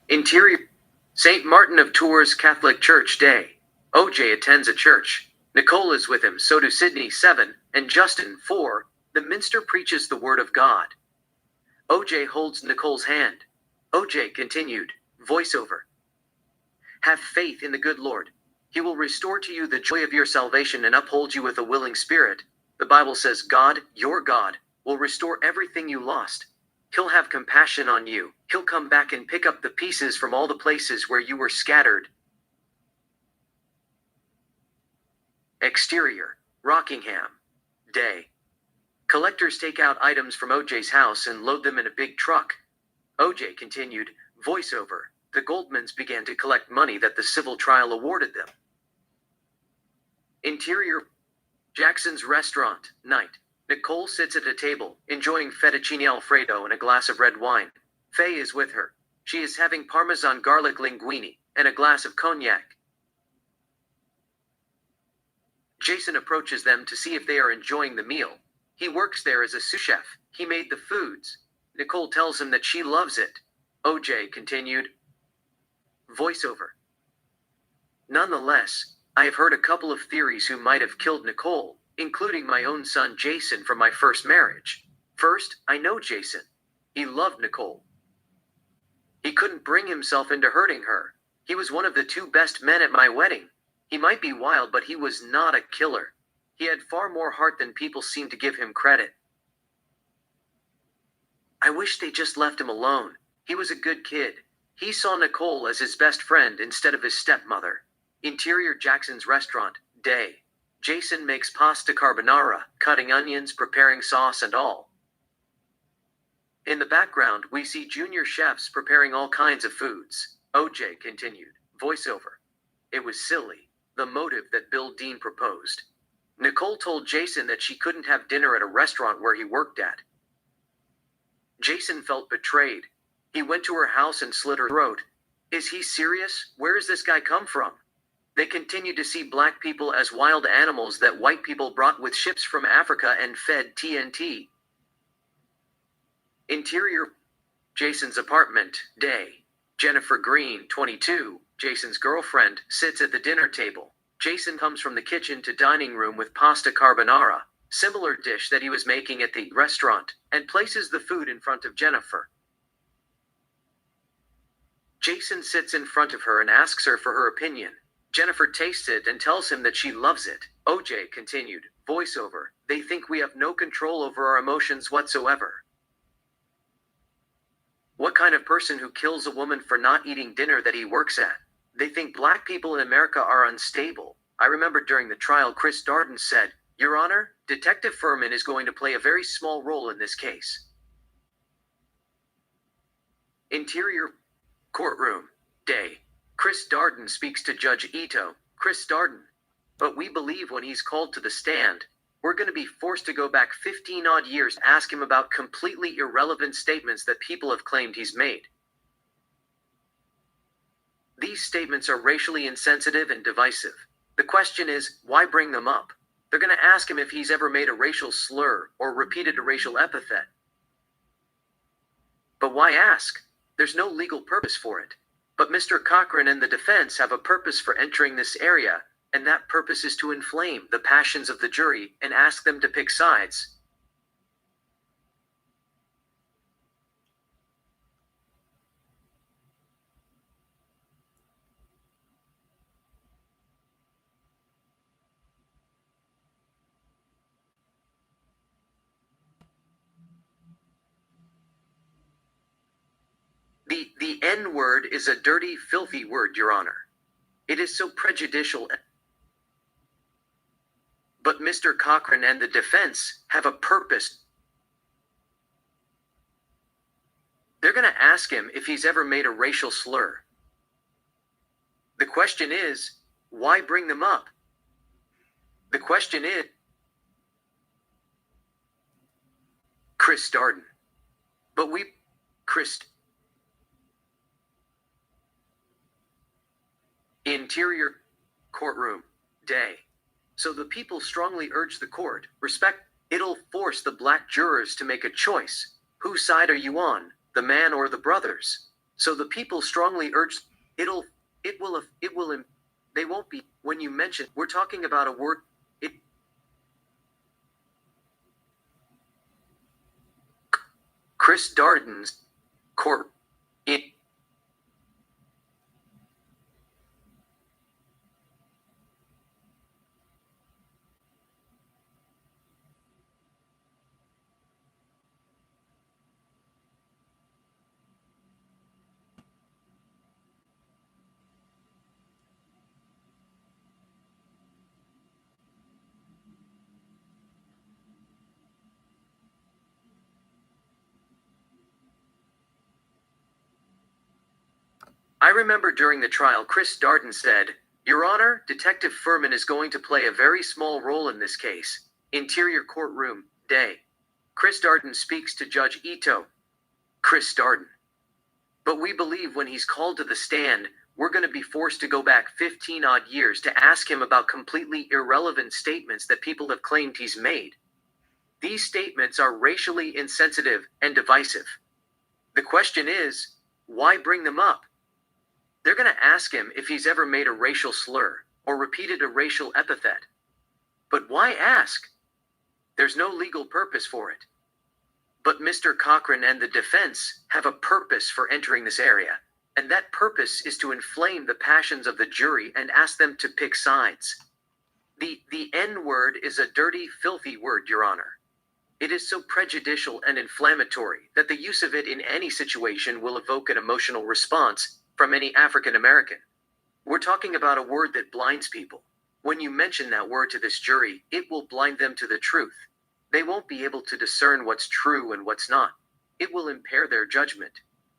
Interior. St. Martin of Tours Catholic Church Day. OJ attends a church. Nicole is with him, so do Sydney 7, and Justin 4. The minster preaches the word of God. OJ holds Nicole's hand. OJ continued, voiceover. Have faith in the good Lord. He will restore to you the joy of your salvation and uphold you with a willing spirit. The Bible says God, your God, will restore everything you lost. He'll have compassion on you. He'll come back and pick up the pieces from all the places where you were scattered. Exterior, Rockingham. Day. Collectors take out items from OJ's house and load them in a big truck. OJ continued, voiceover. The Goldmans began to collect money that the civil trial awarded them. Interior, Jackson's restaurant, night. Nicole sits at a table, enjoying fettuccine alfredo and a glass of red wine. Faye is with her. She is having Parmesan garlic linguine and a glass of cognac. Jason approaches them to see if they are enjoying the meal. He works there as a sous chef. He made the foods. Nicole tells him that she loves it. OJ continued, voiceover. Nonetheless, I have heard a couple of theories who might have killed Nicole, including my own son Jason from my first marriage. First, I know Jason. He loved Nicole. He couldn't bring himself into hurting her. He was one of the two best men at my wedding. He might be wild, but he was not a killer. He had far more heart than people seem to give him credit. I wish they just left him alone. He was a good kid. He saw Nicole as his best friend instead of his stepmother. Interior, Jackson's restaurant, day. Jason makes pasta carbonara, cutting onions, preparing sauce and all. In the background, we see junior chefs preparing all kinds of foods. OJ continued, voiceover. It was silly, the motive that Bill Dean proposed. Nicole told Jason that she couldn't have dinner at a restaurant where he worked at. Jason felt betrayed. He went to her house and slit her throat. Is he serious? Where does this guy come from? They continued to see black people as wild animals that white people brought with ships from Africa and fed TNT. Interior, Jason's apartment, day. Jennifer Green, 22, Jason's girlfriend, sits at the dinner table. Jason comes from the kitchen to dining room with pasta carbonara, similar dish that he was making at the restaurant, and places the food in front of Jennifer. Jason sits in front of her and asks her for her opinion. Jennifer tastes it and tells him that she loves it. OJ continued, voiceover. They think we have no control over our emotions whatsoever. What kind of person who kills a woman for not eating dinner that he works at? They think black people in America are unstable. I remember during the trial, Chris Darden said, Your Honor, Detective Furman is going to play a very small role in this case. Interior, courtroom, day. Chris Darden speaks to Judge Ito. Chris Darden. But we believe when he's called to the stand, we're going to be forced to go back 15-odd years to ask him about completely irrelevant statements that people have claimed he's made. These statements are racially insensitive and divisive. The question is, why bring them up? They're going to ask him if he's ever made a racial slur or repeated a racial epithet. But why ask? There's no legal purpose for it. But Mr. Cochran and the defense have a purpose for entering this area, and that purpose is to inflame the passions of the jury and ask them to pick sides. The N-word is a dirty, filthy word, Your Honor. It is so prejudicial. But Mr. Cochran and the defense have a purpose. They're going to ask him if he's ever made a racial slur. The question is, why bring them up? The question is, Chris Darden. But Chris. Interior, courtroom, day. So the people strongly urge the court, respect. It'll force the black jurors to make a choice. Whose side are you on, the man or the brothers? So the people strongly urge it'll it will it will they won't be when you mention we're talking about a word it Chris Darden's court it I remember during the trial Chris Darden said, "Your Honor, Detective Furman is going to play a very small role in this case." Interior courtroom, day. Chris Darden speaks to Judge Ito. Chris Darden. But we believe when he's called to the stand, we're going to be forced to go back 15 odd years to ask him about completely irrelevant statements that people have claimed he's made. These statements are racially insensitive and divisive. The question is, why bring them up? They're going to ask him if he's ever made a racial slur or repeated a racial epithet. But why ask? There's no legal purpose for it. But Mr. Cochran and the defense have a purpose for entering this area, and that purpose is to inflame the passions of the jury and ask them to pick sides. The N-word is a dirty, filthy word, Your Honor. It is so prejudicial and inflammatory that the use of it in any situation will evoke an emotional response from any African American. We're talking about a word that blinds people. When you mention that word to this jury, it will blind them to the truth. They won't be able to discern what's true and what's not. It will impair their judgment.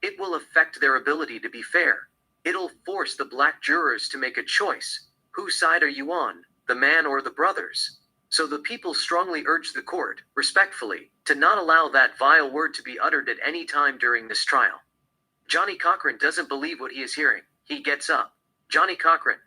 It will affect their ability to be fair. It'll force the black jurors to make a choice. Whose side are you on, the man or the brothers? So the people strongly urge the court, respectfully, to not allow that vile word to be uttered at any time during this trial. Johnny Cochran doesn't believe what he is hearing. He gets up. Johnny Cochran.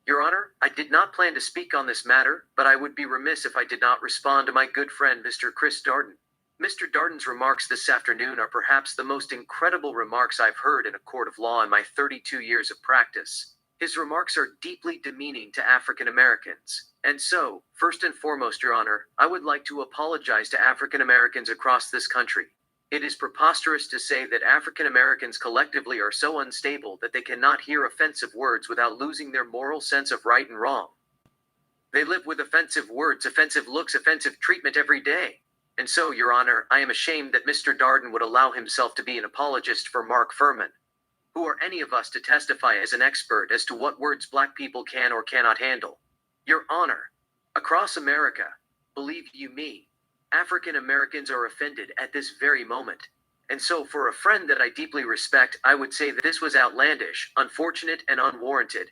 Your Honor, I did not plan to speak on this matter, but I would be remiss if I did not respond to my good friend Mr. Chris Darden. Mr. Darden's remarks this afternoon are perhaps the most incredible remarks I've heard in a court of law in my 32 years of practice. His remarks are deeply demeaning to African Americans. And so, first and foremost, Your Honor, I would like to apologize to African Americans across this country. It is preposterous to say that African Americans collectively are so unstable that they cannot hear offensive words without losing their moral sense of right and wrong. They live with offensive words, offensive looks, offensive treatment every day. And so, Your Honor, I am ashamed that Mr. Darden would allow himself to be an apologist for Mark Furman. Who are any of us to testify as an expert as to what words black people can or cannot handle? Your Honor, across America, believe you me, African Americans are offended at this very moment. And so for a friend that I deeply respect, I would say that this was outlandish, unfortunate, and unwarranted.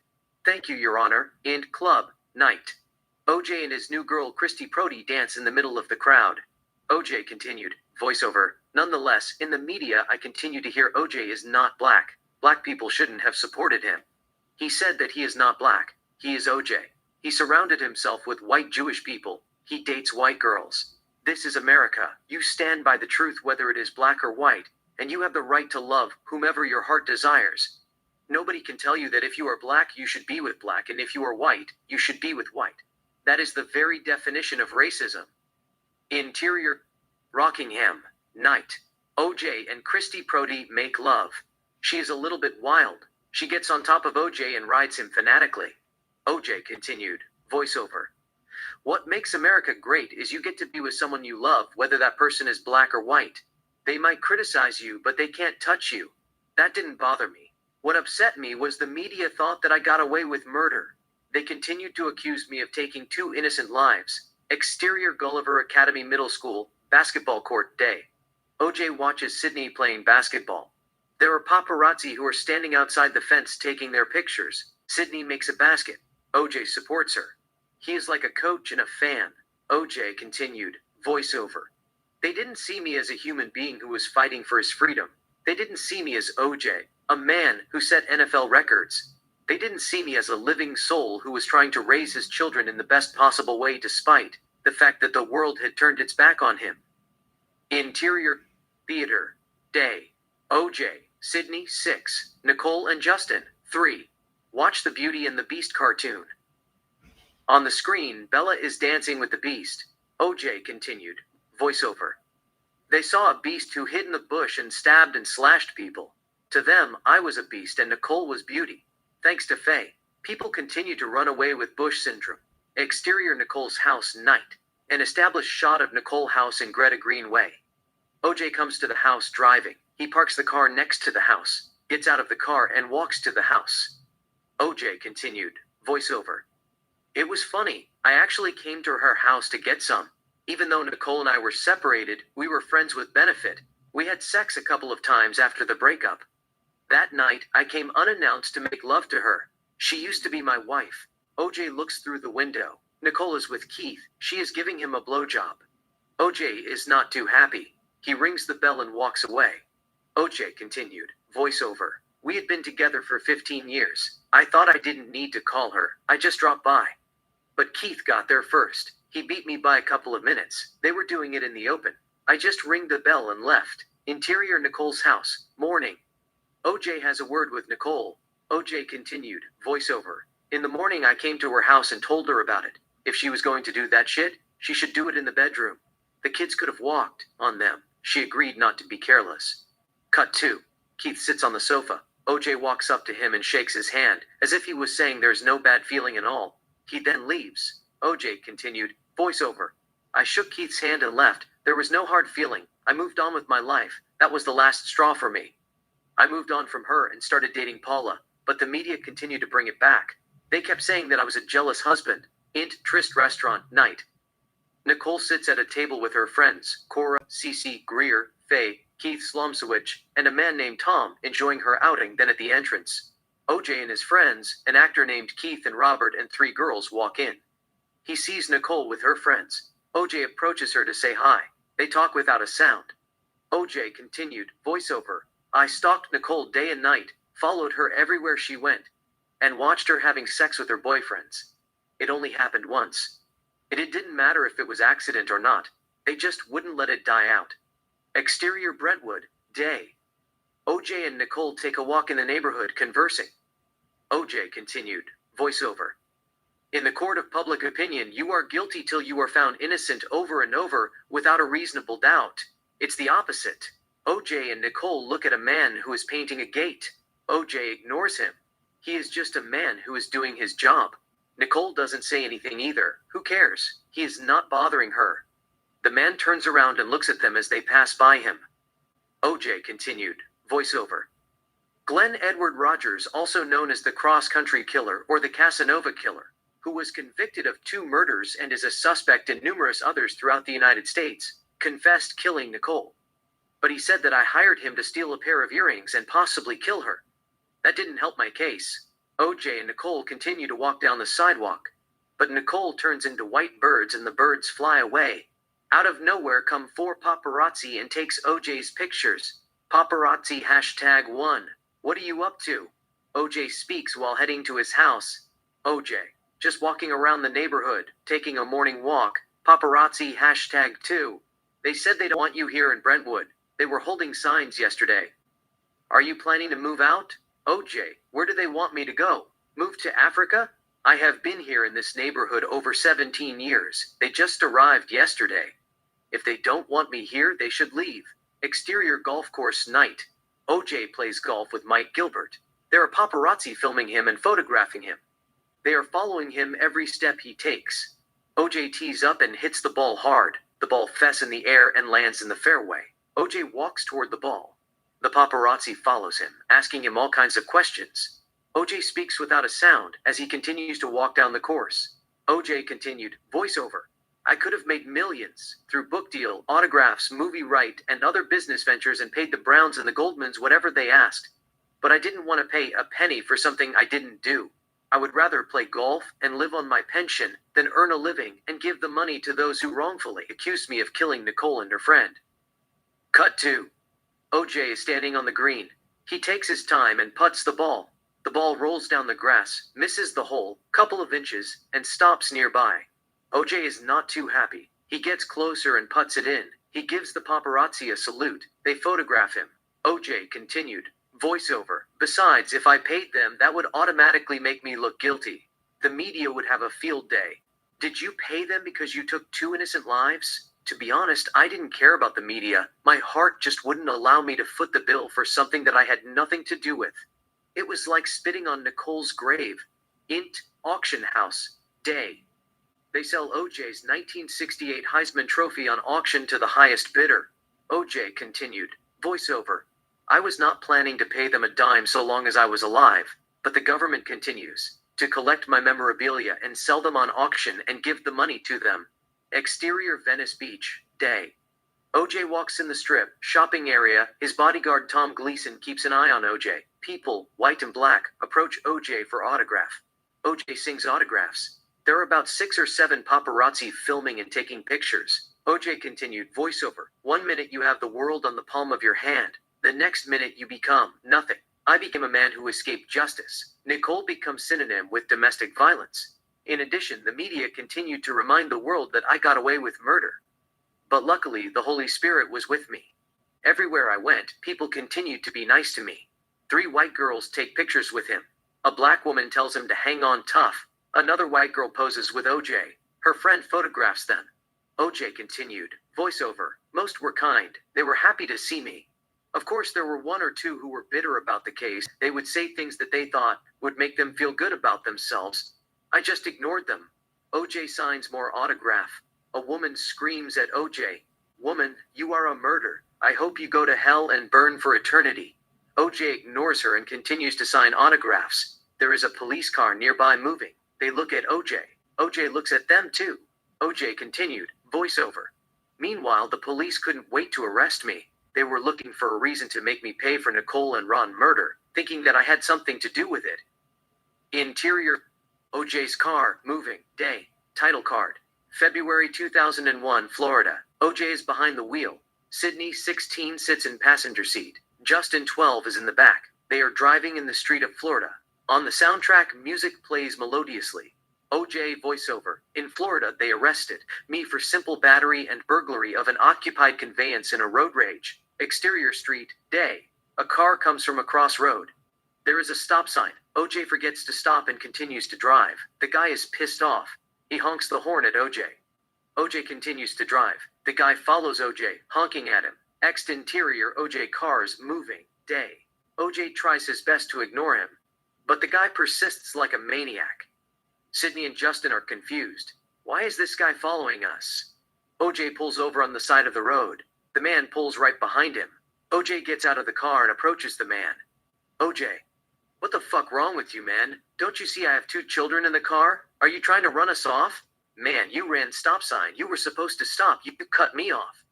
Thank you, Your Honor. And club, night. OJ and his new girl Christy Prody dance in the middle of the crowd. OJ continued, voiceover. Nonetheless, in the media I continue to hear OJ is not black. Black people shouldn't have supported him. He said that he is not black. He is OJ. He surrounded himself with white Jewish people. He dates white girls. This is America. You stand by the truth whether it is black or white, and you have the right to love whomever your heart desires. Nobody can tell you that if you are black, you should be with black, and if you are white, you should be with white. That is the very definition of racism. Interior, Rockingham, night. OJ and Christy Prody make love. She is a little bit wild. She gets on top of OJ and rides him fanatically. OJ continued, voiceover. What makes America great is you get to be with someone you love, whether that person is black or white. They might criticize you, but they can't touch you. That didn't bother me. What upset me was the media thought that I got away with murder. They continued to accuse me of taking 2 innocent lives. Exterior Gulliver Academy Middle School, basketball court day. OJ watches Sydney playing basketball. There are paparazzi who are standing outside the fence taking their pictures. Sydney makes a basket. OJ supports her. He is like a coach and a fan. OJ continued, voiceover. They didn't see me as a human being who was fighting for his freedom. They didn't see me as OJ, a man who set NFL records. They didn't see me as a living soul who was trying to raise his children in the best possible way despite the fact that the world had turned its back on him. Interior, theater, day. OJ, Sydney 6. Nicole and Justin 3. Watch the Beauty and the Beast cartoon. On the screen, Bella is dancing with the Beast. OJ continued. Voiceover. They saw a beast who hid in the bush and stabbed and slashed people. To them, I was a beast and Nicole was beauty. Thanks to Faye, people continue to run away with Bush syndrome. Exterior Nicole's house night. An established shot of Nicole house in Greta Greenway. OJ comes to the house driving. He parks the car next to the house, gets out of the car and walks to the house. OJ continued. Voiceover. It was funny. I actually came to her house to get some. Even though Nicole and I were separated, we were friends with benefit. We had sex a couple of times after the breakup. That night, I came unannounced to make love to her. She used to be my wife. OJ looks through the window. Nicole is with Keith. She is giving him a blowjob. OJ is not too happy. He rings the bell and walks away. OJ continued. Voiceover. We had been together for 15 years. I thought I didn't need to call her. I just dropped by. But Keith got there first. He beat me by a couple of minutes. They were doing it in the open. I just ringed the bell and left. Interior Nicole's house. Morning. OJ has a word with Nicole. OJ continued. Voiceover. In the morning I came to her house and told her about it. If she was going to do that shit, she should do it in the bedroom. The kids could have walked on them. She agreed not to be careless. Cut 2. Keith sits on the sofa. OJ walks up to him and shakes his hand, as if he was saying there's no bad feeling at all. He then leaves. OJ continued. Voiceover. I shook Keith's hand and left. There was no hard feeling. I moved on with my life. That was the last straw for me. I moved on from her and started dating Paula, but the media continued to bring it back. They kept saying that I was a jealous husband. Int Trist restaurant night. Nicole sits at a table with her friends, Cora, Cece, Greer, Faye, Keith Slomsewicz, and a man named Tom, enjoying her outing. Then at the entrance, OJ and his friends, an actor named Keith and Robert and 3 girls walk in. He sees Nicole with her friends. OJ approaches her to say hi. They talk without a sound. OJ continued. Voiceover. I stalked Nicole day and night, followed her everywhere she went, and watched her having sex with her boyfriends. It only happened once. It didn't matter if it was accident or not. They just wouldn't let it die out. Exterior Brentwood. Day. OJ and Nicole take a walk in the neighborhood conversing. OJ continued. Voiceover. In the court of public opinion, you are guilty till you are found innocent over and over, without a reasonable doubt. It's the opposite. OJ and Nicole look at a man who is painting a gate. OJ ignores him. He is just a man who is doing his job. Nicole doesn't say anything either. Who cares? He is not bothering her. The man turns around and looks at them as they pass by him. OJ continued. Voiceover. Glenn Edward Rogers, also known as the cross-country killer or the Casanova killer, who was convicted of 2 murders and is a suspect in numerous others throughout the United States, confessed killing Nicole. But he said that I hired him to steal a pair of earrings and possibly kill her. That didn't help my case. OJ and Nicole continue to walk down the sidewalk. But Nicole turns into white birds and the birds fly away. Out of nowhere come 4 paparazzi and takes OJ's pictures. Paparazzi #1. What are you up to? OJ speaks while heading to his house. OJ. Just walking around the neighborhood, taking a morning walk. Paparazzi #2. They said they don't want you here in Brentwood. They were holding signs yesterday. Are you planning to move out? OJ, where do they want me to go? Move to Africa? I have been here in this neighborhood over 17 years. They just arrived yesterday. If they don't want me here, they should leave. Exterior golf course night. OJ plays golf with Mike Gilbert. There are paparazzi filming him and photographing him. They are following him every step he takes. OJ tees up and hits the ball hard. The ball fess in the air and lands in the fairway. OJ walks toward the ball. The paparazzi follows him, asking him all kinds of questions. OJ speaks without a sound as he continues to walk down the course. OJ continued. Voiceover. I could have made millions through book deal, autographs, movie right, and other business ventures and paid the Browns and the Goldmans whatever they asked. But I didn't want to pay a penny for something I didn't do. I would rather play golf and live on my pension than earn a living and give the money to those who wrongfully accused me of killing Nicole and her friend. Cut 2. OJ is standing on the green. He takes his time and putts the ball. The ball rolls down the grass, misses the hole, couple of inches, and stops nearby. OJ is not too happy. He gets closer and putts it in. He gives the paparazzi a salute. They photograph him. OJ continued. Voiceover. Besides, if I paid them, that would automatically make me look guilty. The media would have a field day. Did you pay them because you took two innocent lives? To be honest, I didn't care about the media. My heart just wouldn't allow me to foot the bill for something that I had nothing to do with. It was like spitting on Nicole's grave. Int. Auction house. Day. They sell OJ's 1968 Heisman Trophy on auction to the highest bidder. OJ continued. Voiceover. I was not planning to pay them a dime so long as I was alive, but the government continues to collect my memorabilia and sell them on auction and give the money to them. Exterior Venice Beach. Day. OJ walks in the strip shopping area. His bodyguard Tom Gleason keeps an eye on OJ. People, white and black, approach OJ for autograph. OJ sings autographs. There are about 6 or 7 paparazzi filming and taking pictures. OJ continued. Voiceover. 1 minute you have the world on the palm of your hand. The next minute you become nothing. I became a man who escaped justice. Nicole becomes synonym with domestic violence. In addition, the media continued to remind the world that I got away with murder. But luckily, the Holy Spirit was with me. Everywhere I went, people continued to be nice to me. 3 white girls take pictures with him. A black woman tells him to hang on tough. Another white girl poses with OJ. Her friend photographs them. OJ continued. Voiceover. Most were kind. They were happy to see me. Of course, there were 1 or 2 who were bitter about the case. They would say things that they thought would make them feel good about themselves. I just ignored them. OJ signs more autograph. A woman screams at OJ. Woman, you are a murderer. I hope you go to hell and burn for eternity. OJ ignores her and continues to sign autographs. There is a police car nearby moving. They look at OJ. OJ looks at them too. OJ continued. Voiceover. Meanwhile, the police couldn't wait to arrest me. They were looking for a reason to make me pay for Nicole and Ron murder, thinking that I had something to do with it. Interior. OJ's car, moving, day, title card. February 2001, Florida. OJ is behind the wheel. Sydney, 16, sits in passenger seat. Justin, 12, is in the back. They are driving in the street of Florida. On the soundtrack, music plays melodiously. OJ voiceover. In Florida, they arrested me for simple battery and burglary of an occupied conveyance in a road rage. Exterior street, day. A car comes from across road. There is a stop sign. OJ forgets to stop and continues to drive. The guy is pissed off. He honks the horn at OJ. OJ continues to drive. The guy follows OJ, honking at him. Exterior OJ cars moving, day. OJ tries his best to ignore him, but the guy persists like a maniac. Sydney and Justin are confused. Why is this guy following us? OJ pulls over on the side of the road. The man pulls right behind him. OJ gets out of the car and approaches the man. OJ, what the fuck wrong with you, man? Don't you see I have 2 children in the car? Are you trying to run us off? Man, you ran stop sign. You were supposed to stop. You cut me off.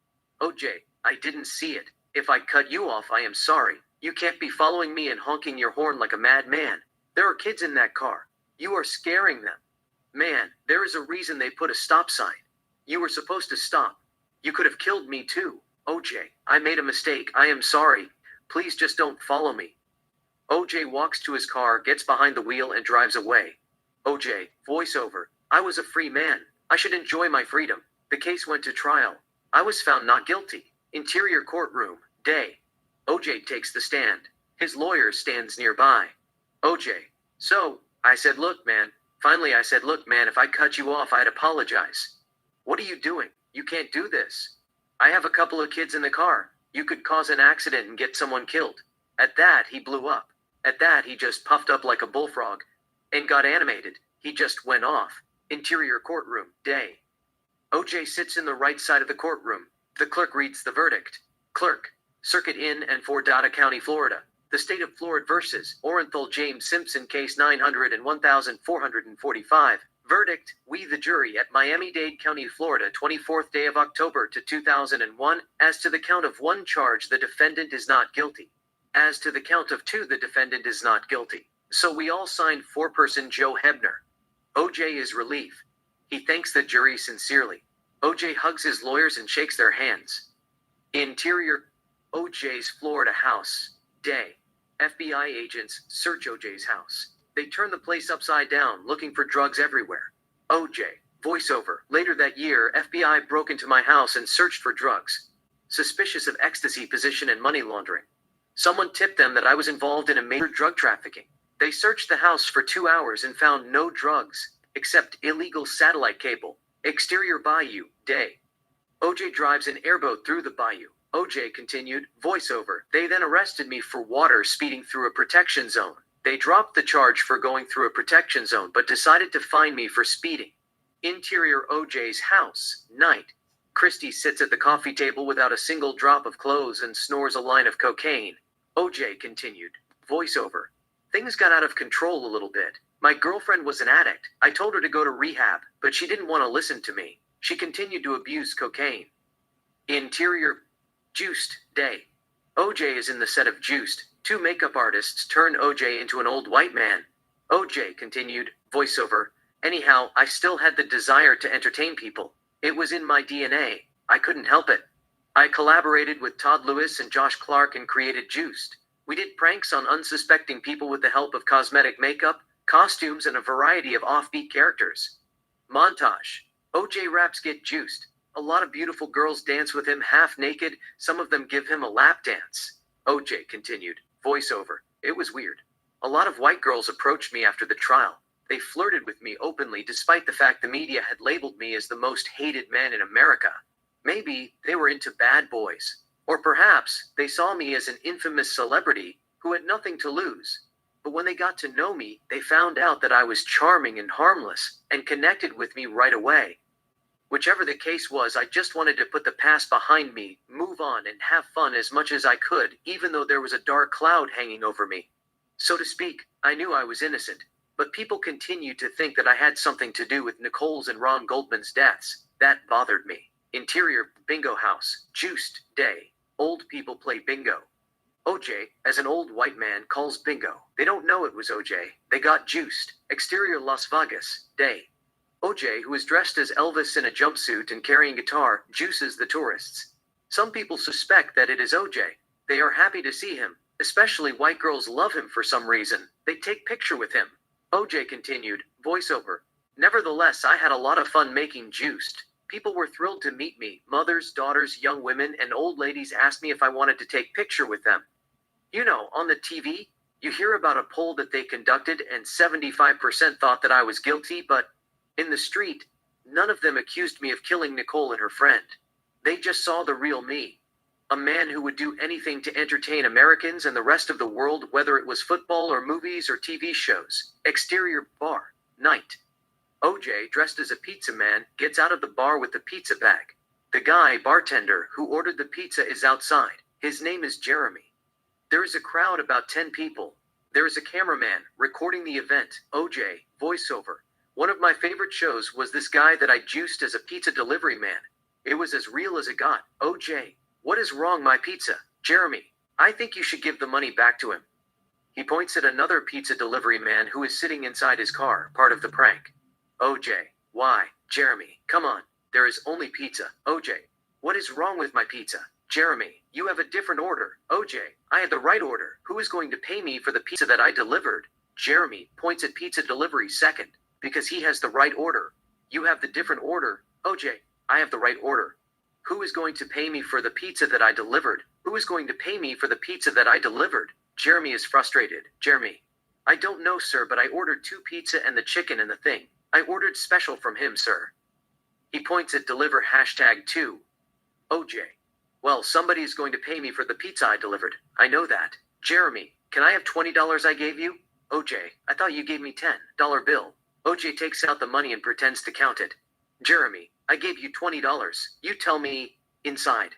OJ, I didn't see it. If I cut you off, I am sorry. You can't be following me and honking your horn like a madman. There are kids in that car. You are scaring them. Man, there is a reason they put a stop sign. You were supposed to stop. You could have killed me too. OJ, I made a mistake. I am sorry. Please just don't follow me. OJ walks to his car, gets behind the wheel, and drives away. OJ, voiceover. I was a free man. I should enjoy my freedom. The case went to trial. I was found not guilty. Interior courtroom, day. OJ takes the stand. His lawyer stands nearby. OJ, so, I said, look, man. Finally, I said, look, man, if I cut you off, I'd apologize. What are you doing? You can't do this. I have a couple of kids in the car. You could cause an accident and get someone killed. At that, he blew up. At that, he just puffed up like a bullfrog and got animated. He just went off. Interior courtroom, day. OJ sits in the right side of the courtroom. The clerk reads the verdict. Clerk, Circuit in and Fordata County, Florida. The State of Florida versus Orenthal James Simpson, case 901,445. Verdict, we the jury at Miami-Dade County, Florida, 24th day of October to 2001. As to the count of 1 charge, the defendant is not guilty. As to the count of 2, the defendant is not guilty. So we all signed foreperson Joe Hebner. OJ is relief. He thanks the jury sincerely. OJ hugs his lawyers and shakes their hands. Interior, OJ's Florida house, day. FBI agents search OJ's house. They turn the place upside down, looking for drugs everywhere. OJ, voiceover. Later that year, FBI broke into my house and searched for drugs. Suspicious of ecstasy possession and money laundering. Someone tipped them that I was involved in a major drug trafficking. They searched the house for 2 hours and found no drugs, except illegal satellite cable. Exterior bayou, day. OJ drives an airboat through the bayou. OJ continued, voiceover. They then arrested me for water speeding through a protection zone. They dropped the charge for going through a protection zone but decided to fine me for speeding. Interior OJ's house, night. Christy sits at the coffee table without a single drop of clothes and snores a line of cocaine. OJ continued, voiceover. Things got out of control a little bit. My girlfriend was an addict. I told her to go to rehab, but she didn't want to listen to me. She continued to abuse cocaine. Interior, Juiced, day. OJ is in the set of Juiced. Two makeup artists turn OJ into an old white man. OJ continued, voiceover. Anyhow, I still had the desire to entertain people. It was in my DNA. I couldn't help it. I collaborated with Todd Lewis and Josh Clark and created Juiced. We did pranks on unsuspecting people with the help of cosmetic makeup, costumes, and a variety of offbeat characters. Montage. OJ raps get juiced. A lot of beautiful girls dance with him half naked, some of them give him a lap dance. OJ continued, voiceover. It was weird. A lot of white girls approached me after the trial. They flirted with me openly despite the fact the media had labeled me as the most hated man in America. Maybe they were into bad boys. Or perhaps they saw me as an infamous celebrity who had nothing to lose. But when they got to know me, they found out that I was charming and harmless, and connected with me right away. Whichever the case was, I just wanted to put the past behind me, move on, and have fun as much as I could, even though there was a dark cloud hanging over me. So to speak, I knew I was innocent, but people continued to think that I had something to do with Nicole's and Ron Goldman's deaths. That bothered me. Interior, bingo house, juiced, day. Old people play bingo. OJ, as an old white man, calls bingo. They don't know it was OJ. They got juiced. Exterior Las Vegas, day. OJ, who is dressed as Elvis in a jumpsuit and carrying guitar, juices the tourists. Some people suspect that it is OJ. They are happy to see him. Especially white girls love him for some reason. They take picture with him. OJ continued, voiceover. Nevertheless, I had a lot of fun making juiced. People were thrilled to meet me. Mothers, daughters, young women, and old ladies asked me if I wanted to take picture with them. You know, on the TV, you hear about a poll that they conducted and 75% thought that I was guilty, but in the street, none of them accused me of killing Nicole and her friend. They just saw the real me. A man who would do anything to entertain Americans and the rest of the world, whether it was football or movies or TV shows. Exterior bar, night. OJ, dressed as a pizza man, gets out of the bar with the pizza bag. The guy, bartender, who ordered the pizza is outside. His name is Jeremy. There is a crowd about 10 people. There is a cameraman recording the event. OJ, voiceover. One of my favorite shows was this guy that I juiced as a pizza delivery man. It was as real as it got. OJ, what is wrong, my pizza? Jeremy, I think you should give the money back to him. He points at another pizza delivery man who is sitting inside his car, part of the prank. OJ, why? Jeremy, come on. There is only pizza. OJ, what is wrong with my pizza? Jeremy, you have a different order. OJ, I had the right order. Who is going to pay me for the pizza that I delivered? Jeremy points at pizza delivery second, because he has the right order. You have the different order. OJ, I have the right order. Who is going to pay me for the pizza that I delivered? Who is going to pay me for the pizza that I delivered? Jeremy is frustrated. Jeremy, I don't know, sir, but I ordered 2 pizza and the chicken and the thing. I ordered special from him, sir. He points at deliver #2. OJ, well, somebody is going to pay me for the pizza I delivered. I know that. Jeremy, can I have $20 I gave you? OJ, I thought you gave me $10 bill. OJ takes out the money and pretends to count it. Jeremy, I gave you $20. You tell me, inside.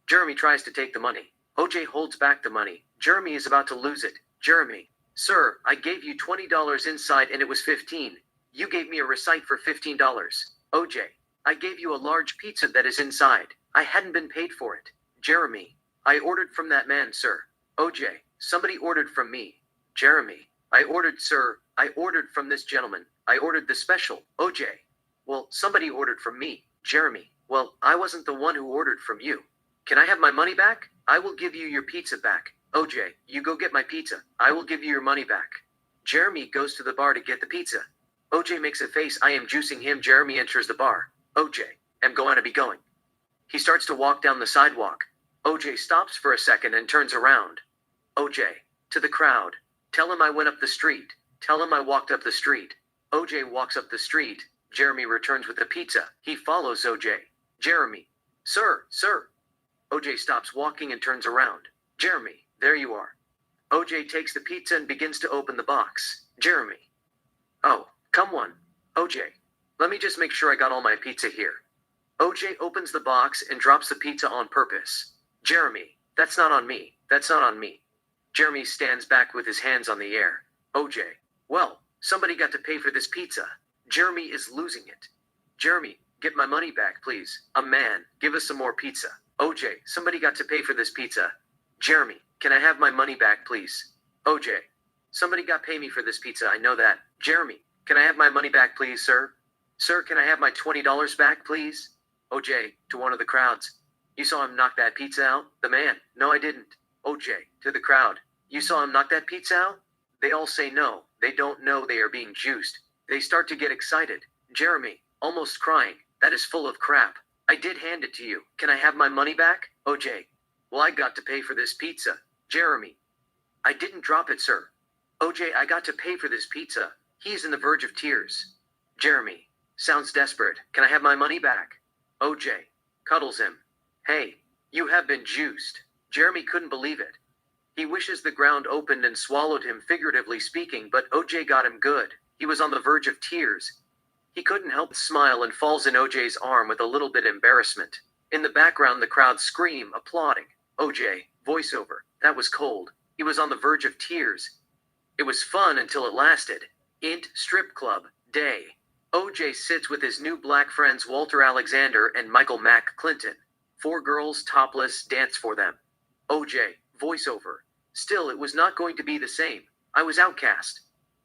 Jeremy tries to take the money. OJ holds back the money. Jeremy is about to lose it. Jeremy, sir, I gave you $20 inside and it was 15. You gave me a receipt for $15. OJ, I gave you a large pizza that is inside. I hadn't been paid for it. Jeremy, I ordered from that man, sir. OJ, somebody ordered from me. Jeremy, I ordered, sir. I ordered from this gentleman. I ordered the special. OJ, well, somebody ordered from me. Jeremy, well, I wasn't the one who ordered from you. Can I have my money back? I will give you your pizza back. OJ, you go get my pizza. I will give you your money back. Jeremy goes to the bar to get the pizza. OJ makes a face. I am juicing him. Jeremy enters the bar. OJ, am going to be going. He starts to walk down the sidewalk. OJ stops for a second and turns around. OJ. To the crowd. Tell him I went up the street. Tell him I walked up the street. OJ walks up the street. Jeremy returns with the pizza. He follows OJ. Jeremy. Sir, sir. OJ stops walking and turns around. Jeremy, there you are. OJ takes the pizza and begins to open the box. Jeremy. Oh, come on. OJ. Let me just make sure I got all my pizza here. OJ opens the box and drops the pizza on purpose. Jeremy, that's not on me. That's not on me. Jeremy stands back with his hands on the air. OJ. Well, somebody got to pay for this pizza. Jeremy is losing it. Jeremy, get my money back, please. A man, give us some more pizza. OJ, somebody got to pay for this pizza. Jeremy, can I have my money back, please? OJ, somebody got to pay me for this pizza, I know that. Jeremy, can I have my money back, please, sir? Sir, can I have my $20 back, please? OJ, to one of the crowds. You saw him knock that pizza out? The man, no I didn't. OJ, to the crowd. You saw him knock that pizza out? They all say no, they don't know they are being juiced. They start to get excited. Jeremy, almost crying, that is full of crap. I did hand it to you. Can I have my money back? OJ. Well, I got to pay for this pizza. Jeremy. I didn't drop it, sir. OJ, I got to pay for this pizza. He's on the verge of tears. Jeremy. Sounds desperate. Can I have my money back? OJ. Cuddles him. Hey, you have been juiced. Jeremy couldn't believe it. He wishes the ground opened and swallowed him, figuratively speaking, but OJ got him good. He was on the verge of tears. He couldn't help but smile and falls in OJ's arm with a little bit embarrassment. In the background, the crowd scream, applauding. OJ, voiceover. That was cold. He was on the verge of tears. It was fun until it lasted. Int strip club day. OJ sits with his new black friends Walter Alexander and Michael Mack Clinton. 4 girls topless dance for them. OJ, voiceover. Still, it was not going to be the same. I was outcast.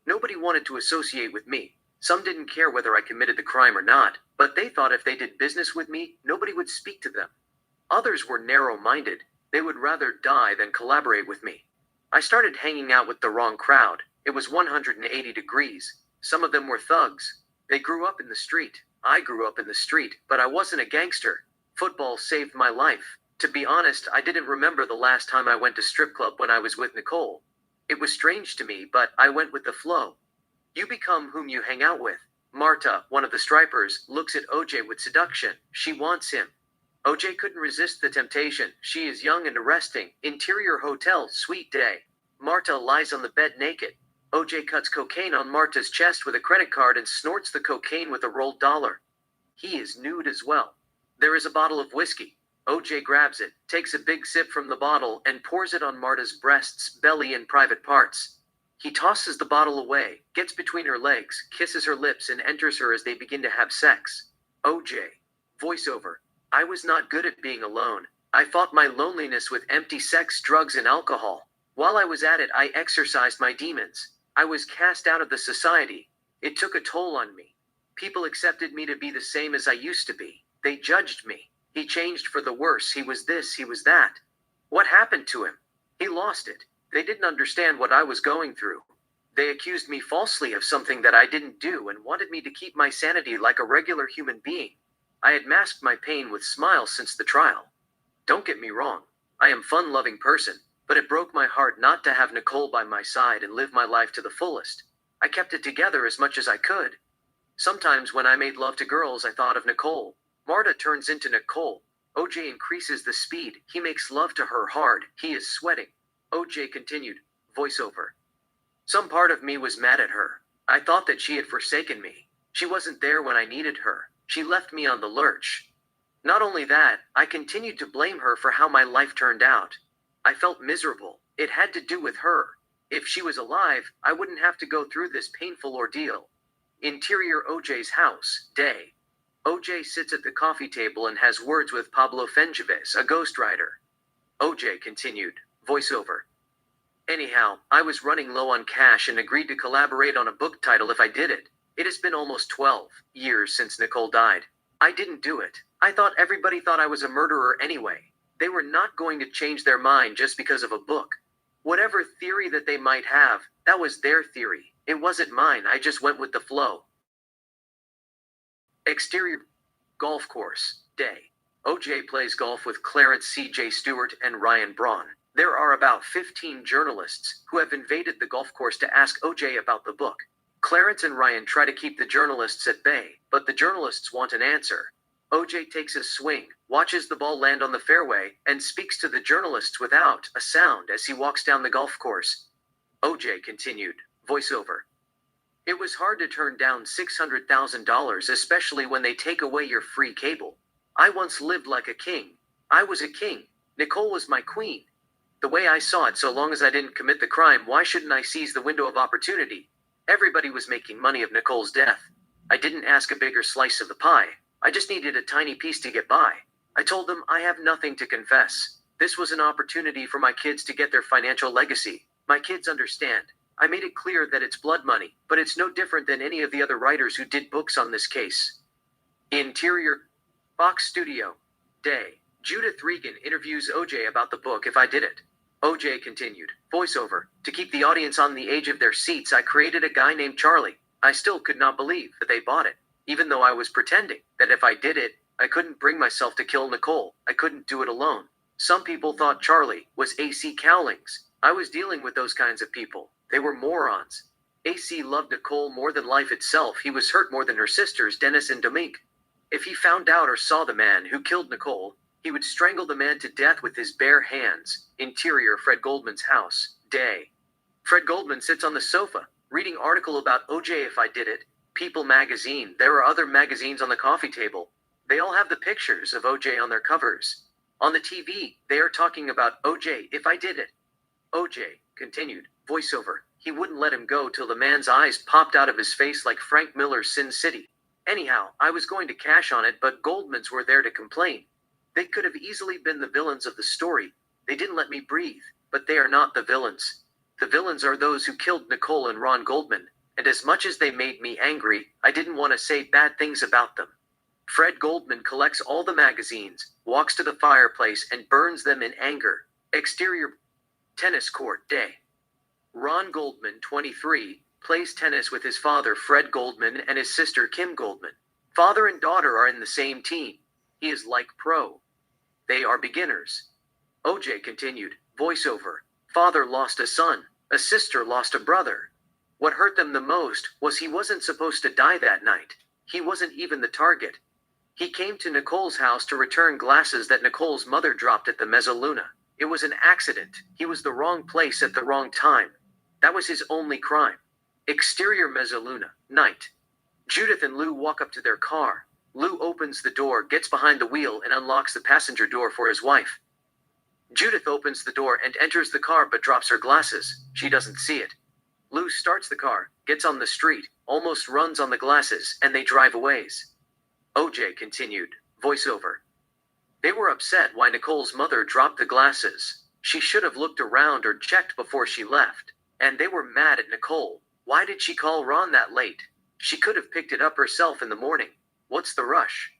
Nobody wanted to associate with me. Some didn't care whether I committed the crime or not, but they thought if they did business with me, nobody would speak to them. Others were narrow-minded. They would rather die than collaborate with me. I started hanging out with the wrong crowd. It was 180 degrees. Some of them were thugs. They grew up in the street. I grew up in the street, but I wasn't a gangster. Football saved my life. To be honest, I didn't remember the last time I went to strip club when I was with Nicole. It was strange to me, but I went with the flow. You become whom you hang out with. Marta, one of the strippers, looks at OJ with seduction. She wants him. OJ couldn't resist the temptation. She is young and arresting. Interior hotel, sweet day. Marta lies on the bed naked. OJ cuts cocaine on Marta's chest with a credit card and snorts the cocaine with a rolled dollar. He is nude as well. There is a bottle of whiskey. OJ grabs it, takes a big sip from the bottle, and pours it on Marta's breasts, belly, and private parts. He tosses the bottle away, gets between her legs, kisses her lips, and enters her as they begin to have sex. OJ. Voiceover. I was not good at being alone. I fought my loneliness with empty sex, drugs, and alcohol. While I was at it, I exorcised my demons. I was cast out of the society. It took a toll on me. People accepted me to be the same as I used to be. They judged me. He changed for the worse. He was this, he was that. What happened to him? He lost it. They didn't understand what I was going through. They accused me falsely of something that I didn't do and wanted me to keep my sanity like a regular human being. I had masked my pain with smiles since the trial. Don't get me wrong. I am a fun-loving person, but it broke my heart not to have Nicole by my side and live my life to the fullest. I kept it together as much as I could. Sometimes when I made love to girls, I thought of Nicole. Marta turns into Nicole. OJ increases the speed. He makes love to her hard. He is sweating. OJ continued. Voiceover. Some part of me was mad at her. I thought that she had forsaken me. She wasn't there when I needed her. She left me on the lurch. Not only that, I continued to blame her for how my life turned out. I felt miserable. It had to do with her. If she was alive, I wouldn't have to go through this painful ordeal. Interior OJ's house, day. OJ sits at the coffee table and has words with Pablo Fengives, a ghostwriter. OJ continued. Voiceover. Anyhow, I was running low on cash and agreed to collaborate on a book title if I did it. It has been almost 12 years since Nicole died. I didn't do it. I thought everybody thought I was a murderer anyway. They were not going to change their mind just because of a book. Whatever theory that they might have, that was their theory. It wasn't mine. I just went with the flow. Exterior golf course, day. OJ plays golf with Clarence C.J. Stewart and Ryan Braun. There are about 15 journalists who have invaded the golf course to ask OJ about the book. Clarence and Ryan try to keep the journalists at bay, but the journalists want an answer. OJ takes a swing, watches the ball land on the fairway, and speaks to the journalists without a sound as he walks down the golf course. OJ continued, voiceover. It was hard to turn down $600,000, especially when they take away your free cable. I once lived like a king. I was a king. Nicole was my queen. The way I saw it, so long as I didn't commit the crime, why shouldn't I seize the window of opportunity? Everybody was making money of Nicole's death. I didn't ask a bigger slice of the pie. I just needed a tiny piece to get by. I told them I have nothing to confess. This was an opportunity for my kids to get their financial legacy. My kids understand. I made it clear that it's blood money, but it's no different than any of the other writers who did books on this case. Interior Fox Studio. Day. Judith Regan interviews OJ about the book If I Did It. OJ continued, voiceover. To keep the audience on the edge of their seats, I created a guy named Charlie. I still could not believe that they bought it, even though I was pretending that if I did it, I couldn't bring myself to kill Nicole. I couldn't do it alone. Some people thought Charlie was AC Cowlings. I was dealing with those kinds of people. They were morons. AC loved Nicole more than life itself. He was hurt more than her sisters, Dennis and Dominique. If he found out or saw the man who killed Nicole, he would strangle the man to death with his bare hands. Interior Fred Goldman's house. Day. Fred Goldman sits on the sofa, reading article about OJ If I Did It. People magazine. There are other magazines on the coffee table. They all have the pictures of OJ on their covers. On the TV, they are talking about OJ If I Did It. OJ continued, voiceover. He wouldn't let him go till the man's eyes popped out of his face like Frank Miller's Sin City. Anyhow, I was going to cash on it, but Goldmans were there to complain. They could have easily been the villains of the story. They didn't let me breathe, but they are not the villains. The villains are those who killed Nicole and Ron Goldman, and as much as they made me angry, I didn't want to say bad things about them. Fred Goldman collects all the magazines, walks to the fireplace, and burns them in anger. Exterior tennis court. Day. Ron Goldman, 23, plays tennis with his father Fred Goldman and his sister Kim Goldman. Father and daughter are in the same team. He is like pro. They are beginners. OJ continued, voiceover. Father lost a son. A sister lost a brother. What hurt them the most was he wasn't supposed to die that night. He wasn't even the target. He came to Nicole's house to return glasses that Nicole's mother dropped at the Mezzaluna. It was an accident. He was the wrong place at the wrong time. That was his only crime. Exterior Mezzaluna. Night. Judith and Lou walk up to their car. Lou opens the door, gets behind the wheel, and unlocks the passenger door for his wife. Judith opens the door and enters the car but drops her glasses. She doesn't see it. Lou starts the car, gets on the street, almost runs on the glasses, and they drive away. OJ continued, voiceover. They were upset why Nicole's mother dropped the glasses. She should have looked around or checked before she left. And they were mad at Nicole. Why did she call Ron that late? She could have picked it up herself in the morning. What's the rush?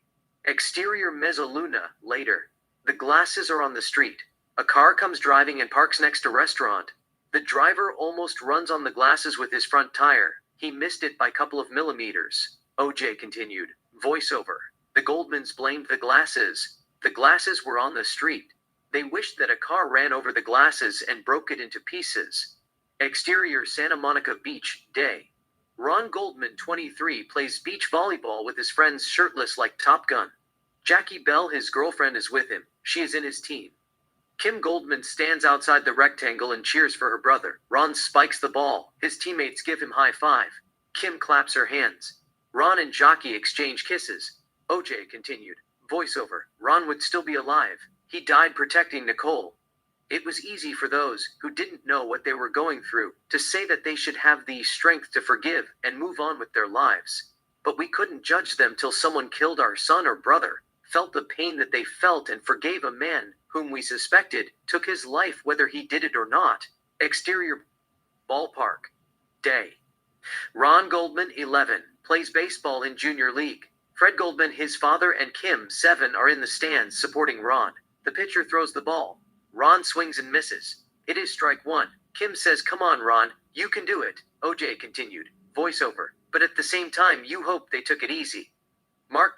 Exterior Mezzaluna. Later. The glasses are on the street. A car comes driving and parks next to restaurant. The driver almost runs on the glasses with his front tire. He missed it by a couple of millimeters. OJ continued, voiceover. The Goldmans blamed the glasses. The glasses were on the street. They wished that a car ran over the glasses and broke it into pieces. Exterior Santa Monica Beach. Day. Ron Goldman, 23, plays beach volleyball with his friends shirtless like Top Gun. Jackie Bell, his girlfriend, is with him. She is in his team. Kim Goldman stands outside the rectangle and cheers for her brother. Ron spikes the ball. His teammates give him high five. Kim claps her hands. Ron and Jockey exchange kisses. OJ continued, voiceover. Ron would still be alive. He died protecting Nicole. It was easy for those who didn't know what they were going through to say that they should have the strength to forgive and move on with their lives. But we couldn't judge them till someone killed our son or brother, felt the pain that they felt, and forgave a man whom we suspected took his life whether he did it or not. Exterior ballpark. Day. Ron Goldman, 11, plays baseball in junior league. Fred Goldman, his father, and Kim, 7, are in the stands supporting Ron. The pitcher throws the ball. Ron swings and misses. It is strike one. Kim says, come on, Ron, you can do it. OJ continued, voiceover. But at the same time, you hope they took it easy. Mark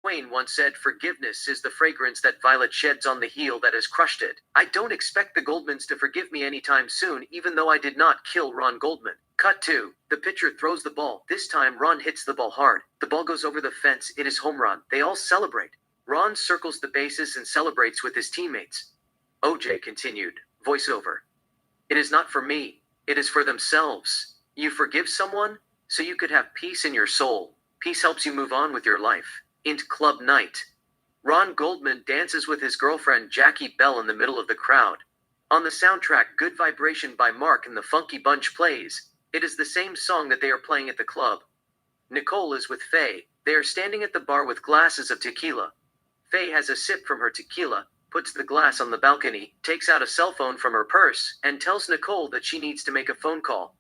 Twain once said, "Forgiveness is the fragrance that violet sheds on the heel that has crushed it." I don't expect the Goldmans to forgive me anytime soon, even though I did not kill Ron Goldman. Cut 2. The pitcher throws the ball. This time Ron hits the ball hard. The ball goes over the fence. It is home run. They all celebrate. Ron circles the bases and celebrates with his teammates. OJ continued, voiceover. It is not for me. It is for themselves. You forgive someone so you could have peace in your soul. Peace helps you move on with your life. Int Club Night. Ron Goldman dances with his girlfriend Jackie Bell in the middle of the crowd. On the soundtrack, Good Vibration by Mark and the Funky Bunch plays. It is the same song that they are playing at the club. Nicole is with Faye. They are standing at the bar with glasses of tequila. Faye has a sip from her tequila, puts the glass on the balcony, takes out a cell phone from her purse, and tells Nicole that she needs to make a phone call.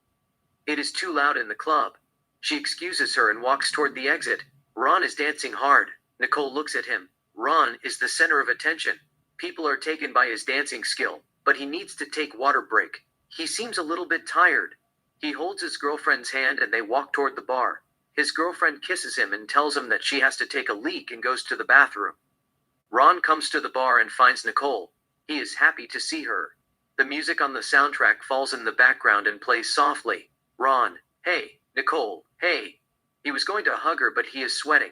It is too loud in the club. She excuses her and walks toward the exit. Ron is dancing hard. Nicole looks at him. Ron is the center of attention. People are taken by his dancing skill, but he needs to take water break. He seems a little bit tired. He holds his girlfriend's hand and they walk toward the bar. His girlfriend kisses him and tells him that she has to take a leak and goes to the bathroom. Ron comes to the bar and finds Nicole. He is happy to see her. The music on the soundtrack falls in the background and plays softly. Ron, hey, Nicole, hey. He was going to hug her, but he is sweating.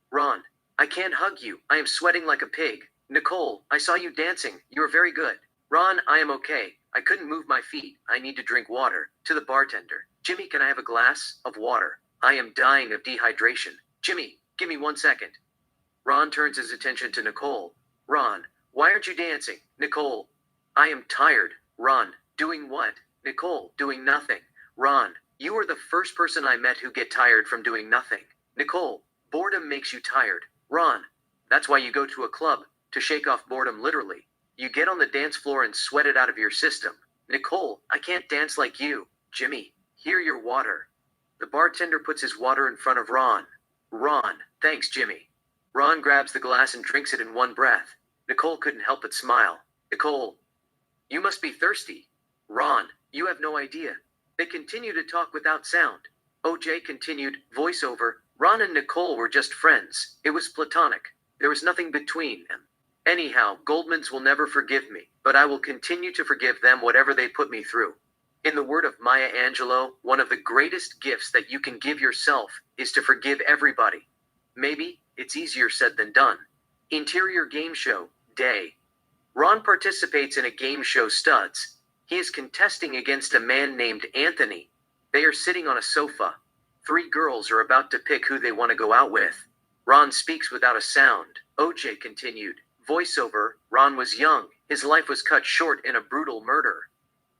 Ron, I can't hug you. I am sweating like a pig. Nicole, I saw you dancing. You are very good. Ron, I am okay. I couldn't move my feet. I need to drink water. To the bartender. Jimmy, can I have a glass of water? I am dying of dehydration. Jimmy, give me 1 second. Ron turns his attention to Nicole. Ron, why aren't you dancing? Nicole, I am tired. Ron, doing what? Nicole, doing nothing. Ron, you are the first person I met who get tired from doing nothing. Nicole, boredom makes you tired. Ron, that's why you go to a club, to shake off boredom literally. You get on the dance floor and sweat it out of your system. Nicole, I can't dance like you. Jimmy, here your water. The bartender puts his water in front of Ron. Ron, thanks Jimmy. Ron grabs the glass and drinks it in one breath. Nicole couldn't help but smile. Nicole, you must be thirsty. Ron, you have no idea. They continue to talk without sound. OJ continued, voiceover. Ron and Nicole were just friends. It was platonic. There was nothing between them. Anyhow, Goldmans will never forgive me, but I will continue to forgive them whatever they put me through. In the word of Maya Angelou, one of the greatest gifts that you can give yourself is to forgive everybody. Maybe it's easier said than done. Interior game show, day. Ron participates in a game show Studs. He is contesting against a man named Anthony. They are sitting on a sofa. 3 girls are about to pick who they want to go out with. Ron speaks without a sound. OJ continued, voiceover. Ron was young. His life was cut short in a brutal murder.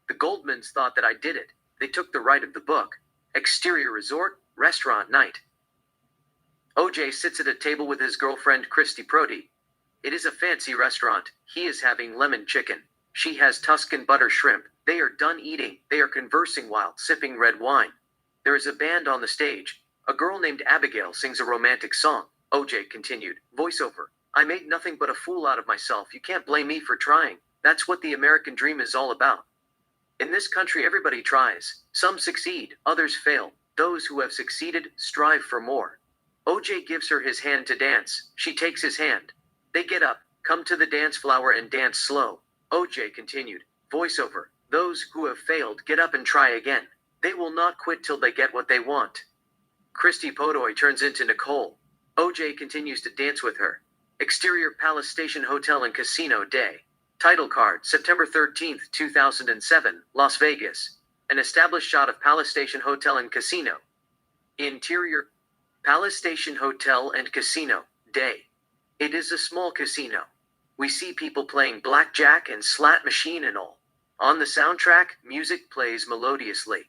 The Goldmans thought that I did it. They took the right of the book. Exterior resort, restaurant night. OJ sits at a table with his girlfriend Christy Prody. It is a fancy restaurant. He is having lemon chicken. She has Tuscan butter shrimp. They are done eating. They are conversing while sipping red wine. There is a band on the stage. A girl named Abigail sings a romantic song. OJ continued, voiceover. I made nothing but a fool out of myself. You can't blame me for trying. That's what the American dream is all about. In this country, everybody tries. Some succeed, others fail. Those who have succeeded strive for more. OJ gives her his hand to dance. She takes his hand. They get up, come to the dance floor and dance slow. OJ continued, voiceover. Those who have failed get up and try again. They will not quit till they get what they want. Christy Podoy turns into Nicole. OJ continues to dance with her. Exterior Palace Station Hotel and Casino Day. Title card, September 13th, 2007, Las Vegas. An established shot of Palace Station Hotel and Casino. Interior, Palace Station Hotel and Casino, Day. It is a small casino. We see people playing blackjack and slat machine and all. On the soundtrack, music plays melodiously.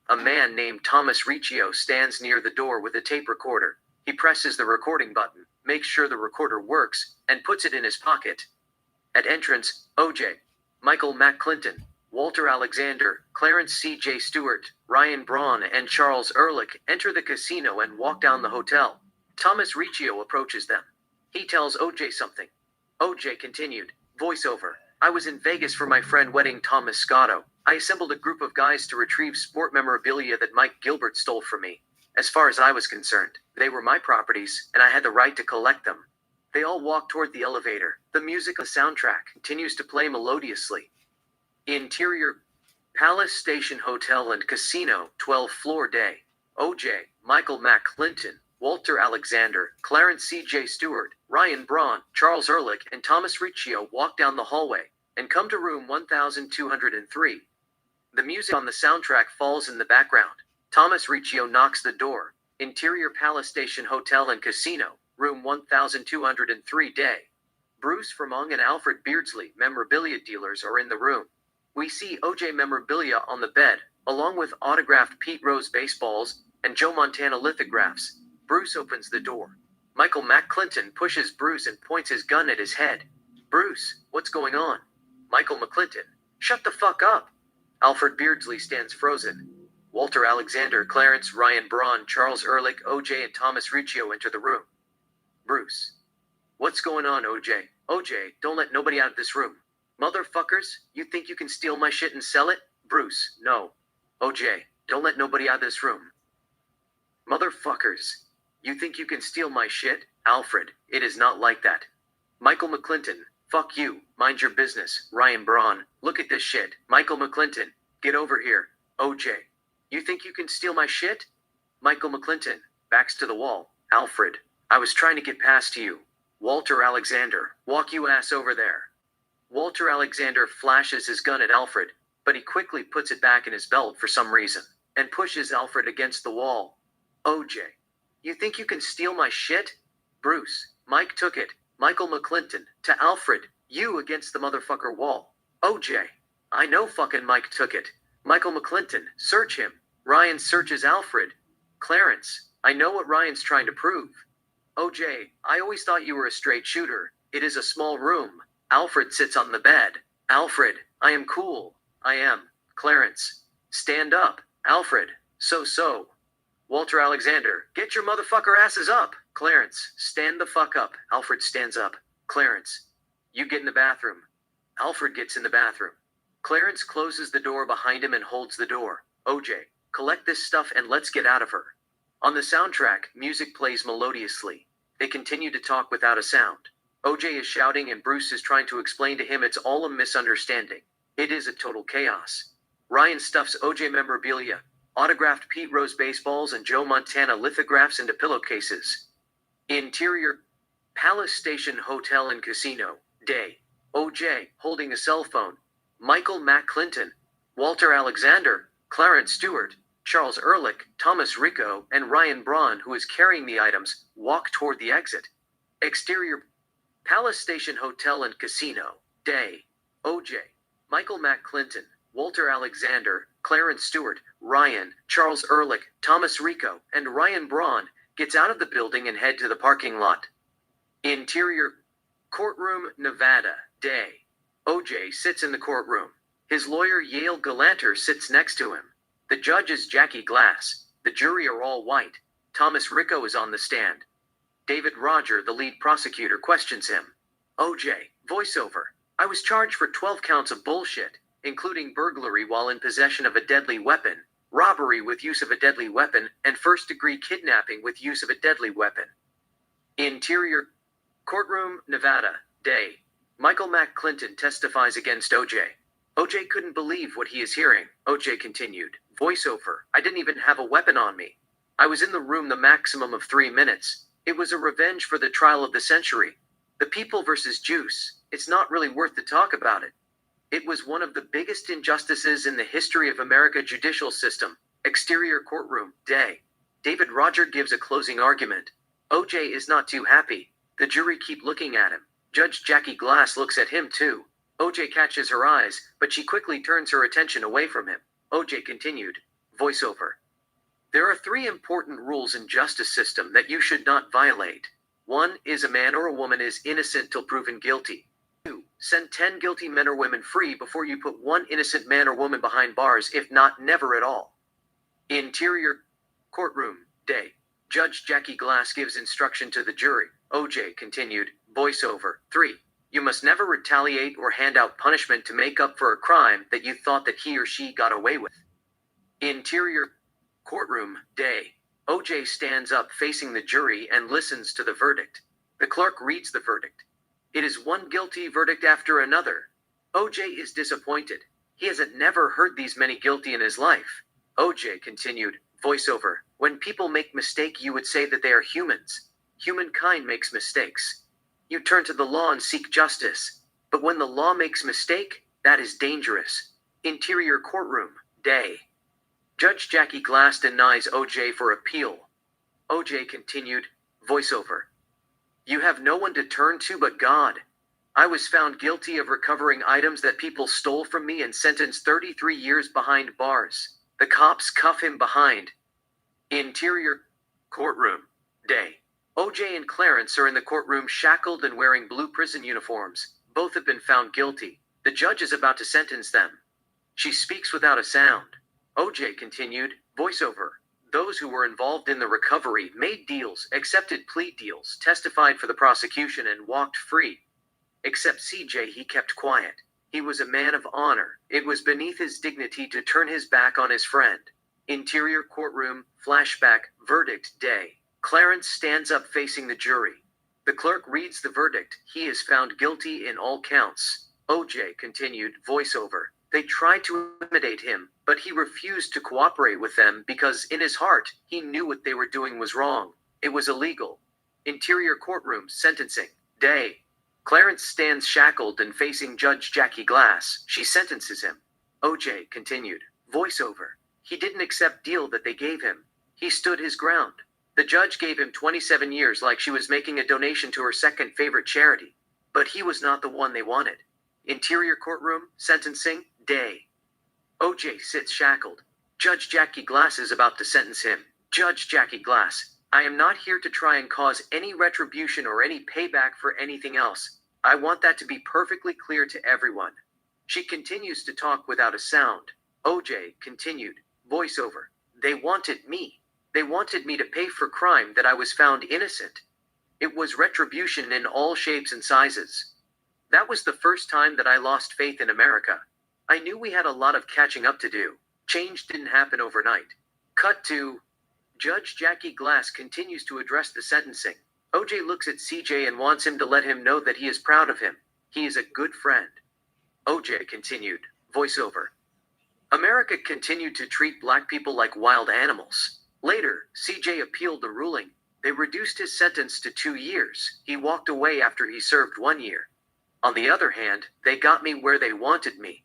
A man named Thomas Riccio stands near the door with a tape recorder. He presses the recording button, makes sure the recorder works, and puts it in his pocket. At entrance, OJ, Michael McClinton, Walter Alexander, Clarence C.J. Stewart, Ryan Braun, and Charles Ehrlich enter the casino and walk down the hotel. Thomas Riccio approaches them. He tells OJ something. OJ continued, voiceover. I was in Vegas for my friend wedding Thomas Scotto. I assembled a group of guys to retrieve sport memorabilia that Mike Gilbert stole from me. As far as I was concerned, they were my properties, and I had the right to collect them. They all walk toward the elevator. The music of the soundtrack continues to play melodiously. Interior Palace Station Hotel and Casino, 12th floor day. OJ, Michael Mack Clinton, Walter Alexander, Clarence C.J. Stewart, Ryan Braun, Charles Ehrlich, and Thomas Riccio walk down the hallway and come to room 1203. The music on the soundtrack falls in the background. Thomas Riccio knocks the door. Interior Palace Station Hotel and Casino, room 1203 day. Bruce Furmong and Alfred Beardsley, memorabilia dealers, are in the room. We see OJ memorabilia on the bed, along with autographed Pete Rose baseballs and Joe Montana lithographs. Bruce opens the door. Michael Mack Clinton pushes Bruce and points his gun at his head. Bruce, what's going on? Michael McClinton, shut the fuck up. Alfred Beardsley stands frozen. Walter Alexander, Clarence, Ryan Braun, Charles Ehrlich, OJ, and Thomas Riccio enter the room. Bruce, what's going on, OJ? OJ, don't let nobody out of this room. Motherfuckers, you think you can steal my shit and sell it? Bruce, no. OJ, don't let nobody out of this room. Motherfuckers, you think you can steal my shit? Alfred, it is not like that. Michael McClinton, fuck you, mind your business. Ryan Braun, look at this shit. Michael McClinton, get over here. OJ, you think you can steal my shit? Michael McClinton, backs to the wall. Alfred, I was trying to get past you. Walter Alexander, walk you ass over there. Walter Alexander flashes his gun at Alfred, but he quickly puts it back in his belt for some reason, and pushes Alfred against the wall. OJ, you think you can steal my shit? Bruce, Mike took it. Michael McClinton, to Alfred, you against the motherfucker wall. OJ, I know fucking Mike took it. Michael McClinton, search him. Ryan searches Alfred. Clarence, I know what Ryan's trying to prove. OJ, I always thought you were a straight shooter. It is a small room. Alfred sits on the bed. Alfred, I am cool. I am. Clarence, stand up. Alfred, so. Walter Alexander, get your motherfucker asses up. Clarence, stand the fuck up. Alfred stands up. Clarence, you get in the bathroom. Alfred gets in the bathroom. Clarence closes the door behind him and holds the door. OJ, collect this stuff and let's get out of her. On the soundtrack, music plays melodiously. They continue to talk without a sound. OJ is shouting and Bruce is trying to explain to him it's all a misunderstanding. It is a total chaos. Ryan stuffs OJ memorabilia, autographed Pete Rose baseballs and Joe Montana lithographs into pillowcases. Interior Palace Station Hotel and Casino, day. OJ, holding a cell phone. Michael Mack Clinton, Walter Alexander, Clarence Stewart, Charles Ehrlich, Thomas Riccio, and Ryan Braun, who is carrying the items, walk toward the exit. Exterior Palace Station Hotel and Casino, day. OJ, Michael Mack Clinton, Walter Alexander, Clarence Stewart, Ryan, Charles Ehrlich, Thomas Riccio, and Ryan Braun gets out of the building and head to the parking lot. Interior Courtroom, Nevada, day. OJ sits in the courtroom. His lawyer Yale Galanter sits next to him. The judge is Jackie Glass. The jury are all white. Thomas Riccio is on the stand. David Roger, the lead prosecutor, questions him. OJ, voiceover. I was charged for 12 counts of bullshit, including burglary while in possession of a deadly weapon, robbery with use of a deadly weapon, and first-degree kidnapping with use of a deadly weapon. Interior Courtroom, Nevada, day. Michael Mack Clinton testifies against OJ. OJ couldn't believe what he is hearing. OJ continued. Voiceover. I didn't even have a weapon on me. I was in the room the maximum of 3 minutes. It was a revenge for the trial of the century. The people versus Juice. It's not really worth the talk about it. It was one of the biggest injustices in the history of America judicial system. Exterior courtroom, day. David Roger gives a closing argument. OJ is not too happy. The jury keep looking at him. Judge Jackie Glass looks at him too. OJ catches her eyes, but she quickly turns her attention away from him. OJ continued. Voiceover. There are 3 important rules in justice system that you should not violate. 1 is a man or a woman is innocent till proven guilty. 2, send 10 guilty men or women free before you put 1 innocent man or woman behind bars, if not, never at all. Interior courtroom, day. Judge Jackie Glass gives instruction to the jury. OJ continued. Voiceover. 3. You must never retaliate or hand out punishment to make up for a crime that you thought that he or she got away with. Interior courtroom, day. OJ stands up facing the jury and listens to the verdict. The clerk reads the verdict. It is one guilty verdict after another. OJ is disappointed. He hasn't never heard these many guilty in his life. OJ continued, voiceover, when people make mistake you would say that they are humans. Humankind makes mistakes. You turn to the law and seek justice. But when the law makes mistake, that is dangerous. Interior courtroom, day. Judge Jackie Glass denies OJ for appeal. OJ continued, voiceover. You have no one to turn to but God. I was found guilty of recovering items that people stole from me and sentenced 33 years behind bars. The cops cuff him behind. Interior courtroom, day. OJ and Clarence are in the courtroom shackled and wearing blue prison uniforms. Both have been found guilty. The judge is about to sentence them. She speaks without a sound. OJ continued, voiceover. Those who were involved in the recovery made deals, accepted plea deals, testified for the prosecution, and walked free. Except CJ, he kept quiet. He was a man of honor. It was beneath his dignity to turn his back on his friend. Interior courtroom, flashback, verdict, day. Clarence stands up facing the jury. The clerk reads the verdict. He is found guilty in all counts. OJ continued, voiceover. They tried to intimidate him, but he refused to cooperate with them because in his heart, he knew what they were doing was wrong. It was illegal. Interior courtroom, sentencing, day. Clarence stands shackled and facing Judge Jackie Glass. She sentences him. OJ continued, voiceover. He didn't accept deal that they gave him. He stood his ground. The judge gave him 27 years like she was making a donation to her second favorite charity. But he was not the one they wanted. Interior courtroom, sentencing, day. OJ sits shackled. Judge Jackie Glass is about to sentence him. Judge Jackie Glass, I am not here to try and cause any retribution or any payback for anything else. I want that to be perfectly clear to everyone. She continues to talk without a sound. OJ continued, voiceover. They wanted me. They wanted me to pay for crime that I was found innocent. It was retribution in all shapes and sizes. That was the first time that I lost faith in America. I knew we had a lot of catching up to do. Change didn't happen overnight. Cut to Judge Jackie Glass continues to address the sentencing. OJ looks at CJ and wants him to let him know that he is proud of him. He is a good friend. OJ continued, voiceover. America continued to treat black people like wild animals. Later, CJ appealed the ruling. They reduced his sentence to 2 years. He walked away after he served 1 year. On the other hand, they got me where they wanted me.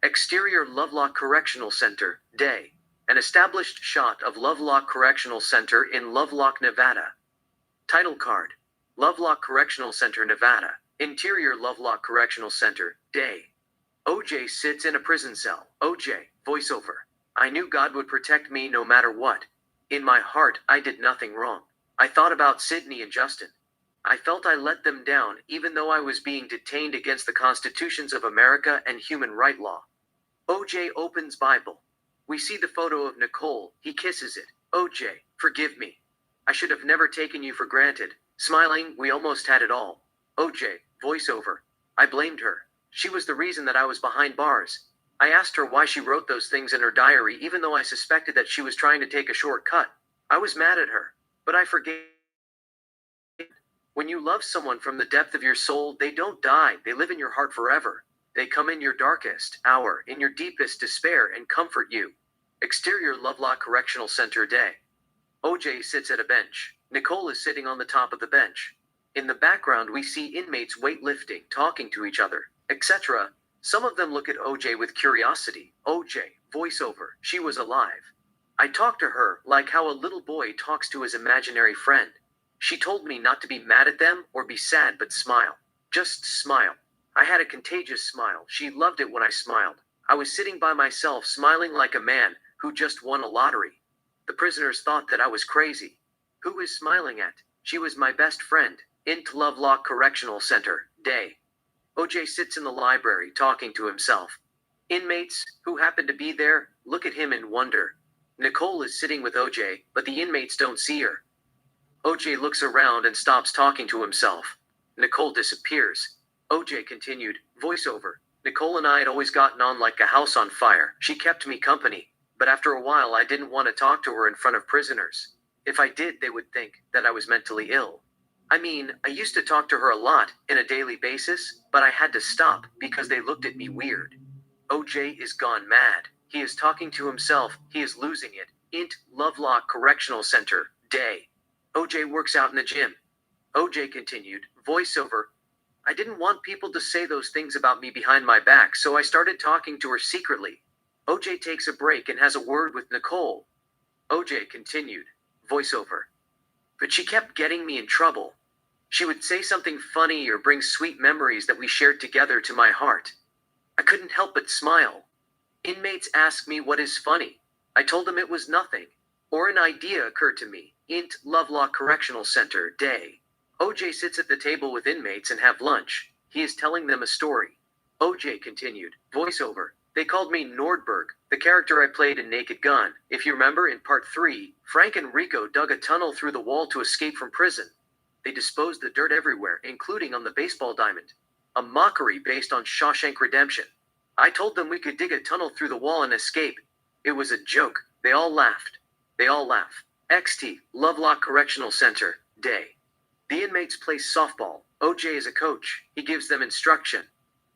Exterior Lovelock Correctional Center, day. An established shot of Lovelock Correctional Center in Lovelock, Nevada. Title card. Lovelock Correctional Center, Nevada. Interior Lovelock Correctional Center, day. OJ sits in a prison cell. OJ, voiceover. I knew God would protect me no matter what. In my heart, I did nothing wrong. I thought about Sydney and Justin. I felt I let them down, even though I was being detained against the constitutions of America and human right law. OJ opens Bible. We see the photo of Nicole. He kisses it. OJ, forgive me. I should have never taken you for granted. Smiling, we almost had it all. OJ, voiceover. I blamed her. She was the reason that I was behind bars. I asked her why she wrote those things in her diary, even though I suspected that she was trying to take a shortcut. I was mad at her, but I forgave. When you love someone from the depth of your soul, they don't die. They live in your heart forever. They come in your darkest hour, in your deepest despair, and comfort you. Exterior Lovelock Correctional Center, day. OJ sits at a bench. Nicole is sitting on the top of the bench. In the background, we see inmates weightlifting, talking to each other, etc. Some of them look at OJ with curiosity. OJ, voiceover, she was alive. I talked to her like how a little boy talks to his imaginary friend. She told me not to be mad at them or be sad, but smile. Just smile. I had a contagious smile. She loved it when I smiled. I was sitting by myself smiling like a man who just won a lottery. The prisoners thought that I was crazy. Who is smiling at? She was my best friend. Int Lovelock Correctional Center, day. OJ sits in the library talking to himself. Inmates, who happen to be there, look at him in wonder. Nicole is sitting with OJ, but the inmates don't see her. OJ looks around and stops talking to himself. Nicole disappears. OJ continued, voiceover. Nicole and I had always gotten on like a house on fire. She kept me company, but after a while I didn't want to talk to her in front of prisoners. If I did, they would think that I was mentally ill. I mean, I used to talk to her a lot in a daily basis, but I had to stop because they looked at me weird. OJ is gone mad. He is talking to himself. He is losing it. Int Lovelock Correctional Center. Day. OJ works out in the gym. OJ continued. Voiceover. I didn't want people to say those things about me behind my back, so I started talking to her secretly. OJ takes a break and has a word with Nicole. OJ continued. Voiceover. But she kept getting me in trouble. She would say something funny or bring sweet memories that we shared together to my heart. I couldn't help but smile. Inmates ask me what is funny. I told them it was nothing. Or an idea occurred to me. Int Lovelock Correctional Center. Day. OJ sits at the table with inmates and have lunch. He is telling them a story. OJ continued. Voiceover. They called me Nordberg, the character I played in Naked Gun. If you remember, in part 3, Frank and Rico dug a tunnel through the wall to escape from prison. They disposed the dirt everywhere, including on the baseball diamond. A mockery based on Shawshank Redemption. I told them we could dig a tunnel through the wall and escape. It was a joke. They all laughed. They all laugh. XT, Lovelock Correctional Center. Day. The inmates play softball. OJ is a coach. He gives them instruction.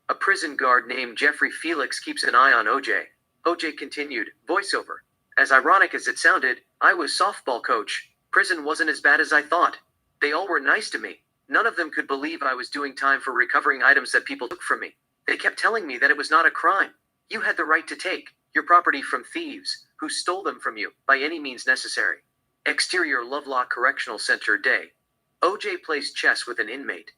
A prison guard named Jeffrey Felix keeps an eye on OJ. OJ continued. Voiceover. As ironic as it sounded, I was softball coach. Prison wasn't as bad as I thought. They all were nice to me. None of them could believe I was doing time for recovering items that people took from me. They kept telling me that it was not a crime. You had the right to take your property from thieves who stole them from you by any means necessary. Exterior Lovelock Correctional Center. Day. OJ plays chess with an inmate.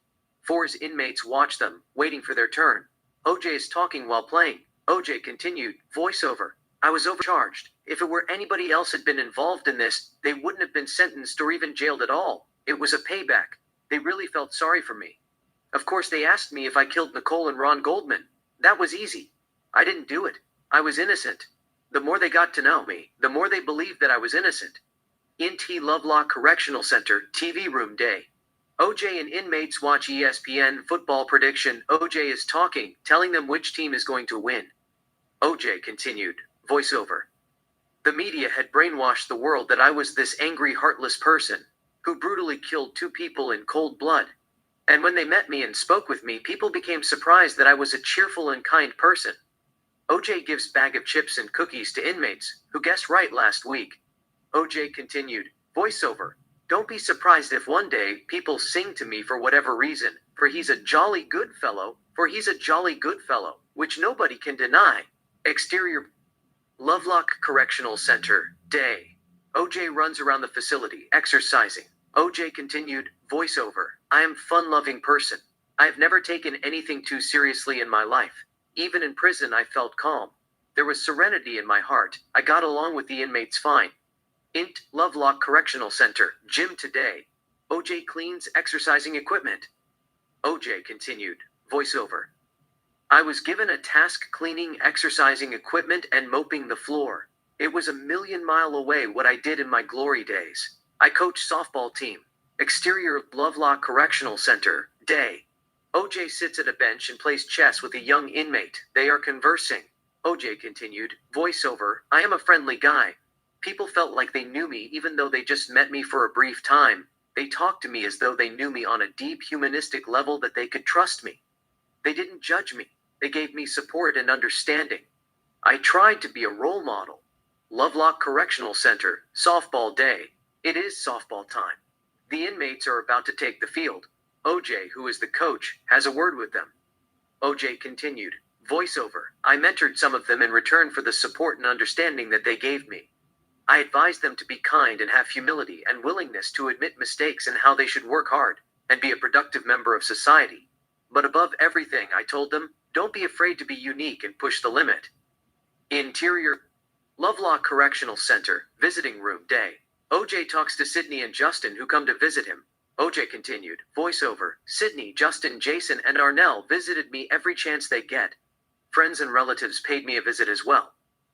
4's inmates watch them, waiting for their turn. OJ is talking while playing. OJ continued. Voiceover. I was overcharged. If it were anybody else had been involved in this, they wouldn't have been sentenced or even jailed at all. It was a payback. They really felt sorry for me. Of course, they asked me if I killed Nicole and Ron Goldman. That was easy. I didn't do it. I was innocent. The more they got to know me, the more they believed that I was innocent. Int Lovelock Correctional Center, TV room. Day. OJ and inmates watch ESPN football prediction. OJ is talking, telling them which team is going to win. OJ continued. Voiceover. The media had brainwashed the world that I was this angry, heartless person who brutally killed 2 people in cold blood. And when they met me and spoke with me, people became surprised that I was a cheerful and kind person. OJ gives bag of chips and cookies to inmates who guessed right last week. OJ continued. Voiceover. Don't be surprised if one day people sing to me for whatever reason, for he's a jolly good fellow, which nobody can deny. Exterior Lovelock Correctional Center. Day. OJ runs around the facility, exercising. OJ continued. Voiceover. I am a fun-loving person. I have never taken anything too seriously in my life. Even in prison, I felt calm. There was serenity in my heart. I got along with the inmates fine. Int Lovelock Correctional Center. Gym today. OJ cleans exercising equipment. OJ continued. Voiceover. I was given a task cleaning exercising equipment and mopping the floor. It was a million mile away what I did in my glory days. I coached softball team. Exterior Lovelock Correctional Center. Day. OJ sits at a bench and plays chess with a young inmate. They are conversing. OJ continued. Voiceover. I am a friendly guy. People felt like they knew me even though they just met me for a brief time. They talked to me as though they knew me on a deep humanistic level that they could trust me. They didn't judge me. They gave me support and understanding. I tried to be a role model. Lovelock Correctional Center. Softball day. It is softball time. The inmates are about to take the field. OJ, who is the coach, has a word with them. OJ continued. Voiceover. I mentored some of them in return for the support and understanding that they gave me. I advised them to be kind and have humility and willingness to admit mistakes and how they should work hard and be a productive member of society. But above everything, I told them, don't be afraid to be unique and push the limit. Interior Lovelock Correctional Center. Visiting room. Day. OJ talks to Sydney and Justin who come to visit him. OJ continued. Voiceover. Sydney, Justin, Jason, and Arnell visited me every chance they get. Friends and relatives paid me a visit as well.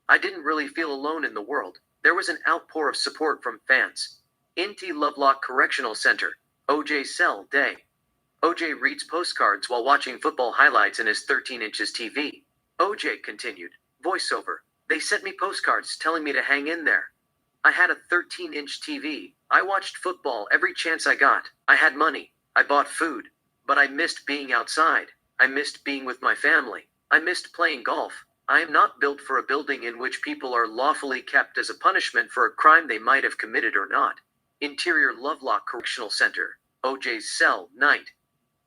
I didn't really feel alone in the world. There was an outpour of support from fans. Int Lovelock Correctional Center. OJ's cell. Day. OJ reads postcards while watching football highlights in his 13 inches TV. OJ continued. Voiceover. They sent me postcards telling me to hang in there. I had a 13-inch TV. I watched football every chance I got. I had money. I bought food. But I missed being outside. I missed being with my family. I missed playing golf. I am not built for a building in which people are lawfully kept as a punishment for a crime they might have committed or not. Interior Lovelock Correctional Center. OJ's cell, night.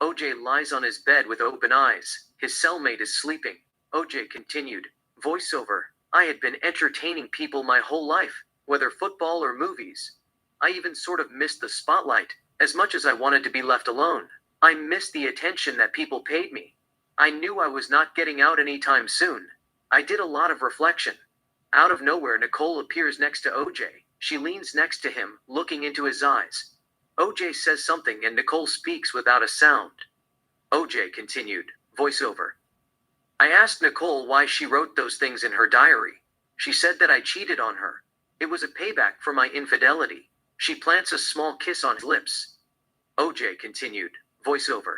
OJ lies on his bed with open eyes. His cellmate is sleeping. OJ continued. Voiceover. I had been entertaining people my whole life, whether football or movies. I even sort of missed the spotlight, as much as I wanted to be left alone. I missed the attention that people paid me. I knew I was not getting out anytime soon. I did a lot of reflection. Out of nowhere, Nicole appears next to OJ. She leans next to him, looking into his eyes. OJ says something and Nicole speaks without a sound. OJ continued, voiceover. I asked Nicole why she wrote those things in her diary. She said that I cheated on her. It was a payback for my infidelity. She plants a small kiss on his lips. OJ continued, voiceover.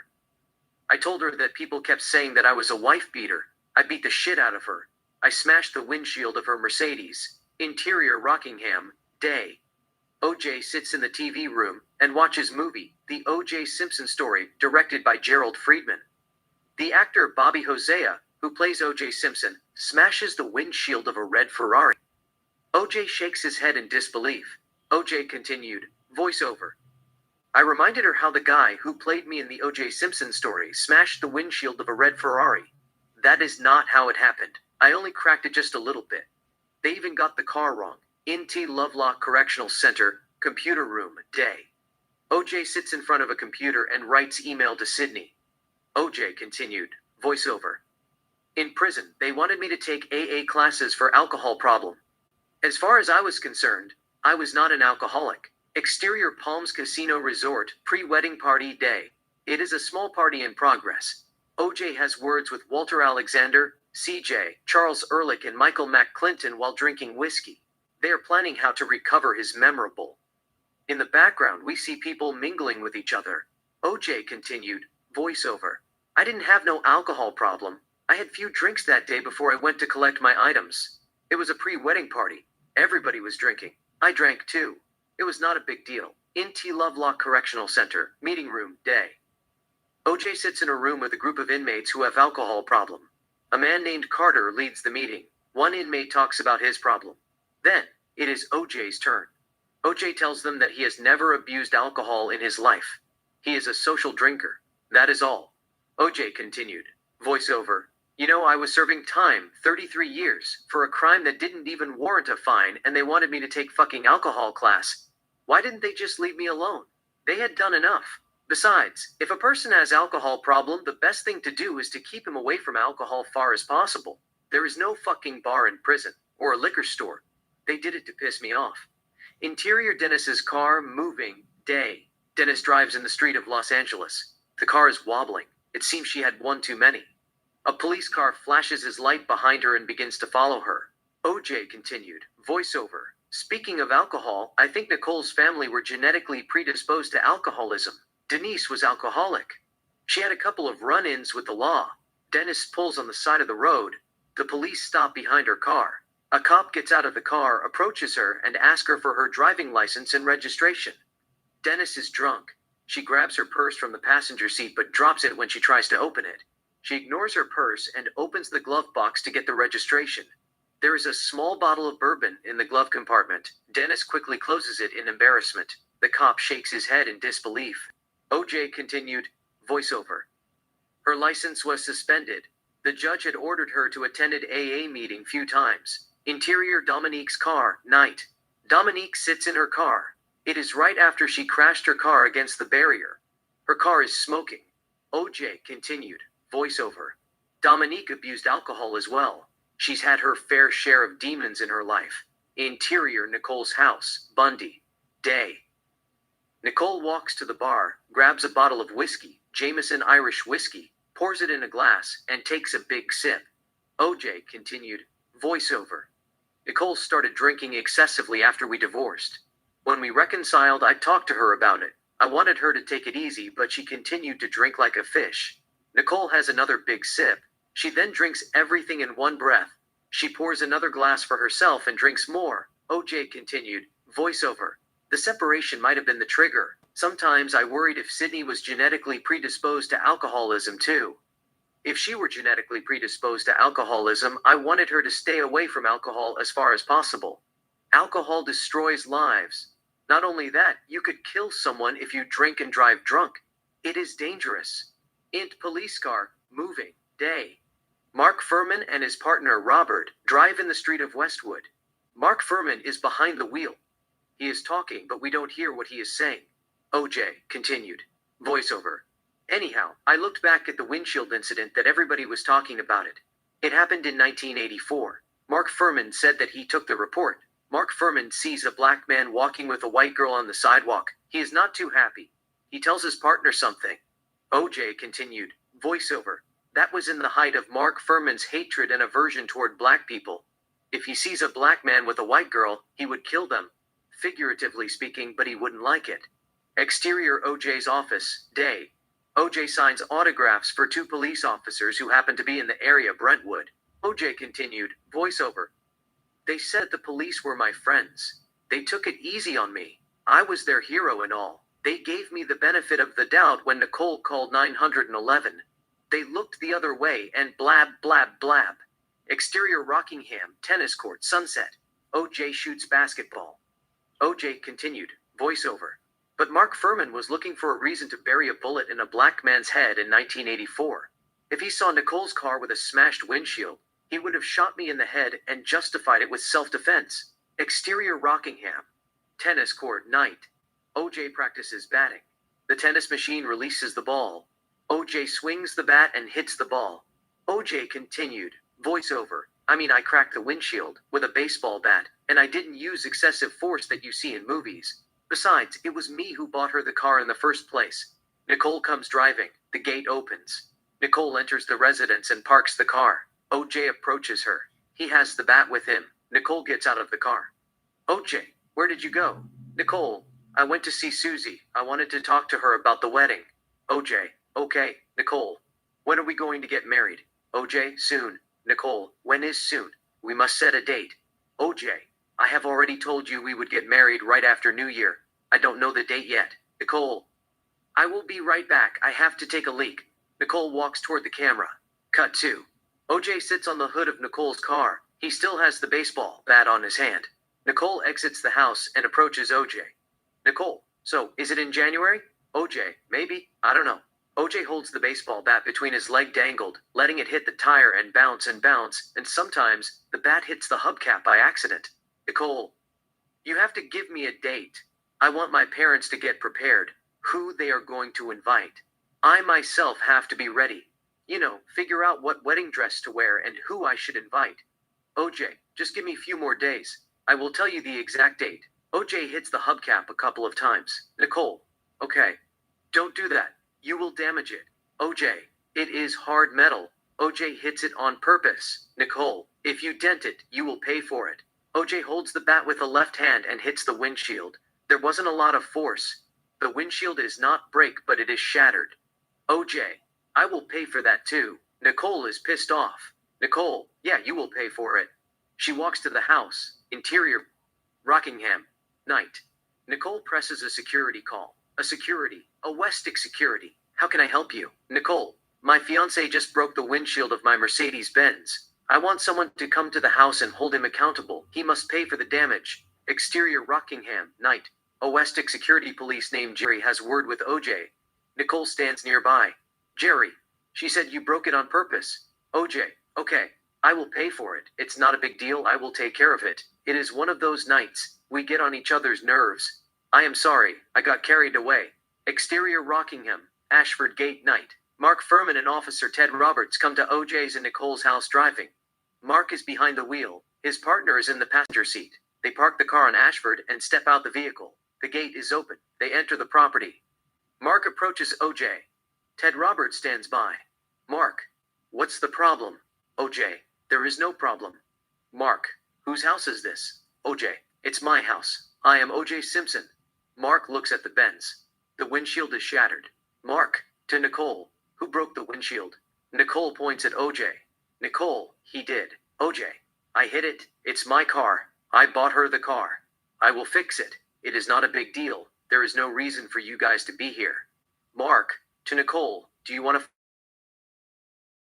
I told her that people kept saying that I was a wife beater. I beat the shit out of her. I smashed the windshield of her Mercedes. Interior Rockingham, day. OJ sits in the TV room and watches movie, The O.J. Simpson Story, directed by Gerald Friedman. The actor Bobby Hosea, who plays O.J. Simpson, smashes the windshield of a red Ferrari. O.J. shakes his head in disbelief. O.J. continued, voiceover. I reminded her how the guy who played me in the O.J. Simpson story smashed the windshield of a red Ferrari. That is not how it happened. I only cracked it just a little bit. They even got the car wrong. NT Lovelock Correctional Center, computer room, day. OJ sits in front of a computer and writes email to Sydney. OJ continued, voiceover. In prison, they wanted me to take AA classes for alcohol problem. As far as I was concerned, I was not an alcoholic. Exterior Palms Casino Resort, pre-wedding party day. It is a small party in progress. OJ has words with Walter Alexander, CJ, Charles Ehrlich and Michael McClinton while drinking whiskey. They are planning how to recover his memorable. In the background, we see people mingling with each other. OJ continued, voiceover. I didn't have no alcohol problem. I had few drinks that day before I went to collect my items. It was a pre-wedding party. Everybody was drinking. I drank too. It was not a big deal. NT Lovelock Correctional Center, meeting room, day. OJ sits in a room with a group of inmates who have alcohol problem. A man named Carter leads the meeting. One inmate talks about his problem. Then, it is OJ's turn. OJ tells them that he has never abused alcohol in his life. He is a social drinker. That is all. OJ continued, voiceover. You know, I was serving time, 33 years, for a crime that didn't even warrant a fine, and they wanted me to take fucking alcohol class. Why didn't they just leave me alone? They had done enough. Besides, if a person has alcohol problem, the best thing to do is to keep him away from alcohol far as possible. There is no fucking bar in prison, or a liquor store. They did it to piss me off. Interior Dennis's car, moving, day. Dennis drives in the street of Los Angeles. The car is wobbling. It seems she had one too many. A police car flashes his light behind her and begins to follow her. OJ continued, voiceover. Speaking of alcohol, I think Nicole's family were genetically predisposed to alcoholism. Denise was alcoholic. She had a couple of run-ins with the law. Dennis pulls on the side of the road. The police stop behind her car. A cop gets out of the car, approaches her, and asks her for her driving license and registration. Dennis is drunk. She grabs her purse from the passenger seat but drops it when she tries to open it. She ignores her purse and opens the glove box to get the registration. There is a small bottle of bourbon in the glove compartment. Dennis quickly closes it in embarrassment. The cop shakes his head in disbelief. OJ continued, voiceover. Her license was suspended. The judge had ordered her to attend an AA meeting few times. Interior Dominique's car, night. Dominique sits in her car. It is right after she crashed her car against the barrier. Her car is smoking. OJ continued, voiceover. Dominique abused alcohol as well. She's had her fair share of demons in her life. Interior Nicole's house, Bundy, day. Nicole walks to the bar, grabs a bottle of whiskey, Jameson Irish whiskey, pours it in a glass, and takes a big sip. OJ continued, voiceover. Nicole started drinking excessively after we divorced. When we reconciled, I talked to her about it. I wanted her to take it easy, but she continued to drink like a fish. Nicole has another big sip. She then drinks everything in one breath. She pours another glass for herself and drinks more. OJ continued, voiceover. The separation might have been the trigger. Sometimes I worried if Sydney was genetically predisposed to alcoholism too. If she were genetically predisposed to alcoholism, I wanted her to stay away from alcohol as far as possible. Alcohol destroys lives. Not only that, you could kill someone if you drink and drive drunk. It is dangerous. Int police car, moving, day. Mark Furman and his partner Robert drive in the street of Westwood. Mark Furman is behind the wheel. He is talking, but we don't hear what he is saying. OJ continued. Voiceover. Anyhow, I looked back at the windshield incident that everybody was talking about it. It happened in 1984. Mark Furman said that he took the report. Mark Furman sees a black man walking with a white girl on the sidewalk. He is not too happy. He tells his partner something. OJ continued. Voiceover. That was in the height of Mark Furman's hatred and aversion toward black people. If he sees a black man with a white girl, he would kill them. Figuratively speaking, but he wouldn't like it. Exterior OJ's office, day. OJ signs autographs for 2 police officers who happen to be in the area Brentwood. OJ continued, voiceover. They said the police were my friends. They took it easy on me. I was their hero and all. They gave me the benefit of the doubt when Nicole called 911. They looked the other way and blab, blab, blab. Exterior Rockingham, tennis court, sunset. OJ shoots basketball. OJ continued, voiceover. But Mark Furman was looking for a reason to bury a bullet in a black man's head in 1984. If he saw Nicole's car with a smashed windshield, he would have shot me in the head and justified it with self-defense. Exterior Rockingham. Tennis court, night. OJ practices batting. The tennis machine releases the ball. OJ swings the bat and hits the ball. OJ continued, voiceover. I cracked the windshield with a baseball bat, and I didn't use excessive force that you see in movies. Besides, it was me who bought her the car in the first place. Nicole comes driving. The gate opens. Nicole enters the residence and parks the car. OJ approaches her. He has the bat with him. Nicole gets out of the car. OJ, where did you go? Nicole, I went to see Susie. I wanted to talk to her about the wedding. OJ, okay. Nicole, when are we going to get married? OJ, soon. Nicole, when is soon? We must set a date. OJ, I have already told you we would get married right after New Year. I don't know the date yet. Nicole, I will be right back. I have to take a leak. Nicole walks toward the camera. Cut 2. OJ sits on the hood of Nicole's car. He still has the baseball bat on his hand. Nicole exits the house and approaches OJ. Nicole, so is it in January? OJ, maybe. I don't know. OJ holds the baseball bat between his leg dangled, letting it hit the tire and bounce, and sometimes the bat hits the hubcap by accident. Nicole, you have to give me a date. I want my parents to get prepared, who they are going to invite. I myself have to be ready. Figure out what wedding dress to wear and who I should invite. OJ, just give me a few more days. I will tell you the exact date. OJ hits the hubcap a couple of times. Nicole, okay. Don't do that. You will damage it. OJ, it is hard metal. OJ hits it on purpose. Nicole, if you dent it, you will pay for it. OJ holds the bat with the left hand and hits the windshield. There wasn't a lot of force. The windshield is not break, but it is shattered. OJ, I will pay for that too. Nicole is pissed off. Nicole, yeah, you will pay for it. She walks to the house. Interior, Rockingham, night. Nicole presses a security call. A Westic security. How can I help you? Nicole, my fiancé just broke the windshield of my Mercedes-Benz. I want someone to come to the house and hold him accountable. He must pay for the damage. Exterior Rockingham, night. A Westic security police named Jerry has word with OJ. Nicole stands nearby. Jerry, she said you broke it on purpose. OJ, okay. I will pay for it. It's not a big deal. I will take care of it. It is one of those nights. We get on each other's nerves. I am sorry. I got carried away. Exterior Rockingham, Ashford Gate, night. Mark Furman and Officer Ted Roberts come to OJ's and Nicole's house driving. Mark is behind the wheel. His partner is in the passenger seat. They park the car on Ashford and step out the vehicle. The gate is open. They enter the property. Mark approaches OJ. Ted Roberts stands by. Mark, what's the problem? OJ, there is no problem. Mark, whose house is this? OJ, it's my house. I am OJ Simpson. Mark looks at the Benz. The windshield is shattered. Mark, to Nicole, who broke the windshield? Nicole points at OJ. Nicole, he did. OJ, I hit it. It's my car. I bought her the car. I will fix it. It is not a big deal. There is no reason for you guys to be here. Mark, to Nicole, do you want to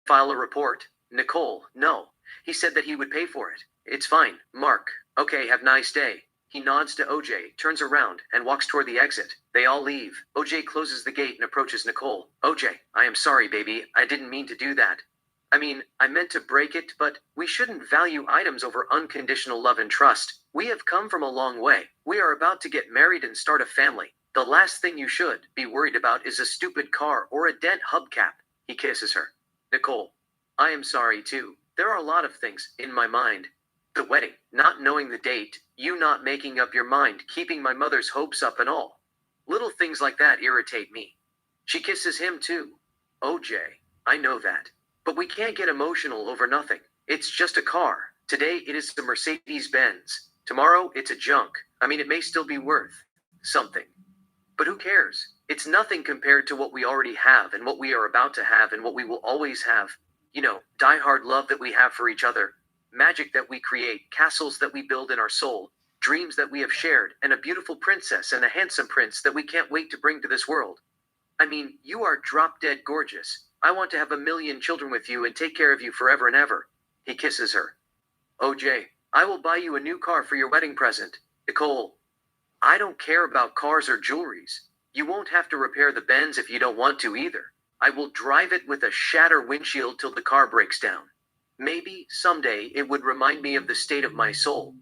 file a report? Nicole, no. He said that he would pay for it. It's fine, Mark. Okay, have nice day. He nods to OJ, turns around, and walks toward the exit. They all leave. OJ closes the gate and approaches Nicole. OJ, I am sorry, baby. I didn't mean to do that. I mean, I meant to break it, but we shouldn't value items over unconditional love and trust. We have come from a long way. We are about to get married and start a family. The last thing you should be worried about is a stupid car or a dent hubcap. He kisses her. Nicole, I am sorry too. There are a lot of things in my mind. The wedding, not knowing the date, you not making up your mind, keeping my mother's hopes up and all. Little things like that irritate me. She kisses him too. OJ, I know that. But we can't get emotional over nothing. It's just a car. Today it is the Mercedes-Benz. Tomorrow it's a junk. I mean, it may still be worth something. But who cares? It's nothing compared to what we already have and what we are about to have and what we will always have. You know, die-hard love that we have for each other, magic that we create, castles that we build in our soul, dreams that we have shared, and a beautiful princess and a handsome prince that we can't wait to bring to this world. I mean, you are drop-dead gorgeous. I want to have a million children with you and take care of you forever and ever. He kisses her. OJ, I will buy you a new car for your wedding present. Nicole, I don't care about cars or jewelries. You won't have to repair the Benz if you don't want to either. I will drive it with a shatter windshield till the car breaks down. Maybe, someday, it would remind me of the state of my soul.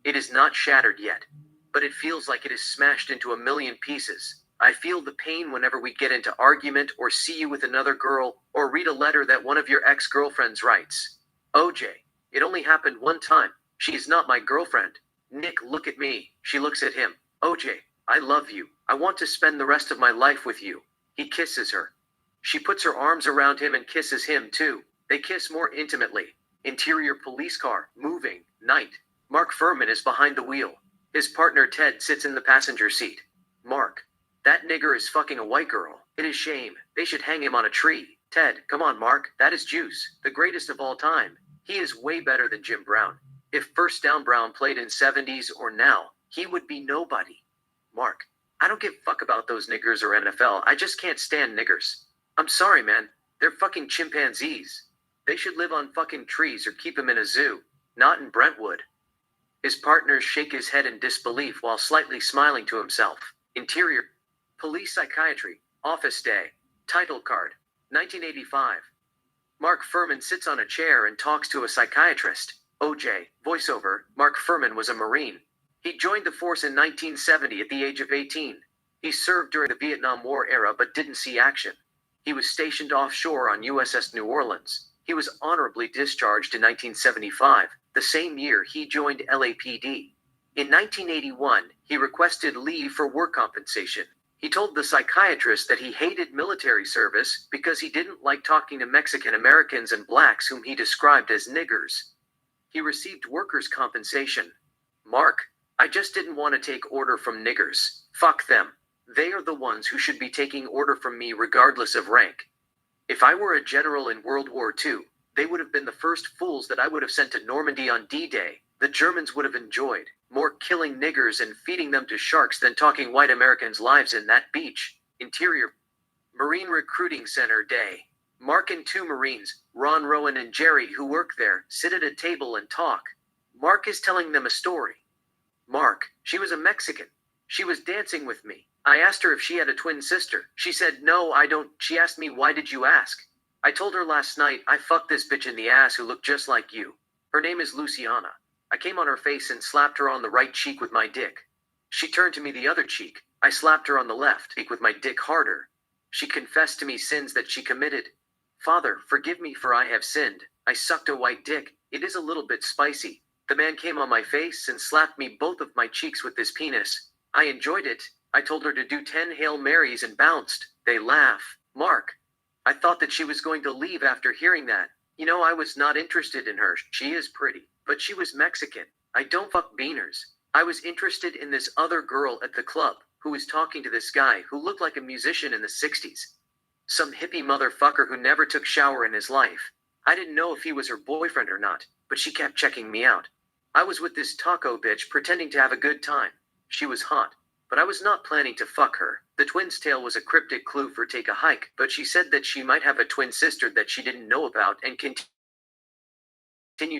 It is not shattered yet, but it feels like it is smashed into a million pieces. I feel the pain whenever we get into argument or see you with another girl or read a letter that one of your ex-girlfriends writes. OJ, it only happened one time. She is not my girlfriend. Nick, look at me. She looks at him. OJ, I love you. I want to spend the rest of my life with you. He kisses her. She puts her arms around him and kisses him too. They kiss more intimately. Interior police car, moving, night. Mark Furman is behind the wheel. His partner Ted sits in the passenger seat. Mark, that nigger is fucking a white girl. It is shame. They should hang him on a tree. Ted, come on, Mark. That is Juice, the greatest of all time. He is way better than Jim Brown. If First Down Brown played in 70s or now, he would be nobody. Mark, I don't give a fuck about those niggers or NFL. I just can't stand niggers. I'm sorry, man. They're fucking chimpanzees. They should live on fucking trees or keep them in a zoo, not in Brentwood. His partners shake his head in disbelief while slightly smiling to himself. Interior, police psychiatry, office day, title card, 1985. Mark Furman sits on a chair and talks to a psychiatrist. OJ, voiceover, Mark Furman was a Marine. He joined the force in 1970 at the age of 18. He served during the Vietnam War era but didn't see action. He was stationed offshore on USS New Orleans. He was honorably discharged in 1975, the same year he joined LAPD. In 1981, he requested leave for work compensation. He told the psychiatrist that he hated military service because he didn't like talking to Mexican Americans and blacks whom he described as niggers. He received workers' compensation. Mark, I just didn't want to take order from niggers. Fuck them. They are the ones who should be taking order from me regardless of rank. If I were a general in World War II, they would have been the first fools that I would have sent to Normandy on D-Day. The Germans would have enjoyed more killing niggers and feeding them to sharks than talking white Americans' lives in that beach. Interior, Marine Recruiting Center day. Mark and two Marines, Ron, Rowan, and Jerry, who work there, sit at a table and talk. Mark is telling them a story. Mark, she was a Mexican. She was dancing with me. I asked her if she had a twin sister. She said, no, I don't. She asked me, why did you ask? I told her last night, I fucked this bitch in the ass who looked just like you. Her name is Luciana. I came on her face and slapped her on the right cheek with my dick. She turned to me the other cheek. I slapped her on the left cheek with my dick harder. She confessed to me sins that she committed. Father, forgive me for I have sinned. I sucked a white dick. It is a little bit spicy. The man came on my face and slapped me both of my cheeks with his penis. I enjoyed it. I told her to do 10 Hail Marys and bounced. They laugh. Mark. I thought that she was going to leave after hearing that. You know, I was not interested in her. She is pretty. But she was Mexican. I don't fuck beaners. I was interested in this other girl at the club, who was talking to this guy who looked like a musician in the 60s. Some hippie motherfucker who never took shower in his life. I didn't know if he was her boyfriend or not, but she kept checking me out. I was with this taco bitch pretending to have a good time. She was hot. but I was not planning to fuck her. The twin's tale was a cryptic clue for take a hike, but she said that she might have a twin sister that she didn't know about and continued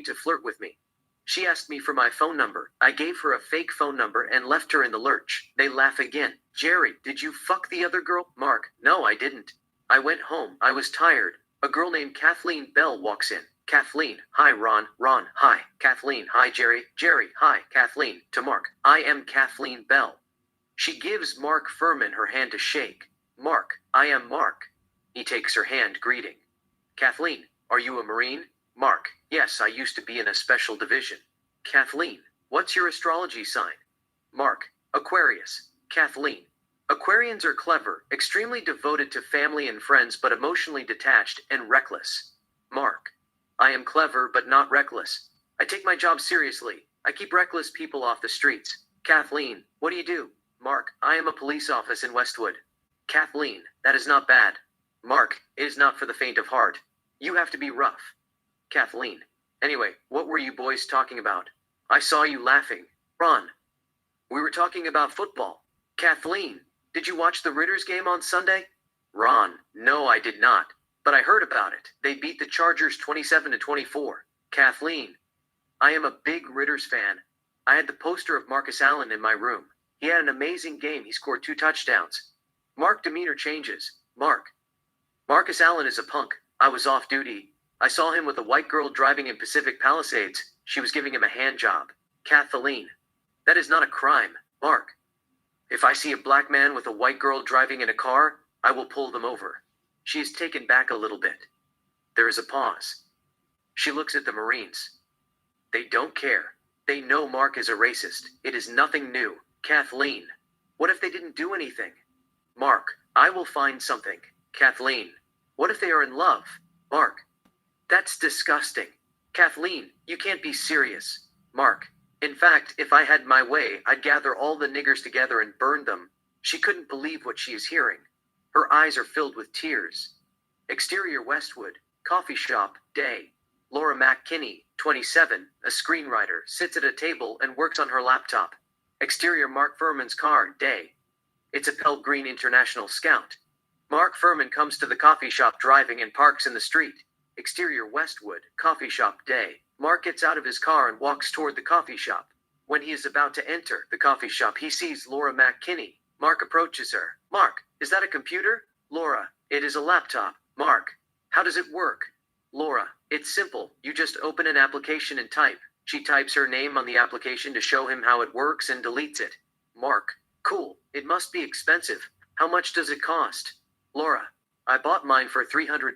to flirt with me. She asked me for my phone number. I gave her a fake phone number and left her in the lurch. They laugh again. Jerry, did you fuck the other girl? Mark, no, I didn't. I went home. I was tired. A girl named Kathleen Bell walks in. Kathleen, hi Ron. Ron, hi. Kathleen, hi Jerry. Jerry, hi. Kathleen, to Mark. I am Kathleen Bell. She gives Mark Furman her hand to shake. Mark, I am Mark. He takes her hand, greeting. Kathleen, are you a Marine? Mark, yes, I used to be in a special division. Kathleen, what's your astrology sign? Mark, Aquarius. Kathleen, Aquarians are clever, extremely devoted to family and friends but emotionally detached and reckless. Mark, I am clever but not reckless. I take my job seriously. I keep reckless people off the streets. Kathleen, what do you do? Mark, I am a police officer in Westwood. Kathleen, that is not bad. Mark, it is not for the faint of heart. You have to be rough. Kathleen, anyway, what were you boys talking about? I saw you laughing. Ron, we were talking about football. Kathleen, did you watch the Ritters game on Sunday? Ron, no, I did not. But I heard about it. They beat the Chargers 27-24. Kathleen, I am a big Ritters fan. I had the poster of Marcus Allen in my room. He had an amazing game. He scored 2 touchdowns. Mark demeanor changes. Marcus Allen is a punk. I was off duty. I saw him with a white girl driving in Pacific Palisades. She was giving him a hand job. Kathleen, that is not a crime. Mark, if I see a black man with a white girl driving in a car, I will pull them over. She is taken back a little bit. There is a pause. She looks at the Marines. They don't care. They know Mark is a racist. It is nothing new. Kathleen, what if they didn't do anything? Mark, I will find something. Kathleen, what if they are in love? Mark, that's disgusting. Kathleen, you can't be serious. Mark, in fact, if I had my way, I'd gather all the niggers together and burn them. She couldn't believe what she is hearing. Her eyes are filled with tears. Exterior Westwood, coffee shop, day. Laura McKinney, 27, a screenwriter, sits at a table and works on her laptop. Exterior Mark Furman's car, day. It's a Pell Green International Scout. Mark Furman comes to the coffee shop driving and parks in the street. Exterior Westwood, coffee shop, day. Mark gets out of his car and walks toward the coffee shop. When he is about to enter the coffee shop, he sees Laura McKinney. Mark approaches her. Mark, is that a computer? Laura, it is a laptop. Mark, how does it work? Laura, it's simple. You just open an application and type. She types her name on the application to show him how it works and deletes it. Mark, cool. It must be expensive. How much does it cost? Laura, I bought mine for $300.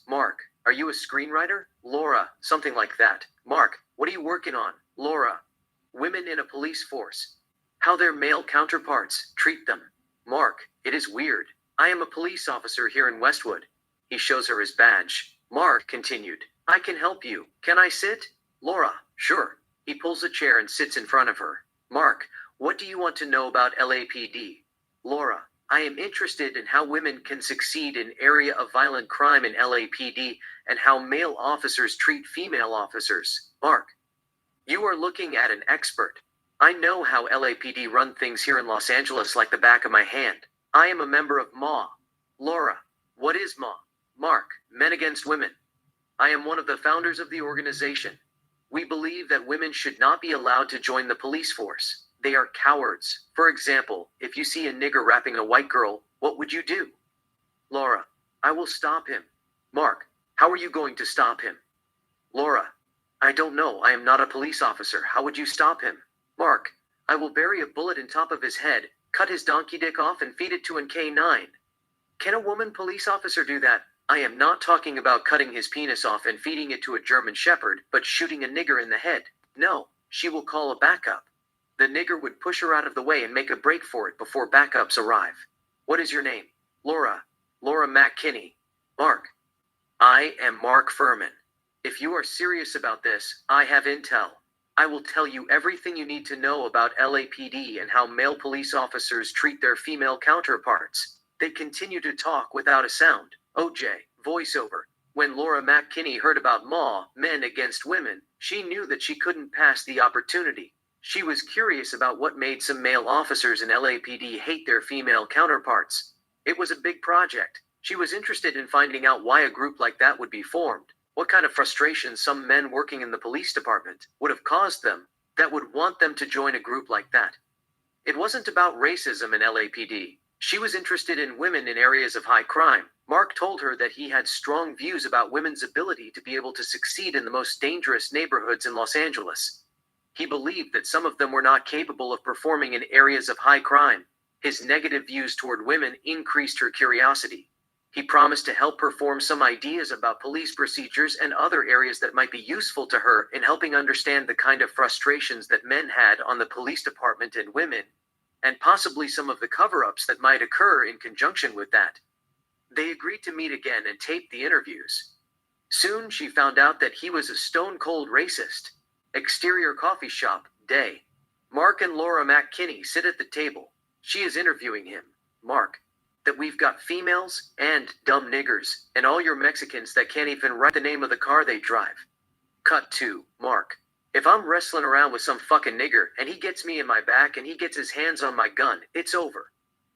Mark, are you a screenwriter? Laura, something like that. Mark, what are you working on? Laura, women in a police force. How their male counterparts treat them. Mark, it is weird. I am a police officer here in Westwood. He shows her his badge. Mark continued. I can help you. Can I sit? Laura, sure. He pulls a chair and sits in front of her. Mark, what do you want to know about LAPD? Laura, I am interested in how women can succeed in area of violent crime in LAPD and how male officers treat female officers. Mark, you are looking at an expert. I know how LAPD run things here in Los Angeles like the back of my hand. I am a member of MAW. Laura, what is MAW? Mark, Men Against Women. I am one of the founders of the organization. We believe that women should not be allowed to join the police force. They are cowards. For example, if you see a nigger rapping a white girl, what would you do? Laura, I will stop him. Mark, how are you going to stop him? Laura, I don't know. I am not a police officer. How would you stop him? Mark, I will bury a bullet in top of his head, cut his donkey dick off and feed it to an K9. Can a woman police officer do that? I am not talking about cutting his penis off and feeding it to a German shepherd, but shooting a nigger in the head. No, she will call a backup. The nigger would push her out of the way and make a break for it before backups arrive. What is your name? Laura. Laura McKinney. Mark. I am Mark Furman. If you are serious about this, I have intel. I will tell you everything you need to know about LAPD and how male police officers treat their female counterparts. They continue to talk without a sound. OJ, voiceover. When Laura McKinney heard about MAW, Men Against Women, she knew that she couldn't pass the opportunity. She was curious about what made some male officers in LAPD hate their female counterparts. It was a big project. She was interested in finding out why a group like that would be formed, what kind of frustration some men working in the police department would have caused them that would want them to join a group like that. It wasn't about racism in LAPD. She was interested in women in areas of high crime. Mark told her that he had strong views about women's ability to be able to succeed in the most dangerous neighborhoods in Los Angeles. He believed that some of them were not capable of performing in areas of high crime. His negative views toward women increased her curiosity. He promised to help her form some ideas about police procedures and other areas that might be useful to her in helping understand the kind of frustrations that men had on the police department and women, and possibly some of the cover-ups that might occur in conjunction with that. They agreed to meet again and tape the interviews. Soon she found out that he was a stone-cold racist. Exterior coffee shop, day. Mark and Laura McKinney sit at the table. She is interviewing him. Mark, that we've got females and dumb niggers and all your Mexicans that can't even write the name of the car they drive. Cut to Mark. If I'm wrestling around with some fucking nigger and he gets me in my back and he gets his hands on my gun, it's over.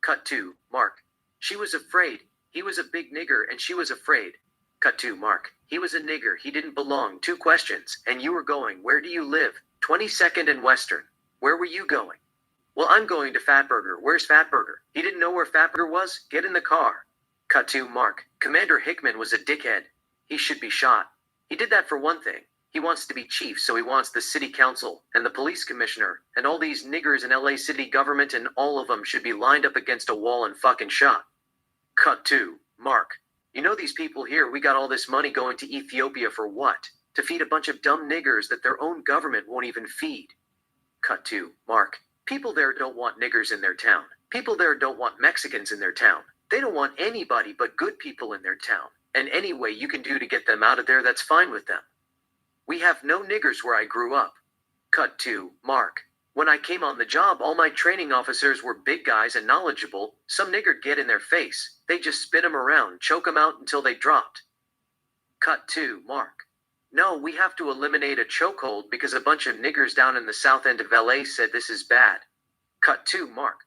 Cut to Mark. She was afraid. He was a big nigger and she was afraid. Cut to Mark. He was a nigger. He didn't belong. 2 questions. And you were going. Where do you live? 22nd and Western. Where were you going? Well, I'm going to Fatburger. Where's Fatburger? He didn't know where Fatburger was? Get in the car. Cut to Mark. Commander Hickman was a dickhead. He should be shot. He did that for one thing. He wants to be chief, so he wants the city council and the police commissioner and all these niggers in LA city government, and all of them should be lined up against a wall and fucking shot. Cut to Mark. You know these people here, we got all this money going to Ethiopia for what? To feed a bunch of dumb niggers that their own government won't even feed. Cut to Mark. People there don't want niggers in their town. People there don't want Mexicans in their town. They don't want anybody but good people in their town. And any way you can do to get them out of there, that's fine with them. We have no niggers where I grew up. Cut to Mark. When I came on the job, all my training officers were big guys and knowledgeable. Some nigger'd get in their face. They just spin them around, choke them out until they dropped. Cut to Mark. No, we have to eliminate a chokehold because a bunch of niggers down in the south end of LA said this is bad. Cut to Mark.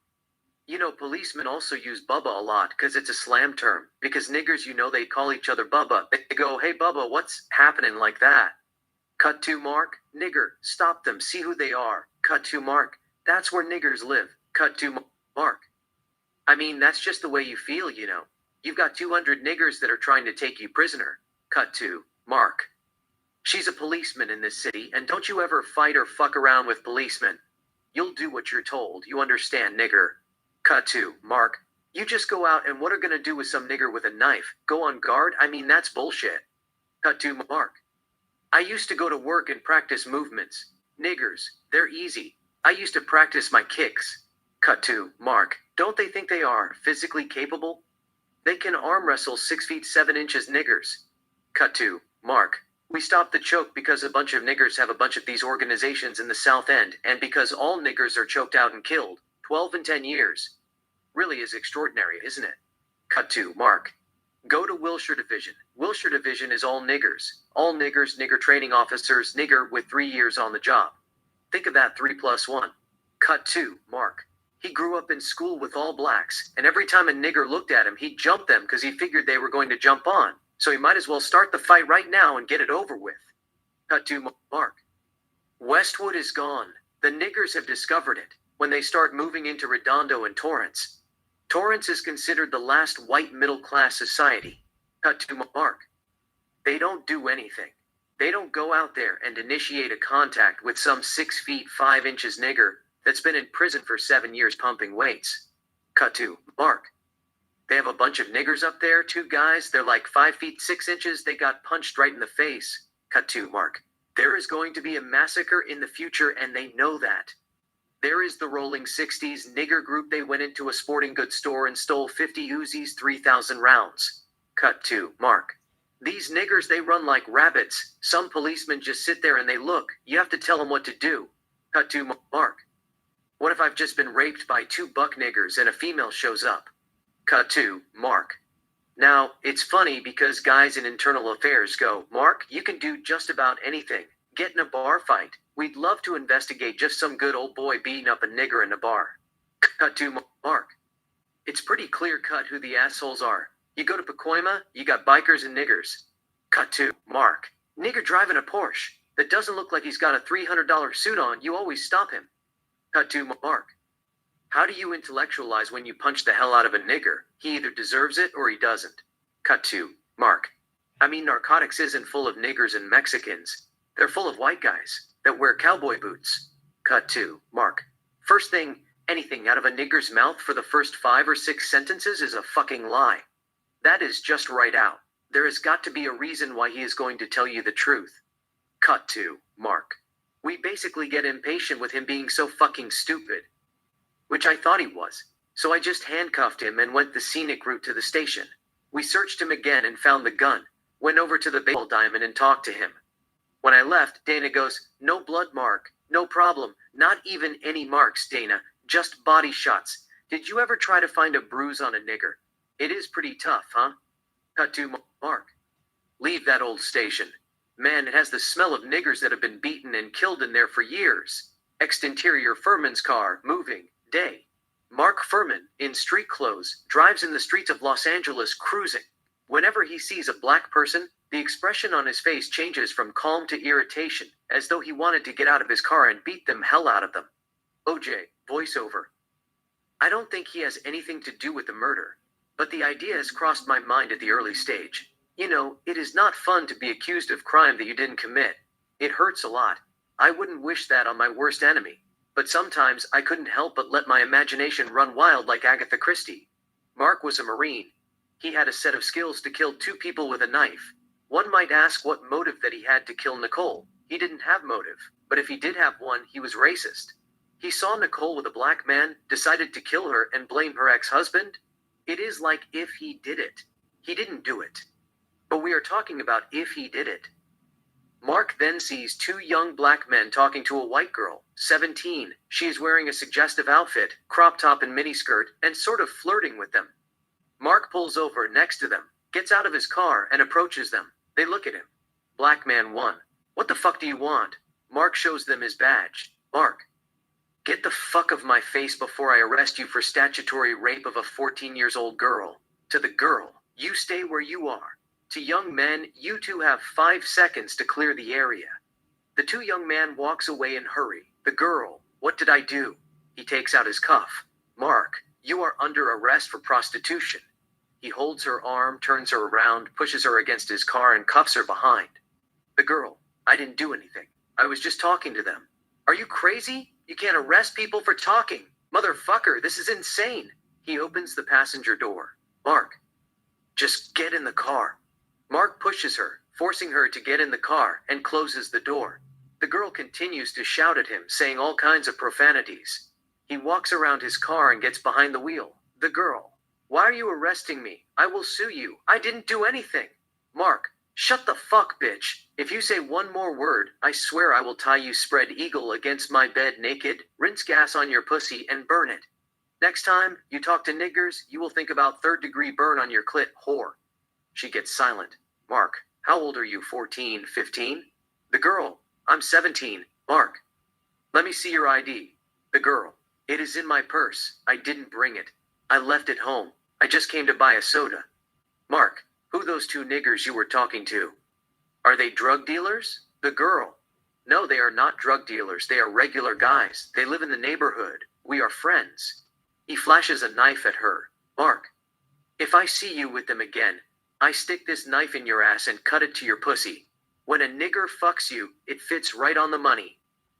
You know, policemen also use Bubba a lot because it's a slam term. Because niggers, you know, they call each other Bubba. They go, hey Bubba, what's happening like that? Cut to Mark. Nigger, stop them, see who they are. Cut to Mark. That's where niggers live. Cut to Mark. I mean, that's just the way you feel, you know. You've got 200 niggers that are trying to take you prisoner. Cut to Mark. She's a policeman in this city, and don't you ever fight or fuck around with policemen. You'll do what you're told, you understand, nigger. Cut to Mark. You just go out and what are gonna do with some nigger with a knife? Go on guard? I mean, that's bullshit. Cut to Mark. I used to go to work and practice movements. Niggers, they're easy. I used to practice my kicks. Cut to Mark. Don't they think they are physically capable? They can arm wrestle 6 feet 7 inches niggers. Cut to Mark. We stopped the choke because a bunch of niggers have a bunch of these organizations in the South End, and because all niggers are choked out and killed. 12 and 10 years. Really is extraordinary, isn't it? Cut to Mark. Go to Wilshire Division. Wilshire Division is all niggers. All niggers, nigger training officers, nigger with 3 years on the job. Think of that 3 plus 1. Cut to Mark. He grew up in school with all blacks, and every time a nigger looked at him, he'd jump them because he figured they were going to jump on. So he might as well start the fight right now and get it over with. Cut to Mark. Westwood is gone. The niggers have discovered it when they start moving into Redondo and Torrance. Torrance is considered the last white middle-class society. Cut to Mark. They don't do anything. They don't go out there and initiate a contact with some 6 feet 5 inches nigger that's been in prison for 7 years pumping weights. Cut to Mark. They have a bunch of niggers up there, 2 guys, they're like 5 feet 6 inches, they got punched right in the face. Cut to Mark. There is going to be a massacre in the future and they know that. There is the Rolling 60s nigger group. They went into a sporting goods store and stole 50 Uzis, 3,000 rounds. Cut to Mark. These niggers, they run like rabbits. Some policemen just sit there and they look. You have to tell them what to do. Cut to Mark. What if I've just been raped by 2 buck niggers and a female shows up? Cut to Mark. Now, it's funny because guys in internal affairs go, Mark, you can do just about anything. Get in a bar fight. We'd love to investigate just some good old boy beating up a nigger in a bar. Cut to Mark. It's pretty clear cut who the assholes are. You go to Pacoima, you got bikers and niggers. Cut to Mark. Nigger driving a Porsche that doesn't look like he's got a $300 suit on, you always stop him. Cut to Mark. How do you intellectualize when you punch the hell out of a nigger? He either deserves it or he doesn't. Cut to Mark. I mean, narcotics isn't full of niggers and Mexicans. They're full of white guys that wear cowboy boots. Cut to Mark. First thing, anything out of a nigger's mouth for the first 5 or 6 sentences is a fucking lie. That is just right out. There has got to be a reason why he is going to tell you the truth. Cut to Mark. We basically get impatient with him being so fucking stupid. Which I thought he was. So I just handcuffed him and went the scenic route to the station. We searched him again and found the gun. Went over to the baseball diamond and talked to him. When I left, Dana goes, "No blood, Mark. No problem. Not even any marks, Dana. Just body shots. Did you ever try to find a bruise on a nigger? It is pretty tough, huh?" Cut to Mark. Leave that old station. Man, it has the smell of niggers that have been beaten and killed in there for years. Exterior Furman's car, moving, day. Mark Furman, in street clothes, drives in the streets of Los Angeles cruising. Whenever he sees a black person, the expression on his face changes from calm to irritation, as though he wanted to get out of his car and beat them hell out of them. OJ, voiceover. I don't think he has anything to do with the murder, but the idea has crossed my mind at the early stage. You know, it is not fun to be accused of crime that you didn't commit. It hurts a lot. I wouldn't wish that on my worst enemy, but sometimes I couldn't help but let my imagination run wild like Agatha Christie. Mark was a Marine. He had a set of skills to kill 2 people with a knife. One might ask what motive that he had to kill Nicole. He didn't have motive, but if he did have one, he was racist. He saw Nicole with a black man, decided to kill her, and blame her ex-husband? It is like if he did it. He didn't do it. But we are talking about if he did it. Mark then sees 2 young black men talking to a white girl, 17. She is wearing a suggestive outfit, crop top and miniskirt, and sort of flirting with them. Mark pulls over next to them, gets out of his car, and approaches them. They look at him. Black man 1. What the fuck do you want? Mark shows them his badge. Mark. Get the fuck of my face before I arrest you for statutory rape of a 14-year-old girl. To the girl, you stay where you are. To young men, you 2 have 5 seconds to clear the area. The 2 young man walks away in hurry. The girl, what did I do? He takes out his cuff. Mark, you are under arrest for prostitution. He holds her arm, turns her around, pushes her against his car, and cuffs her behind. The girl, I didn't do anything. I was just talking to them. Are you crazy? You can't arrest people for talking. Motherfucker, this is insane. He opens the passenger door. Mark, just get in the car. Mark pushes her, forcing her to get in the car, and closes the door. The girl continues to shout at him, saying all kinds of profanities. He walks around his car and gets behind the wheel. The girl, why are you arresting me? I will sue you. I didn't do anything. Mark, shut the fuck, bitch. If you say one more word, I swear I will tie you spread eagle against my bed naked, rinse gas on your pussy, and burn it. Next time you talk to niggers, you will think about 3rd-degree burn on your clit, whore. She gets silent. Mark, how old are you, 14, 15? The girl, I'm 17. Mark, let me see your ID. The girl, it is in my purse. I didn't bring it. I left it home. I just came to buy a soda. Mark, who those 2 niggers you were talking to? Are they drug dealers? The girl, no, they are not drug dealers. They are regular guys. They live in the neighborhood. We are friends. He flashes a knife at her. Mark, if I see you with them again, I stick this knife in your ass and cut it to your pussy. When a nigger fucks you, it fits right on the money.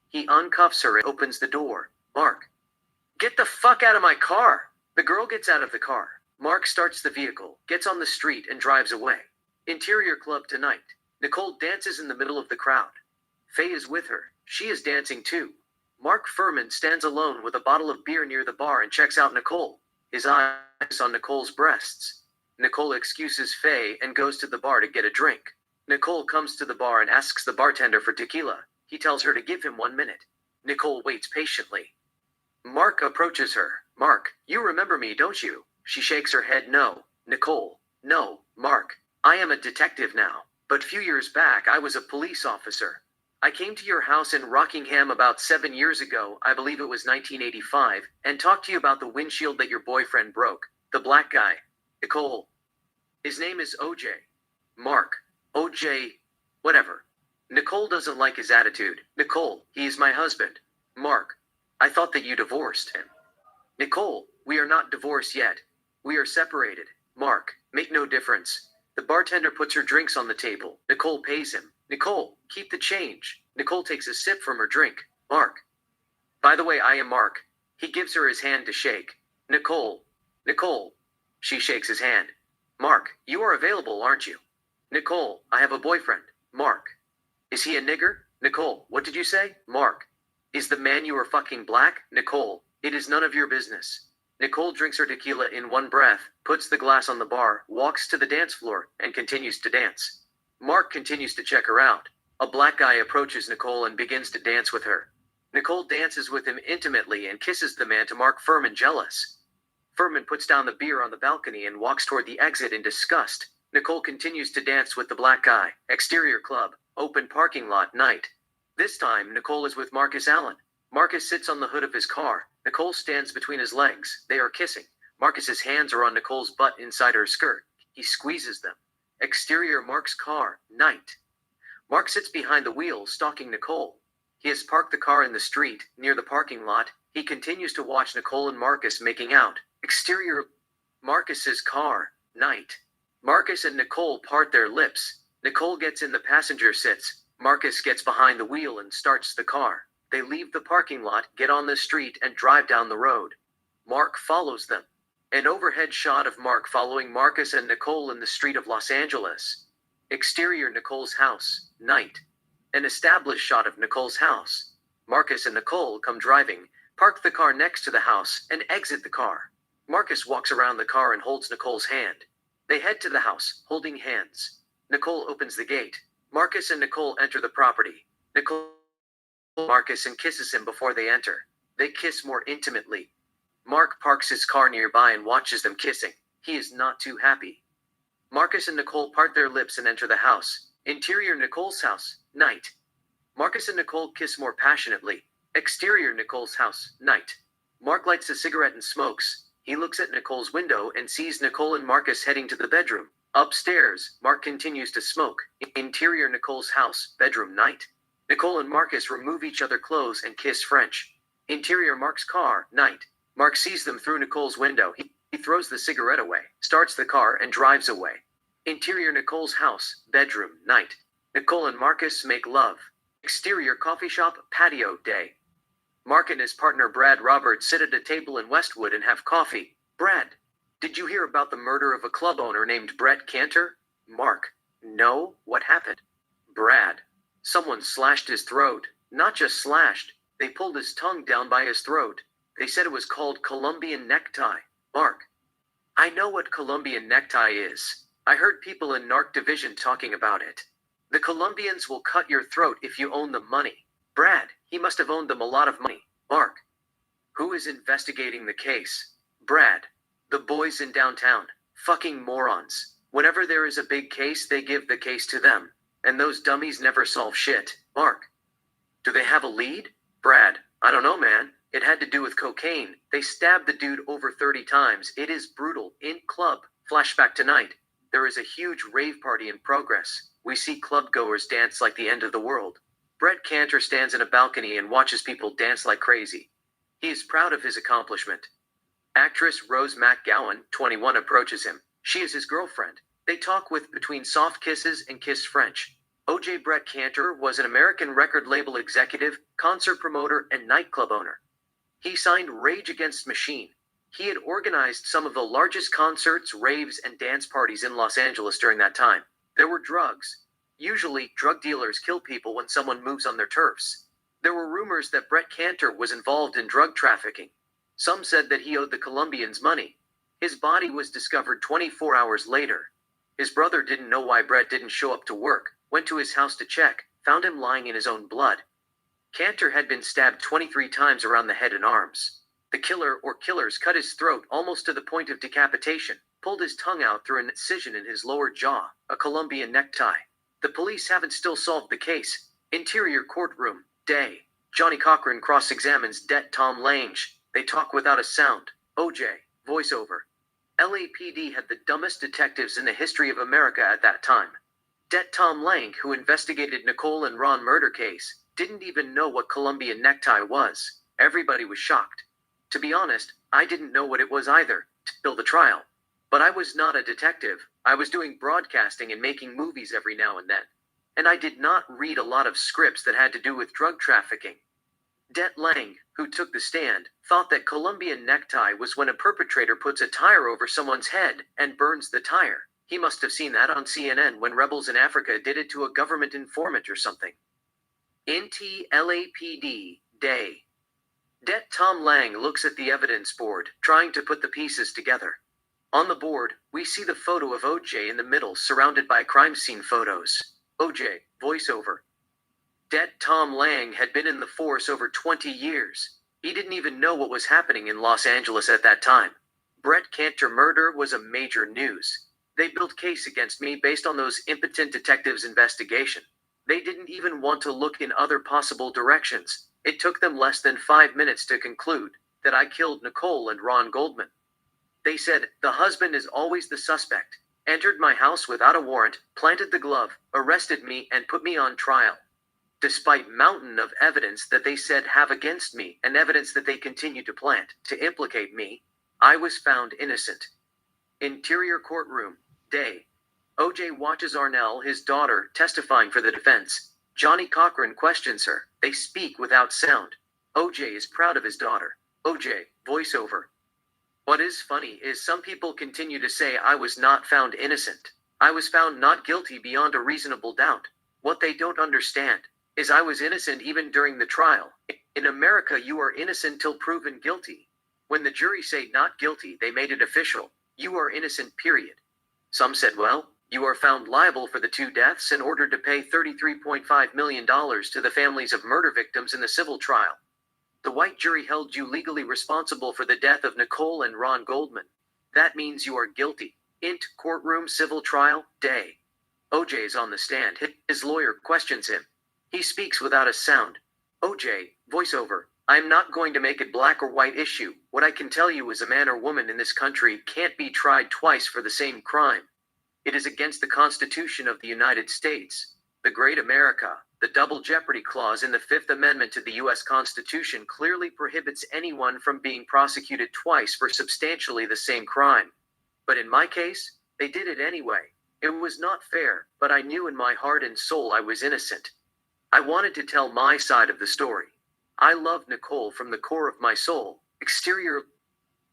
He uncuffs her and opens the door. Mark, get the fuck out of my car. The girl gets out of the car. Mark starts the vehicle, gets on the street, and drives away. Interior club tonight. Nicole dances in the middle of the crowd. Faye is with her. She is dancing too. Mark Furman stands alone with a bottle of beer near the bar and checks out Nicole. His eyes on Nicole's breasts. Nicole excuses Faye and goes to the bar to get a drink. Nicole comes to the bar and asks the bartender for tequila. He tells her to give him 1 minute. Nicole waits patiently. Mark approaches her. Mark, you remember me, don't you? She shakes her head no. Nicole, no. Mark, I am a detective now, but few years back I was a police officer. I came to your house in Rockingham about 7 years ago, I believe it was 1985, and talked to you about the windshield that your boyfriend broke. The black guy. Nicole. His name is OJ. Mark. OJ. Whatever. Nicole doesn't like his attitude. Nicole, he is my husband. Mark. I thought that you divorced him. Nicole, we are not divorced yet. We are separated. Mark, make no difference. The bartender puts her drinks on the table. Nicole pays him. Nicole, keep the change. Nicole takes a sip from her drink. Mark. By the way, I am Mark. He gives her his hand to shake. Nicole. Nicole. She shakes his hand. Mark, you are available, aren't you? Nicole, I have a boyfriend. Mark. Is he a nigger? Nicole, what did you say? Mark. Is the man you are fucking black? Nicole, it is none of your business. Nicole drinks her tequila in one breath, puts the glass on the bar, walks to the dance floor, and continues to dance. Mark continues to check her out. A black guy approaches Nicole and begins to dance with her. Nicole dances with him intimately and kisses the man to Mark Furman jealous. Furman puts down the beer on the balcony and walks toward the exit in disgust. Nicole continues to dance with the black guy. Exterior club, open parking lot, night. This time, Nicole is with Marcus Allen. Marcus sits on the hood of his car. Nicole stands between his legs. They are kissing. Marcus's hands are on Nicole's butt inside her skirt. He squeezes them. Exterior Mark's car, night. Mark sits behind the wheel, stalking Nicole. He has parked the car in the street, near the parking lot. He continues to watch Nicole and Marcus making out. Exterior Marcus's car, night. Marcus and Nicole part their lips. Nicole gets in the passenger sits. Marcus gets behind the wheel and starts the car. They leave the parking lot, get on the street, and drive down the road. Mark follows them. An overhead shot of Mark following Marcus and Nicole in the street of Los Angeles. Exterior Nicole's house, night. An established shot of Nicole's house. Marcus and Nicole come driving, park the car next to the house, and exit the car. Marcus walks around the car and holds Nicole's hand. They head to the house, holding hands. Nicole opens the gate. Marcus and Nicole enter the property. Nicole Marcus and kisses him before they enter. They kiss more intimately. Mark parks his car nearby and watches them kissing. He is not too happy. Marcus and Nicole part their lips and enter the house. Interior Nicole's house, night. Marcus and Nicole kiss more passionately. Exterior Nicole's house, night. Mark lights a cigarette and smokes. He looks at Nicole's window and sees Nicole and Marcus heading to the bedroom. Upstairs, Mark continues to smoke. Interior Nicole's house, bedroom, night. Nicole and Marcus remove each other clothes and kiss French. Interior Mark's car, night. Mark sees them through Nicole's window. He throws the cigarette away, starts the car, and drives away. Interior Nicole's house, bedroom, night. Nicole and Marcus make love. Exterior coffee shop, patio, day. Mark and his partner Brad Roberts sit at a table in Westwood and have coffee. Brad, did you hear about the murder of a club owner named Brett Cantor? Mark, no, what happened? Brad, someone slashed his throat. Not just slashed, they pulled his tongue down by his throat. They said it was called Colombian necktie. Mark, I know what Colombian necktie is. I heard people in Narc Division talking about it. The Colombians will cut your throat if you own them money. Brad, he must have owned them a lot of money. Mark, who is investigating the case? Brad, the boys in downtown. Fucking morons. Whenever there is a big case, they give the case to them. And those dummies never solve shit. Mark, do they have a lead? Brad, I don't know, man. It had to do with cocaine. They stabbed the dude over 30 times. It is brutal. In club. Flashback tonight. There is a huge rave party in progress. We see clubgoers dance like the end of the world. Brett Cantor stands in a balcony and watches people dance like crazy. He is proud of his accomplishment. Actress Rose McGowan, 21, approaches him. She is his girlfriend. They talk with between soft kisses and kiss French. OJ Brett Cantor was an American record label executive, concert promoter, and nightclub owner. He signed Rage Against Machine. He had organized some of the largest concerts, raves, and dance parties in Los Angeles during that time. There were drugs. Usually, drug dealers kill people when someone moves on their turfs. There were rumors that Brett Cantor was involved in drug trafficking. Some said that he owed the Colombians money. His body was discovered 24 hours later. His brother didn't know why Brett didn't show up to work, went to his house to check, found him lying in his own blood. Cantor had been stabbed 23 times around the head and arms. The killer or killers cut his throat almost to the point of decapitation, pulled his tongue out through an incision in his lower jaw, a Colombian necktie. The police haven't still solved the case. Interior courtroom, day. Johnny Cochran cross-examines Det Tom Lange. They talk without a sound. OJ, voiceover. LAPD had the dumbest detectives in the history of America at that time. Det Tom Lange, who investigated Nicole and Ron murder case, didn't even know what Colombian necktie was. Everybody was shocked. To be honest, I didn't know what it was either, till the trial. But I was not a detective. I was doing broadcasting and making movies every now and then. And I did not read a lot of scripts that had to do with drug trafficking. Det Lange, who took the stand, thought that Colombian necktie was when a perpetrator puts a tire over someone's head and burns the tire. He must have seen that on CNN when rebels in Africa did it to a government informant or something. INTI LAPD, day. Det Tom Lange looks at the evidence board, trying to put the pieces together. On the board, we see the photo of OJ in the middle, surrounded by crime scene photos. OJ, voiceover. Det Tom Lange had been in the force over 20 years. He didn't even know what was happening in Los Angeles at that time. Brett Cantor murder was a major news. They built case against me based on those impotent detectives' investigation. They didn't even want to look in other possible directions. It took them less than 5 minutes to conclude that I killed Nicole and Ron Goldman. They said, the husband is always the suspect. Entered my house without a warrant, planted the glove, arrested me, and put me on trial. Despite mountain of evidence that they said have against me and evidence that they continue to plant to implicate me, I was found innocent. Interior courtroom, day. OJ watches Arnell, his daughter, testifying for the defense. Johnny Cochran questions her. They speak without sound. OJ is proud of his daughter. OJ, voiceover. What is funny is some people continue to say I was not found innocent. I was found not guilty beyond a reasonable doubt. What they don't understand is I was innocent even during the trial. In America, you are innocent till proven guilty. When the jury say not guilty, they made it official. You are innocent, period. Some said, well, you are found liable for the 2 deaths and ordered to pay $33.5 million to the families of murder victims in the civil trial. The white jury held you legally responsible for the death of Nicole and Ron Goldman. That means you are guilty. Int courtroom civil trial, day. OJ is on the stand. His lawyer questions him. He speaks without a sound. OJ, voiceover. I'm not going to make it black or white issue. What I can tell you is a man or woman in this country can't be tried twice for the same crime. It is against the Constitution of the United States. The Great America, the Double Jeopardy Clause in the Fifth Amendment to the U.S. Constitution clearly prohibits anyone from being prosecuted twice for substantially the same crime. But in my case, they did it anyway. It was not fair, but I knew in my heart and soul I was innocent. I wanted to tell my side of the story. I loved Nicole from the core of my soul. Exterior,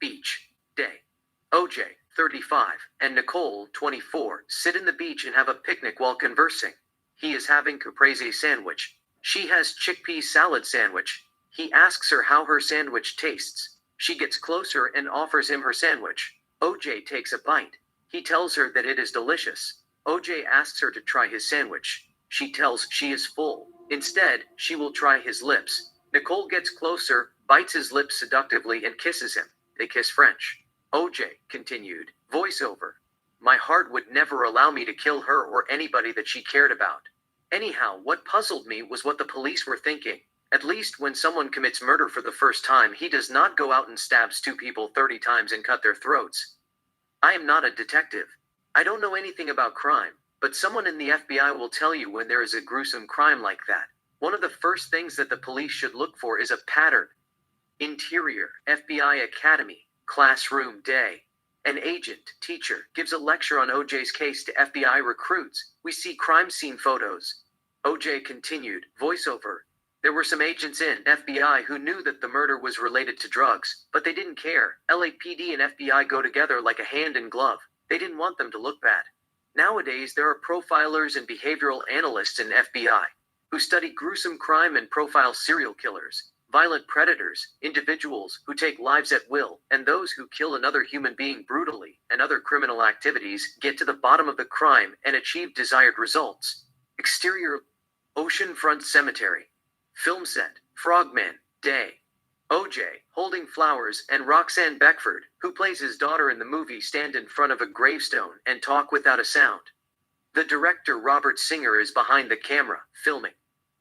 beach, day. OJ, 35, and Nicole, 24, sit in the beach and have a picnic while conversing. He is having caprese sandwich. She has chickpea salad sandwich. He asks her how her sandwich tastes. She gets closer and offers him her sandwich. OJ takes a bite. He tells her that it is delicious. OJ asks her to try his sandwich. She tells she is full. Instead, she will try his lips. Nicole gets closer, bites his lips seductively, and kisses him. They kiss French. OJ continued, voiceover. My heart would never allow me to kill her or anybody that she cared about. Anyhow, what puzzled me was what the police were thinking. At least when someone commits murder for the first time, he does not go out and stabs 2 people 30 times and cut their throats. I am not a detective. I don't know anything about crime, but someone in the FBI will tell you when there is a gruesome crime like that. One of the first things that the police should look for is a pattern. Interior, FBI Academy, classroom, day. An agent, teacher, gives a lecture on OJ's case to FBI recruits. We see crime scene photos. OJ continued, voiceover. There were some agents in FBI who knew that the murder was related to drugs, but they didn't care. LAPD and FBI go together like a hand and glove. They didn't want them to look bad. Nowadays, there are profilers and behavioral analysts in FBI who study gruesome crime and profile serial killers, violent predators, individuals who take lives at will, and those who kill another human being brutally, and other criminal activities, get to the bottom of the crime and achieve desired results. Exterior, oceanfront cemetery. Film set, Frogman, day. OJ, holding flowers, and Roxanne Beckford, who plays his daughter in the movie, stand in front of a gravestone and talk without a sound. The director Robert Singer is behind the camera, filming.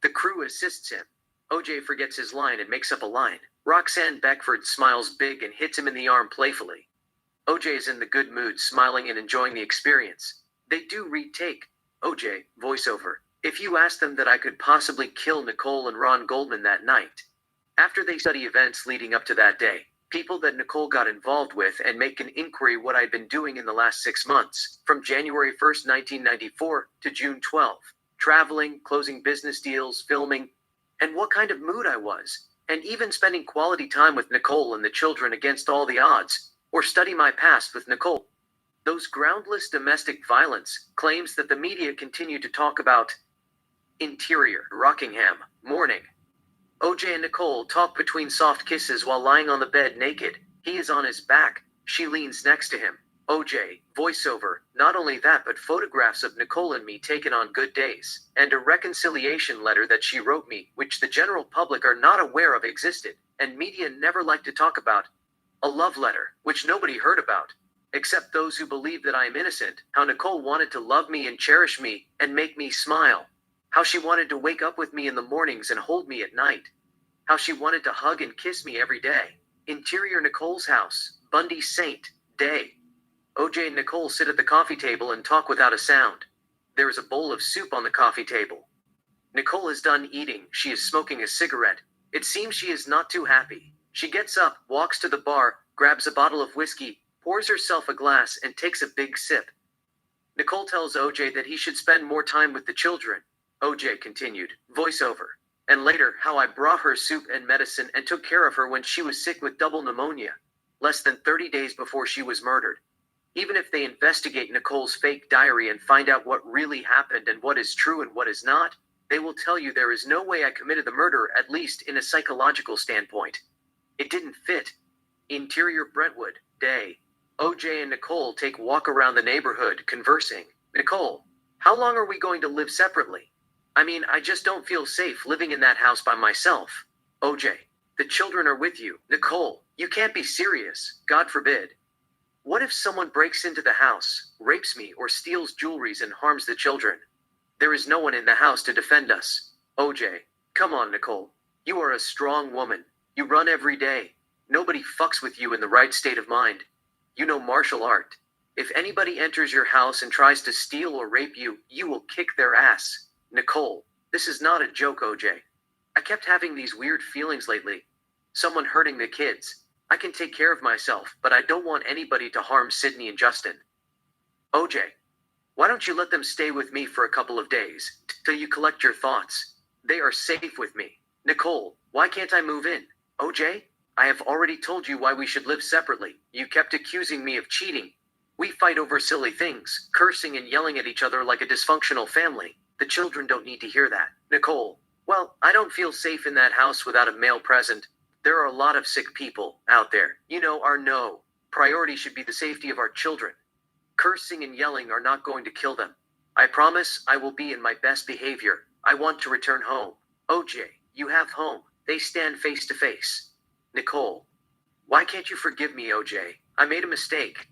The assists him. OJ forgets his line and makes up a line. Roxanne Beckford smiles big and hits him in the arm playfully. OJ is in the good mood, smiling and enjoying the experience. They do retake. OJ, voiceover. If you asked them that I could possibly kill Nicole and Ron Goldman that night. After they study events leading up to that day, people that Nicole got involved with, and make an inquiry what I'd been doing in the last 6 months, from January 1st, 1994 to June 12th. Traveling, closing business deals, filming, and what kind of mood I was, and even spending quality time with Nicole and the children against all the odds, or study my past with Nicole. Those groundless domestic violence claims that the media continue to talk about. Interior, Rockingham, morning. OJ and Nicole talk between soft kisses while lying on the bed naked. He is on his back. She leans next to him. OJ, voiceover. Not only that, but photographs of Nicole and me taken on good days, and a reconciliation letter that she wrote me, which the general public are not aware of existed, and media never like to talk about. A love letter, which nobody heard about, except those who believe that I am innocent. How Nicole wanted to love me and cherish me, and make me smile. How she wanted to wake up with me in the mornings and hold me at night. How she wanted to hug and kiss me every day. Interior Nicole's house, Bundy Saint, day. OJ and Nicole sit at the coffee table and talk without a sound. There is a bowl of soup on the coffee table. Nicole is done eating. She is smoking a cigarette. It seems she is not too happy. She gets up, walks to the bar, grabs a bottle of whiskey, pours herself a glass, and takes a big sip. Nicole tells OJ that he should spend more time with the children. OJ continued, voiceover. And later, how I brought her soup and medicine and took care of her when she was sick with double pneumonia, less than 30 days before she was murdered. Even if they investigate Nicole's fake diary and find out what really happened and what is true and what is not, they will tell you there is no way I committed the murder, at least in a psychological standpoint. It didn't fit. Interior Brentwood, day. OJ and Nicole take walk around the neighborhood, conversing. Nicole, how long are we going to live separately? I mean, I just don't feel safe living in that house by myself. OJ, the children are with you. Nicole, you can't be serious. God forbid. What if someone breaks into the house, rapes me, or steals jewelries and harms the children? There is no one in the house to defend us. OJ, come on, Nicole. You are a strong woman. You run every day. Nobody fucks with you in the right state of mind. You know martial art. If anybody enters your house and tries to steal or rape you, you will kick their ass. Nicole, this is not a joke, OJ. I kept having these weird feelings lately. Someone hurting the kids. I can take care of myself, but I don't want anybody to harm Sydney and Justin. OJ, why don't you let them stay with me for a couple of days, till you collect your thoughts? They are safe with me. Nicole, why can't I move in? OJ, I have already told you why we should live separately. You kept accusing me of cheating. We fight over silly things, cursing and yelling at each other like a dysfunctional family. The children don't need to hear that. Nicole, well, I don't feel safe in that house without a male present. There are a lot of sick people out there. You know, our priority should be the safety of our children. Cursing and yelling are not going to kill them. I promise I will be in my best behavior. I want to return home. OJ, you have home. They stand face to face. Nicole, why can't you forgive me, OJ? I made a mistake.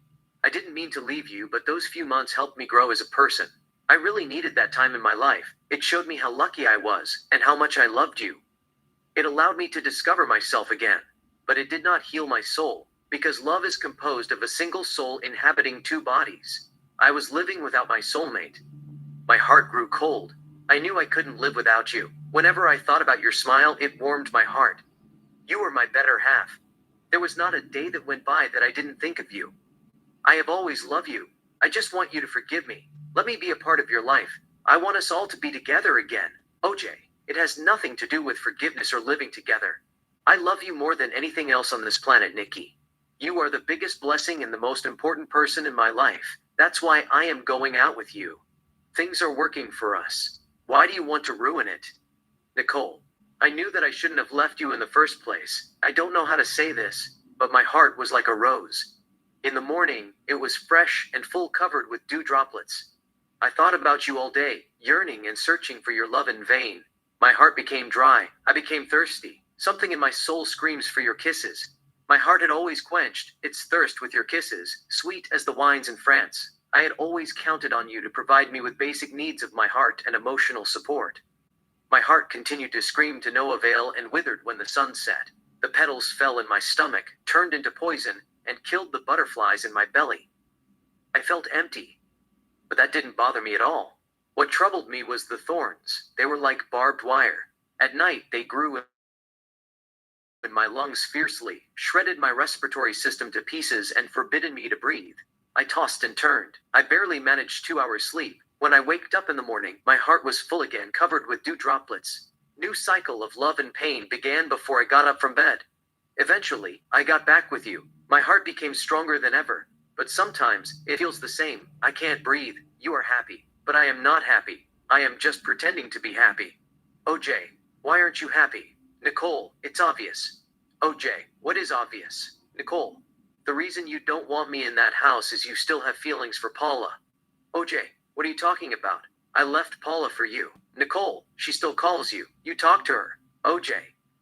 I didn't mean to leave you, but those few months helped me grow as a person. I really needed that time in my life. It showed me how lucky I was, and how much I loved you. It allowed me to discover myself again. But it did not heal my soul, because love is composed of a single soul inhabiting two bodies. I was living without my soulmate. My heart grew cold. I knew I couldn't live without you. Whenever I thought about your smile, it warmed my heart. You were my better half. There was not a day that went by that I didn't think of you. I have always loved you. I just want you to forgive me. Let me be a part of your life. I want us all to be together again. OJ, it has nothing to do with forgiveness or living together. I love you more than anything else on this planet, Nikki. You are the biggest blessing and the most important person in my life. That's why I am going out with you. Things are working for us. Why do you want to ruin it? Nicole, I knew that I shouldn't have left you in the first place. I don't know how to say this, but my heart was like a rose. In the morning, it was fresh and full, covered with dew droplets. I thought about you all day, yearning and searching for your love in vain. My heart became dry. I became thirsty. Something in my soul screams for your kisses. My heart had always quenched its thirst with your kisses, sweet as the wines in France. I had always counted on you to provide me with basic needs of my heart and emotional support. My heart continued to scream to no avail and withered when the sun set. The petals fell in my stomach, turned into poison, and killed the butterflies in my belly. I felt empty, but that didn't bother me at all. What troubled me was the thorns. They were like barbed wire. At night, they grew in my lungs fiercely, shredded my respiratory system to pieces, and forbidden me to breathe. I tossed and turned. I barely managed 2 hours sleep. When I waked up in the morning, my heart was full again, covered with dew droplets. New cycle of love and pain began before I got up from bed. Eventually, I got back with you. My heart became stronger than ever. But sometimes, it feels the same. I can't breathe. You are happy. But I am not happy. I am just pretending to be happy. OJ, why aren't you happy? Nicole, it's obvious. OJ, what is obvious? Nicole, the reason you don't want me in that house is you still have feelings for Paula. OJ, what are you talking about? I left Paula for you. Nicole, she still calls you. You talk to her. OJ,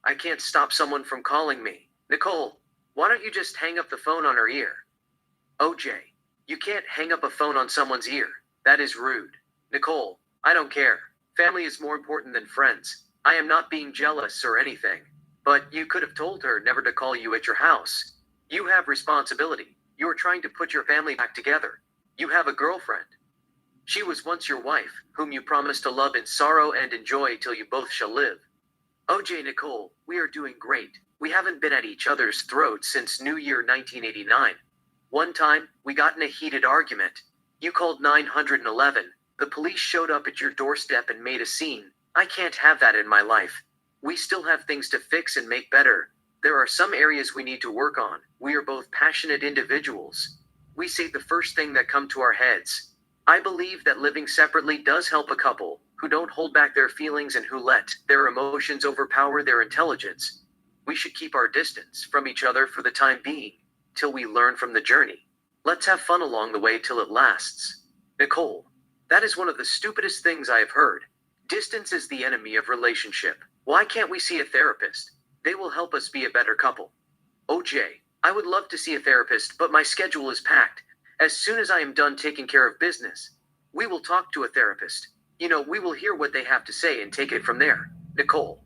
I can't stop someone from calling me. Nicole, why don't you just hang up the phone on her ear? OJ, you can't hang up a phone on someone's ear. That is rude. Nicole, I don't care. Family is more important than friends. I am not being jealous or anything. But you could have told her never to call you at your house. You have responsibility. You are trying to put your family back together. You have a girlfriend. She was once your wife, whom you promised to love in sorrow and enjoy till you both shall live. OJ, Nicole, we are doing great. We haven't been at each other's throats since New Year 1989. One time, we got in a heated argument. You called 911. The police showed up at your doorstep and made a scene. I can't have that in my life. We still have things to fix and make better. There are some areas we need to work on. We are both passionate individuals. We say the first thing that come to our heads. I believe that living separately does help a couple who don't hold back their feelings and who let their emotions overpower their intelligence. We should keep our distance from each other for the time being, till we learn from the journey. Let's have fun along the way till it lasts. Nicole, that is one of the stupidest things I have heard. Distance is the enemy of relationship. Why can't we see a therapist? They will help us be a better couple. OJ, I would love to see a therapist, but my schedule is packed. As soon as I am done taking care of business, we will talk to a therapist. We will hear what they have to say and take it from there. Nicole,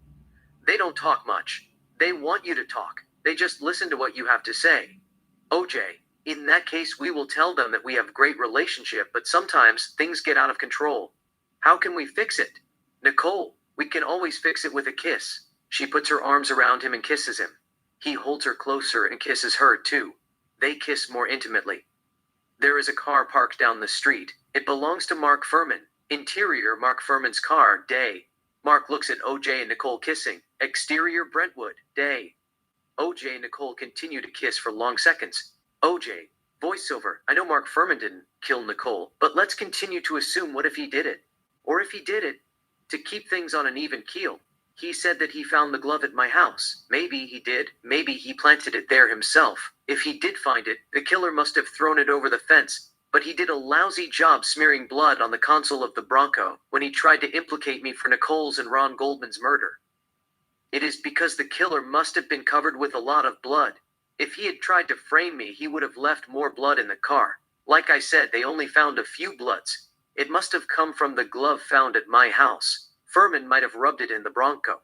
they don't talk much. They want you to talk. They just listen to what you have to say. OJ, in that case, we will tell them that we have a great relationship, but sometimes things get out of control. How can we fix it? Nicole, we can always fix it with a kiss. She puts her arms around him and kisses him. He holds her closer and kisses her too. They kiss more intimately. There is a car parked down the street. It belongs to Mark Furman. Interior, Mark Furman's car, day. Mark looks at OJ and Nicole kissing. Exterior, Brentwood, day. OJ and Nicole continue to kiss for long seconds. OJ, voiceover, I know Mark Furman didn't kill Nicole, but let's continue to assume what if he did it? Or if he did it, to keep things on an even keel. He said that he found the glove at my house. Maybe he did. Maybe he planted it there himself. If he did find it, the killer must have thrown it over the fence. But he did a lousy job smearing blood on the console of the Bronco when he tried to implicate me for Nicole's and Ron Goldman's murder. It is because the killer must have been covered with a lot of blood. If he had tried to frame me, he would have left more blood in the car. Like I said, they only found a few bloods. It must have come from the glove found at my house. Furman might have rubbed it in the Bronco.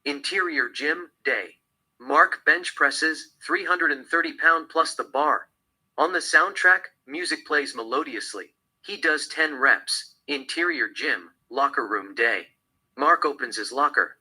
Interior, gym, day. Mark bench presses, 330-pound plus the bar. On the soundtrack, music plays melodiously. He does 10 reps. Interior, gym, locker room, day. Mark opens his locker.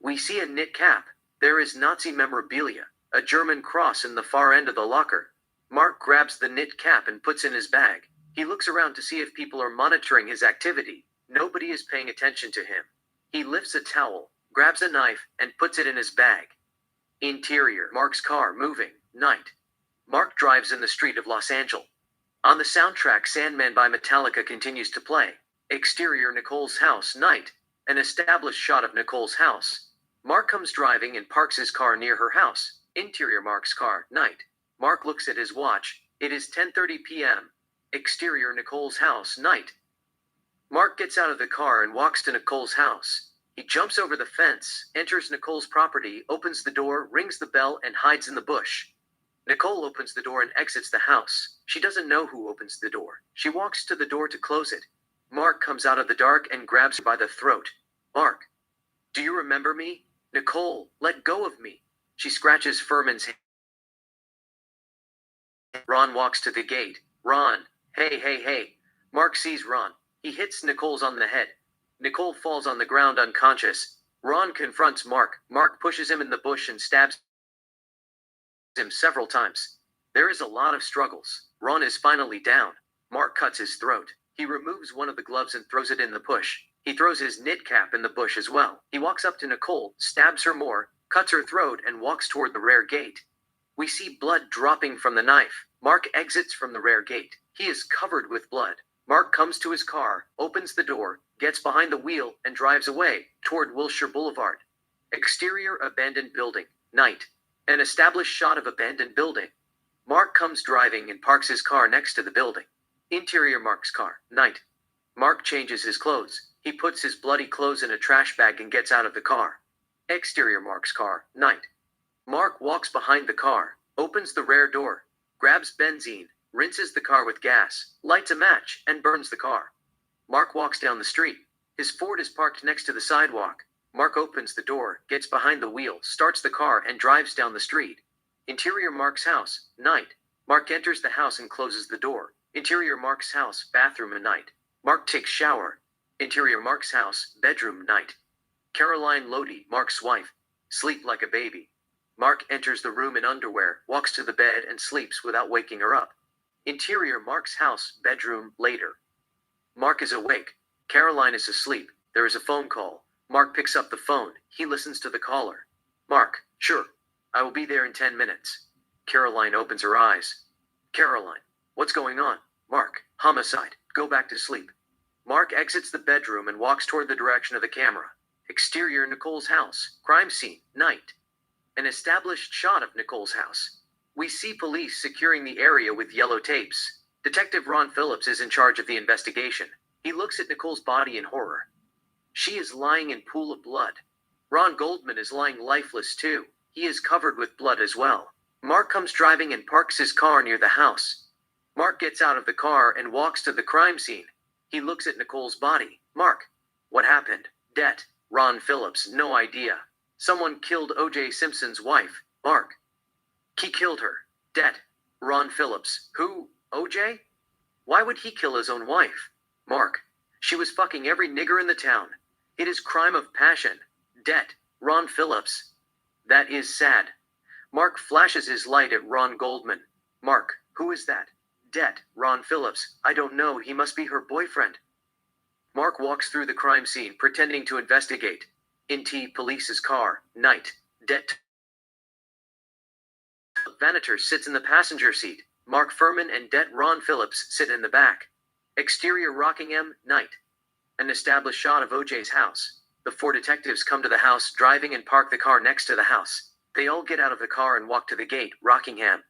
We see a knit cap. There is Nazi memorabilia, a German cross in the far end of the locker. Mark grabs the knit cap and puts in his bag. He looks around to see if people are monitoring his activity. Nobody is paying attention to him. He lifts a towel, grabs a knife, and puts it in his bag. Interior, Mark's car moving, night. Mark drives in the street of Los Angeles. On the soundtrack, Sandman by Metallica continues to play. Exterior, Nicole's house, night. An established shot of Nicole's house. Mark comes driving and parks his car near her house. Interior, Mark's car, night. Mark looks at his watch. It is 10:30 p.m. Exterior, Nicole's house, night. Mark gets out of the car and walks to Nicole's house. He jumps over the fence, enters Nicole's property, opens the door, rings the bell, and hides in the bush. Nicole opens the door and exits the house. She doesn't know who opens the door. She walks to the door to close it. Mark comes out of the dark and grabs her by the throat. Mark, do you remember me? Nicole, let go of me. She scratches Furman's hand. Ron walks to the gate. Ron, hey, hey, hey. Mark sees Ron. He hits Nicole's on the head. Nicole falls on the ground unconscious. Ron confronts Mark. Mark pushes him in the bush and stabs him several times. There is a lot of struggles. Ron is finally down. Mark cuts his throat. He removes one of the gloves and throws it in the bush. He throws his knit cap in the bush as well. He walks up to Nicole, stabs her more, cuts her throat, and walks toward the rear gate. We see blood dropping from the knife. Mark exits from the rear gate. He is covered with blood. Mark comes to his car, opens the door, gets behind the wheel, and drives away toward Wilshire Boulevard. Exterior abandoned building. Night. An established shot of abandoned building. Mark comes driving and parks his car next to the building. Interior Mark's car. Night. Mark changes his clothes. He puts his bloody clothes in a trash bag and gets out of the car. Exterior Mark's car. Night. Mark walks behind the car, opens the rear door, grabs benzene, rinses the car with gas, lights a match, and burns the car. Mark walks down the street. His Ford is parked next to the sidewalk. Mark opens the door, gets behind the wheel, starts the car, and drives down the street. Interior Mark's house. Night. Mark enters the house and closes the door. Interior Mark's house. Bathroom at night. Mark takes shower. Interior Mark's house. Bedroom. Night. Caroline Lodi, Mark's wife. Sleep like a baby. Mark enters the room in underwear, walks to the bed, and sleeps without waking her up. Interior Mark's house. Bedroom. Later. Mark is awake. Caroline is asleep. There is a phone call. Mark picks up the phone. He listens to the caller. Mark, sure. I will be there in 10 minutes. Caroline opens her eyes. Caroline, what's going on? Mark, homicide. Go back to sleep. Mark exits the bedroom and walks toward the direction of the camera. Exterior Nicole's house. Crime scene. Night. An established shot of Nicole's house. We see police securing the area with yellow tapes. Detective Ron Phillips is in charge of the investigation. He looks at Nicole's body in horror. She is lying in pool of blood. Ron Goldman is lying lifeless too. He is covered with blood as well. Mark comes driving and parks his car near the house. Mark gets out of the car and walks to the crime scene. He looks at Nicole's body. Mark, what happened? Det. Ron Phillips, no idea. Someone killed O.J. Simpson's wife. Mark. He killed her. Det. Ron Phillips. Who? O.J.? Why would he kill his own wife? Mark. She was fucking every nigger in the town. It is crime of passion. Det. Ron Phillips. That is sad. Mark flashes his light at Ron Goldman. Mark, who is that? Det. Ron Phillips. I don't know, he must be her boyfriend. Mark walks through the crime scene, pretending to investigate. In police's car. Night. Det. Vanator sits in the passenger seat. Mark Furman and Det. Ron Phillips sit in the back. Exterior Rockingham. Night. An established shot of O.J.'s house. The four detectives come to the house, driving and park the car next to the house. They all get out of the car and walk to the gate. Rockingham.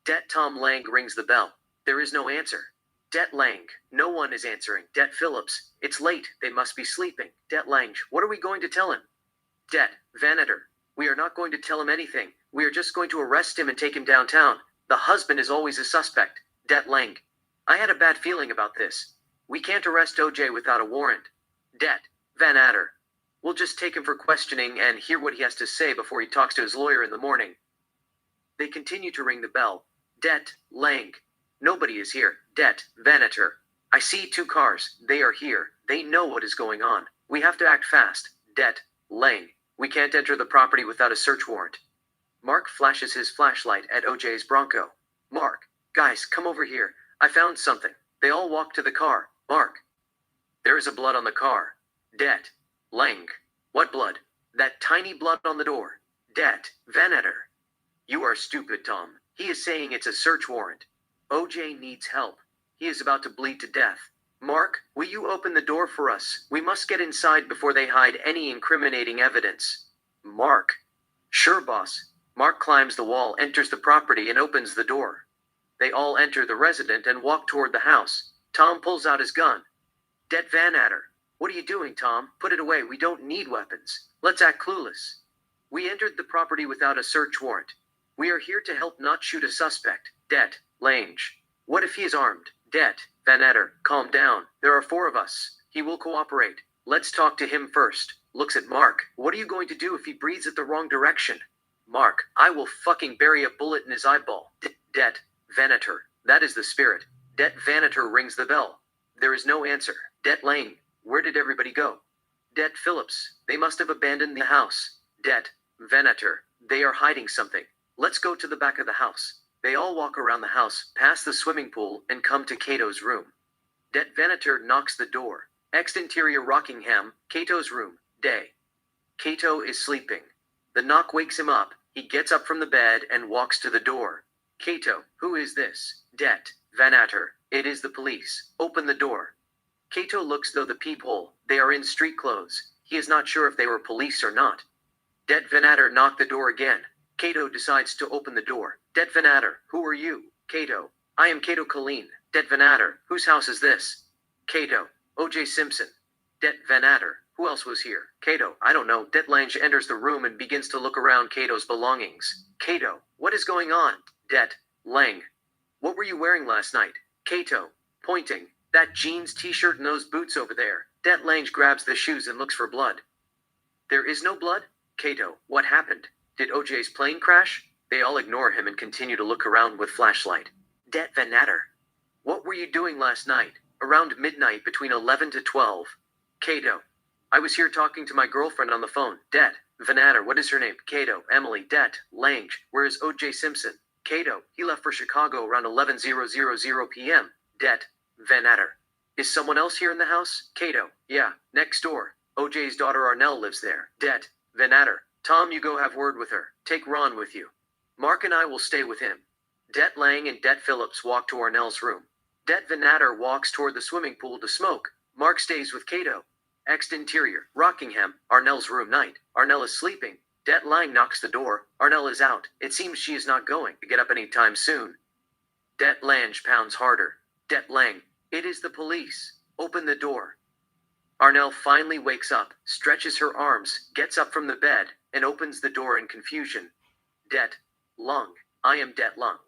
Det. Tom Lang rings the bell. There is no answer. Det. Lang. No one is answering. Det. Phillips. It's late. They must be sleeping. Det. Lang. What are we going to tell him? Det. Vanator. We are not going to tell him anything. We are just going to arrest him and take him downtown. The husband is always a suspect. Det. Lang. I had a bad feeling about this. We can't arrest O.J. without a warrant. Det. Vanator. We'll just take him for questioning and hear what he has to say before he talks to his lawyer in the morning. They continue to ring the bell. Det. Lang. Nobody is here. Det. Vanator. I see 2 cars. They are here. They know what is going on. We have to act fast. Det. Lang. We can't enter the property without a search warrant. Mark flashes his flashlight at O.J.'s Bronco. Mark. Guys, come over here. I found something. They all walk to the car. Mark. There is a blood on the car. Det. Lang. What blood? That tiny blood on the door. Det. Vanator. You are stupid, Tom. He is saying it's a search warrant. O.J. needs help. He is about to bleed to death. Mark, will you open the door for us? We must get inside before they hide any incriminating evidence. Mark. Sure, boss. Mark climbs the wall, enters the property, and opens the door. They all enter the residence and walk toward the house. Tom pulls out his gun. Det. Vanator. What are you doing, Tom? Put it away. We don't need weapons. Let's act clueless. We entered the property without a search warrant. We are here to help, not shoot a suspect. Det. Lang. What if he is armed? Det. Vanator. Calm down. There are 4 of us. He will cooperate. Let's talk to him first. Looks at Mark. What are you going to do if he breathes at the wrong direction? Mark, I will fucking bury a bullet in his eyeball. Det Venator. That is the spirit. Det Venator rings the bell. There is no answer. Det Lang. Where did everybody go? Det Phillips. They must have abandoned the house. Det Venator. They are hiding something. Let's go to the back of the house. They all walk around the house, past the swimming pool, and come to Cato's room. Det Venator knocks the door. Exterior Rockingham, Cato's room. Day. Cato is sleeping. The knock wakes him up. He gets up from the bed and walks to the door. Cato, who is this? Det Venator. It is the police. Open the door. Cato looks through the peephole. They are in street clothes. He is not sure if they were police or not. Det Venator knocked the door again. Cato decides to open the door. Det Venator, who are you? Cato, I am Cato Colleen. Det Venator, whose house is this? Cato, O.J. Simpson. Det Venator, who else was here? Cato, I don't know. Det Lange enters the room and begins to look around Cato's belongings. Cato, what is going on? Det Lang, what were you wearing last night? Cato, pointing. That jeans, t-shirt, and those boots over there. Det Lange grabs the shoes and looks for blood. There is no blood? Cato, what happened? Did OJ's plane crash? They all ignore him and continue to look around with flashlight. Det Venator, what were you doing last night? Around midnight between 11 to 12. Cato, I was here talking to my girlfriend on the phone. Det Venator, what is her name? Cato, Emily. Det Lange, where is O.J. Simpson? Cato, he left for Chicago around 11:00 p.m. Det Venator, is someone else here in the house? Cato, yeah, next door. O.J.'s daughter Arnell lives there. Det Venator, Tom, you go have word with her. Take Ron with you. Mark and I will stay with him. Det Lang and Det Phillips walk to Arnell's room. Det Venator walks toward the swimming pool to smoke. Mark stays with Cato. Exterior, Rockingham, Arnell's room. Night. Arnell is sleeping. Det Lang knocks the door. Arnell is out. It seems she is not going to get up any time soon. Det Lange pounds harder. Det Lang, it is the police. Open the door. Arnell finally wakes up, stretches her arms, gets up from the bed, and opens the door in confusion. Det Lang, I am Det Lang.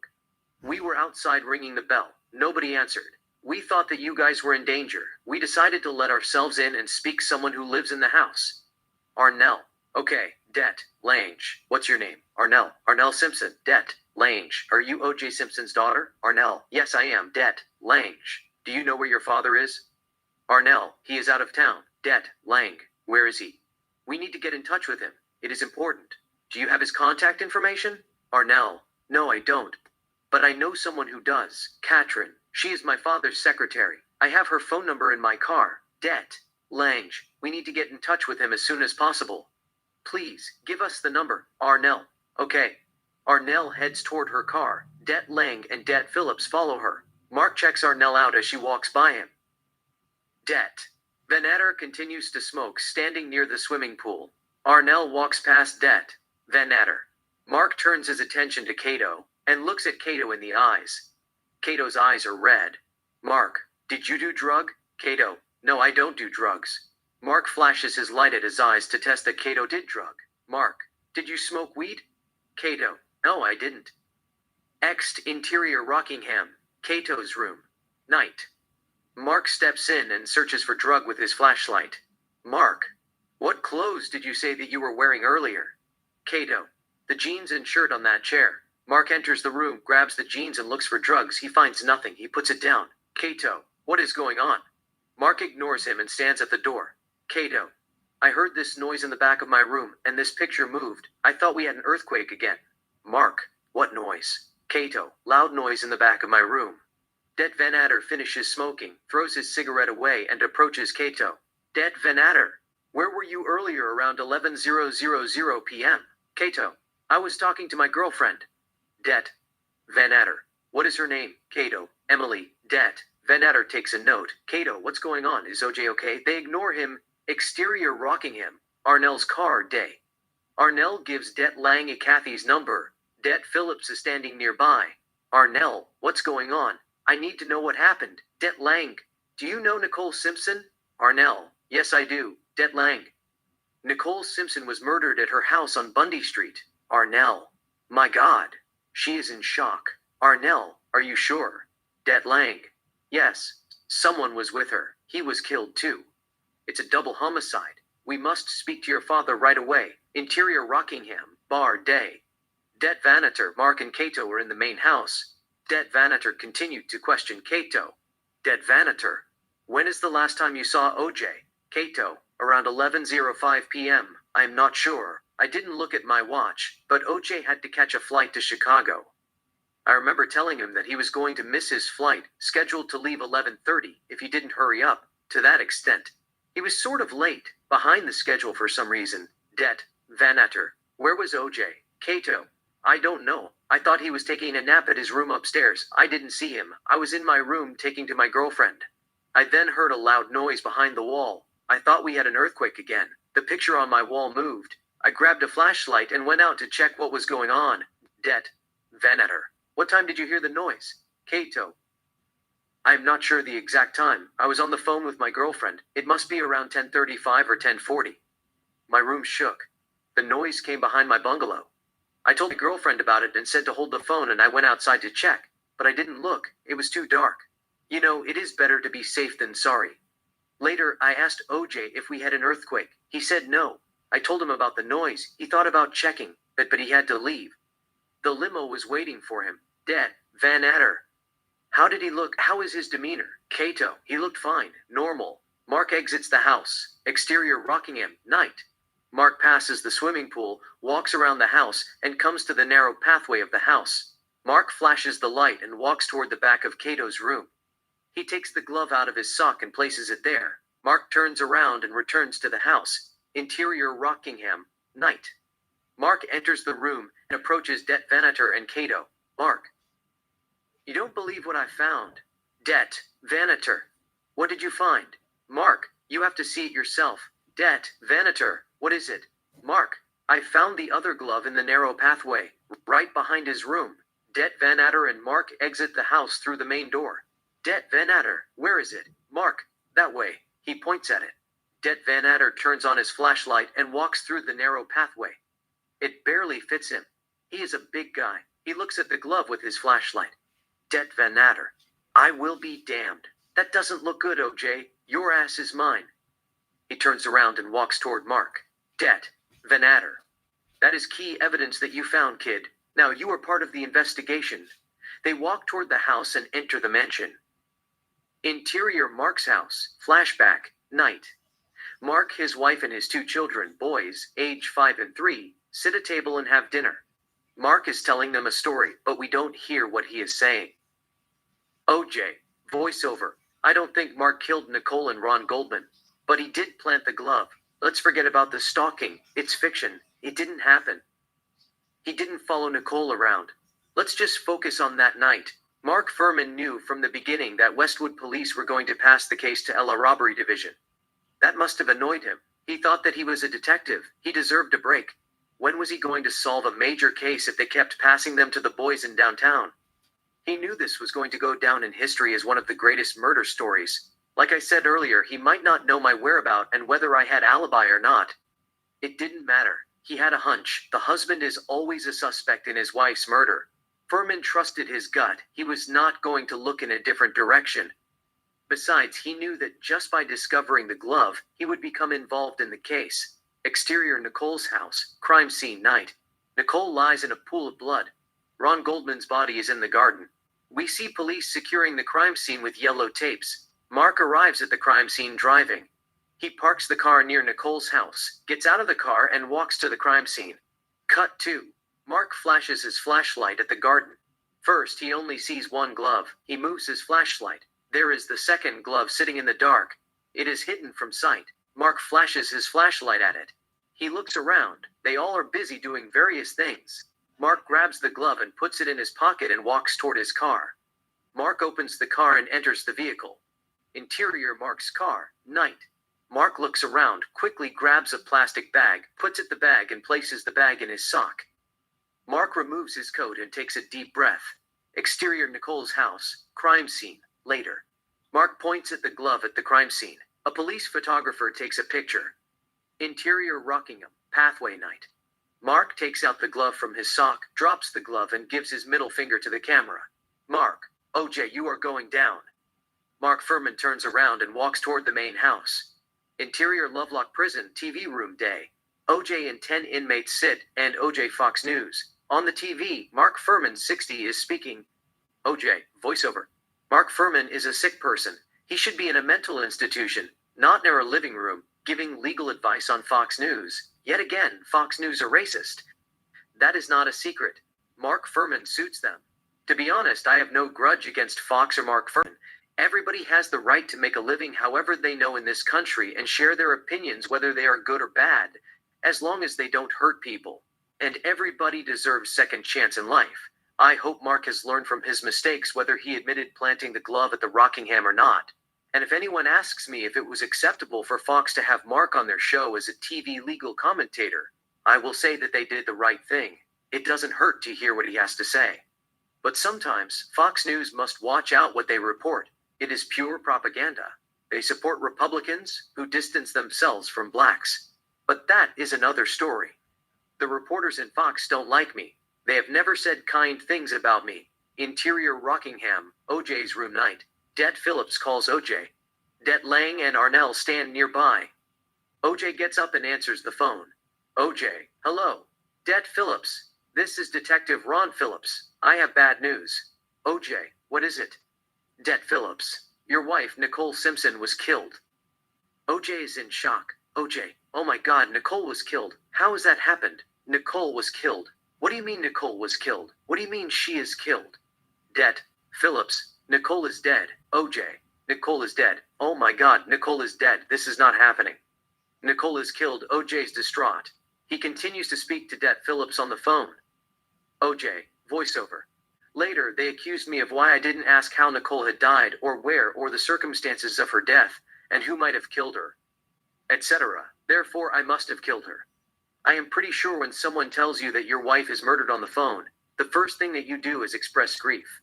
We were outside ringing the bell. Nobody answered. We thought that you guys were in danger. We decided to let ourselves in and speak someone who lives in the house. Arnell. Okay, Det Lange. What's your name? Arnell. Arnell Simpson. Det Lange. Are you O.J. Simpson's daughter? Arnell. Yes, I am. Det Lange. Do you know where your father is? Arnell. He is out of town. Det Lang. Where is he? We need to get in touch with him. It is important. Do you have his contact information? Arnell. No, I don't. But I know someone who does. Katrin. She is my father's secretary. I have her phone number in my car. Det Lange. We need to get in touch with him as soon as possible. Please, give us the number. Arnell. Okay. Arnell heads toward her car. Det Lang and Det Phillips follow her. Mark checks Arnell out as she walks by him. Det Venator continues to smoke, standing near the swimming pool. Arnell walks past Det Venator. Mark turns his attention to Cato, and looks at Cato in the eyes. Cato's eyes are red. Mark, did you do drug? Cato, no, I don't do drugs. Mark flashes his light at his eyes to test that Cato did drug. Mark, did you smoke weed? Cato, no, I didn't. Exterior Rockingham, Cato's room. Night. Mark steps in and searches for drug with his flashlight. Mark, what clothes did you say that you were wearing earlier? Cato, the jeans and shirt on that chair. Mark enters the room, grabs the jeans and looks for drugs. He finds nothing. He puts it down. Cato, what is going on? Mark ignores him and stands at the door. Cato, I heard this noise in the back of my room, and this picture moved. I thought we had an earthquake again. Mark, what noise? Cato, loud noise in the back of my room. Det Venator finishes smoking, throws his cigarette away and approaches Cato. Det Venator, where were you earlier around 11:00 p.m.? Cato, I was talking to my girlfriend. Det Venator, what is her name? Cato, Emily. Det Venator takes a note. Cato, what's going on? Is OJ okay? They ignore him. Exterior Rockingham, Arnell's car. Day. Arnell gives Det Lang a Kathy's number. Det Phillips is standing nearby. Arnell, what's going on? I need to know what happened. Det Lang, do you know Nicole Simpson? Arnell, yes I do. Det Lang. Nicole Simpson was murdered at her house on Bundy Street. Arnell, my God. She is in shock. Arnell, are you sure? Det Lang, yes. Someone was with her. He was killed too. It's a double homicide. We must speak to your father right away. Interior Rockingham, bar day. Det Vanator, Mark and Cato were in the main house. Det Vanator continued to question Cato. Det Vanator, when is the last time you saw OJ? Cato, around 11:05 p.m. I'm not sure. I didn't look at my watch, but OJ had to catch a flight to Chicago. I remember telling him that he was going to miss his flight, scheduled to leave 11:30, if he didn't hurry up. To that extent, he was sort of late, behind the schedule for some reason. Det Vanator, where was OJ? Cato, I don't know. I thought he was taking a nap at his room upstairs. I didn't see him. I was in my room taking to my girlfriend. I then heard a loud noise behind the wall. I thought we had an earthquake again. The picture on my wall moved. I grabbed a flashlight and went out to check what was going on. Det Vanator, what time did you hear the noise? Cato, I'm not sure the exact time. I was on the phone with my girlfriend. It must be around 10:35 or 10:40. My room shook. The noise came behind my bungalow. I told my girlfriend about it and said to hold the phone, and I went outside to check, but I didn't look. It was too dark. You know, it is better to be safe than sorry. Later, I asked OJ if we had an earthquake. He said no. I told him about the noise. He thought about checking, but he had to leave. The limo was waiting for him. Det Vanator, how did he look? How is his demeanor? Cato, he looked fine, normal. Mark exits the house. Exterior Rockingham, night. Mark passes the swimming pool, walks around the house, and comes to the narrow pathway of the house. Mark flashes the light and walks toward the back of Cato's room. He takes the glove out of his sock and places it there. Mark turns around and returns to the house. Interior Rockingham, night. Mark enters the room and approaches Det Vanator and Cato. Mark, you don't believe what I found. Det Vanator, what did you find? Mark, you have to see it yourself. Det Vanator, what is it? Mark, I found the other glove in the narrow pathway, right behind his room. Det Vanator and Mark exit the house through the main door. Det Vanator, where is it? Mark, that way. He points at it. Det Vanator turns on his flashlight and walks through the narrow pathway. It barely fits him. He is a big guy. He looks at the glove with his flashlight. Det Vanator, I will be damned. That doesn't look good, OJ. Your ass is mine. He turns around and walks toward Mark. Det Vanator, that is key evidence that you found, kid. Now you are part of the investigation. They walk toward the house and enter the mansion. Interior Mark's house. Flashback, night. Mark, his wife, and his two children, boys, age 5 and 3, sit at a table and have dinner. Mark is telling them a story, but we don't hear what he is saying. OJ, voiceover. I don't think Mark killed Nicole and Ron Goldman, but he did plant the glove. Let's forget about the stalking. It's fiction. It didn't happen. He didn't follow Nicole around. Let's just focus on that night. Mark Furman knew from the beginning that Westwood police were going to pass the case to Ella Robbery Division. That must have annoyed him. He thought that he was a detective. He deserved a break. When was he going to solve a major case if they kept passing them to the boys in downtown? He knew this was going to go down in history as one of the greatest murder stories. Like I said earlier, he might not know my whereabouts and whether I had alibi or not. It didn't matter. He had a hunch. The husband is always a suspect in his wife's murder. Furman trusted his gut. He was not going to look in a different direction. Besides, he knew that just by discovering the glove, he would become involved in the case. Exterior Nicole's house, crime scene night. Nicole lies in a pool of blood. Ron Goldman's body is in the garden. We see police securing the crime scene with yellow tapes. Mark arrives at the crime scene driving. He parks the car near Nicole's house, gets out of the car, and walks to the crime scene. Cut 2. Mark flashes his flashlight at the garden. First, he only sees one glove. He moves his flashlight. There is the second glove sitting in the dark. It is hidden from sight. Mark flashes his flashlight at it. He looks around. They all are busy doing various things. Mark grabs the glove and puts it in his pocket and walks toward his car. Mark opens the car and enters the vehicle. Interior Mark's car, night. Mark looks around, quickly grabs a plastic bag, puts it in the bag and places the bag in his sock. Mark removes his coat and takes a deep breath. Exterior Nicole's house, crime scene, later. Mark points at the glove at the crime scene. A police photographer takes a picture. Interior Rockingham, pathway night. Mark takes out the glove from his sock, drops the glove, and gives his middle finger to the camera. Mark, OJ, you are going down. Mark Furman turns around and walks toward the main house. Interior Lovelock Prison TV Room Day. OJ and 10 inmates sit, and OJ Fox News. On the TV, Mark Furman, 60, is speaking. OJ, voiceover. Mark Furman is a sick person. He should be in a mental institution, not in our living room, giving legal advice on Fox News. Yet again, Fox News are racist. That is not a secret. Mark Furman suits them. To be honest, I have no grudge against Fox or Mark Furman. Everybody has the right to make a living however they know in this country and share their opinions whether they are good or bad, as long as they don't hurt people. And everybody deserves second chance in life. I hope Mark has learned from his mistakes whether he admitted planting the glove at the Rockingham or not. And if anyone asks me if it was acceptable for Fox to have Mark on their show as a TV legal commentator, I will say that they did the right thing. It doesn't hurt to hear what he has to say. But sometimes, Fox News must watch out what they report. It is pure propaganda. They support Republicans who distance themselves from blacks. But that is another story. The reporters in Fox don't like me. They have never said kind things about me. Interior Rockingham, OJ's room night. Det Phillips calls OJ. Det Lang and Arnell stand nearby. OJ gets up and answers the phone. OJ, hello. Det Phillips, this is Detective Ron Phillips. I have bad news. OJ, what is it? Det Phillips, your wife Nicole Simpson was killed. OJ is in shock. OJ, oh my God, Nicole was killed. How has that happened? Nicole was killed. What do you mean Nicole was killed? What do you mean she is killed? Det Phillips, Nicole is dead. OJ, Nicole is dead. Oh my God, Nicole is dead. This is not happening. Nicole is killed. OJ's distraught. He continues to speak to Det Phillips on the phone. OJ, voiceover. Later, they accused me of why I didn't ask how Nicole had died or where or the circumstances of her death and who might have killed her, etc. Therefore, I must have killed her. I am pretty sure when someone tells you that your wife is murdered on the phone, the first thing that you do is express grief.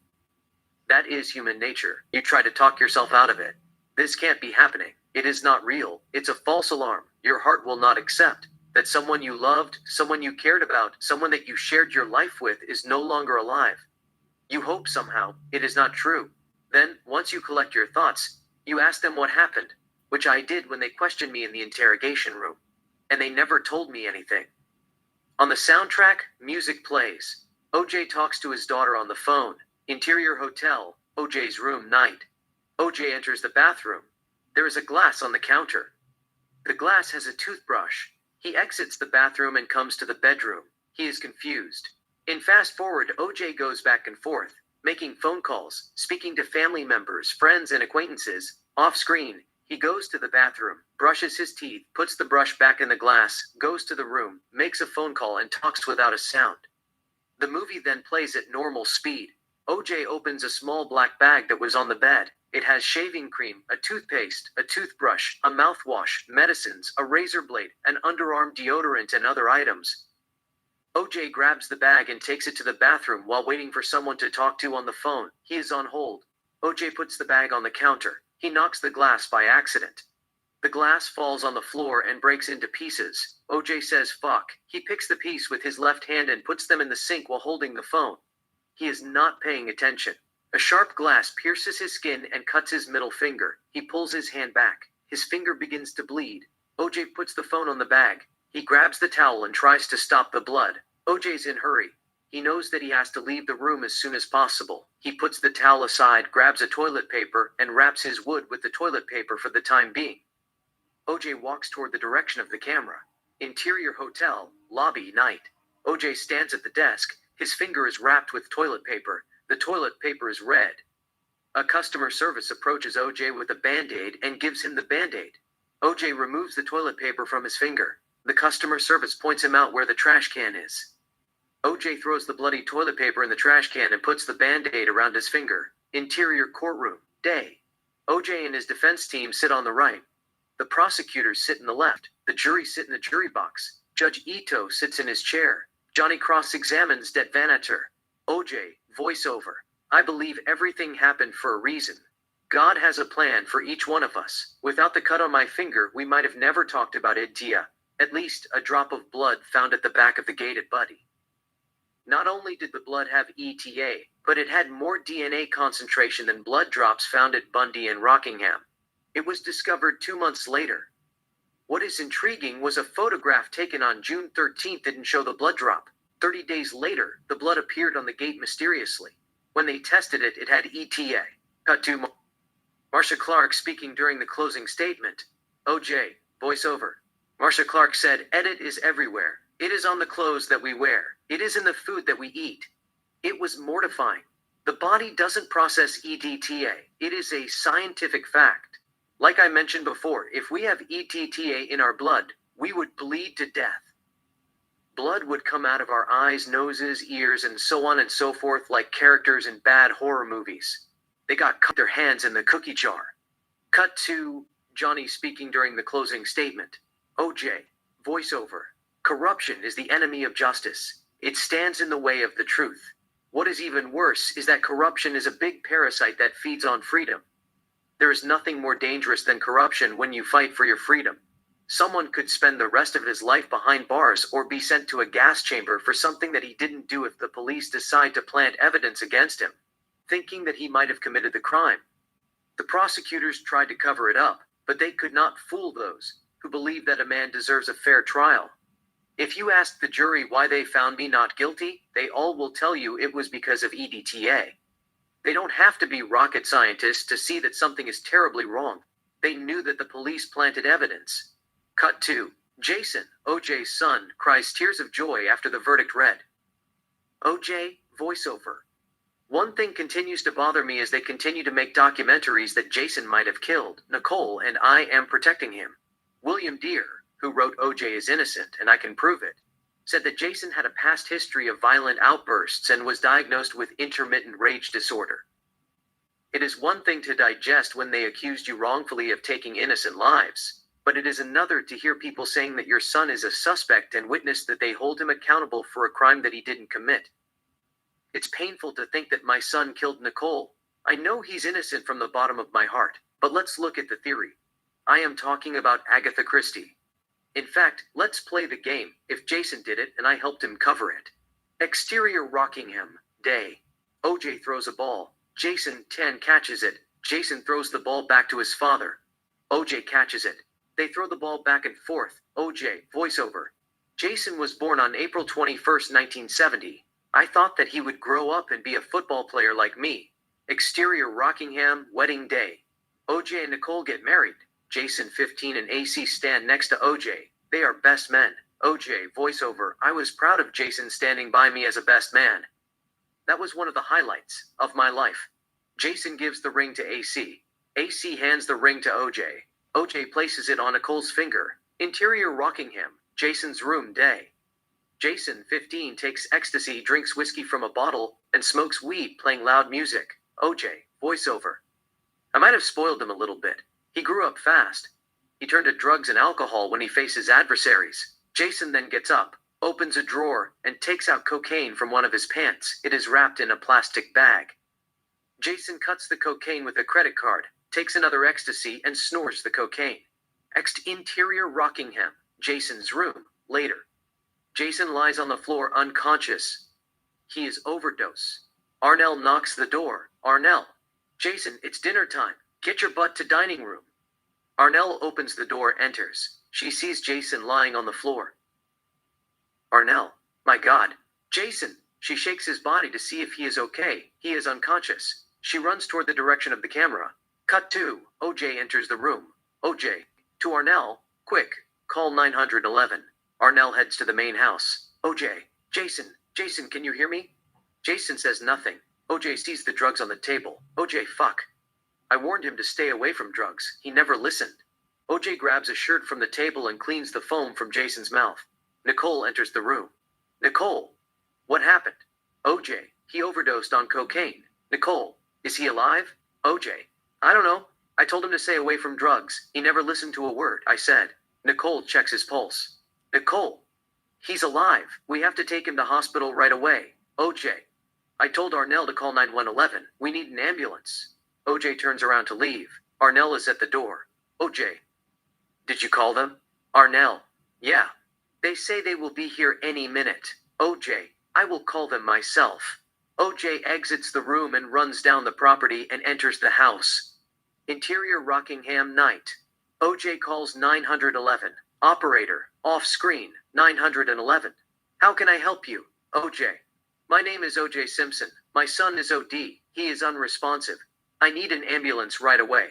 That is human nature. You try to talk yourself out of it. This can't be happening. It is not real. It's a false alarm. Your heart will not accept that someone you loved, someone you cared about, someone that you shared your life with is no longer alive. You hope somehow it is not true. Then, once you collect your thoughts, you ask them what happened, which I did when they questioned me in the interrogation room. And they never told me anything. On the soundtrack, music plays. OJ talks to his daughter on the phone. Interior hotel, OJ's room night. OJ enters the bathroom. There is a glass on the counter. The glass has a toothbrush. He exits the bathroom and comes to the bedroom. He is confused. In fast forward, OJ goes back and forth, making phone calls, speaking to family members, friends, and acquaintances. Off screen, he goes to the bathroom, brushes his teeth, puts the brush back in the glass, goes to the room, makes a phone call, and talks without a sound. The movie then plays at normal speed. OJ opens a small black bag that was on the bed. It has shaving cream, a toothpaste, a toothbrush, a mouthwash, medicines, a razor blade, an underarm deodorant, and other items. OJ grabs the bag and takes it to the bathroom while waiting for someone to talk to on the phone. He is on hold. OJ puts the bag on the counter. He knocks the glass by accident. The glass falls on the floor and breaks into pieces. OJ says fuck. He picks the piece with his left hand and puts them in the sink while holding the phone. He is not paying attention. A sharp glass pierces his skin and cuts his middle finger. He pulls his hand back. His finger begins to bleed. OJ puts the phone on the bag. He grabs the towel and tries to stop the blood. OJ's in a hurry. He knows that he has to leave the room as soon as possible. He puts the towel aside, grabs a toilet paper, and wraps his wood with the toilet paper for the time being. OJ walks toward the direction of the camera. Interior hotel, lobby night. OJ stands at the desk. His finger is wrapped with toilet paper. The toilet paper is red. A customer service approaches OJ with a Band-Aid and gives him the Band-Aid. OJ removes the toilet paper from his finger. The customer service points him out where the trash can is. OJ throws the bloody toilet paper in the trash can and puts the Band-Aid around his finger. Interior courtroom, day. OJ and his defense team sit on the right. The prosecutors sit in the left. The jury sit in the jury box. Judge Ito sits in his chair. Johnny cross-examines Det Vanater. OJ, voiceover. I believe everything happened for a reason. God has a plan for each one of us. Without the cut on my finger, we might have never talked about it, Tia. At least a drop of blood found at the back of the gate at Buddy. Not only did the blood have ETA, but it had more DNA concentration than blood drops found at Bundy and Rockingham. It was discovered 2 months later. What is intriguing was a photograph taken on June 13th didn't show the blood drop. 30 days later, the blood appeared on the gate mysteriously. When they tested it, it had ETA. Cut to Marcia Clark speaking during the closing statement. OJ, voiceover. Marcia Clark said, "Edit is everywhere. It is on the clothes that we wear. It is in the food that we eat." It was mortifying. The body doesn't process EDTA. It is a scientific fact. Like I mentioned before, if we have EDTA in our blood, we would bleed to death. Blood would come out of our eyes, noses, ears, and so on and so forth like characters in bad horror movies. They got cut their hands in the cookie jar. Cut to Johnny speaking during the closing statement. OJ, voiceover. Corruption is the enemy of justice. It stands in the way of the truth. What is even worse is that corruption is a big parasite that feeds on freedom. There is nothing more dangerous than corruption when you fight for your freedom. Someone could spend the rest of his life behind bars or be sent to a gas chamber for something that he didn't do if the police decide to plant evidence against him, thinking that he might have committed the crime. The prosecutors tried to cover it up, but they could not fool those who believe that a man deserves a fair trial. If you ask the jury why they found me not guilty, they all will tell you it was because of EDTA. They don't have to be rocket scientists to see that something is terribly wrong. They knew that the police planted evidence. Cut to Jason, OJ's son, cries tears of joy after the verdict read. OJ, voiceover. One thing continues to bother me as they continue to make documentaries that Jason might have killed Nicole, and I am protecting him. William Deere, who wrote OJ is innocent, and I can prove it, said that Jason had a past history of violent outbursts and was diagnosed with intermittent rage disorder. It is one thing to digest when they accused you wrongfully of taking innocent lives, but it is another to hear people saying that your son is a suspect and witness that they hold him accountable for a crime that he didn't commit. It's painful to think that my son killed Nicole. I know he's innocent from the bottom of my heart, but let's look at the theory. I am talking about Agatha Christie. In fact, let's play the game. If Jason did it and I helped him cover it. Exterior Rockingham, day. OJ throws a ball. Jason, 10, catches it. Jason throws the ball back to his father. OJ catches it. They throw the ball back and forth. OJ, voiceover. Jason was born on April 21st, 1970. I thought that he would grow up and be a football player like me. Exterior Rockingham, wedding day. OJ and Nicole get married. Jason, 15, and AC stand next to OJ. They are best men. OJ, voiceover. I was proud of Jason standing by me as a best man. That was one of the highlights of my life. Jason gives the ring to AC. AC hands the ring to OJ. OJ places it on Nicole's finger. Interior Rockingham, Jason's room, day. Jason, 15, takes ecstasy, drinks whiskey from a bottle, and smokes weed playing loud music. OJ, voiceover. I might have spoiled him a little bit. He grew up fast. He turned to drugs and alcohol when he faces adversaries. Jason then gets up, opens a drawer, and takes out cocaine from one of his pants. It is wrapped in a plastic bag. Jason cuts the cocaine with a credit card, takes another ecstasy, and snores the cocaine. Interior Rockingham, Jason's room, later. Jason lies on the floor unconscious. He is overdose. Arnell knocks the door. Arnell. Jason, it's dinner time. Get your butt to dining room. Arnell opens the door, enters. She sees Jason lying on the floor. Arnell. My God. Jason. She shakes his body to see if he is okay. He is unconscious. She runs toward the direction of the camera. Cut to OJ enters the room. OJ. To Arnell. Quick. Call 911. Arnell heads to the main house. OJ. Jason. Jason, can you hear me? Jason says nothing. OJ sees the drugs on the table. OJ, fuck. I warned him to stay away from drugs. He never listened. OJ grabs a shirt from the table and cleans the foam from Jason's mouth. Nicole enters the room. Nicole. What happened? OJ. He overdosed on cocaine. Nicole. Is he alive? OJ. I don't know. I told him to stay away from drugs. He never listened to a word I said. Nicole checks his pulse. Nicole. He's alive. We have to take him to hospital right away. OJ. I told Arnell to call 911. We need an ambulance. OJ turns around to leave. Arnell is at the door. OJ. Did you call them? Arnell. Yeah. They say they will be here any minute. OJ. I will call them myself. OJ exits the room and runs down the property and enters the house. Interior Rockingham, night. OJ calls 911. Operator, off screen, 911. How can I help you? OJ. My name is OJ Simpson. My son is OD. He is unresponsive. I need an ambulance right away.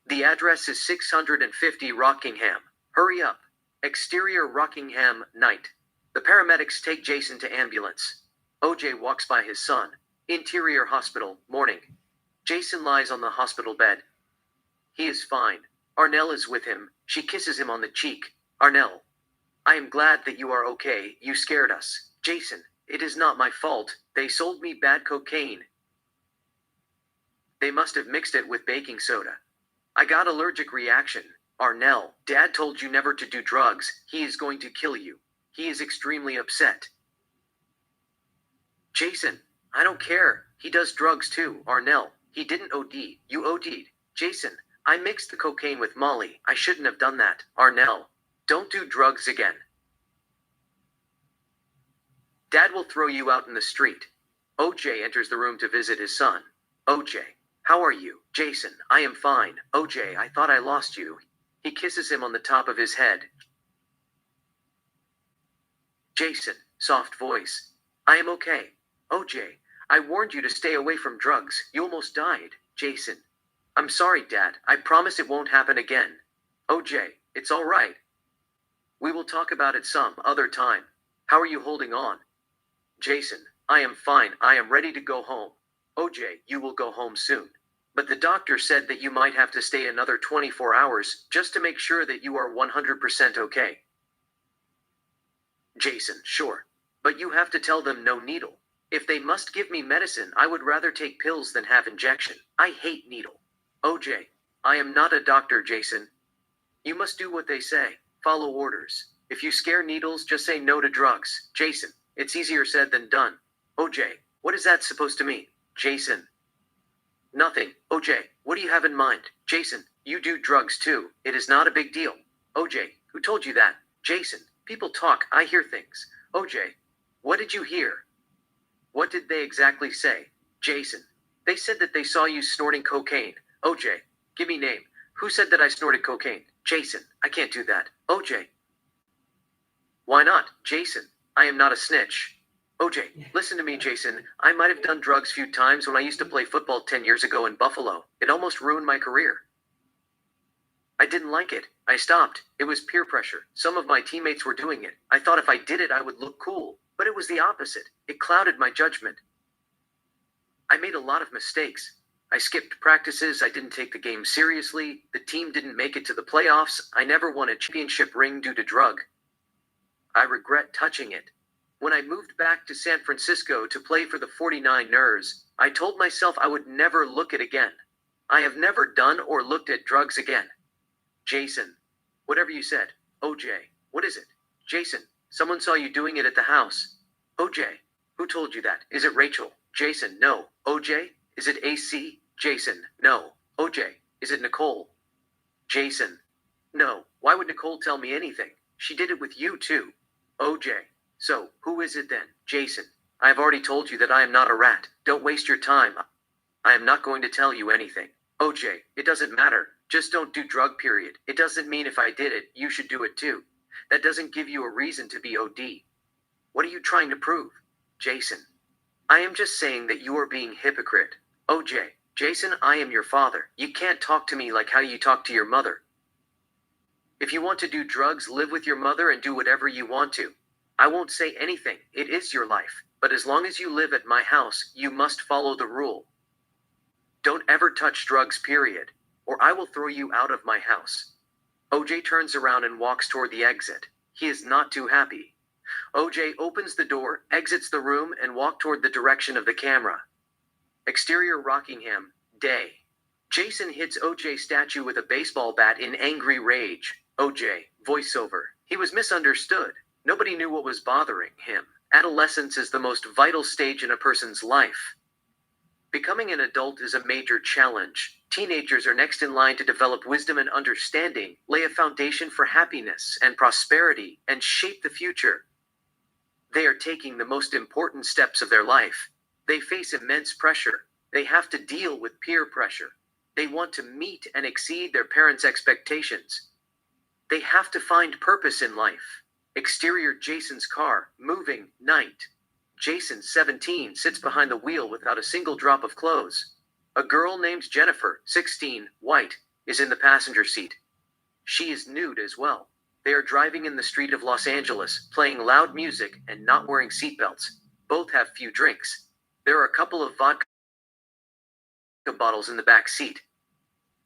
The address is 650 Rockingham. Hurry up. Exterior Rockingham, night. The paramedics take Jason to ambulance. OJ walks by his son. Interior hospital, morning. Jason lies on the hospital bed. He is fine. Arnell is with him. She kisses him on the cheek. Arnell. I am glad that you are okay. You scared us. Jason, it is not my fault. They sold me bad cocaine. They must have mixed it with baking soda. I got allergic reaction. Arnell, Dad told you never to do drugs. He is going to kill you. He is extremely upset. Jason, I don't care. He does drugs too. Arnell, he didn't OD. You OD'd. Jason, I mixed the cocaine with Molly. I shouldn't have done that. Arnell, don't do drugs again. Dad will throw you out in the street. OJ enters the room to visit his son. OJ, how are you? Jason, I am fine. OJ, I thought I lost you. He kisses him on the top of his head. Jason, soft voice. I am okay. OJ, I warned you to stay away from drugs. You almost died. Jason, I'm sorry, Dad. I promise it won't happen again. OJ, it's all right. We will talk about it some other time. How are you holding on? Jason, I am fine. I am ready to go home. OJ, you will go home soon. But the doctor said that you might have to stay another 24 hours just to make sure that you are 100% okay. Jason, sure. But you have to tell them no needle. If they must give me medicine, I would rather take pills than have injection. I hate needle. OJ, I am not a doctor, Jason. You must do what they say. Follow orders. If you scare needles, just say no to drugs. Jason, it's easier said than done. OJ, what is that supposed to mean? Jason. Nothing. OJ, what do you have in mind? Jason, you do drugs too. It is not a big deal. OJ, who told you that? Jason, people talk. I hear things. OJ, what did you hear? What did they exactly say? Jason, they said that they saw you snorting cocaine. OJ, give me name. Who said that I snorted cocaine? Jason, I can't do that. OJ. Why not? Jason, I am not a snitch. OJ, listen to me, Jason. I might have done drugs few times when I used to play football 10 years ago in Buffalo. It almost ruined my career. I didn't like it. I stopped. It was peer pressure. Some of my teammates were doing it. I thought if I did it, I would look cool. But it was the opposite. It clouded my judgment. I made a lot of mistakes. I skipped practices. I didn't take the game seriously. The team didn't make it to the playoffs. I never won a championship ring due to drug. I regret touching it. When I moved back to San Francisco to play for the 49ers, I told myself I would never look it again. I have never done or looked at drugs again. Jason, whatever you said. OJ, what is it? Jason, someone saw you doing it at the house. OJ, who told you that? Is it Rachel? Jason, no. OJ, is it AC? Jason, no. OJ, is it Nicole? Jason, no. Why would Nicole tell me anything? She did it with you too. OJ, so who is it then? Jason, I have already told you that I am not a rat. Don't waste your time. I am not going to tell you anything. OJ, it doesn't matter. Just don't do drug, period. It doesn't mean if I did it, you should do it too. That doesn't give you a reason to be OD. What are you trying to prove? Jason, I am just saying that you are being hypocrite. OJ, Jason, I am your father. You can't talk to me like how you talk to your mother. If you want to do drugs, live with your mother and do whatever you want to. I won't say anything. It is your life. But as long as you live at my house, you must follow the rule. Don't ever touch drugs, period. Or I will throw you out of my house. OJ turns around and walks toward the exit. He is not too happy. OJ opens the door, exits the room, and walks toward the direction of the camera. Exterior Rockingham, day. Jason hits OJ's statue with a baseball bat in angry rage. OJ, voiceover. He was misunderstood. Nobody knew what was bothering him. Adolescence is the most vital stage in a person's life. Becoming an adult is a major challenge. Teenagers are next in line to develop wisdom and understanding, lay a foundation for happiness and prosperity, and shape the future. They are taking the most important steps of their life. They face immense pressure. They have to deal with peer pressure. They want to meet and exceed their parents' expectations. They have to find purpose in life. Exterior Jason's car, moving, night. Jason, 17, sits behind the wheel without a single drop of clothes. A girl named Jennifer, 16, white, is in the passenger seat. She is nude as well. They are driving in the street of Los Angeles, playing loud music and not wearing seatbelts. Both have few drinks. There are a couple of vodka bottles in the back seat.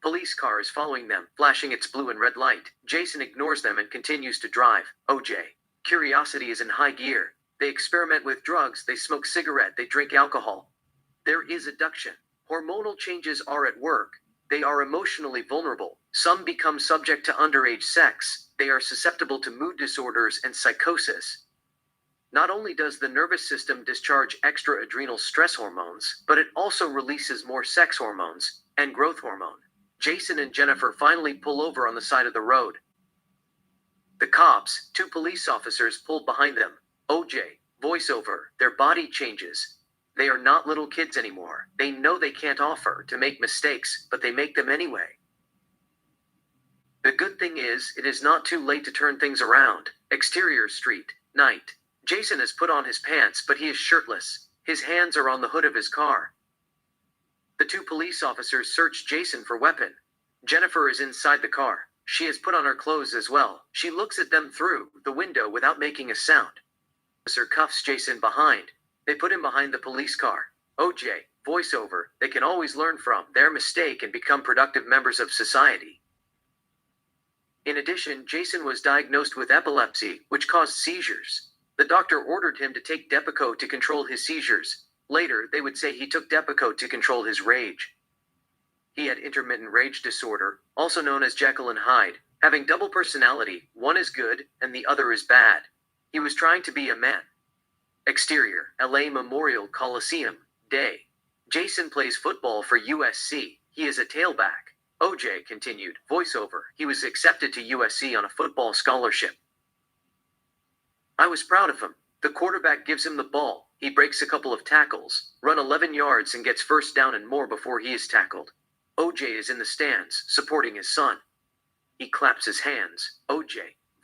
Police car is following them, flashing its blue and red light. Jason ignores them and continues to drive. OJ. Curiosity is in high gear. They experiment with drugs, they smoke cigarette, they drink alcohol. There is addiction. Hormonal changes are at work. They are emotionally vulnerable. Some become subject to underage sex. They are susceptible to mood disorders and psychosis. Not only does the nervous system discharge extra adrenal stress hormones, but it also releases more sex hormones and growth hormone. Jason and Jennifer finally pull over on the side of the road. The cops, 2 police officers, pull behind them. OJ, voiceover, their body changes. They are not little kids anymore. They know they can't offer to make mistakes, but they make them anyway. The good thing is, it is not too late to turn things around. Exterior street, night. Jason has put on his pants, but he is shirtless. His hands are on the hood of his car. The 2 police officers search Jason for weapon. Jennifer is inside the car. She has put on her clothes as well. She looks at them through the window without making a sound. The officer cuffs Jason behind. They put him behind the police car. OJ, voiceover, they can always learn from their mistake and become productive members of society. In addition, Jason was diagnosed with epilepsy, which caused seizures. The doctor ordered him to take Depakote to control his seizures. Later, they would say he took Depakote to control his rage. He had intermittent rage disorder, also known as Jekyll and Hyde, having double personality, one is good and the other is bad. He was trying to be a man. Exterior, LA Memorial Coliseum, day. Jason plays football for USC. He is a tailback. OJ continued, voiceover, he was accepted to USC on a football scholarship. I was proud of him. The quarterback gives him the ball. He breaks a couple of tackles, run 11 yards and gets first down and more before he is tackled. OJ is in the stands, supporting his son. He claps his hands. OJ,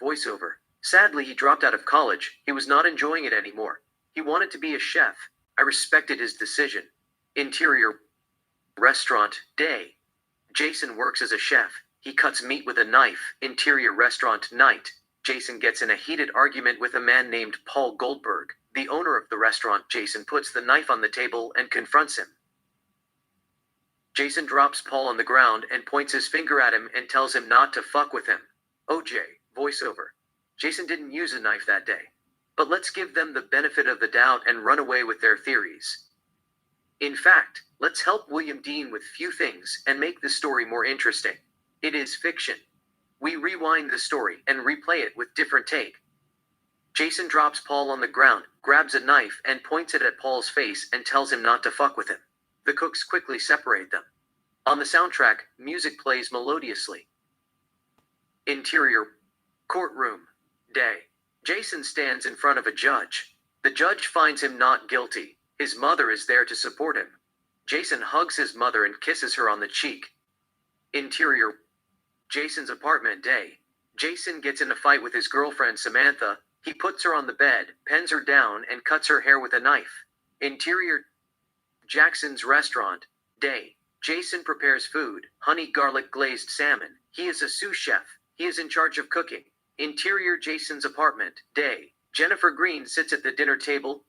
voiceover. Sadly, he dropped out of college. He was not enjoying it anymore. He wanted to be a chef. I respected his decision. Interior restaurant, day. Jason works as a chef. He cuts meat with a knife. Interior restaurant, night. Jason gets in a heated argument with a man named Paul Goldberg, the owner of the restaurant. Jason puts the knife on the table and confronts him. Jason drops Paul on the ground and points his finger at him and tells him not to fuck with him. OJ, voiceover. Jason didn't use a knife that day. But let's give them the benefit of the doubt and run away with their theories. In fact, let's help William Dean with few things and make the story more interesting. It is fiction. We rewind the story and replay it with different take. Jason drops Paul on the ground, grabs a knife and points it at Paul's face and tells him not to fuck with him. The cooks quickly separate them. On the soundtrack, music plays melodiously. Interior courtroom, day. Jason stands in front of a judge. The judge finds him not guilty. His mother is there to support him. Jason hugs his mother and kisses her on the cheek. Interior Jason's apartment, day. Jason gets in a fight with his girlfriend Samantha. He puts her on the bed, pens her down, and cuts her hair with a knife. Interior Jackson's restaurant, day. Jason prepares food, honey garlic glazed salmon. He is a sous chef. He is in charge of cooking. Interior Jason's apartment, day. Jennifer Green sits at the dinner table.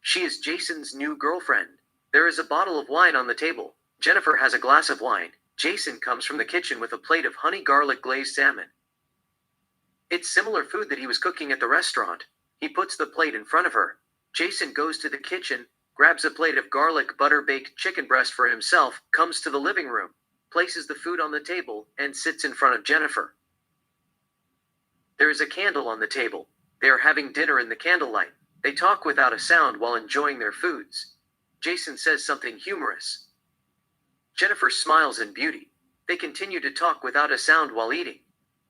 She is Jason's new girlfriend. There is a bottle of wine on the table. Jennifer has a glass of wine. Jason comes from the kitchen with a plate of honey garlic glazed salmon. It's similar food that he was cooking at the restaurant. He puts the plate in front of her. Jason goes to the kitchen, grabs a plate of garlic butter baked chicken breast for himself, comes to the living room, places the food on the table, and sits in front of Jennifer. There is a candle on the table. They are having dinner in the candlelight. They talk without a sound while enjoying their foods. Jason says something humorous. Jennifer smiles in beauty. They continue to talk without a sound while eating.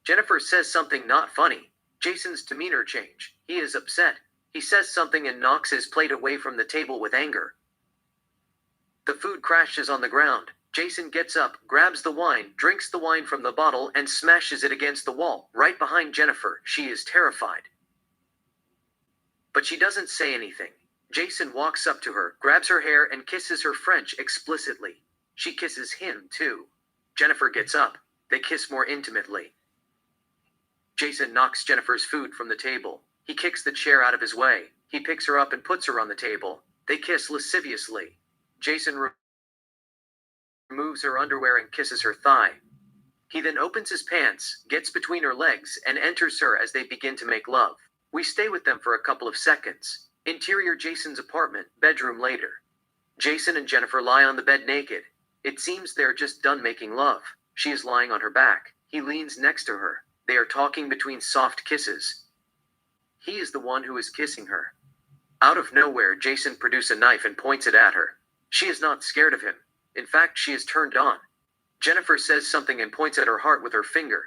Jennifer says something not funny. Jason's demeanor change. He is upset. He says something and knocks his plate away from the table with anger. The food crashes on the ground. Jason gets up, grabs the wine, drinks the wine from the bottle, and smashes it against the wall, right behind Jennifer. She is terrified. But she doesn't say anything. Jason walks up to her, grabs her hair, and kisses her French explicitly. She kisses him, too. Jennifer gets up. They kiss more intimately. Jason knocks Jennifer's food from the table. He kicks the chair out of his way. He picks her up and puts her on the table. They kiss lasciviously. Jason removes her underwear and kisses her thigh. He then opens his pants, gets between her legs, and enters her as they begin to make love. We stay with them for a couple of seconds. Interior Jason's apartment, bedroom later. Jason and Jennifer lie on the bed naked. It seems they're just done making love. She is lying on her back. He leans next to her. They are talking between soft kisses. He is the one who is kissing her. Out of nowhere, Jason produces a knife and points it at her. She is not scared of him. In fact, she is turned on. Jennifer says something and points at her heart with her finger.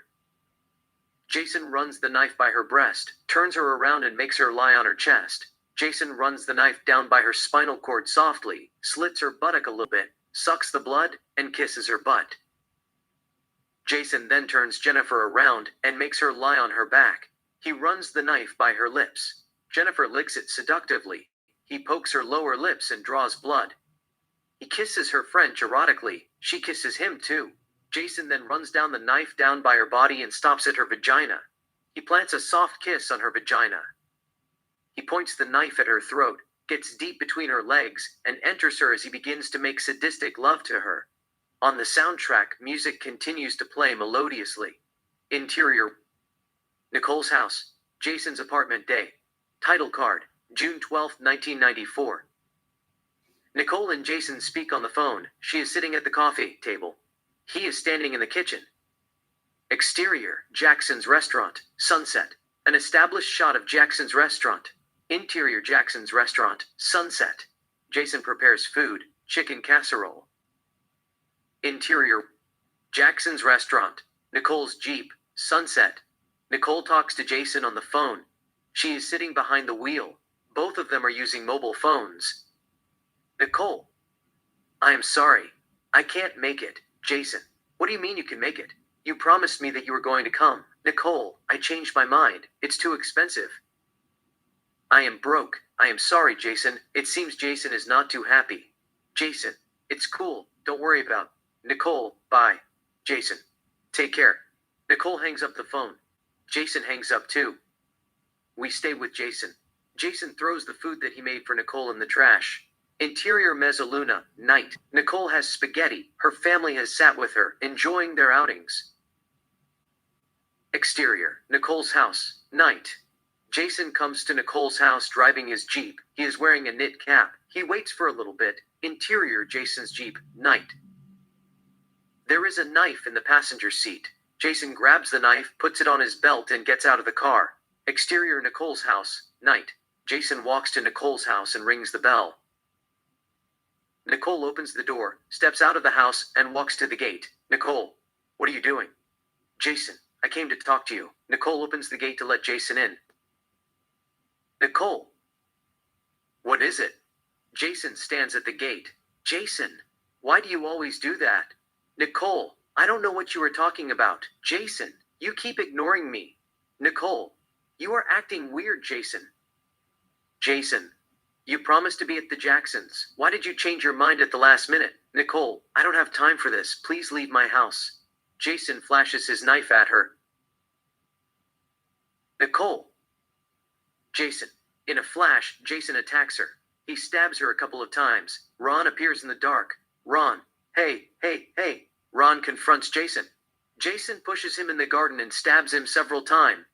Jason runs the knife by her breast, turns her around and makes her lie on her chest. Jason runs the knife down by her spinal cord softly, slits her buttock a little bit, sucks the blood, and kisses her butt. Jason then turns Jennifer around and makes her lie on her back. He runs the knife by her lips. Jennifer licks it seductively. He pokes her lower lips and draws blood. He kisses her French erotically. She kisses him too. Jason then runs down the knife down by her body and stops at her vagina. He plants a soft kiss on her vagina. He points the knife at her throat, gets deep between her legs, and enters her as he begins to make sadistic love to her. On the soundtrack, music continues to play melodiously. Interior: Nicole's house. Jason's apartment day. Title card: June 12, 1994. Nicole and Jason speak on the phone. She is sitting at the coffee table. He is standing in the kitchen. Exterior: Jackson's restaurant. Sunset. An established shot of Jackson's restaurant. Interior: Jackson's restaurant. Sunset. Jason prepares food. Chicken casserole. Interior: Jackson's restaurant. Nicole's Jeep. Sunset. Nicole talks to Jason on the phone. She is sitting behind the wheel. Both of them are using mobile phones. Nicole: I am sorry. I can't make it. Jason: What do you mean you can make it? You promised me that you were going to come. Nicole: I changed my mind. It's too expensive. I am broke. I am sorry, Jason. It seems Jason is not too happy. Jason: It's cool. Don't worry about it. Nicole: Bye. Jason: Take care. Nicole hangs up the phone. Jason hangs up too. We stay with Jason. Jason throws the food that he made for Nicole in the trash. Interior: Mezzaluna, night. Nicole has spaghetti. Her family has sat with her, enjoying their outings. Exterior: Nicole's house, night. Jason comes to Nicole's house driving his Jeep. He is wearing a knit cap. He waits for a little bit. Interior: Jason's Jeep, night. There is a knife in the passenger seat. Jason grabs the knife, puts it on his belt, and gets out of the car. Exterior: Nicole's house, night. Jason walks to Nicole's house and rings the bell. Nicole opens the door, steps out of the house, and walks to the gate. Nicole: What are you doing? Jason: I came to talk to you. Nicole opens the gate to let Jason in. Nicole: What is it? Jason stands at the gate. Jason: Why do you always do that? Nicole: I don't know what you are talking about. Jason: You keep ignoring me. Nicole: You are acting weird, Jason. Jason: You promised to be at the Jacksons. Why did you change your mind at the last minute? Nicole: I don't have time for this. Please leave my house. Jason flashes his knife at her. Nicole. Jason: In a flash, Jason attacks her. He stabs her a couple of times. Ron appears in the dark. Ron: Hey, hey, hey. Ron confronts Jason. Jason pushes him in the garden and stabs him several times.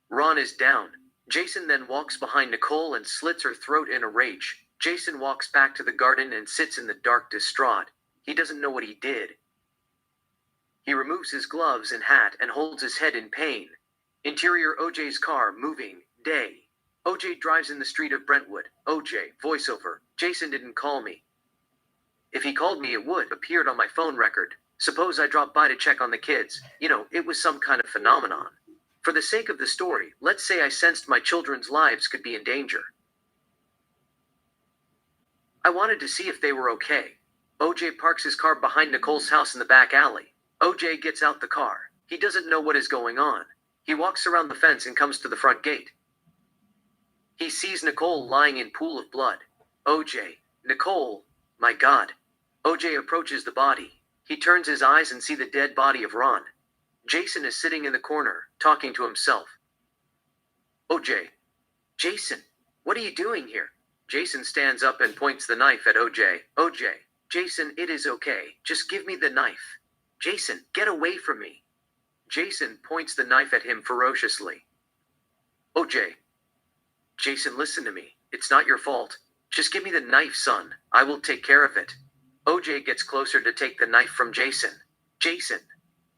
Ron is down. Jason then walks behind Nicole and slits her throat in a rage. Jason walks back to the garden and sits in the dark, distraught. He doesn't know what he did. He removes his gloves and hat and holds his head in pain. Interior: OJ's car, moving, day. OJ drives in the street of Brentwood. OJ, voiceover: Jason didn't call me. If he called me, it would appeared on my phone record. Suppose I dropped by to check on the kids. It was some kind of phenomenon. For the sake of the story, let's say I sensed my children's lives could be in danger. I wanted to see if they were okay. OJ parks his car behind Nicole's house in the back alley. OJ gets out the car. He doesn't know what is going on. He walks around the fence and comes to the front gate. He sees Nicole lying in pool of blood. OJ, Nicole, my God. OJ approaches the body. He turns his eyes and sees the dead body of Ron. Jason is sitting in the corner, talking to himself. OJ. Jason, what are you doing here? Jason stands up and points the knife at OJ. OJ. Jason, it is okay. Just give me the knife. Jason, get away from me. Jason points the knife at him ferociously. OJ. Jason, listen to me. It's not your fault. Just give me the knife, son. I will take care of it. OJ gets closer to take the knife from Jason. Jason,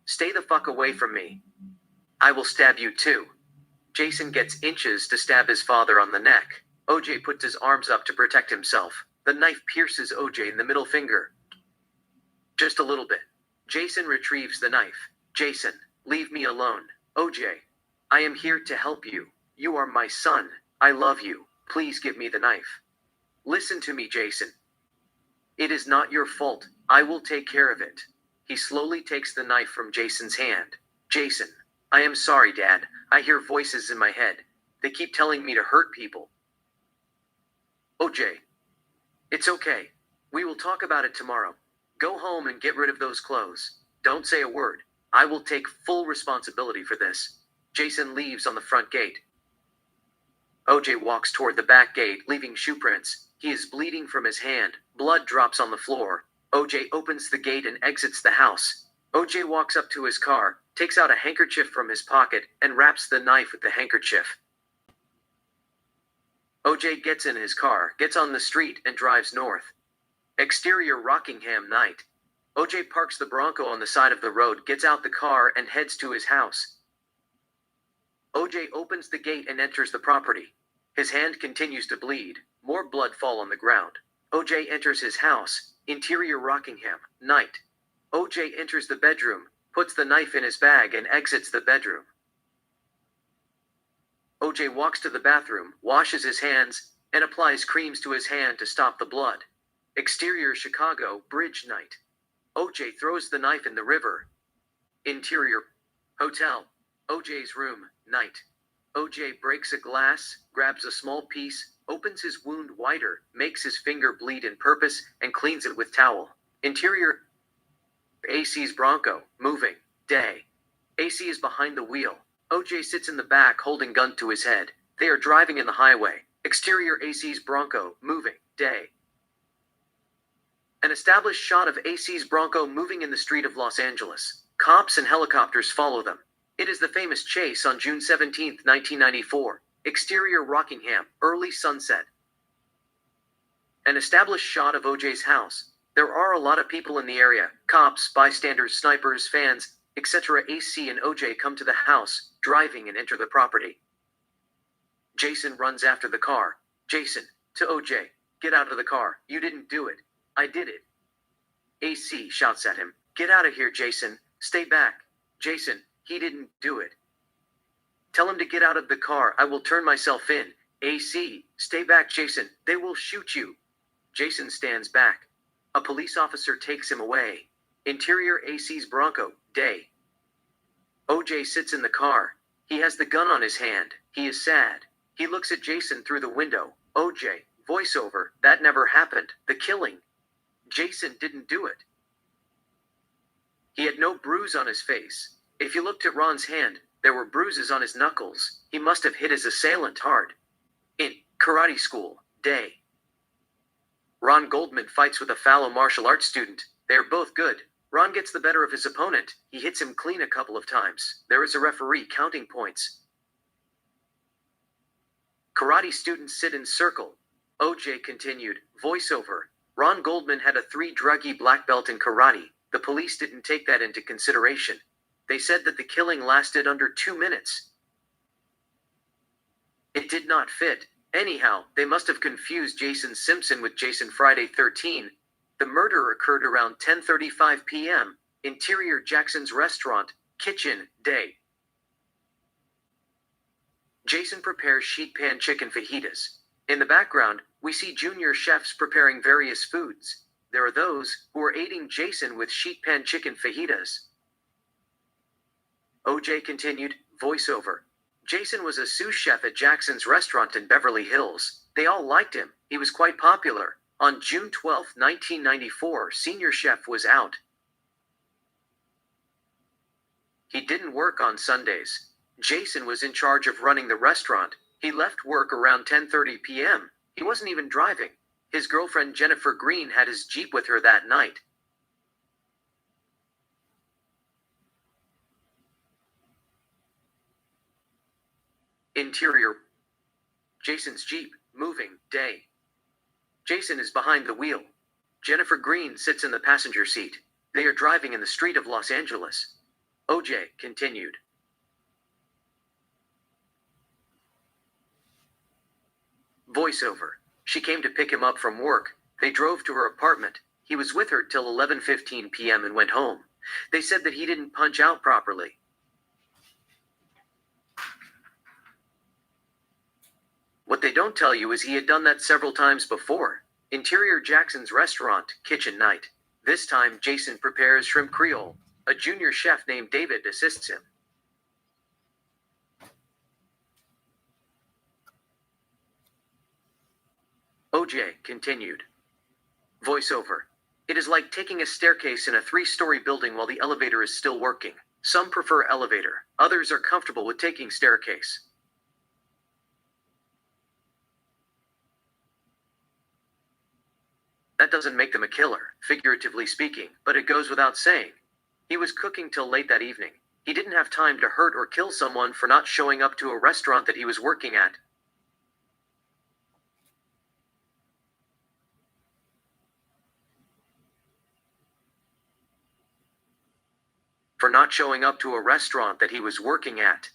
stay the fuck away from me. I will stab you too. Jason gets inches to stab his father on the neck. OJ puts his arms up to protect himself. The knife pierces OJ in the middle finger. Just a little bit. Jason retrieves the knife. Jason, leave me alone. OJ, I am here to help you. You are my son. I love you. Please give me the knife. Listen to me, Jason. It is not your fault. I will take care of it. He slowly takes the knife from Jason's hand. Jason, I am sorry, Dad. I hear voices in my head. They keep telling me to hurt people. OJ, it's okay. We will talk about it tomorrow. Go home and get rid of those clothes. Don't say a word. I will take full responsibility for this. Jason leaves on the front gate. OJ walks toward the back gate, leaving shoe prints. He is bleeding from his hand. Blood drops on the floor. OJ opens the gate and exits the house. OJ walks up to his car, takes out a handkerchief from his pocket, and wraps the knife with the handkerchief. OJ gets in his car, gets on the street, and drives north. Exterior Rockingham night. OJ parks the Bronco on the side of the road, gets out the car, and heads to his house. OJ opens the gate and enters the property. His hand continues to bleed. More blood fall on the ground. OJ enters his house. Interior Rockingham, night. OJ enters the bedroom, puts the knife in his bag, and exits the bedroom. OJ walks to the bathroom, washes his hands, and applies creams to his hand to stop the blood. Exterior Chicago, bridge night. OJ throws the knife in the river. Interior hotel. OJ's room, night. OJ breaks a glass, grabs a small piece, opens his wound wider, makes his finger bleed in purpose, and cleans it with towel. Interior AC's Bronco, moving, day. AC is behind the wheel. OJ sits in the back holding gun to his head. They are driving in the highway. Exterior AC's Bronco, moving, day. An established shot of AC's Bronco moving in the street of Los Angeles. Cops and helicopters follow them. It is the famous chase on June 17, 1994. Exterior Rockingham, early sunset. An established shot of OJ's house. There are a lot of people in the area. Cops, bystanders, snipers, fans, etc. AC and OJ come to the house, driving, and enter the property. Jason runs after the car. Jason, to OJ, get out of the car. You didn't do it. I did it. AC shouts at him. Get out of here, Jason. Stay back. Jason, he didn't do it. Tell him to get out of the car. I will turn myself in. AC, stay back, Jason. They will shoot you. Jason stands back. A police officer takes him away. Interior AC's Bronco, day. OJ sits in the car. He has the gun on his hand. He is sad. He looks at Jason through the window. OJ, voiceover, that never happened. The killing. Jason didn't do it. He had no bruise on his face. If you looked at Ron's hand, there were bruises on his knuckles. He must have hit his assailant hard. In karate school, day. Ron Goldman fights with a fellow martial arts student. They are both good. Ron gets the better of his opponent. He hits him clean a couple of times. There is a referee counting points. Karate students sit in circle. OJ continued, voiceover. Ron Goldman had a 3-druggy black belt in karate. The police didn't take that into consideration. They said that the killing lasted under 2 minutes. It did not fit. Anyhow, they must have confused Jason Simpson with Jason Friday 13. The murder occurred around 10:35 p.m. Interior Jackson's restaurant, kitchen, day. Jason prepares sheet pan chicken fajitas. In the background, we see junior chefs preparing various foods. there are those who are aiding Jason with sheet pan chicken fajitas. OJ continued, voiceover. Jason was a sous chef at Jackson's restaurant in Beverly Hills. They all liked him. He was quite popular. On June 12, 1994, senior chef was out. He didn't work on Sundays. Jason was in charge of running the restaurant. He left work around 10:30 p.m. He wasn't even driving. His girlfriend Jennifer Green had his Jeep with her that night. Interior. Jason's Jeep, moving, day. Jason is behind the wheel. Jennifer Green sits in the passenger seat. They are driving in the street of Los Angeles. OJ continued. Voiceover. She came to pick him up from work. They drove to her apartment. He was with her till 11:15 p.m. and went home. They said that he didn't punch out properly. What they don't tell you is he had done that several times before. Interior Jackson's restaurant, kitchen night. This time Jason prepares shrimp creole. A junior chef named David assists him. OJ continued. Voiceover. It is like taking a staircase in a 3-story building while the elevator is still working. Some prefer elevator. Others are comfortable with taking staircase. That doesn't make them a killer, figuratively speaking, but it goes without saying. He was cooking till late that evening. He didn't have time to hurt or kill someone for not showing up to a restaurant that he was working at. For not showing up to a restaurant that he was working at.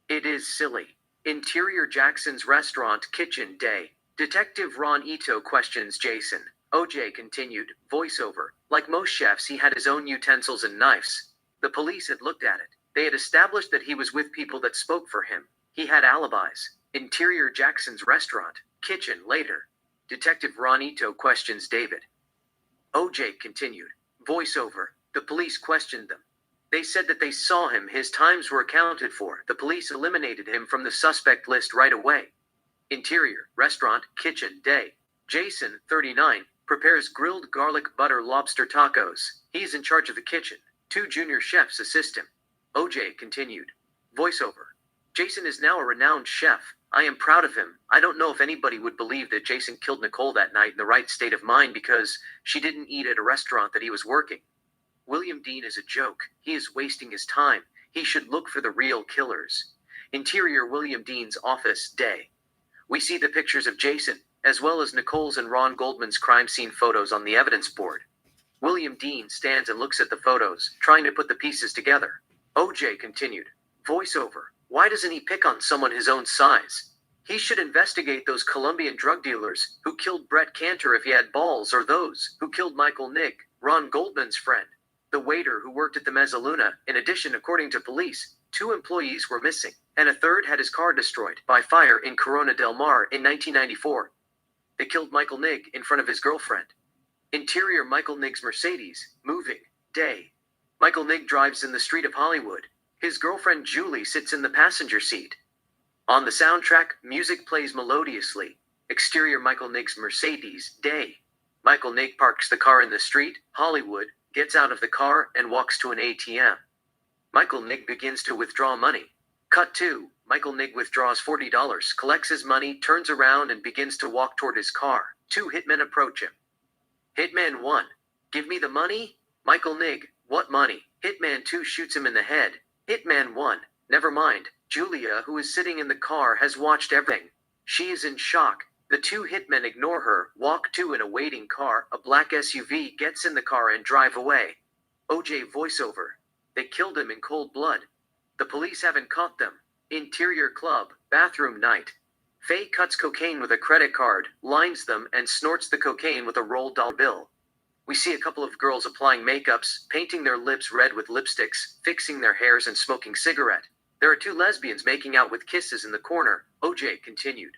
It is silly. Interior Jackson's restaurant kitchen day. Detective Ron Ito questions Jason. OJ continued, voiceover. Like most chefs, he had his own utensils and knives. The police had looked at it. They had established that he was with people that spoke for him. He had alibis. Interior Jackson's restaurant kitchen later. Detective Ron Ito questions David. OJ continued, voiceover. The police questioned them. They said that they saw him. His times were accounted for. The police eliminated him from the suspect list right away. Interior, restaurant, kitchen, day. Jason, 39, prepares grilled garlic butter lobster tacos. He's in charge of the kitchen. 2 junior chefs assist him. OJ continued. Voiceover. Jason is now a renowned chef. I am proud of him. I don't know if anybody would believe that Jason killed Nicole that night in the right state of mind because she didn't eat at a restaurant that he was working. William Dean is a joke. He is wasting his time. He should look for the real killers. Interior William Dean's office, day. We see the pictures of Jason, as well as Nicole's and Ron Goldman's crime scene photos on the evidence board. William Dean stands and looks at the photos, trying to put the pieces together. OJ continued. Voiceover. Why doesn't he pick on someone his own size? He should investigate those Colombian drug dealers who killed Brett Cantor if he had balls, or those who killed Michael Nigg, Ron Goldman's friend. The waiter who worked at the Mezzaluna. In addition, according to police, 2 employees were missing, and a third had his car destroyed by fire in Corona del Mar in 1994. They killed Michael Nigg in front of his girlfriend. Interior Michael Nigg's Mercedes, moving, day. Michael Nigg drives in the street of Hollywood. His girlfriend Julie sits in the passenger seat. On the soundtrack, music plays melodiously. Exterior Michael Nigg's Mercedes, day. Michael Nigg parks the car in the street, Hollywood, gets out of the car, and walks to an ATM. Michael Nigg begins to withdraw money. Cut 2. Michael Nigg withdraws $40, collects his money, turns around, and begins to walk toward his car. 2 hitmen approach him. Hitman 1. Give me the money? Michael Nigg. What money? Hitman 2 shoots him in the head. Hitman 1. Never mind. Julia, who is sitting in the car, has watched everything. She is in shock. The 2 hitmen ignore her, walk to an awaiting car. A black SUV gets in the car and drive away. OJ voiceover. They killed him in cold blood. The police haven't caught them. Interior club, bathroom night. Faye cuts cocaine with a credit card, lines them, and snorts the cocaine with a rolled dollar bill. We see a couple of girls applying makeups, painting their lips red with lipsticks, fixing their hairs, and smoking cigarette. There are 2 lesbians making out with kisses in the corner. OJ continued.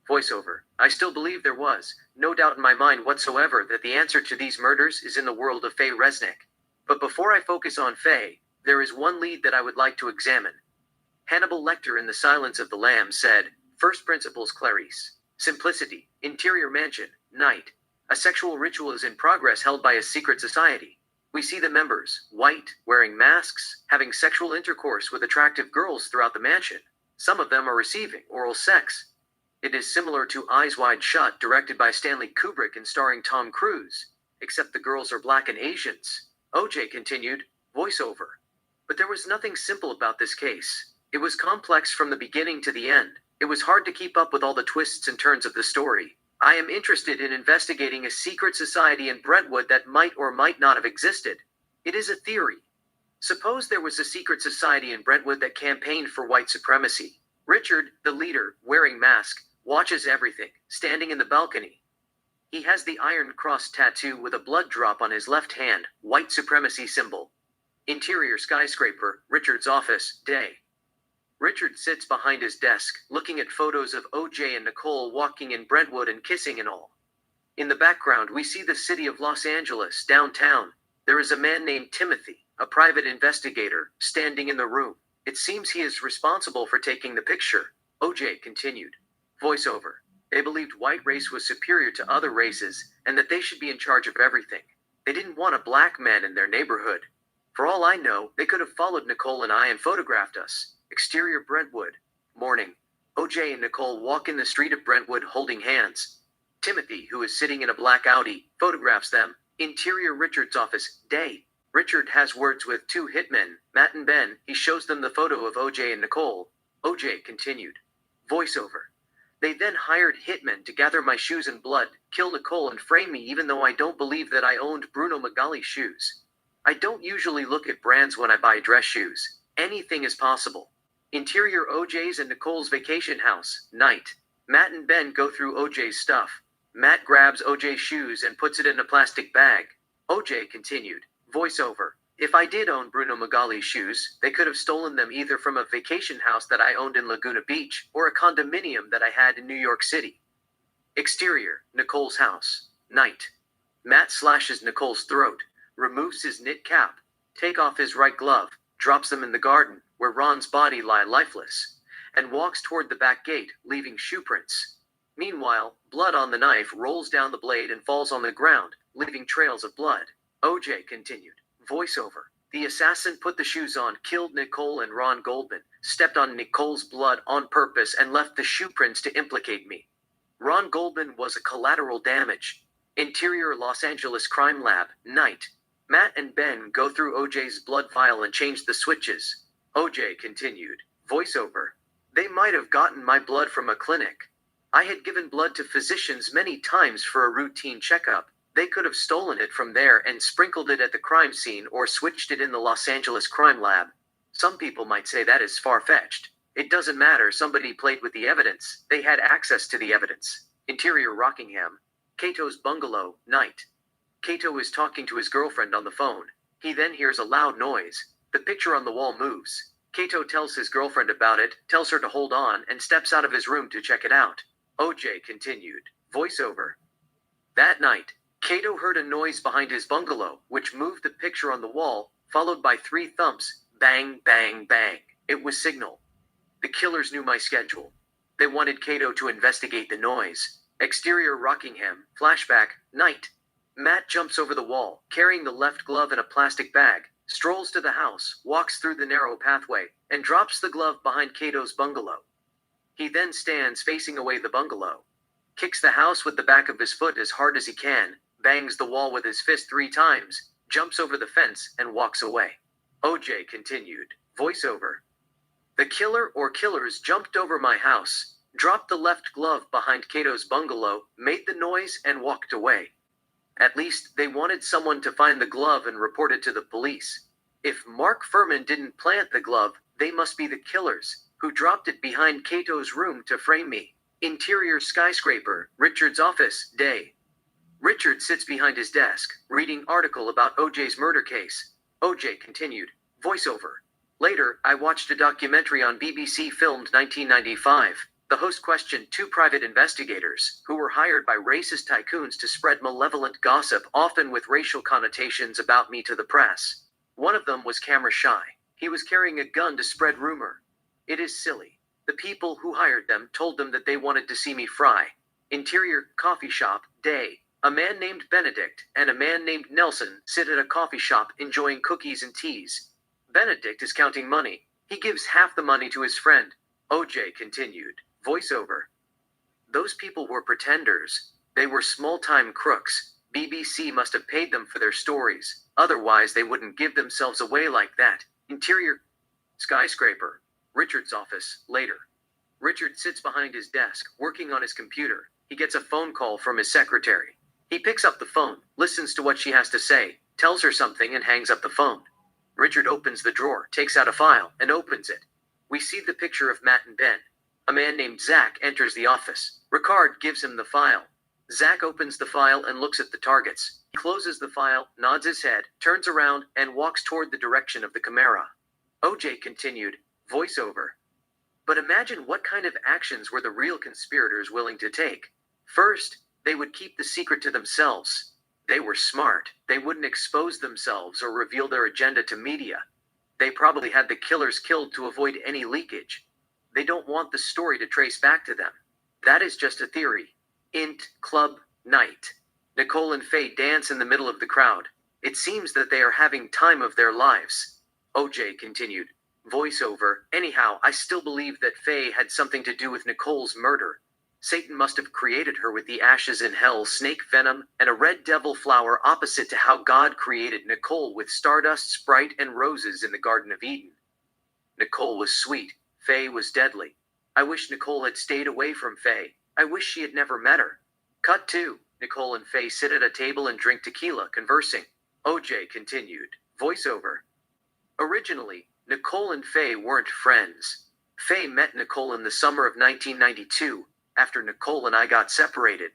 Voiceover. I still believe there was no doubt in my mind whatsoever that the answer to these murders is in the world of Faye Resnick. But before I focus on Faye, there is one lead that I would like to examine. Hannibal Lecter in The Silence of the Lambs said, First Principles Clarice. Simplicity. Interior mansion. Night. A sexual ritual is in progress held by a secret society. We see the members, white, wearing masks, having sexual intercourse with attractive girls throughout the mansion. Some of them are receiving oral sex. It is similar to Eyes Wide Shut, directed by Stanley Kubrick and starring Tom Cruise, except the girls are black and Asians. OJ continued, voiceover. But there was nothing simple about this case. It was complex from the beginning to the end. It was hard to keep up with all the twists and turns of the story. I am interested in investigating a secret society in Brentwood that might or might not have existed. It is a theory. Suppose there was a secret society in Brentwood that campaigned for white supremacy. Richard, the leader, wearing mask, watches everything, standing in the balcony. He has the Iron Cross tattoo with a blood drop on his left hand, white supremacy symbol. Interior skyscraper, Richard's office, day. Richard sits behind his desk, looking at photos of OJ and Nicole walking in Brentwood and kissing and all. In the background, we see the city of Los Angeles, downtown. There is a man named Timothy, a private investigator, standing in the room. It seems he is responsible for taking the picture. OJ continued. Voiceover. They believed white race was superior to other races, and that they should be in charge of everything. They didn't want a black man in their neighborhood. For all I know, they could have followed Nicole and I and photographed us. Exterior Brentwood. Morning. OJ and Nicole walk in the street of Brentwood holding hands. Timothy, who is sitting in a black Audi, photographs them. Interior Richard's office. Day. Richard has words with two hitmen, Matt and Ben. He shows them the photo of OJ and Nicole. OJ continued. Voiceover. They then hired hitmen to gather my shoes and blood, kill Nicole and frame me even though I don't believe that I owned Bruno Magali shoes. I don't usually look at brands when I buy dress shoes. Anything is possible. Interior OJ's and Nicole's vacation house, night. Matt and Ben go through OJ's stuff. Matt grabs OJ's shoes and puts it in a plastic bag. OJ continued. Voiceover. If I did own Bruno Magali's shoes, they could have stolen them either from a vacation house that I owned in Laguna Beach or a condominium that I had in New York City. Exterior, Nicole's house. Night. Matt slashes Nicole's throat, removes his knit cap, takes off his right glove, drops them in the garden, where Ron's body lie lifeless, and walks toward the back gate, leaving shoe prints. Meanwhile, blood on the knife rolls down the blade and falls on the ground, leaving trails of blood. OJ continued. Voiceover. The assassin put the shoes on, killed Nicole and Ron Goldman, stepped on Nicole's blood on purpose and left the shoe prints to implicate me. Ron Goldman was a collateral damage. Interior Los Angeles Crime Lab, night. Matt and Ben go through OJ's blood vial and change the switches. OJ continued. Voiceover. They might have gotten my blood from a clinic. I had given blood to physicians many times for a routine checkup. They could have stolen it from there and sprinkled it at the crime scene or switched it in the Los Angeles Crime Lab. Some people might say that is far-fetched. It doesn't matter, somebody played with the evidence. They had access to the evidence. Interior Rockingham. Cato's bungalow, night. Cato is talking to his girlfriend on the phone. He then hears a loud noise. The picture on the wall moves. Cato tells his girlfriend about it, tells her to hold on, and steps out of his room to check it out. OJ continued. Voiceover. That night, Cato heard a noise behind his bungalow, which moved the picture on the wall, followed by 3 thumps. Bang, bang, bang. It was signal. The killers knew my schedule. They wanted Cato to investigate the noise. Exterior Rockingham. Flashback. Night. Matt jumps over the wall, carrying the left glove in a plastic bag, strolls to the house, walks through the narrow pathway, and drops the glove behind Cato's bungalow. He then stands facing away the bungalow, kicks the house with the back of his foot as hard as he can, bangs the wall with his fist 3 times, jumps over the fence, and walks away. OJ continued. Voiceover. The killer or killers jumped over my house, dropped the left glove behind Cato's bungalow, made the noise, and walked away. At least, they wanted someone to find the glove and report it to the police. If Mark Furman didn't plant the glove, they must be the killers, who dropped it behind Cato's room to frame me. Interior skyscraper, Richard's office, day. Richard sits behind his desk, reading article about OJ's murder case. OJ continued. Voiceover. Later, I watched a documentary on BBC filmed 1995. The host questioned two private investigators, who were hired by racist tycoons to spread malevolent gossip, often with racial connotations, about me to the press. One of them was camera shy. He was carrying a gun to spread rumor. It is silly. The people who hired them told them that they wanted to see me fry. Interior coffee shop, day. A man named Benedict and a man named Nelson sit at a coffee shop enjoying cookies and teas. Benedict is counting money. He gives half the money to his friend. OJ continued. Voiceover. Those people were pretenders. They were small-time crooks. BBC must have paid them for their stories. Otherwise, they wouldn't give themselves away like that. Interior skyscraper. Richard's office, later. Richard sits behind his desk, working on his computer. He gets a phone call from his secretary. He picks up the phone, listens to what she has to say, tells her something, and hangs up the phone. Richard opens the drawer, takes out a file, and opens it. We see the picture of Matt and Ben. A man named Zach enters the office. Ricard gives him the file. Zach opens the file and looks at the targets. He closes the file, nods his head, turns around, and walks toward the direction of the camera. OJ continued, voiceover. But imagine what kind of actions were the real conspirators willing to take. First, they would keep the secret to themselves. They were smart. They wouldn't expose themselves or reveal their agenda to media. They probably had the killers killed to avoid any leakage. They don't want the story to trace back to them. That is just a theory. Int, club, night. Nicole and Faye dance in the middle of the crowd. It seems that they are having time of their lives. OJ continued. Voiceover. Anyhow, I still believe that Faye had something to do with Nicole's murder. Satan must have created her with the ashes in hell, snake venom, and a red devil flower, opposite to how God created Nicole with stardust, Sprite, and roses in the Garden of Eden. Nicole was sweet. Faye was deadly. I wish Nicole had stayed away from Faye. I wish she had never met her. Cut 2. Nicole and Faye sit at a table and drink tequila, conversing. OJ continued. Voiceover. Originally, Nicole and Faye weren't friends. Faye met Nicole in the summer of 1992, after Nicole and I got separated.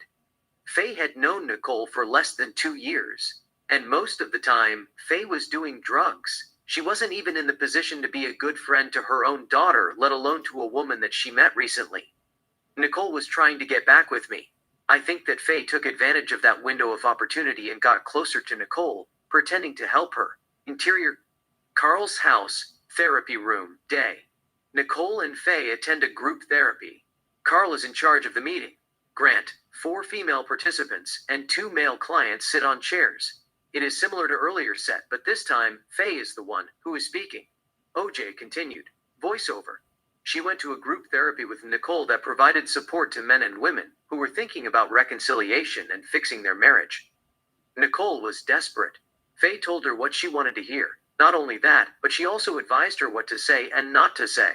Faye had known Nicole for less than 2 years, and most of the time, Faye was doing drugs. She wasn't even in the position to be a good friend to her own daughter, let alone to a woman that she met recently. Nicole was trying to get back with me. I think that Faye took advantage of that window of opportunity and got closer to Nicole, pretending to help her. Interior Carl's house, therapy room, day. Nicole and Faye attend a group therapy. Carl is in charge of the meeting. Grant, 4 female participants, and 2 male clients sit on chairs. It is similar to earlier set, but this time, Faye is the one who is speaking. OJ continued. Voiceover. She went to a group therapy with Nicole that provided support to men and women who were thinking about reconciliation and fixing their marriage. Nicole was desperate. Faye told her what she wanted to hear. Not only that, but she also advised her what to say and not to say.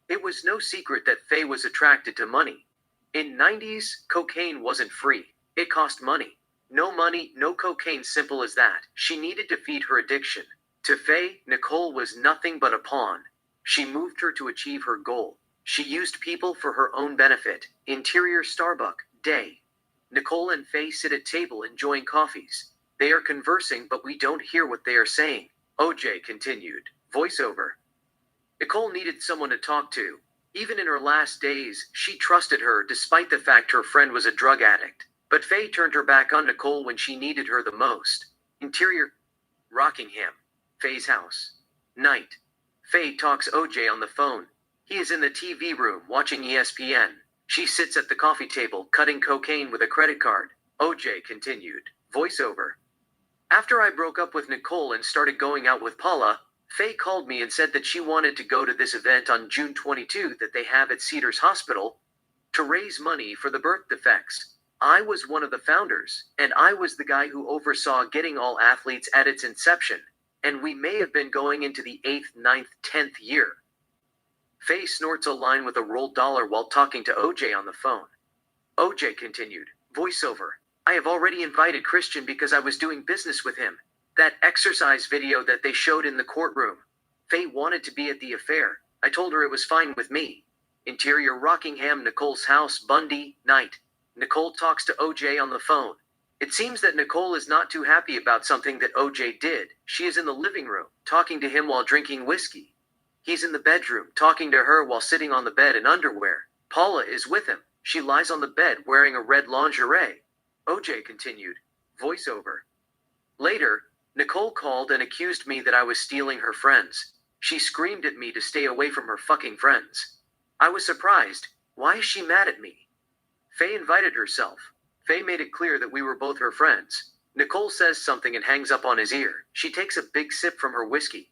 It was no secret that Faye was attracted to money. In 90s, cocaine wasn't free. It cost money. No money, no cocaine, simple as that. She needed to feed her addiction. To Faye, Nicole was nothing but a pawn. She moved her to achieve her goal. She used people for her own benefit. Interior Starbucks, day. Nicole and Faye sit at table enjoying coffees. They are conversing, but we don't hear what they are saying. OJ continued. Voiceover. Nicole needed someone to talk to. Even in her last days, she trusted her despite the fact her friend was a drug addict. But Faye turned her back on Nicole when she needed her the most. Interior Rockingham. Faye's house. Night. Faye talks OJ on the phone. He is in the TV room watching ESPN. She sits at the coffee table cutting cocaine with a credit card. OJ continued. Voiceover. After I broke up with Nicole and started going out with Paula, Faye called me and said that she wanted to go to this event on June 22 that they have at Cedars Hospital to raise money for the birth defects. I was one of the founders, and I was the guy who oversaw getting all athletes at its inception, and we may have been going into the 8th, 9th, 10th year. Faye snorts a line with a rolled dollar while talking to OJ on the phone. OJ continued. Voiceover. I have already invited Christian because I was doing business with him. That exercise video that they showed in the courtroom. Faye wanted to be at the affair. I told her it was fine with me. Interior Rockingham, Nicole's house, Bundy, night. Nicole talks to OJ on the phone. It seems that Nicole is not too happy about something that OJ did. She is in the living room, talking to him while drinking whiskey. He's in the bedroom, talking to her while sitting on the bed in underwear. Paula is with him. She lies on the bed wearing a red lingerie. OJ continued. Voiceover. Later, Nicole called and accused me that I was stealing her friends. She screamed at me to stay away from her fucking friends. I was surprised. Why is she mad at me? Faye invited herself. Faye made it clear that we were both her friends. Nicole says something and hangs up on his ear. She takes a big sip from her whiskey.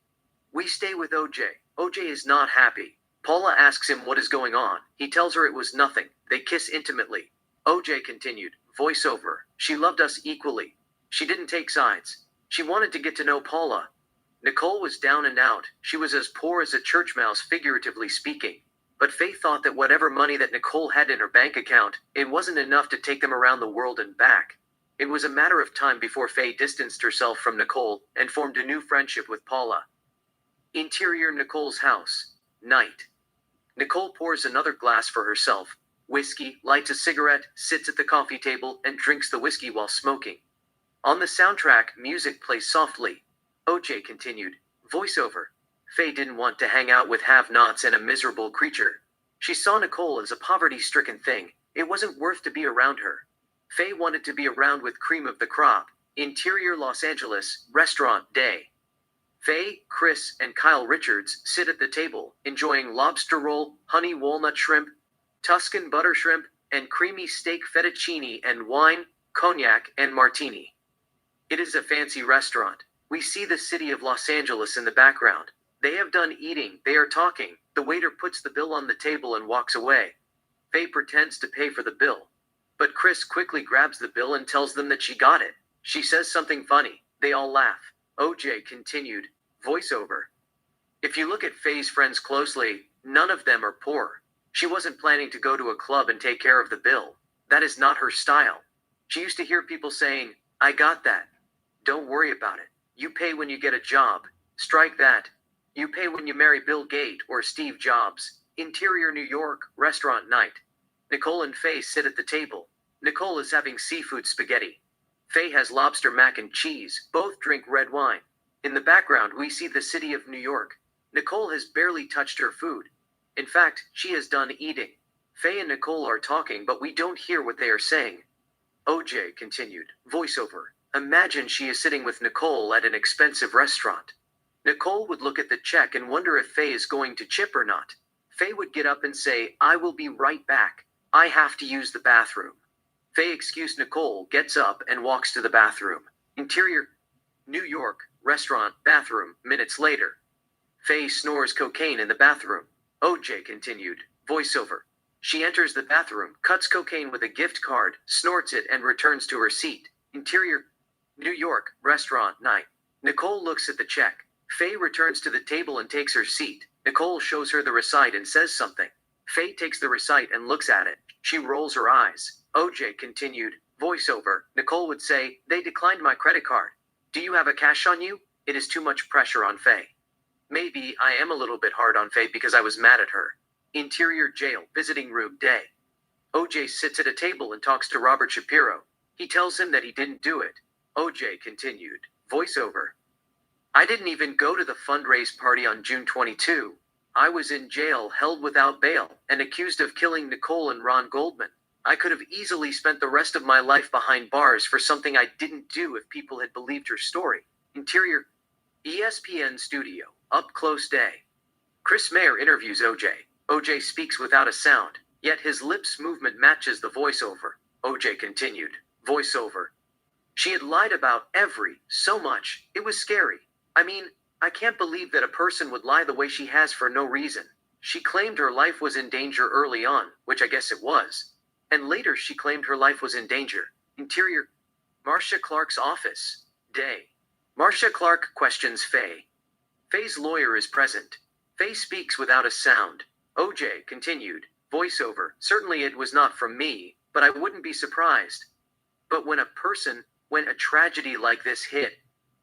We stay with OJ. OJ is not happy. Paula asks him what is going on. He tells her it was nothing. They kiss intimately. OJ continued. Voiceover. She loved us equally. She didn't take sides. She wanted to get to know Paula. Nicole was down and out. She was as poor as a church mouse, figuratively speaking. But Faye thought that whatever money that Nicole had in her bank account, it wasn't enough to take them around the world and back. It was a matter of time before Faye distanced herself from Nicole and formed a new friendship with Paula. Interior Nicole's house. Night. Nicole pours another glass for herself. Whiskey, lights a cigarette, sits at the coffee table, and drinks the whiskey while smoking. On the soundtrack, music plays softly. OJ continued. Voiceover. Faye didn't want to hang out with have-nots and a miserable creature. She saw Nicole as a poverty-stricken thing. It wasn't worth to be around her. Faye wanted to be around with cream of the crop. Interior Los Angeles, restaurant day. Faye, Chris, and Kyle Richards sit at the table, enjoying lobster roll, honey walnut shrimp, Tuscan butter shrimp, and creamy steak fettuccine and wine, cognac, and martini. It is a fancy restaurant. We see the city of Los Angeles in the background. They have done eating, they are talking. The waiter puts the bill on the table and walks away. Faye pretends to pay for the bill. But Chris quickly grabs the bill and tells them that she got it. She says something funny. They all laugh. OJ continued. Voiceover. If you look at Faye's friends closely, none of them are poor. She wasn't planning to go to a club and take care of the bill. That is not her style. She used to hear people saying, I got that. Don't worry about it. You pay when you get a job. Strike that. You pay when you marry Bill Gates or Steve Jobs. Interior New York, restaurant night. Nicole and Faye sit at the table. Nicole is having seafood spaghetti. Faye has lobster mac and cheese. Both drink red wine. In the background, we see the city of New York. Nicole has barely touched her food. In fact, she has done eating. Faye and Nicole are talking, but we don't hear what they are saying. OJ continued. Voiceover. Imagine she is sitting with Nicole at an expensive restaurant. Nicole would look at the check and wonder if Faye is going to chip or not. Faye would get up and say, I will be right back. I have to use the bathroom. Faye excused Nicole, gets up, and walks to the bathroom. Interior, New York, restaurant, bathroom, minutes later. Faye snores cocaine in the bathroom. OJ continued. Voiceover. She enters the bathroom, cuts cocaine with a gift card, snorts it, and returns to her seat. Interior, New York, restaurant, night. Nicole looks at the check. Faye returns to the table and takes her seat. Nicole shows her the receipt and says something. Faye takes the receipt and looks at it. She rolls her eyes. OJ continued. Voiceover. Nicole would say, they declined my credit card. Do you have a cash on you? It is too much pressure on Faye. Maybe I am a little bit hard on Faye because I was mad at her. Interior jail, visiting room day. OJ sits at a table and talks to Robert Shapiro. He tells him that he didn't do it. OJ continued. Voiceover. I didn't even go to the fundraise party on June 22. I was in jail, held without bail, and accused of killing Nicole and Ron Goldman. I could have easily spent the rest of my life behind bars for something I didn't do if people had believed her story. Interior, ESPN studio, up close day. Chris Mayer interviews OJ. OJ speaks without a sound, yet his lips movement matches the voiceover. OJ continued. Voiceover. She had lied about so much. It was scary. I mean, I can't believe that a person would lie the way she has for no reason. She claimed her life was in danger early on, which I guess it was. And later she claimed her life was in danger. Interior, Marcia Clark's office. Day. Marcia Clark questions Faye. Faye's lawyer is present. Faye speaks without a sound. OJ continued. Voiceover. Certainly it was not from me, but I wouldn't be surprised. But when a tragedy like this hit,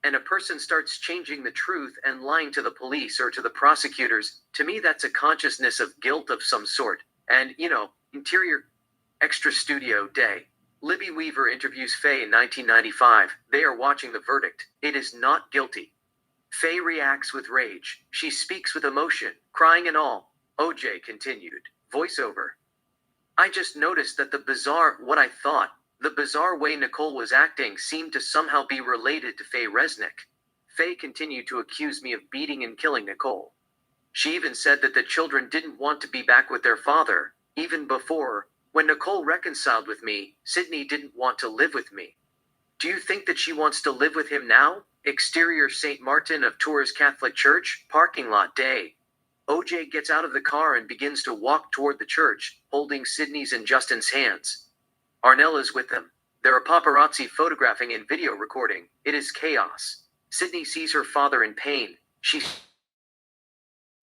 and a person starts changing the truth and lying to the police or to the prosecutors, to me that's a consciousness of guilt of some sort. And, interior, extra studio day. Libby Weaver interviews Faye in 1995. They are watching the verdict. It is not guilty. Faye reacts with rage. She speaks with emotion, crying and all. OJ continued. Voiceover. I just noticed that the bizarre way Nicole was acting seemed to somehow be related to Faye Resnick. Faye continued to accuse me of beating and killing Nicole. She even said that the children didn't want to be back with their father. Even before, when Nicole reconciled with me, Sydney didn't want to live with me. Do you think that she wants to live with him now? Exterior St. Martin of Tours Catholic Church, parking lot day. OJ gets out of the car and begins to walk toward the church, holding Sydney's and Justin's hands. Arnell is with them. There are paparazzi photographing and video recording. It is chaos. Sydney sees her father in pain. She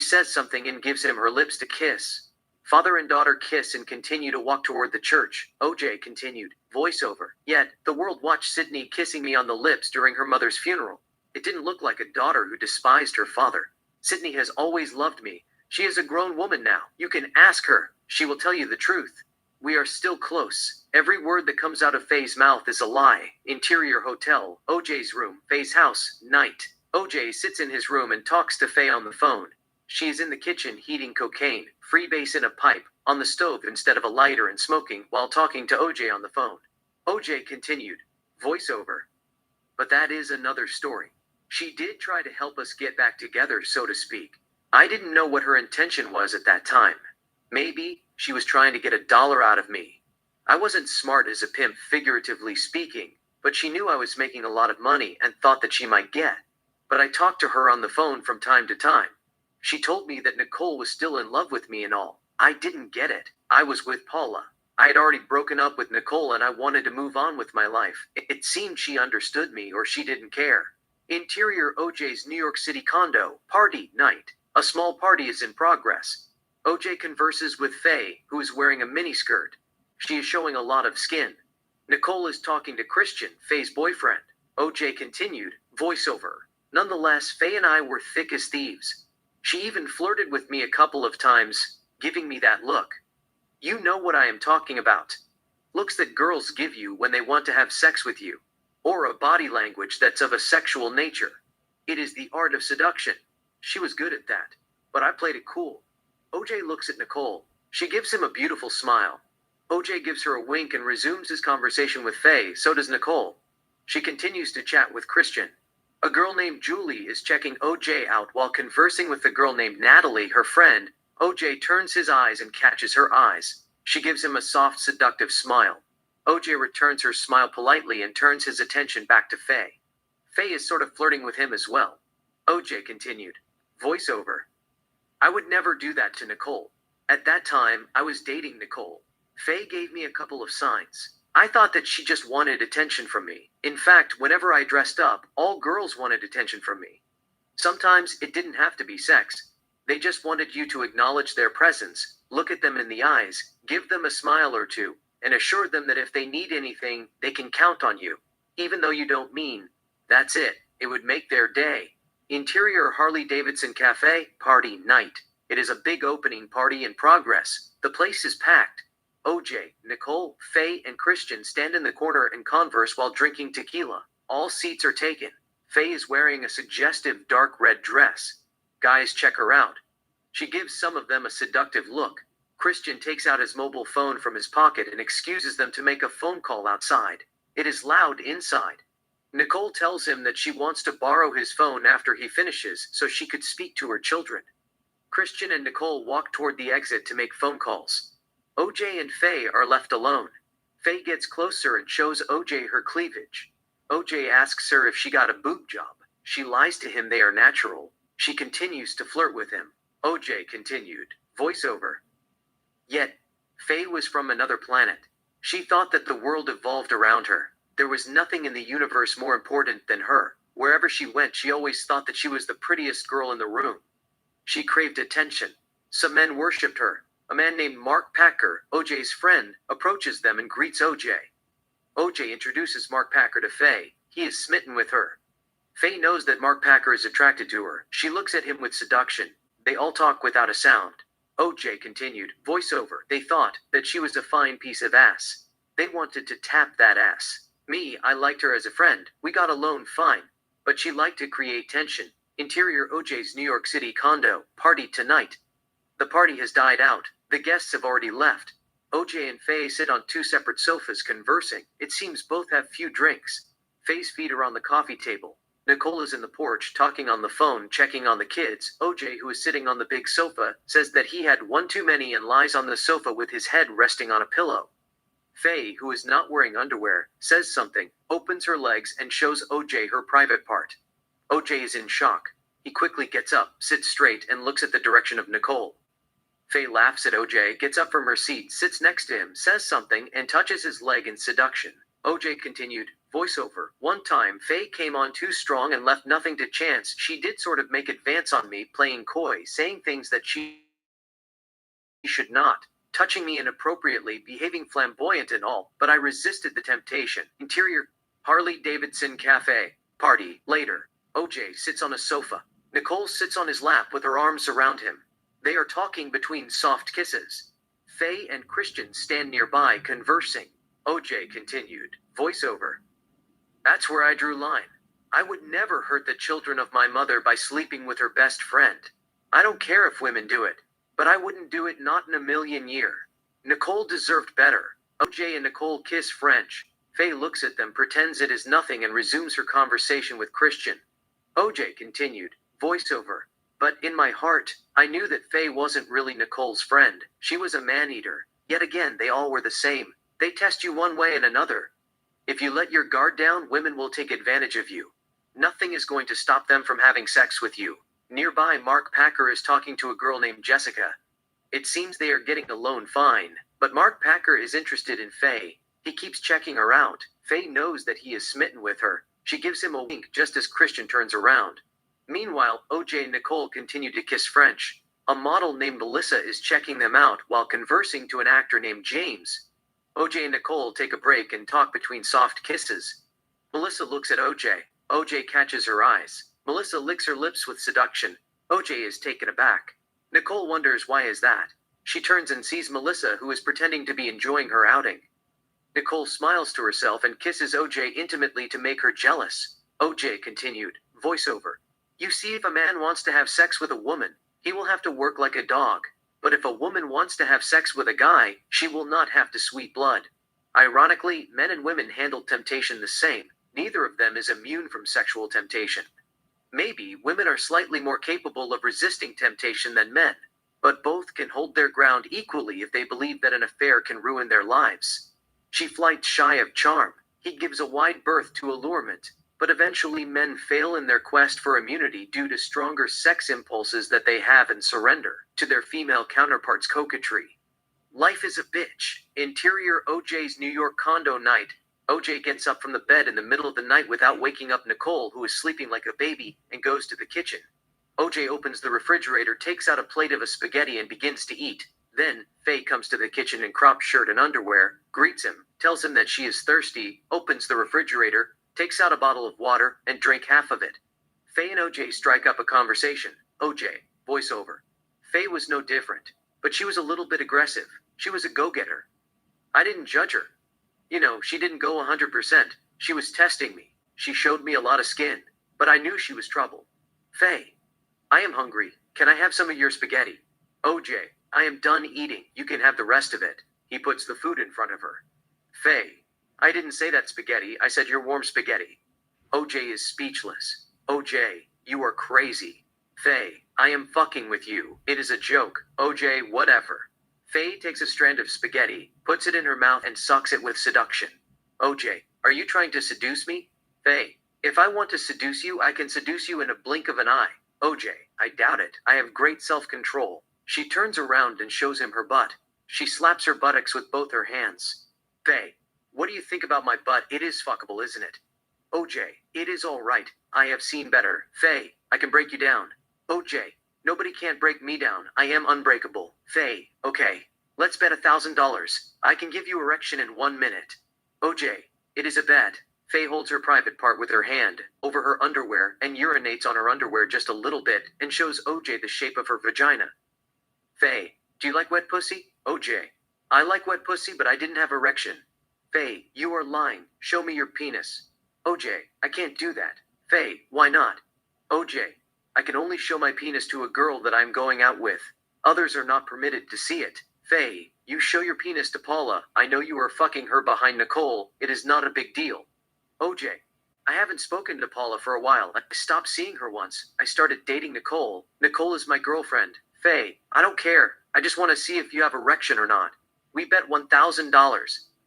says something and gives him her lips to kiss. Father and daughter kiss and continue to walk toward the church. OJ continued, voiceover. Yet, the world watched Sydney kissing me on the lips during her mother's funeral. It didn't look like a daughter who despised her father. Sydney has always loved me. She is a grown woman now. You can ask her. She will tell you the truth. We are still close. Every word that comes out of Faye's mouth is a lie. Interior hotel, OJ's room, Faye's house, night. OJ sits in his room and talks to Faye on the phone. She is in the kitchen heating cocaine, freebase in a pipe, on the stove instead of a lighter and smoking while talking to OJ on the phone. OJ continued, voiceover. But that is another story. She did try to help us get back together, so to speak. I didn't know what her intention was at that time. Maybe she was trying to get $1 out of me. I wasn't smart as a pimp, figuratively speaking, but she knew I was making a lot of money and thought that she might get. But I talked to her on the phone from time to time. She told me that Nicole was still in love with me and all. I didn't get it. I was with Paula. I had already broken up with Nicole and I wanted to move on with my life. It seemed she understood me or she didn't care. Interior OJ's New York City condo, party night. A small party is in progress. OJ converses with Faye, who is wearing a miniskirt. She is showing a lot of skin. Nicole is talking to Christian, Faye's boyfriend. OJ continued, voiceover. Nonetheless, Faye and I were thick as thieves. She even flirted with me a couple of times, giving me that look. You know what I am talking about. Looks that girls give you when they want to have sex with you. Or a body language that's of a sexual nature. It is the art of seduction. She was good at that. But I played it cool. OJ looks at Nicole. She gives him a beautiful smile. OJ gives her a wink and resumes his conversation with Faye, so does Nicole. She continues to chat with Christian. A girl named Julie is checking OJ out while conversing with a girl named Natalie, her friend. OJ turns his eyes and catches her eyes. She gives him a soft, seductive smile. OJ returns her smile politely and turns his attention back to Faye. Faye is sort of flirting with him as well. OJ continued, voiceover. I would never do that to Nicole. At that time, I was dating Nicole. Faye gave me a couple of signs. I thought that she just wanted attention from me. In fact, whenever I dressed up, all girls wanted attention from me. Sometimes it didn't have to be sex. They just wanted you to acknowledge their presence, look at them in the eyes, give them a smile or two, and assure them that if they need anything, they can count on you. Even though you don't mean. That's it. It would make their day. Interior Harley-Davidson Cafe, party night. It is a big opening party in progress. The place is packed. OJ, Nicole, Faye, and Christian stand in the corner and converse while drinking tequila. All seats are taken. Faye is wearing a suggestive dark red dress. Guys check her out. She gives some of them a seductive look. Christian takes out his mobile phone from his pocket and excuses them to make a phone call outside. It is loud inside. Nicole tells him that she wants to borrow his phone after he finishes so she could speak to her children. Christian and Nicole walk toward the exit to make phone calls. OJ and Faye are left alone. Faye gets closer and shows OJ her cleavage. OJ asks her if she got a boob job. She lies to him they are natural. She continues to flirt with him. OJ continued, voiceover. Yet, Faye was from another planet. She thought that the world evolved around her. There was nothing in the universe more important than her. Wherever she went, she always thought that she was the prettiest girl in the room. She craved attention. Some men worshipped her. A man named Mark Packer, OJ's friend, approaches them and greets OJ. OJ introduces Mark Packer to Faye. He is smitten with her. Faye knows that Mark Packer is attracted to her. She looks at him with seduction. They all talk without a sound. OJ continued, voiceover. They thought that she was a fine piece of ass. They wanted to tap that ass. Me, I liked her as a friend. We got along fine. But she liked to create tension. Interior OJ's New York City condo, party tonight. The party has died out. The guests have already left. OJ and Faye sit on two separate sofas conversing. It seems both have few drinks. Faye's feet are on the coffee table. Nicole is in the porch talking on the phone, checking on the kids. OJ, who is sitting on the big sofa, says that he had one too many and lies on the sofa with his head resting on a pillow. Faye, who is not wearing underwear, says something, opens her legs, and shows OJ her private part. OJ is in shock. He quickly gets up, sits straight, and looks at the direction of Nicole. Faye laughs at OJ, gets up from her seat, sits next to him, says something, and touches his leg in seduction. OJ continued, voiceover. One time, Faye came on too strong and left nothing to chance. She did sort of make advance on me, playing coy, saying things that she should not, touching me inappropriately, behaving flamboyant and all, but I resisted the temptation. Interior, Harley-Davidson Cafe. Party, later. OJ sits on a sofa. Nicole sits on his lap with her arms around him. They are talking between soft kisses. Faye and Christian stand nearby conversing. OJ continued, voiceover. That's where I drew line. I would never hurt the children of my mother by sleeping with her best friend. I don't care if women do it, but I wouldn't do it, not in a million years. Nicole deserved better. OJ and Nicole kiss French. Faye looks at them, pretends it is nothing, and resumes her conversation with Christian. OJ continued, voiceover. But in my heart, I knew that Faye wasn't really Nicole's friend. She was a man-eater. Yet again, they all were the same. They test you one way and another. If you let your guard down, women will take advantage of you. Nothing is going to stop them from having sex with you. Nearby, Mark Packer is talking to a girl named Jessica. It seems they are getting along fine, but Mark Packer is interested in Faye. He keeps checking her out. Faye knows that he is smitten with her. She gives him a wink just as Christian turns around. Meanwhile, OJ and Nicole continue to kiss French. A model named Melissa is checking them out while conversing to an actor named James. OJ and Nicole take a break and talk between soft kisses. Melissa looks at OJ. OJ catches her eyes. Melissa licks her lips with seduction. OJ is taken aback. Nicole wonders why is that. She turns and sees Melissa, who is pretending to be enjoying her outing. Nicole smiles to herself and kisses OJ intimately to make her jealous. OJ continued, voiceover. You see, if a man wants to have sex with a woman, he will have to work like a dog. But if a woman wants to have sex with a guy, she will not have to sweet blood. Ironically, men and women handle temptation the same. Neither of them is immune from sexual temptation. Maybe women are slightly more capable of resisting temptation than men, but both can hold their ground equally if they believe that an affair can ruin their lives. She flights shy of charm. He gives a wide berth to allurement, but eventually men fail in their quest for immunity due to stronger sex impulses that they have and surrender to their female counterparts' coquetry. Life is a bitch. Interior, OJ's New York condo night. OJ gets up from the bed in the middle of the night without waking up Nicole, who is sleeping like a baby, and goes to the kitchen. OJ opens the refrigerator, takes out a plate of spaghetti, and begins to eat. Then, Faye comes to the kitchen in cropped shirt and underwear, greets him, tells him that she is thirsty, opens the refrigerator, takes out a bottle of water, and drank half of it. Faye and OJ strike up a conversation. OJ, voiceover. Faye was no different, but she was a little bit aggressive. She was a go-getter. I didn't judge her. You know, she didn't go 100%. She was testing me. She showed me a lot of skin, but I knew she was trouble. Faye, I am hungry. Can I have some of your spaghetti? OJ, I am done eating. You can have the rest of it. He puts the food in front of her. Faye, I didn't say that spaghetti. I said your warm spaghetti. OJ is speechless. OJ, you are crazy. Faye, I am fucking with you. It is a joke. OJ, whatever. Faye takes a strand of spaghetti, puts it in her mouth, and sucks it with seduction. OJ, are you trying to seduce me? Faye, if I want to seduce you, I can seduce you in a blink of an eye. OJ, I doubt it. I have great self-control. She turns around and shows him her butt. She slaps her buttocks with both her hands. Faye, what do you think about my butt? It is fuckable, isn't it? OJ, it is all right. I have seen better. Faye, I can break you down. OJ, nobody can't break me down. I am unbreakable. Faye, okay. Let's bet $1,000. I can give you erection in 1 minute. OJ, it is a bet. Faye holds her private part with her hand over her underwear and urinates on her underwear just a little bit and shows OJ the shape of her vagina. Faye, do you like wet pussy? OJ, I like wet pussy, but I didn't have erection. Faye, you are lying. Show me your penis. OJ, I can't do that. Faye, why not? OJ, I can only show my penis to a girl that I'm going out with. Others are not permitted to see it. Faye, you show your penis to Paula. I know you are fucking her behind Nicole. It is not a big deal. OJ. I haven't spoken to Paula for a while. I stopped seeing her once. I started dating Nicole. Nicole is my girlfriend. Faye, I don't care. I just want to see if you have erection or not. We bet $1,000.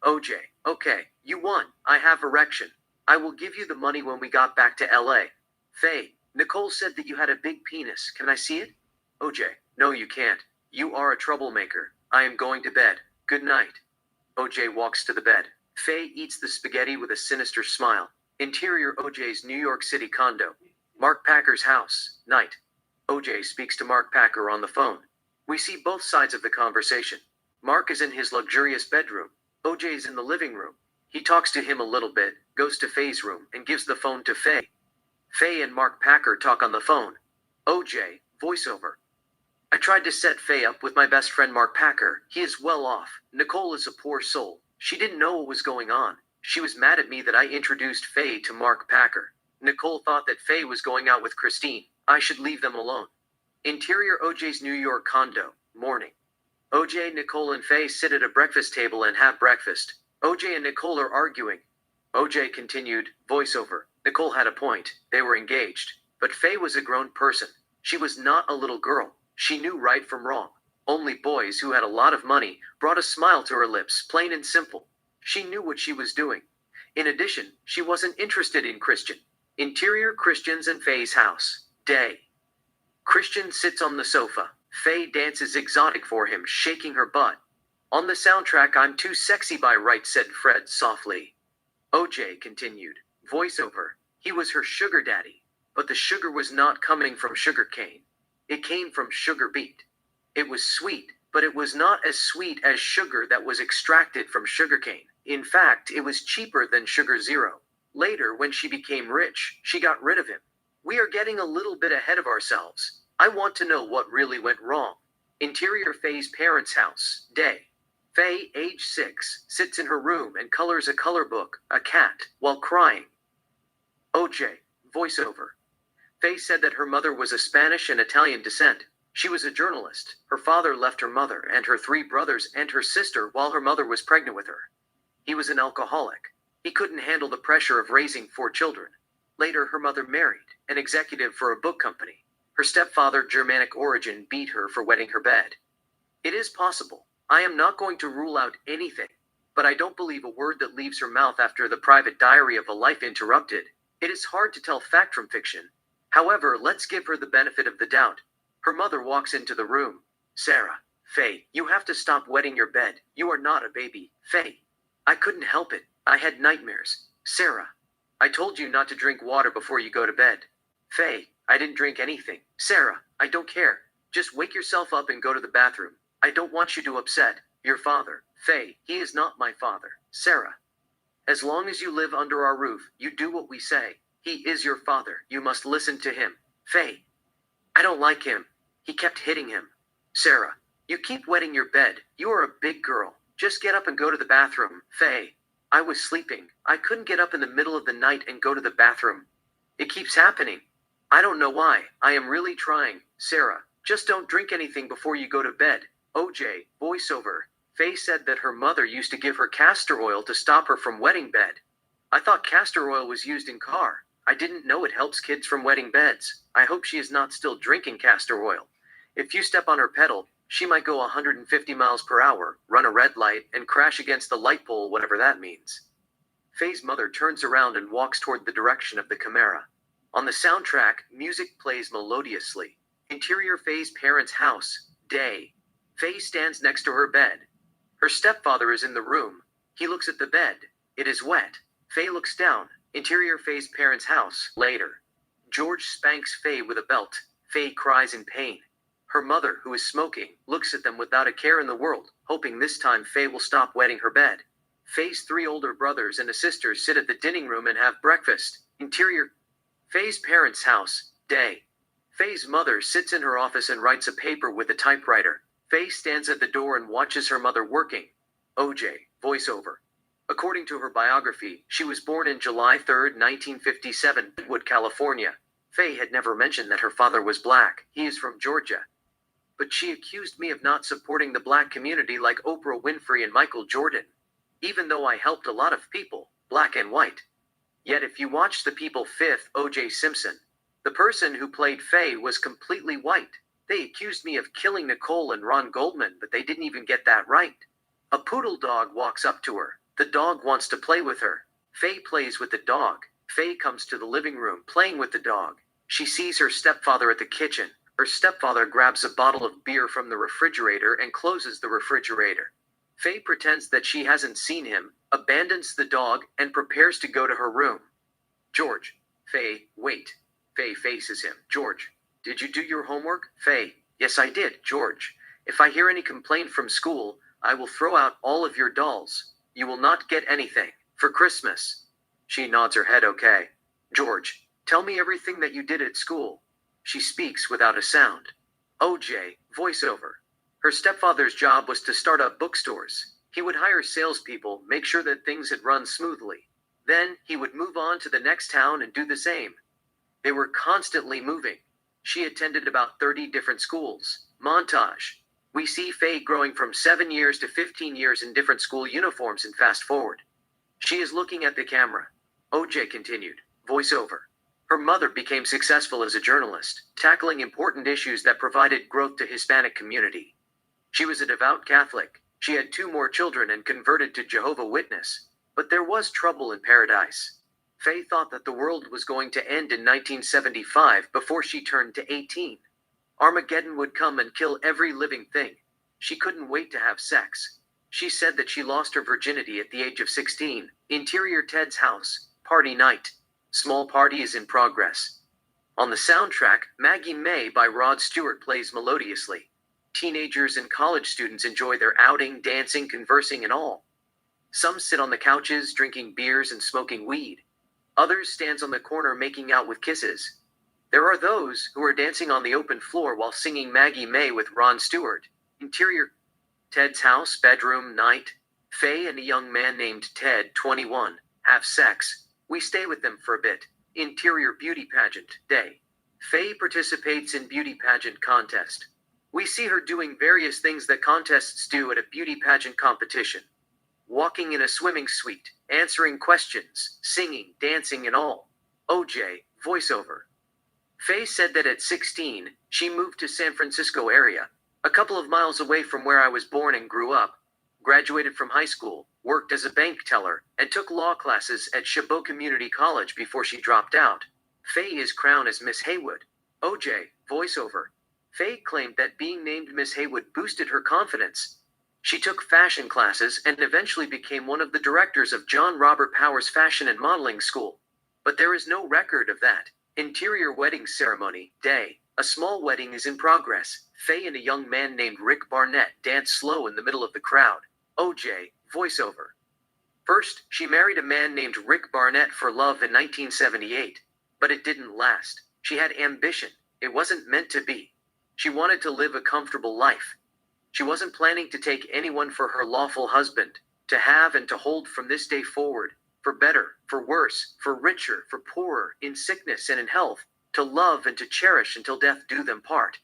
OJ. Okay, you won. I have erection. I will give you the money when we got back to LA. Faye, Nicole said that you had a big penis. Can I see it? OJ. No, you can't. You are a troublemaker. I am going to bed. Good night. OJ walks to the bed. Faye eats the spaghetti with a sinister smile. Interior OJ's New York City condo. Mark Packer's house. Night. OJ speaks to Mark Packer on the phone. We see both sides of the conversation. Mark is in his luxurious bedroom. OJ is in the living room. He talks to him a little bit, goes to Faye's room, and gives the phone to Faye. Faye and Mark Packer talk on the phone. OJ, voiceover. I tried to set Faye up with my best friend Mark Packer. He is well off. Nicole is a poor soul. She didn't know what was going on. She was mad at me that I introduced Faye to Mark Packer. Nicole thought that Faye was going out with Christine. I should leave them alone. Interior OJ's New York condo. Morning. OJ, Nicole, and Faye sit at a breakfast table and have breakfast. OJ and Nicole are arguing. OJ continued, voiceover. Nicole had a point. They were engaged. But Faye was a grown person. She was not a little girl. She knew right from wrong. Only boys who had a lot of money brought a smile to her lips, plain and simple. She knew what she was doing. In addition, she wasn't interested in Christian. Interior Christian's and Faye's house. Day. Christian sits on the sofa. Faye dances exotic for him, shaking her butt. On the soundtrack, I'm Too Sexy by Right, said Fred softly. OJ continued. Voiceover. He was her sugar daddy. But the sugar was not coming from sugar cane. It came from sugar beet. It was sweet, but it was not as sweet as sugar that was extracted from sugarcane. In fact, it was cheaper than Sugar Zero. Later, when she became rich, she got rid of him. We are getting a little bit ahead of ourselves. I want to know what really went wrong. Interior Faye's parents' house. Day. Faye, age 6, sits in her room and colors a color book, a cat, while crying. OJ. Voiceover. Faye said that her mother was of Spanish and Italian descent. She was a journalist. Her father left her mother and her 3 brothers and her sister while her mother was pregnant with her. He was an alcoholic. He couldn't handle the pressure of raising 4 children. Later, her mother married an executive for a book company. Her stepfather, Germanic origin, beat her for wetting her bed. It is possible. I am not going to rule out anything, but I don't believe a word that leaves her mouth after the private diary of a life interrupted. It is hard to tell fact from fiction. However, let's give her the benefit of the doubt. Her mother walks into the room. Sarah. Faye, you have to stop wetting your bed. You are not a baby. Faye. I couldn't help it. I had nightmares. Sarah. I told you not to drink water before you go to bed. Faye. I didn't drink anything. Sarah. I don't care. Just wake yourself up and go to the bathroom. I don't want you to upset your father. Faye. He is not my father. Sarah. As long as you live under our roof, you do what we say. He is your father. You must listen to him. Faye. I don't like him. He kept hitting him. Sarah. You keep wetting your bed. You are a big girl. Just get up and go to the bathroom. Faye. I was sleeping. I couldn't get up in the middle of the night and go to the bathroom. It keeps happening. I don't know why. I am really trying. Sarah. Just don't drink anything before you go to bed. OJ. Voiceover. Faye said that her mother used to give her castor oil to stop her from wetting bed. I thought castor oil was used in car. I didn't know it helps kids from wetting beds. I hope she is not still drinking castor oil. If you step on her pedal, she might go 150 miles per hour, run a red light, and crash against the light pole, whatever that means. Faye's mother turns around and walks toward the direction of the Camara. On the soundtrack, music plays melodiously. Interior Faye's parents' house. Day. Faye stands next to her bed. Her stepfather is in the room. He looks at the bed. It is wet. Faye looks down. Interior Faye's parents' house. Later. George spanks Faye with a belt. Faye cries in pain. Her mother, who is smoking, looks at them without a care in the world, hoping this time Faye will stop wetting her bed. Faye's 3 older brothers and a sister sit at the dining room and have breakfast. Interior Faye's parents' house. Day. Faye's mother sits in her office and writes a paper with a typewriter. Faye stands at the door and watches her mother working. OJ. Voiceover. According to her biography, she was born in July 3, 1957, Redwood, California. Faye had never mentioned that her father was black. He is from Georgia. But she accused me of not supporting the black community like Oprah Winfrey and Michael Jordan. Even though I helped a lot of people, black and white. Yet if you watch The People Fifth, O.J. Simpson, the person who played Faye was completely white. They accused me of killing Nicole and Ron Goldman, but they didn't even get that right. A poodle dog walks up to her. The dog wants to play with her. Faye plays with the dog. Faye comes to the living room playing with the dog. She sees her stepfather at the kitchen. Her stepfather grabs a bottle of beer from the refrigerator and closes the refrigerator. Faye pretends that she hasn't seen him, abandons the dog, and prepares to go to her room. George. Faye, wait. Faye faces him. George, did you do your homework? Faye, yes I did, George. If I hear any complaint from school, I will throw out all of your dolls. You will not get anything for Christmas. She nods her head okay. George, tell me everything that you did at school. She speaks without a sound. OJ, voiceover. Her stepfather's job was to start up bookstores. He would hire salespeople, make sure that things had run smoothly. Then, he would move on to the next town and do the same. They were constantly moving. She attended about 30 different schools. Montage. We see Faye growing from 7 years to 15 years in different school uniforms and fast forward. She is looking at the camera. OJ continued. Voiceover. Her mother became successful as a journalist, tackling important issues that provided growth to Hispanic community. She was a devout Catholic. She had 2 more children and converted to Jehovah's Witness. But there was trouble in paradise. Faye thought that the world was going to end in 1975 before she turned to 18. Armageddon would come and kill every living thing. She couldn't wait to have sex. She said that she lost her virginity at the age of 16. Interior Ted's house. Party night. Small party is in progress. On the soundtrack, Maggie May by Rod Stewart plays melodiously. Teenagers and college students enjoy their outing, dancing, conversing, and all. Some sit on the couches, drinking beers and smoking weed. Others stands on the corner making out with kisses. There are those who are dancing on the open floor while singing Maggie May with Ron Stewart. Interior Ted's house, bedroom, night. Faye and a young man named Ted, 21, have sex. We stay with them for a bit. Interior beauty pageant, day. Faye participates in beauty pageant contest. We see her doing various things that contests do at a beauty pageant competition. Walking in a swimming suite, answering questions, singing, dancing, and all. OJ, voiceover. Faye said that at 16, she moved to San Francisco area, a couple of miles away from where I was born and grew up. Graduated from high school, worked as a bank teller, and took law classes at Chabot Community College before she dropped out. Faye is crowned as Miss Haywood. OJ, voiceover. Faye claimed that being named Miss Haywood boosted her confidence. She took fashion classes and eventually became one of the directors of John Robert Powers Fashion and Modeling School. But there is no record of that. Interior wedding ceremony, day. A small wedding is in progress. Faye and a young man named Rick Barnett dance slow in the middle of the crowd. OJ, voiceover. First, she married a man named Rick Barnett for love in 1978. But it didn't last. She had ambition. It wasn't meant to be. She wanted to live a comfortable life. She wasn't planning to take anyone for her lawful husband, to have and to hold from this day forward, for better, for worse, for richer, for poorer, in sickness and in health, to love and to cherish until death do them part.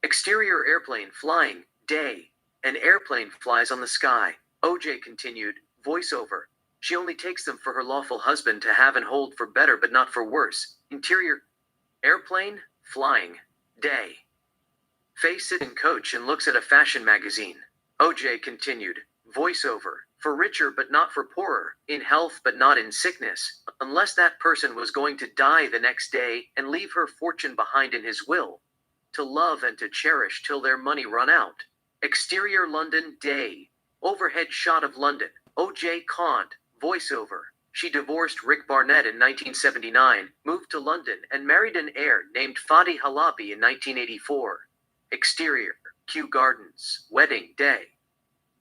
Exterior airplane flying, day. An airplane flies on the sky. OJ continued, voiceover. She only takes them for her lawful husband to have and hold for better but not for worse. Interior airplane flying, day. Faye sits in coach and looks at a fashion magazine. OJ continued, voiceover. For richer but not for poorer, in health but not in sickness, unless that person was going to die the next day and leave her fortune behind in his will. To love and to cherish till their money run out. Exterior London, day. Overhead shot of London. OJ conned, voiceover. She divorced Rick Barnett in 1979, moved to London, and married an heir named Fadi Halabi in 1984. Exterior, Kew Gardens, wedding, day.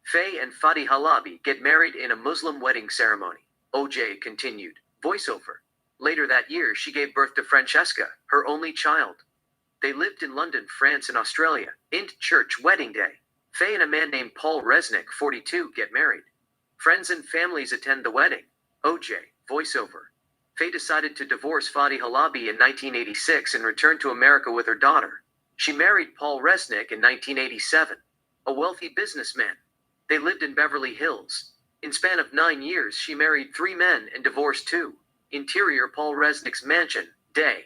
Faye and Fadi Halabi get married in a Muslim wedding ceremony. OJ continued, voiceover. Later that year, she gave birth to Francesca, her only child. They lived in London, France, and Australia. Int church wedding day. Faye and a man named Paul Resnick, 42, get married. Friends and families attend the wedding. OJ, voiceover. Faye decided to divorce Fadi Halabi in 1986 and return to America with her daughter. She married Paul Resnick in 1987, a wealthy businessman. They lived in Beverly Hills. In span of 9 years, she married 3 men and divorced 2. Interior Paul Resnick's mansion, day.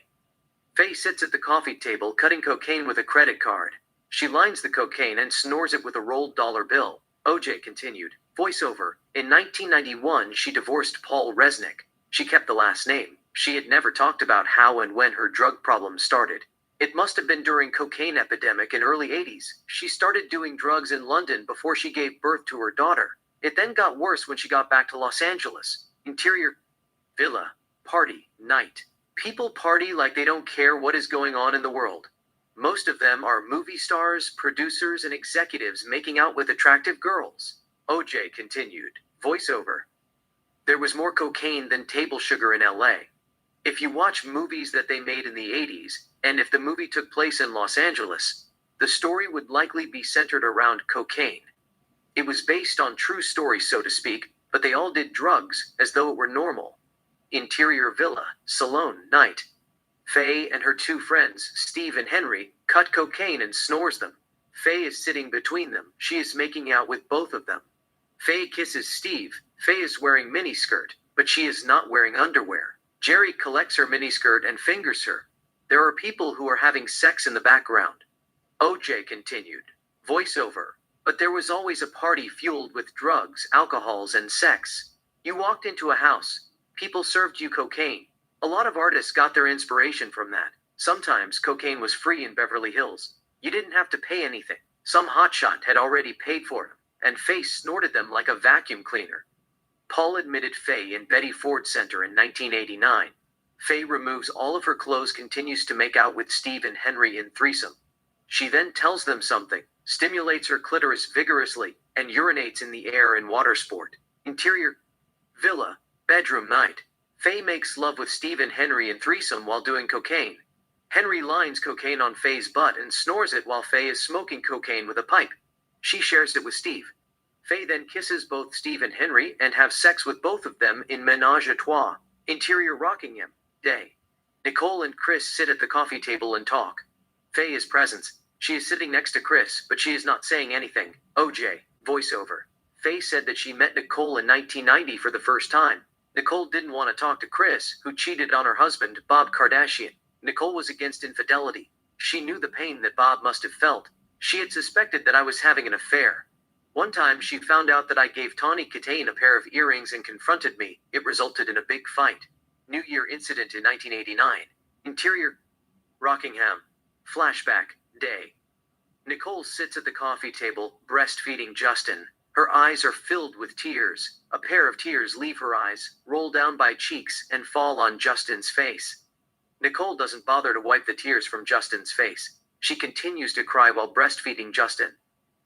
Faye sits at the coffee table cutting cocaine with a credit card. She lines the cocaine and snores it with a rolled dollar bill. OJ continued. Voiceover. In 1991, she divorced Paul Resnick. She kept the last name. She had never talked about how and when her drug problem started. It must have been during cocaine epidemic in early 80s. She started doing drugs in London before she gave birth to her daughter. It then got worse when she got back to Los Angeles. Interior. Villa. Party. Night. People party like they don't care what is going on in the world. Most of them are movie stars, producers, and executives making out with attractive girls. OJ continued. Voiceover. There was more cocaine than table sugar in LA. If you watch movies that they made in the 80s, and if the movie took place in Los Angeles, the story would likely be centered around cocaine. It was based on true stories, so to speak, but they all did drugs as though it were normal. Interior Villa, Salone, night. Faye and her 2 friends, Steve and Henry, cut cocaine and snores them. Faye is sitting between them. She is making out with both of them. Faye kisses Steve. Faye is wearing miniskirt, but she is not wearing underwear. Jerry collects her miniskirt and fingers her. There are people who are having sex in the background. OJ continued. Voiceover. But there was always a party fueled with drugs, alcohols, and sex. You walked into a house. People served you cocaine. A lot of artists got their inspiration from that. Sometimes cocaine was free in Beverly Hills. You didn't have to pay anything. Some hotshot had already paid for them, and Faye snorted them like a vacuum cleaner. Paul admitted Faye in Betty Ford Center in 1989. Faye removes all of her clothes, continues to make out with Steve and Henry in threesome. She then tells them something, stimulates her clitoris vigorously, and urinates in the air in water sport. Interior. Villa. Bedroom night. Faye makes love with Steve and Henry in threesome while doing cocaine. Henry lines cocaine on Faye's butt and snores it while Faye is smoking cocaine with a pipe. She shares it with Steve. Faye then kisses both Steve and Henry and have sex with both of them in Menage a Trois. Interior Rockingham. Day. Nicole and Chris sit at the coffee table and talk. Faye is present. She is sitting next to Chris, but she is not saying anything. OJ. Voiceover. Faye said that she met Nicole in 1990 for the first time. Nicole didn't want to talk to Chris, who cheated on her husband, Bob Kardashian. Nicole was against infidelity. She knew the pain that Bob must have felt. She had suspected that I was having an affair. One time she found out that I gave Tawny Katane a pair of earrings and confronted me. It resulted in a big fight. New Year incident in 1989. Interior. Rockingham. Flashback. Day. Nicole sits at the coffee table, breastfeeding Justin. Her eyes are filled with tears. A pair of tears leave her eyes, roll down by cheeks, and fall on Justin's face. Nicole doesn't bother to wipe the tears from Justin's face. She continues to cry while breastfeeding Justin.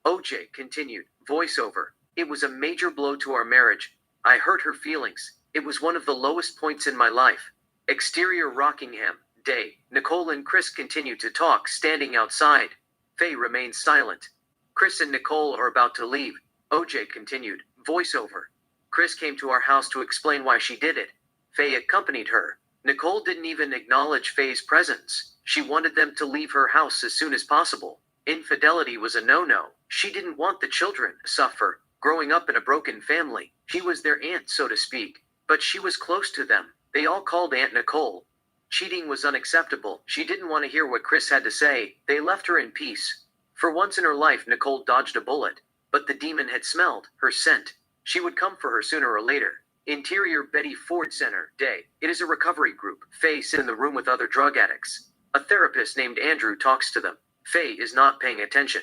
OJ continued. Voiceover. It was a major blow to our marriage. I hurt her feelings. It was one of the lowest points in my life. Exterior Rockingham. Day. Nicole and Chris continue to talk, standing outside. Faye remains silent. Chris and Nicole are about to leave. OJ continued. Voiceover. Chris came to our house to explain why she did it. Faye accompanied her. Nicole didn't even acknowledge Faye's presence. She wanted them to leave her house as soon as possible. Infidelity was a no-no. She didn't want the children to suffer. Growing up in a broken family, she was their aunt, so to speak. But she was close to them. They all called Aunt Nicole. Cheating was unacceptable. She didn't want to hear what Chris had to say. They left her in peace. For once in her life, Nicole dodged a bullet. But the demon had smelled her scent. She would come for her sooner or later. Interior Betty Ford Center. Day. It is a recovery group. Faye sits in the room with other drug addicts. A therapist named Andrew talks to them. Faye is not paying attention.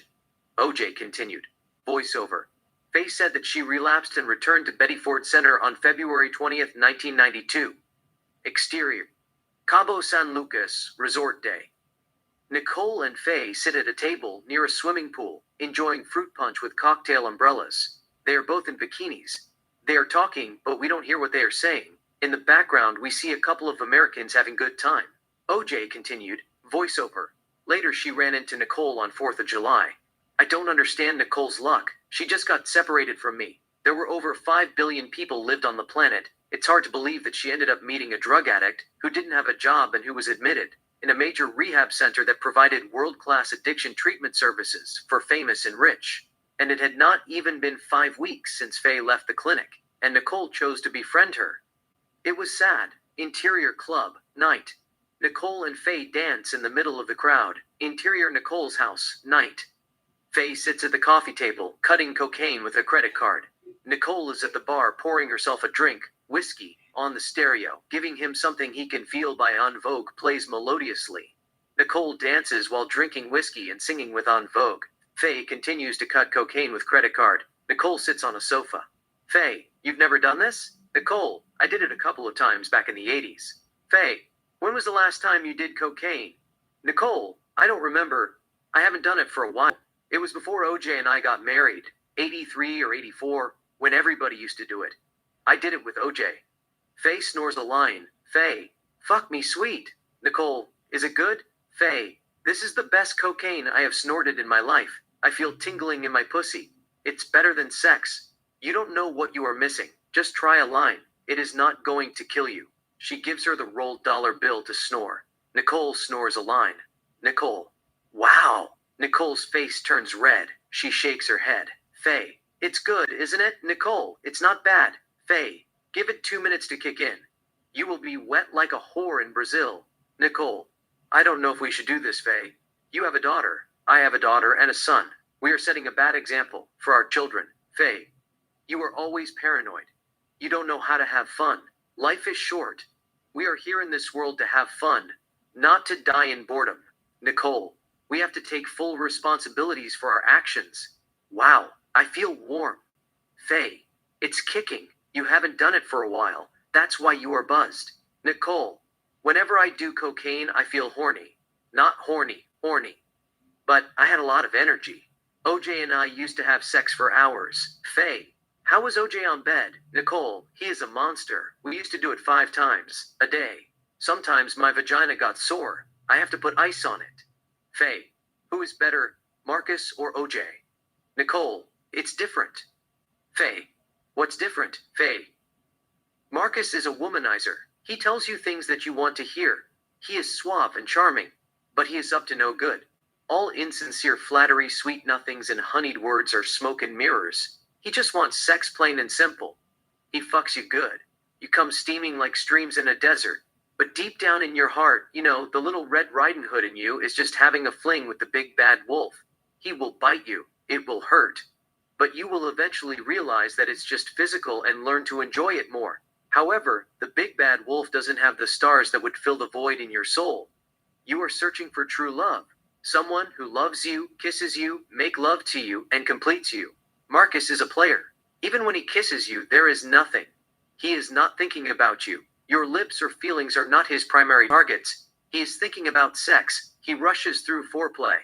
OJ continued. Voiceover. Faye said that she relapsed and returned to Betty Ford Center on February 20th, 1992. Exterior. Cabo San Lucas, Resort Day. Nicole and Faye sit at a table near a swimming pool, enjoying fruit punch with cocktail umbrellas. They are both in bikinis. They are talking, but we don't hear what they are saying. In the background, we see a couple of Americans having good time. OJ continued. Voiceover. Later she ran into Nicole on 4th of July. I don't understand Nicole's luck. She just got separated from me. There were over 5 billion people lived on the planet. It's hard to believe that she ended up meeting a drug addict who didn't have a job and who was admitted. in a major rehab center that provided world-class addiction treatment services for famous and rich. And it had not even been 5 weeks since Faye left the clinic, and Nicole chose to befriend her. It was sad. Interior club, night. Nicole and Faye dance in the middle of the crowd. Interior Nicole's house, night. Faye sits at the coffee table, cutting cocaine with a credit card. Nicole is at the bar pouring herself a drink, whiskey, on the stereo, giving him something he can feel by En Vogue plays melodiously. Nicole dances while drinking whiskey and singing with En Vogue. Faye continues to cut cocaine with credit card. Nicole sits on a sofa. Faye, you've never done this? Nicole, I did it a couple of times back in the 80s. Faye, when was the last time you did cocaine? Nicole, I don't remember. I haven't done it for a while. It was before OJ and I got married, 83 or 84, when everybody used to do it. I did it with OJ. Faye snores a line. Faye, fuck me sweet. Nicole, is it good? Faye, this is the best cocaine I have snorted in my life. I feel tingling in my pussy. It's better than sex. You don't know what you are missing. Just try a line. It is not going to kill you. She gives her the rolled dollar bill to snore. Nicole snores a line. Nicole. Wow. Nicole's face turns red. She shakes her head. Faye. It's good, isn't it? Nicole. It's not bad. Faye. Give it 2 minutes to kick in. You will be wet like a whore in Brazil. Nicole. I don't know if we should do this, Faye. You have a daughter. I have a daughter and a son. We are setting a bad example for our children. Faye. You are always paranoid. You don't know how to have fun. Life is short. We are here in this world to have fun, not to die in boredom. Nicole, we have to take full responsibilities for our actions. Wow, I feel warm. Faye, it's kicking. You haven't done it for a while. That's why you are buzzed. Nicole, whenever I do cocaine, I feel horny. Not horny, horny. But I had a lot of energy. OJ and I used to have sex for hours. Faye, how was OJ on bed? Nicole, he is a monster. We used to do it 5 times a day. Sometimes my vagina got sore. I have to put ice on it. Faye, who is better, Marcus or OJ? Nicole, it's different. Faye, what's different, Faye? Marcus is a womanizer. He tells you things that you want to hear. He is suave and charming, but he is up to no good. All insincere flattery, sweet nothings, and honeyed words are smoke and mirrors. He just wants sex, plain and simple. He fucks you good. You come steaming like streams in a desert. But deep down in your heart, you know, the little Red Riding Hood in you is just having a fling with the big bad wolf. He will bite you. It will hurt. But you will eventually realize that it's just physical and learn to enjoy it more. However, the big bad wolf doesn't have the stars that would fill the void in your soul. You are searching for true love. Someone who loves you, kisses you, make love to you, and completes you. Marcus is a player. Even when he kisses you, there is nothing. He is not thinking about you. Your lips or feelings are not his primary targets. He is thinking about sex. He rushes through foreplay.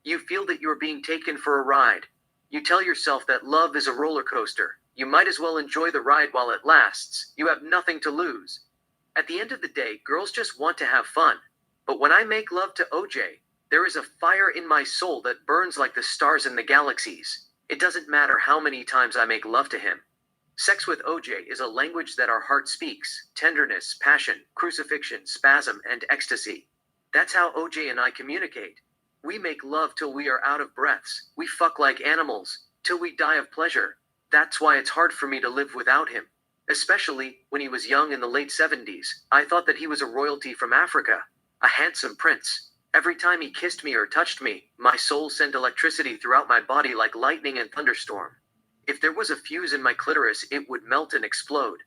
You feel that you are being taken for a ride. You tell yourself that love is a roller coaster. You might as well enjoy the ride while it lasts. You have nothing to lose. At the end of the day, girls just want to have fun. But when I make love to OJ, there is a fire in my soul that burns like the stars in the galaxies. It doesn't matter how many times I make love to him. Sex with OJ is a language that our heart speaks. Tenderness, passion, crucifixion, spasm, and ecstasy. That's how OJ and I communicate. We make love till we are out of breaths. We fuck like animals, till we die of pleasure. That's why it's hard for me to live without him. Especially when he was young in the late 70s. I thought that he was a royalty from Africa. A handsome prince. Every time he kissed me or touched me, my soul sent electricity throughout my body like lightning and thunderstorm. If there was a fuse in my clitoris, it would melt and explode.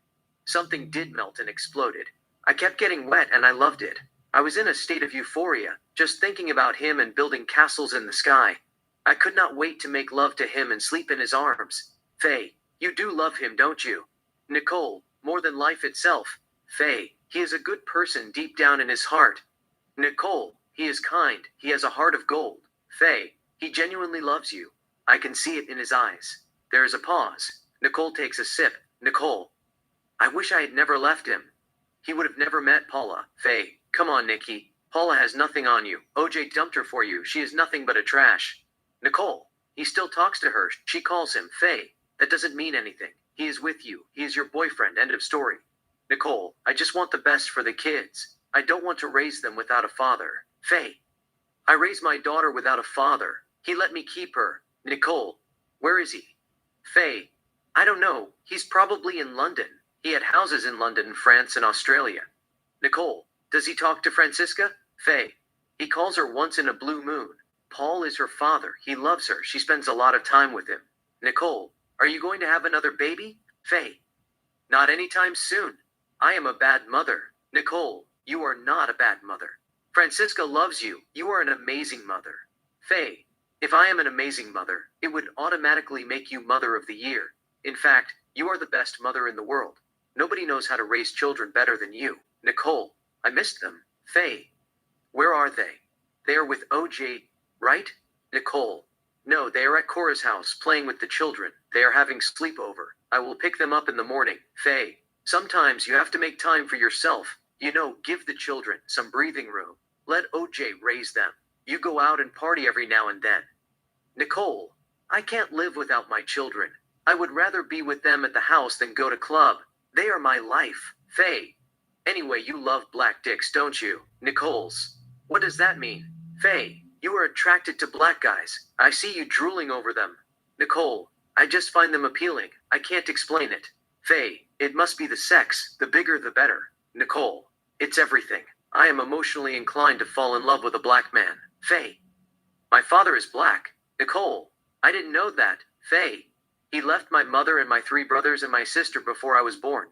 Something did melt and exploded. I kept getting wet and I loved it. I was in a state of euphoria, just thinking about him and building castles in the sky. I could not wait to make love to him and sleep in his arms. Faye, you do love him, don't you? Nicole, more than life itself. Faye, he is a good person deep down in his heart. Nicole, he is kind, he has a heart of gold. Faye, he genuinely loves you. I can see it in his eyes. There is a pause. Nicole takes a sip. Nicole, I wish I had never left him. He would have never met Paula. Faye, come on, Nikki. Paula has nothing on you. OJ dumped her for you. She is nothing but a trash. Nicole, he still talks to her. She calls him Faye. That doesn't mean anything. He is with you. He is your boyfriend. End of story. Nicole, I just want the best for the kids. I don't want to raise them without a father. Faye. I raised my daughter without a father. He let me keep her. Nicole. Where is he? Faye. I don't know. He's probably in London. He had houses in London, France, and Australia. Nicole. Does he talk to Francisca? Faye. He calls her once in a blue moon. Paul is her father. He loves her. She spends a lot of time with him. Nicole. Are you going to have another baby? Faye. Not anytime soon. I am a bad mother. Nicole. You are not a bad mother. Francisca loves you. You are an amazing mother. Faye. If I am an amazing mother, it would automatically make you Mother of the Year. In fact, you are the best mother in the world. Nobody knows how to raise children better than you. Nicole. I missed them. Faye. Where are they? They are with OJ, right? Nicole. No, they are at Cora's house playing with the children. They are having sleepover. I will pick them up in the morning. Faye. Sometimes you have to make time for yourself. You know, give the children some breathing room. Let OJ raise them. You go out and party every now and then. Nicole. I can't live without my children. I would rather be with them at the house than go to club. They are my life. Faye. Anyway, you love black dicks, don't you? Nicole's. What does that mean? Faye. You are attracted to black guys. I see you drooling over them. Nicole. I just find them appealing. I can't explain it. Faye. It must be the sex. The bigger the better. Nicole. It's everything. I am emotionally inclined to fall in love with a black man. Faye. My father is black. Nicole. I didn't know that. Faye. He left my mother and my 3 brothers and my sister before I was born.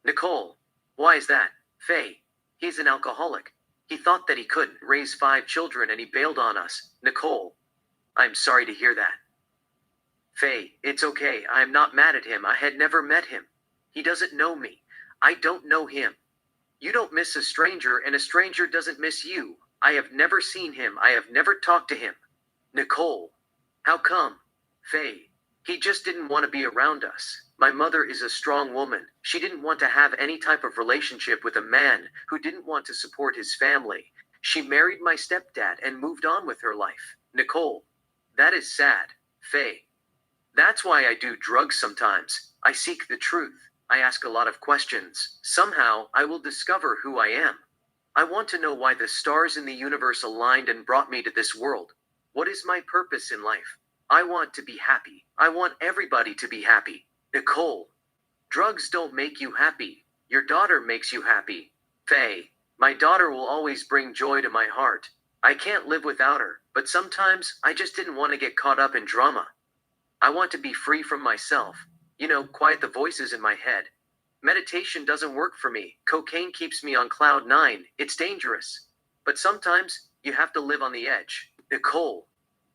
Nicole. Why is that? Faye. He's an alcoholic. He thought that he couldn't raise 5 children and he bailed on us. Nicole. I'm sorry to hear that. Faye. It's okay. I am not mad at him. I had never met him. He doesn't know me. I don't know him. You don't miss a stranger and a stranger doesn't miss you. I have never seen him. I have never talked to him. Nicole. How come? Faye. He just didn't want to be around us. My mother is a strong woman. She didn't want to have any type of relationship with a man who didn't want to support his family. She married my stepdad and moved on with her life. Nicole. That is sad. Faye. That's why I do drugs sometimes. I seek the truth. I ask a lot of questions. Somehow, I will discover who I am. I want to know why the stars in the universe aligned and brought me to this world. What is my purpose in life? I want to be happy. I want everybody to be happy. Nicole. Drugs don't make you happy. Your daughter makes you happy. Faye. My daughter will always bring joy to my heart. I can't live without her, but sometimes I just didn't want to get caught up in drama. I want to be free from myself. You know, quiet the voices in my head. Meditation doesn't work for me. Cocaine keeps me on cloud 9. It's dangerous. But sometimes, you have to live on the edge. Nicole.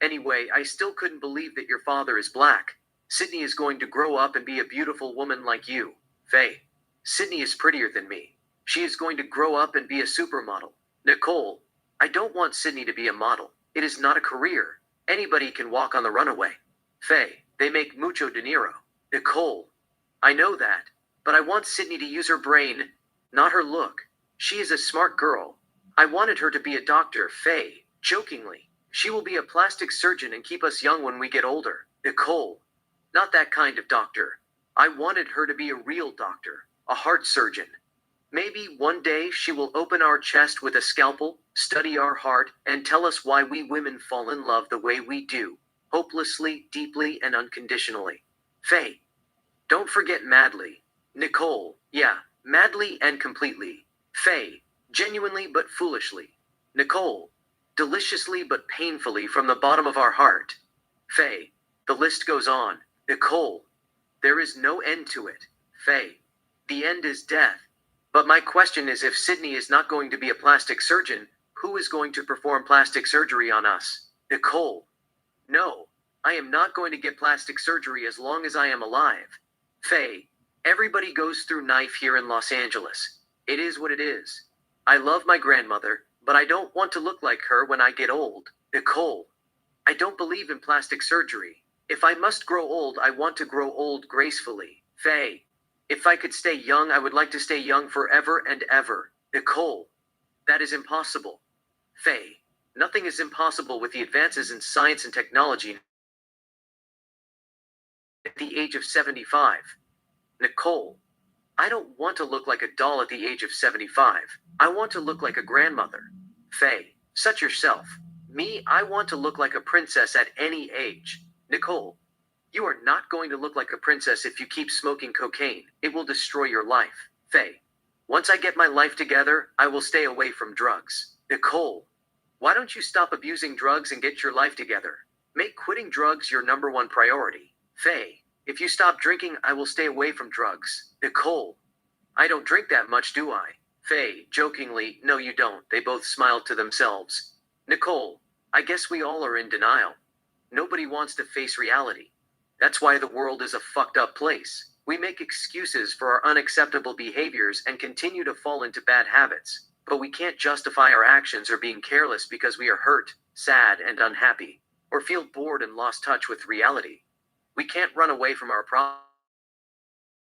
Anyway, I still couldn't believe that your father is black. Sydney is going to grow up and be a beautiful woman like you. Faye. Sydney is prettier than me. She is going to grow up and be a supermodel. Nicole. I don't want Sydney to be a model. It is not a career. Anybody can walk on the runaway. Faye. They make mucho dinero. Nicole. I know that. But I want Sydney to use her brain, not her look. She is a smart girl. I wanted her to be a doctor. Faye. Jokingly. She will be a plastic surgeon and keep us young when we get older. Nicole. Not that kind of doctor. I wanted her to be a real doctor. A heart surgeon. Maybe one day she will open our chest with a scalpel, study our heart, and tell us why we women fall in love the way we do. Hopelessly, deeply, and unconditionally. Faye. Don't forget madly. Nicole. Yeah, madly and completely. Faye. Genuinely but foolishly. Nicole. Deliciously but painfully from the bottom of our heart. Faye. The list goes on. Nicole. There is no end to it. Faye. The end is death. But my question is, if Sydney is not going to be a plastic surgeon, who is going to perform plastic surgery on us? Nicole. No. I am not going to get plastic surgery as long as I am alive. Faye. Everybody goes through knife here in Los Angeles. It is what it is. I love my grandmother, but I don't want to look like her when I get old. Nicole. I don't believe in plastic surgery. If I must grow old, I want to grow old gracefully. Faye. If I could stay young, I would like to stay young forever and ever. Nicole. That is impossible. Faye. Nothing is impossible with the advances in science and technology. At the age of 75. Nicole. I don't want to look like a doll at the age of 75. I want to look like a grandmother. Faye, such yourself. Me, I want to look like a princess at any age. Nicole, you are not going to look like a princess if you keep smoking cocaine. It will destroy your life. Faye, once I get my life together, I will stay away from drugs. Nicole, why don't you stop abusing drugs and get your life together? Make quitting drugs your number one priority. Faye, if you stop drinking, I will stay away from drugs. Nicole, I don't drink that much, do I? Faye, jokingly, no you don't. They both smiled to themselves. Nicole, I guess we all are in denial. Nobody wants to face reality. That's why the world is a fucked up place. We make excuses for our unacceptable behaviors and continue to fall into bad habits. But we can't justify our actions or being careless because we are hurt, sad, and unhappy, or feel bored and lost touch with reality. We can't run away from our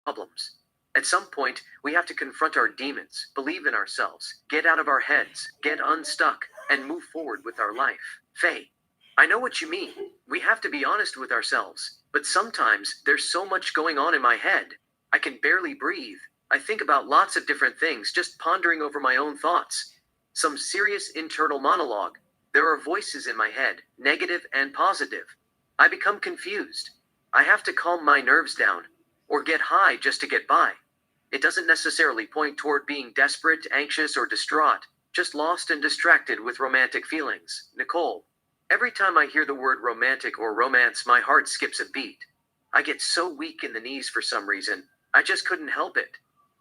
problems. At some point, we have to confront our demons, believe in ourselves, get out of our heads, get unstuck, and move forward with our life. Faye, I know what you mean. We have to be honest with ourselves. But sometimes, there's so much going on in my head. I can barely breathe. I think about lots of different things, just pondering over my own thoughts. Some serious internal monologue. There are voices in my head, negative and positive. I become confused. I have to calm my nerves down, or get high just to get by. It doesn't necessarily point toward being desperate, anxious, or distraught, just lost and distracted with romantic feelings. Nicole, every time I hear the word romantic or romance, my heart skips a beat. I get so weak in the knees for some reason. I just couldn't help it.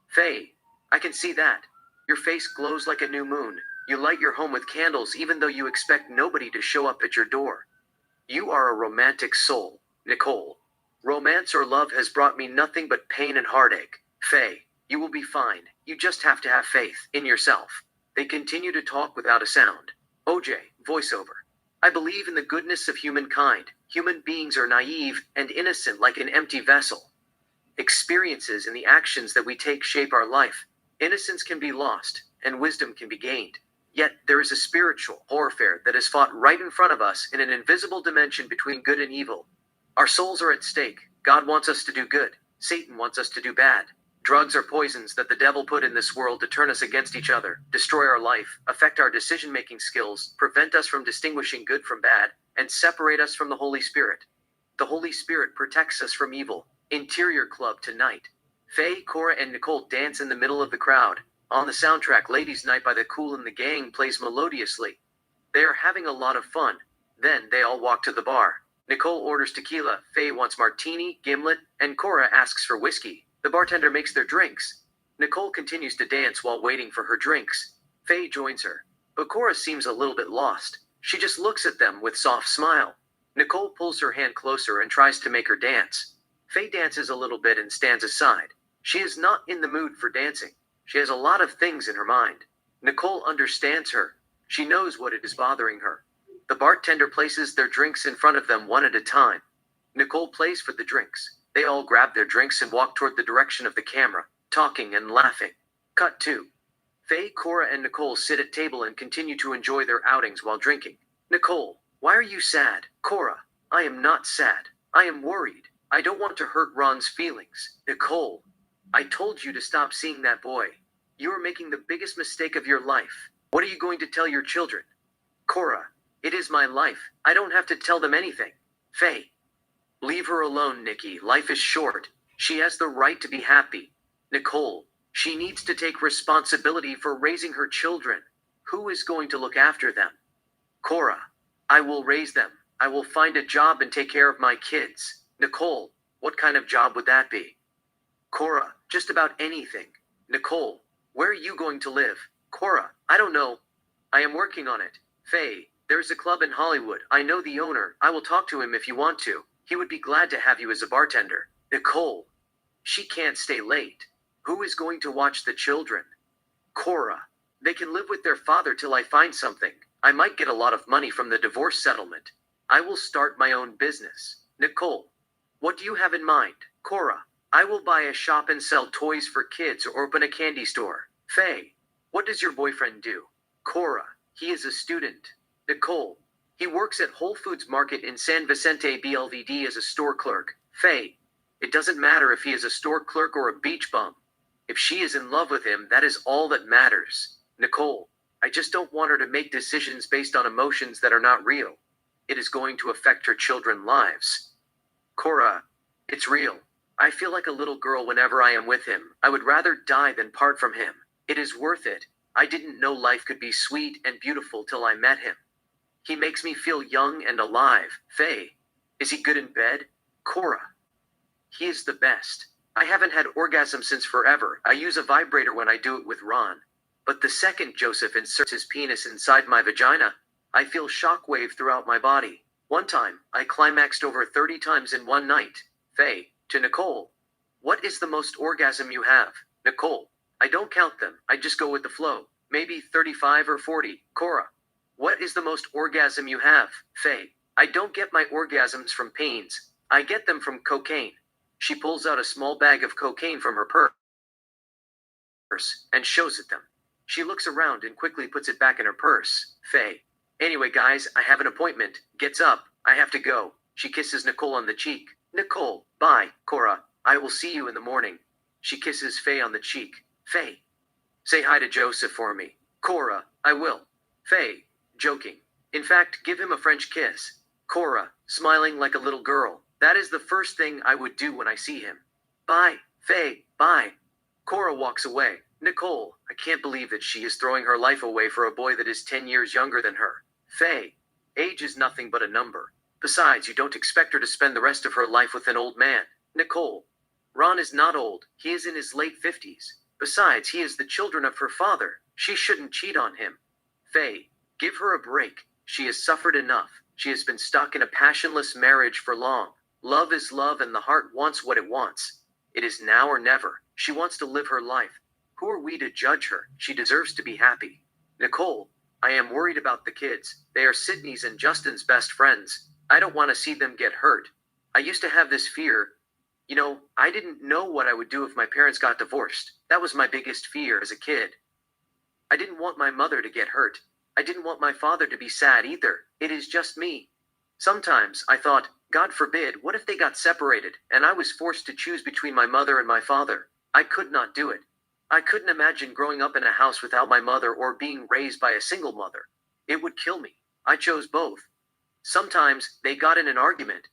Faye, I can see that. Your face glows like a new moon. You light your home with candles even though you expect nobody to show up at your door. You are a romantic soul, Nicole. Romance or love has brought me nothing but pain and heartache. Faye, you will be fine. You just have to have faith in yourself. They continue to talk without a sound. OJ, voiceover. I believe in the goodness of humankind. Human beings are naive and innocent like an empty vessel. Experiences and the actions that we take shape our life. Innocence can be lost, and wisdom can be gained. Yet, there is a spiritual warfare that is fought right in front of us in an invisible dimension between good and evil. Our souls are at stake. God wants us to do good. Satan wants us to do bad. Drugs are poisons that the devil put in this world to turn us against each other, destroy our life, affect our decision-making skills, prevent us from distinguishing good from bad, and separate us from the Holy Spirit. The Holy Spirit protects us from evil. Interior Club tonight. Faye, Cora, and Nicole dance in the middle of the crowd. On the soundtrack, Ladies' Night by the Kool and the Gang plays melodiously. They are having a lot of fun. Then they all walk to the bar. Nicole orders tequila, Faye wants martini, gimlet, and Cora asks for whiskey. The bartender makes their drinks. Nicole continues to dance while waiting for her drinks. Faye joins her. But Cora seems a little bit lost. She just looks at them with soft smile. Nicole pulls her hand closer and tries to make her dance. Faye dances a little bit and stands aside. She is not in the mood for dancing. She has a lot of things in her mind. Nicole understands her. She knows what it is bothering her. The bartender places their drinks in front of them one at a time. Nicole plays for the drinks. They all grab their drinks and walk toward the direction of the camera, talking and laughing. Cut 2. Faye, Cora, and Nicole sit at table and continue to enjoy their outings while drinking. Nicole, why are you sad? Cora, I am not sad. I am worried. I don't want to hurt Ron's feelings. Nicole, I told you to stop seeing that boy. You are making the biggest mistake of your life. What are you going to tell your children? Cora, it is my life. I don't have to tell them anything. Faye, leave her alone, Nikki. Life is short. She has the right to be happy. Nicole, she needs to take responsibility for raising her children. Who is going to look after them? Cora, I will raise them. I will find a job and take care of my kids. Nicole, what kind of job would that be? Cora, just about anything. Nicole, where are you going to live? Cora, I don't know. I am working on it. Faye, there's a club in Hollywood. I know the owner. I will talk to him if you want to. He would be glad to have you as a bartender. Nicole, she can't stay late. Who is going to watch the children? Cora, they can live with their father till I find something. I might get a lot of money from the divorce settlement. I will start my own business. Nicole, what do you have in mind? Cora, I will buy a shop and sell toys for kids or open a candy store. Faye, what does your boyfriend do? Cora, he is a student. Nicole, he works at Whole Foods Market in San Vicente BLVD as a store clerk. Faye, it doesn't matter if he is a store clerk or a beach bum. If she is in love with him, that is all that matters. Nicole, I just don't want her to make decisions based on emotions that are not real. It is going to affect her children's lives. Cora, it's real. I feel like a little girl whenever I am with him. I would rather die than part from him. It is worth it. I didn't know life could be sweet and beautiful till I met him. He makes me feel young and alive. Faye, is he good in bed? Cora, he is the best. I haven't had orgasm since forever. I use a vibrator when I do it with Ron. But the second Joseph inserts his penis inside my vagina, I feel shockwave throughout my body. One time, I climaxed over 30 times in one night. Faye, to Nicole. What is the most orgasm you have? Nicole, I don't count them. I just go with the flow. Maybe 35 or 40. Cora, what is the most orgasm you have? Faye, I don't get my orgasms from pains. I get them from cocaine. She pulls out a small bag of cocaine from her purse and shows it them. She looks around and quickly puts it back in her purse. Faye. Anyway, guys, I have an appointment. Gets up. I have to go. She kisses Nicole on the cheek. Nicole, bye. Cora, I will see you in the morning. She kisses Faye on the cheek. Faye, say hi to Joseph for me. Cora, I will. Faye, joking. In fact, give him a French kiss. Cora, smiling like a little girl. That is the first thing I would do when I see him. Bye, Faye, bye. Cora walks away. Nicole, I can't believe that she is throwing her life away for a boy that is 10 years younger than her. Faye, age is nothing but a number. Besides, you don't expect her to spend the rest of her life with an old man. Nicole, Ron is not old. He is in his late 50s. Besides, he is the children of her father. She shouldn't cheat on him. Faye, give her a break. She has suffered enough. She has been stuck in a passionless marriage for long. Love is love and the heart wants what it wants. It is now or never. She wants to live her life. Who are we to judge her? She deserves to be happy. Nicole, I am worried about the kids. They are Sydney's and Justin's best friends. I don't want to see them get hurt. I used to have this fear. You know, I didn't know what I would do if my parents got divorced. That was my biggest fear as a kid. I didn't want my mother to get hurt. I didn't want my father to be sad either. It is just me. Sometimes I thought, God forbid, what if they got separated and I was forced to choose between my mother and my father? I could not do it. I couldn't imagine growing up in a house without my mother or being raised by a single mother. It would kill me. I chose both. Sometimes they got in an argument.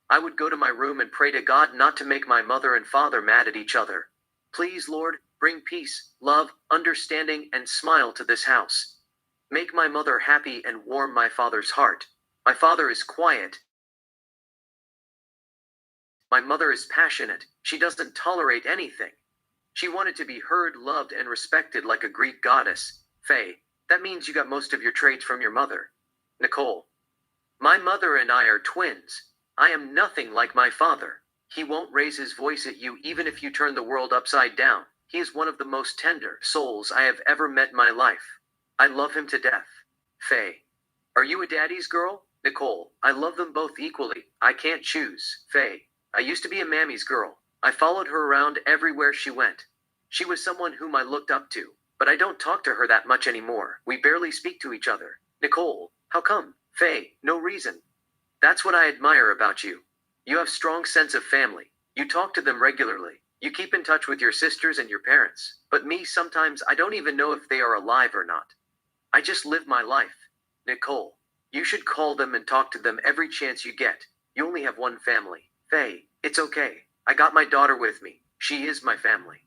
I would go to my room and pray to God not to make my mother and father mad at each other. Please, Lord, bring peace, love, understanding, and smile to this house. Make my mother happy and warm my father's heart. My father is quiet. My mother is passionate. She doesn't tolerate anything. She wanted to be heard, loved, and respected like a Greek goddess. Faye, that means you got most of your traits from your mother. Nicole, my mother and I are twins. I am nothing like my father. He won't raise his voice at you even if you turn the world upside down. He is one of the most tender souls I have ever met in my life. I love him to death. Faye, are you a daddy's girl? Nicole, I love them both equally. I can't choose. Faye, I used to be a mammy's girl. I followed her around everywhere she went. She was someone whom I looked up to, but I don't talk to her that much anymore. We barely speak to each other. Nicole, how come? Faye, no reason. That's what I admire about you. You have strong sense of family. You talk to them regularly. You keep in touch with your sisters and your parents. But me, sometimes I don't even know if they are alive or not. I just live my life. Nicole, you should call them and talk to them every chance you get. You only have one family. Faye, it's okay. I got my daughter with me. She is my family.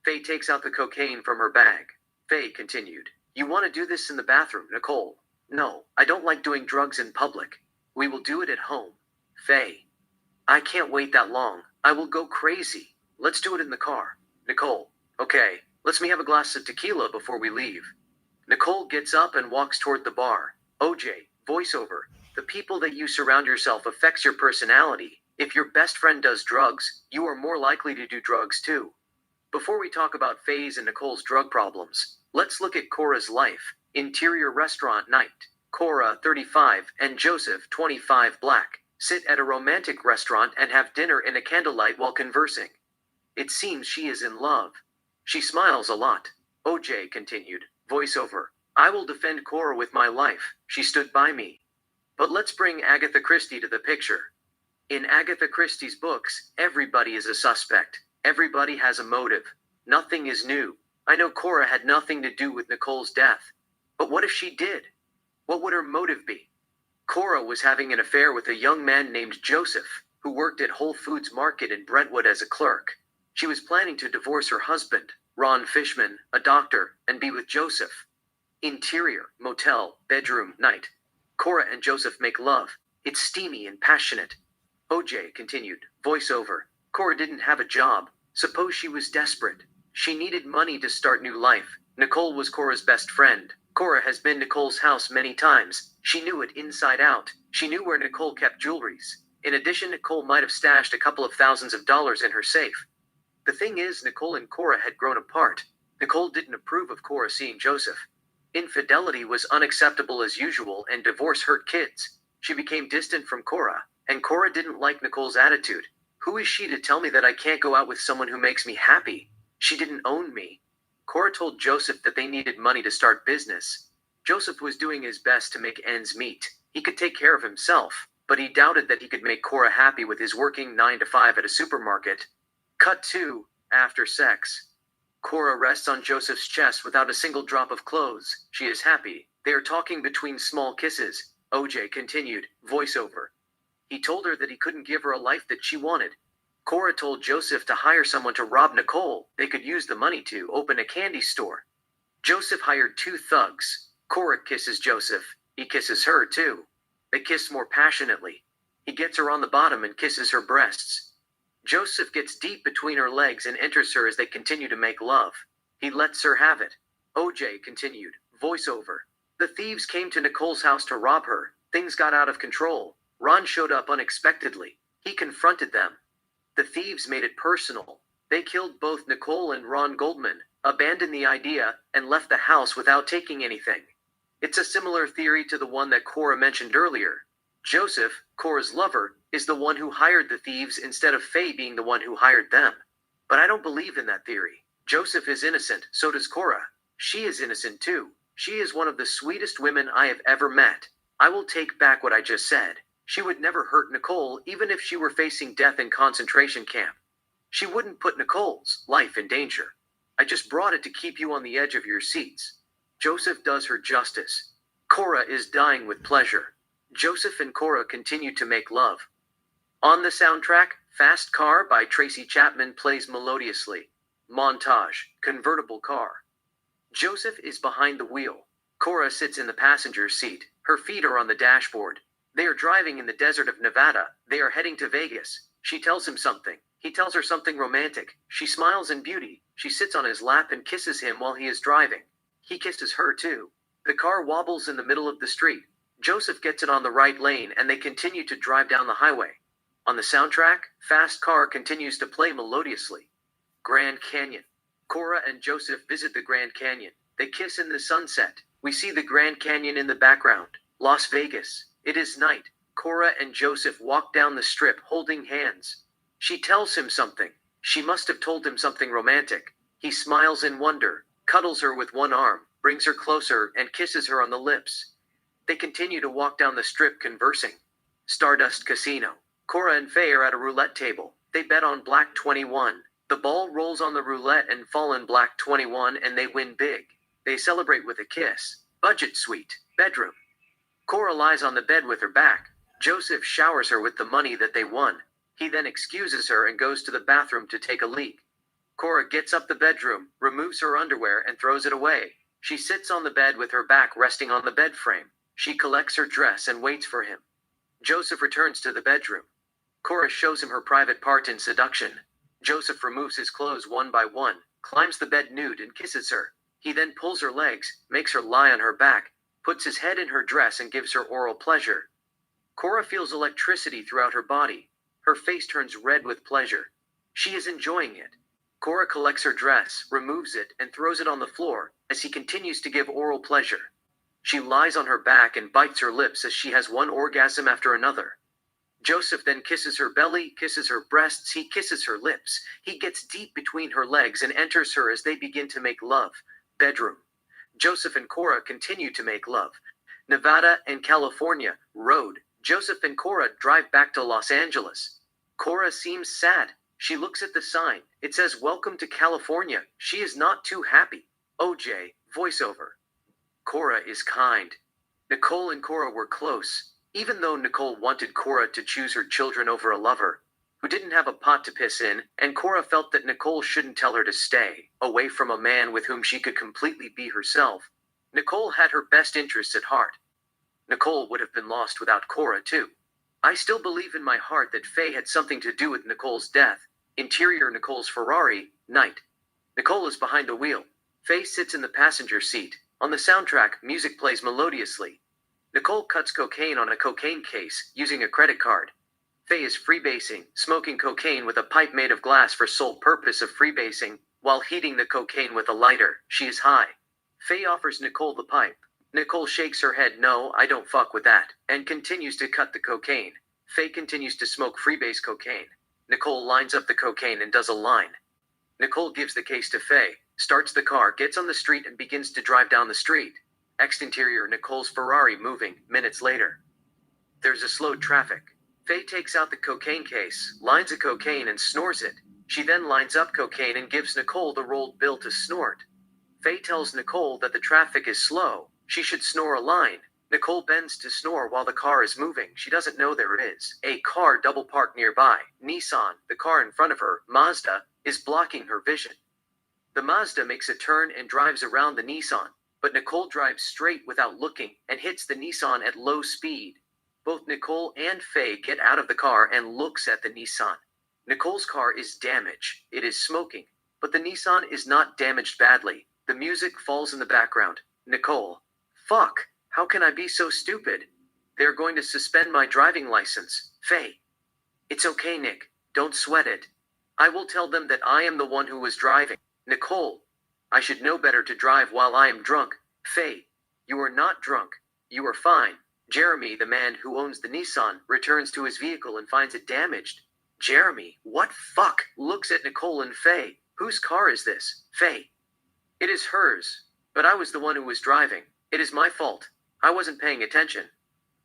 Faye takes out the cocaine from her bag. Faye continued. You want to do this in the bathroom, Nicole? No, I don't like doing drugs in public. We will do it at home. Faye, I can't wait that long. I will go crazy. Let's do it in the car. Nicole, okay, let's me have a glass of tequila before we leave. Nicole gets up and walks toward the bar. OJ, voiceover. The people that you surround yourself affects your personality. If your best friend does drugs, you are more likely to do drugs too. Before we talk about Faye's and Nicole's drug problems, let's look at Cora's life. Interior restaurant night. Cora, 35, and Joseph, 25 black, sit at a romantic restaurant and have dinner in a candlelight while conversing. It seems she is in love. She smiles a lot. OJ continued, voiceover. I will defend Cora with my life. She stood by me. But let's bring Agatha Christie to the picture. In Agatha Christie's books, everybody is a suspect. Everybody has a motive. Nothing is new. I know Cora had nothing to do with Nicole's death. But what if she did? What would her motive be? Cora was having an affair with a young man named Joseph, who worked at Whole Foods Market in Brentwood as a clerk. She was planning to divorce her husband, Ron Fishman, a doctor, and be with Joseph. Interior, motel, bedroom, night. Cora and Joseph make love. It's steamy and passionate. OJ continued, voiceover. Cora didn't have a job. Suppose she was desperate. She needed money to start new life. Nicole was Cora's best friend. Cora has been Nicole's house many times. She knew it inside out. She knew where Nicole kept jewelries. In addition, Nicole might have stashed a couple of thousands of dollars in her safe. The thing is, Nicole and Cora had grown apart. Nicole didn't approve of Cora seeing Joseph. Infidelity was unacceptable as usual, and divorce hurt kids. She became distant from Cora, and Cora didn't like Nicole's attitude. Who is she to tell me that I can't go out with someone who makes me happy? She didn't own me. Cora told Joseph that they needed money to start business. Joseph was doing his best to make ends meet. He could take care of himself, but he doubted that he could make Cora happy with his working 9 to 5 at a supermarket. Cut 2, after sex. Cora rests on Joseph's chest without a single drop of clothes. She is happy. They are talking between small kisses. OJ continued, voiceover. He told her that he couldn't give her a life that she wanted. Cora told Joseph to hire someone to rob Nicole. They could use the money to open a candy store. Joseph hired 2 thugs. Cora kisses Joseph. He kisses her too. They kiss more passionately. He gets her on the bottom and kisses her breasts. Joseph gets deep between her legs and enters her as they continue to make love. He lets her have it. OJ continued, voiceover. The thieves came to Nicole's house to rob her. Things got out of control. Ron showed up unexpectedly. He confronted them. The thieves made it personal. They killed both Nicole and Ron Goldman, abandoned the idea, and left the house without taking anything. It's a similar theory to the one that Cora mentioned earlier. Joseph, Cora's lover, is the one who hired the thieves instead of Faye being the one who hired them. But I don't believe in that theory. Joseph is innocent, so does Cora. She is innocent too. She is one of the sweetest women I have ever met. I will take back what I just said. She would never hurt Nicole, even if she were facing death in concentration camp. She wouldn't put Nicole's life in danger. I just brought it to keep you on the edge of your seats. Joseph does her justice. Cora is dying with pleasure. Joseph and Cora continue to make love. On the soundtrack, Fast Car by Tracy Chapman plays melodiously. Montage, convertible car. Joseph is behind the wheel. Cora sits in the passenger seat. Her feet are on the dashboard. They are driving in the desert of Nevada. They are heading to Vegas. She tells him something. He tells her something romantic. She smiles in beauty. She sits on his lap and kisses him while he is driving. He kisses her too. The car wobbles in the middle of the street. Joseph gets it on the right lane and they continue to drive down the highway. On the soundtrack, Fast Car continues to play melodiously. Grand Canyon. Cora and Joseph visit the Grand Canyon. They kiss in the sunset. We see the Grand Canyon in the background. Las Vegas. It is night. Cora and Joseph walk down the strip holding hands. She tells him something. She must have told him something romantic. He smiles in wonder, cuddles her with one arm, brings her closer, and kisses her on the lips. They continue to walk down the strip conversing. Stardust Casino. Cora and Faye are at a roulette table. They bet on Black 21. The ball rolls on the roulette and fall in Black 21 and they win big. They celebrate with a kiss. Budget suite. Bedroom. Cora lies on the bed with her back. Joseph showers her with the money that they won. He then excuses her and goes to the bathroom to take a leak. Cora gets up the bedroom, removes her underwear, and throws it away. She sits on the bed with her back resting on the bed frame. She collects her dress and waits for him. Joseph returns to the bedroom. Cora shows him her private part in seduction. Joseph removes his clothes one by one, climbs the bed nude and kisses her. He then pulls her legs, makes her lie on her back, puts his head in her dress and gives her oral pleasure. Cora feels electricity throughout her body. Her face turns red with pleasure. She is enjoying it. Cora collects her dress, removes it, and throws it on the floor as he continues to give oral pleasure. She lies on her back and bites her lips as she has one orgasm after another. Joseph then kisses her belly, kisses her breasts, he kisses her lips. He gets deep between her legs and enters her as they begin to make love. Bedroom. Joseph and Cora continue to make love. Nevada and California. Road. Joseph and Cora drive back to Los Angeles. Cora seems sad. She looks at the sign. It says, "Welcome to California." She is not too happy. OJ, voiceover. Cora is kind. Nicole and Cora were close, even though Nicole wanted Cora to choose her children over a lover who didn't have a pot to piss in, and Cora felt that Nicole shouldn't tell her to stay away from a man with whom she could completely be herself. Nicole had her best interests at heart. Nicole would have been lost without Cora, too. I still believe in my heart that Faye had something to do with Nicole's death. Interior Nicole's Ferrari, night. Nicole is behind the wheel. Faye sits in the passenger seat. On the soundtrack, music plays melodiously. Nicole cuts cocaine on a cocaine case, using a credit card. Faye is freebasing, smoking cocaine with a pipe made of glass for sole purpose of freebasing, while heating the cocaine with a lighter. She is high. Faye offers Nicole the pipe. Nicole shakes her head, "No, I don't fuck with that," and continues to cut the cocaine. Faye continues to smoke freebase cocaine. Nicole lines up the cocaine and does a line. Nicole gives the case to Faye, starts the car, gets on the street, and begins to drive down the street. Exterior Nicole's Ferrari moving, minutes later. There's a slowed traffic. Faye takes out the cocaine case, lines a cocaine, and snores it. She then lines up cocaine and gives Nicole the rolled bill to snort. Faye tells Nicole that the traffic is slow. She should snore a line. Nicole bends to snore while the car is moving. She doesn't know there is a car double parked nearby. Nissan, the car in front of her, Mazda, is blocking her vision. The Mazda makes a turn and drives around the Nissan, but Nicole drives straight without looking and hits the Nissan at low speed. Both Nicole and Faye get out of the car and looks at the Nissan. Nicole's car is damaged. It is smoking, but the Nissan is not damaged badly. The music falls in the background. Nicole. Fuck. How can I be so stupid? They're going to suspend my driving license. Faye. It's okay, Nick. Don't sweat it. I will tell them that I am the one who was driving. Nicole. I should know better to drive while I am drunk. Faye. You are not drunk. You are fine. Jeremy, the man who owns the Nissan, returns to his vehicle and finds it damaged. Jeremy, what fuck? Looks at Nicole and Faye. Whose car is this? Faye. It is hers. But I was the one who was driving. It is my fault. I wasn't paying attention.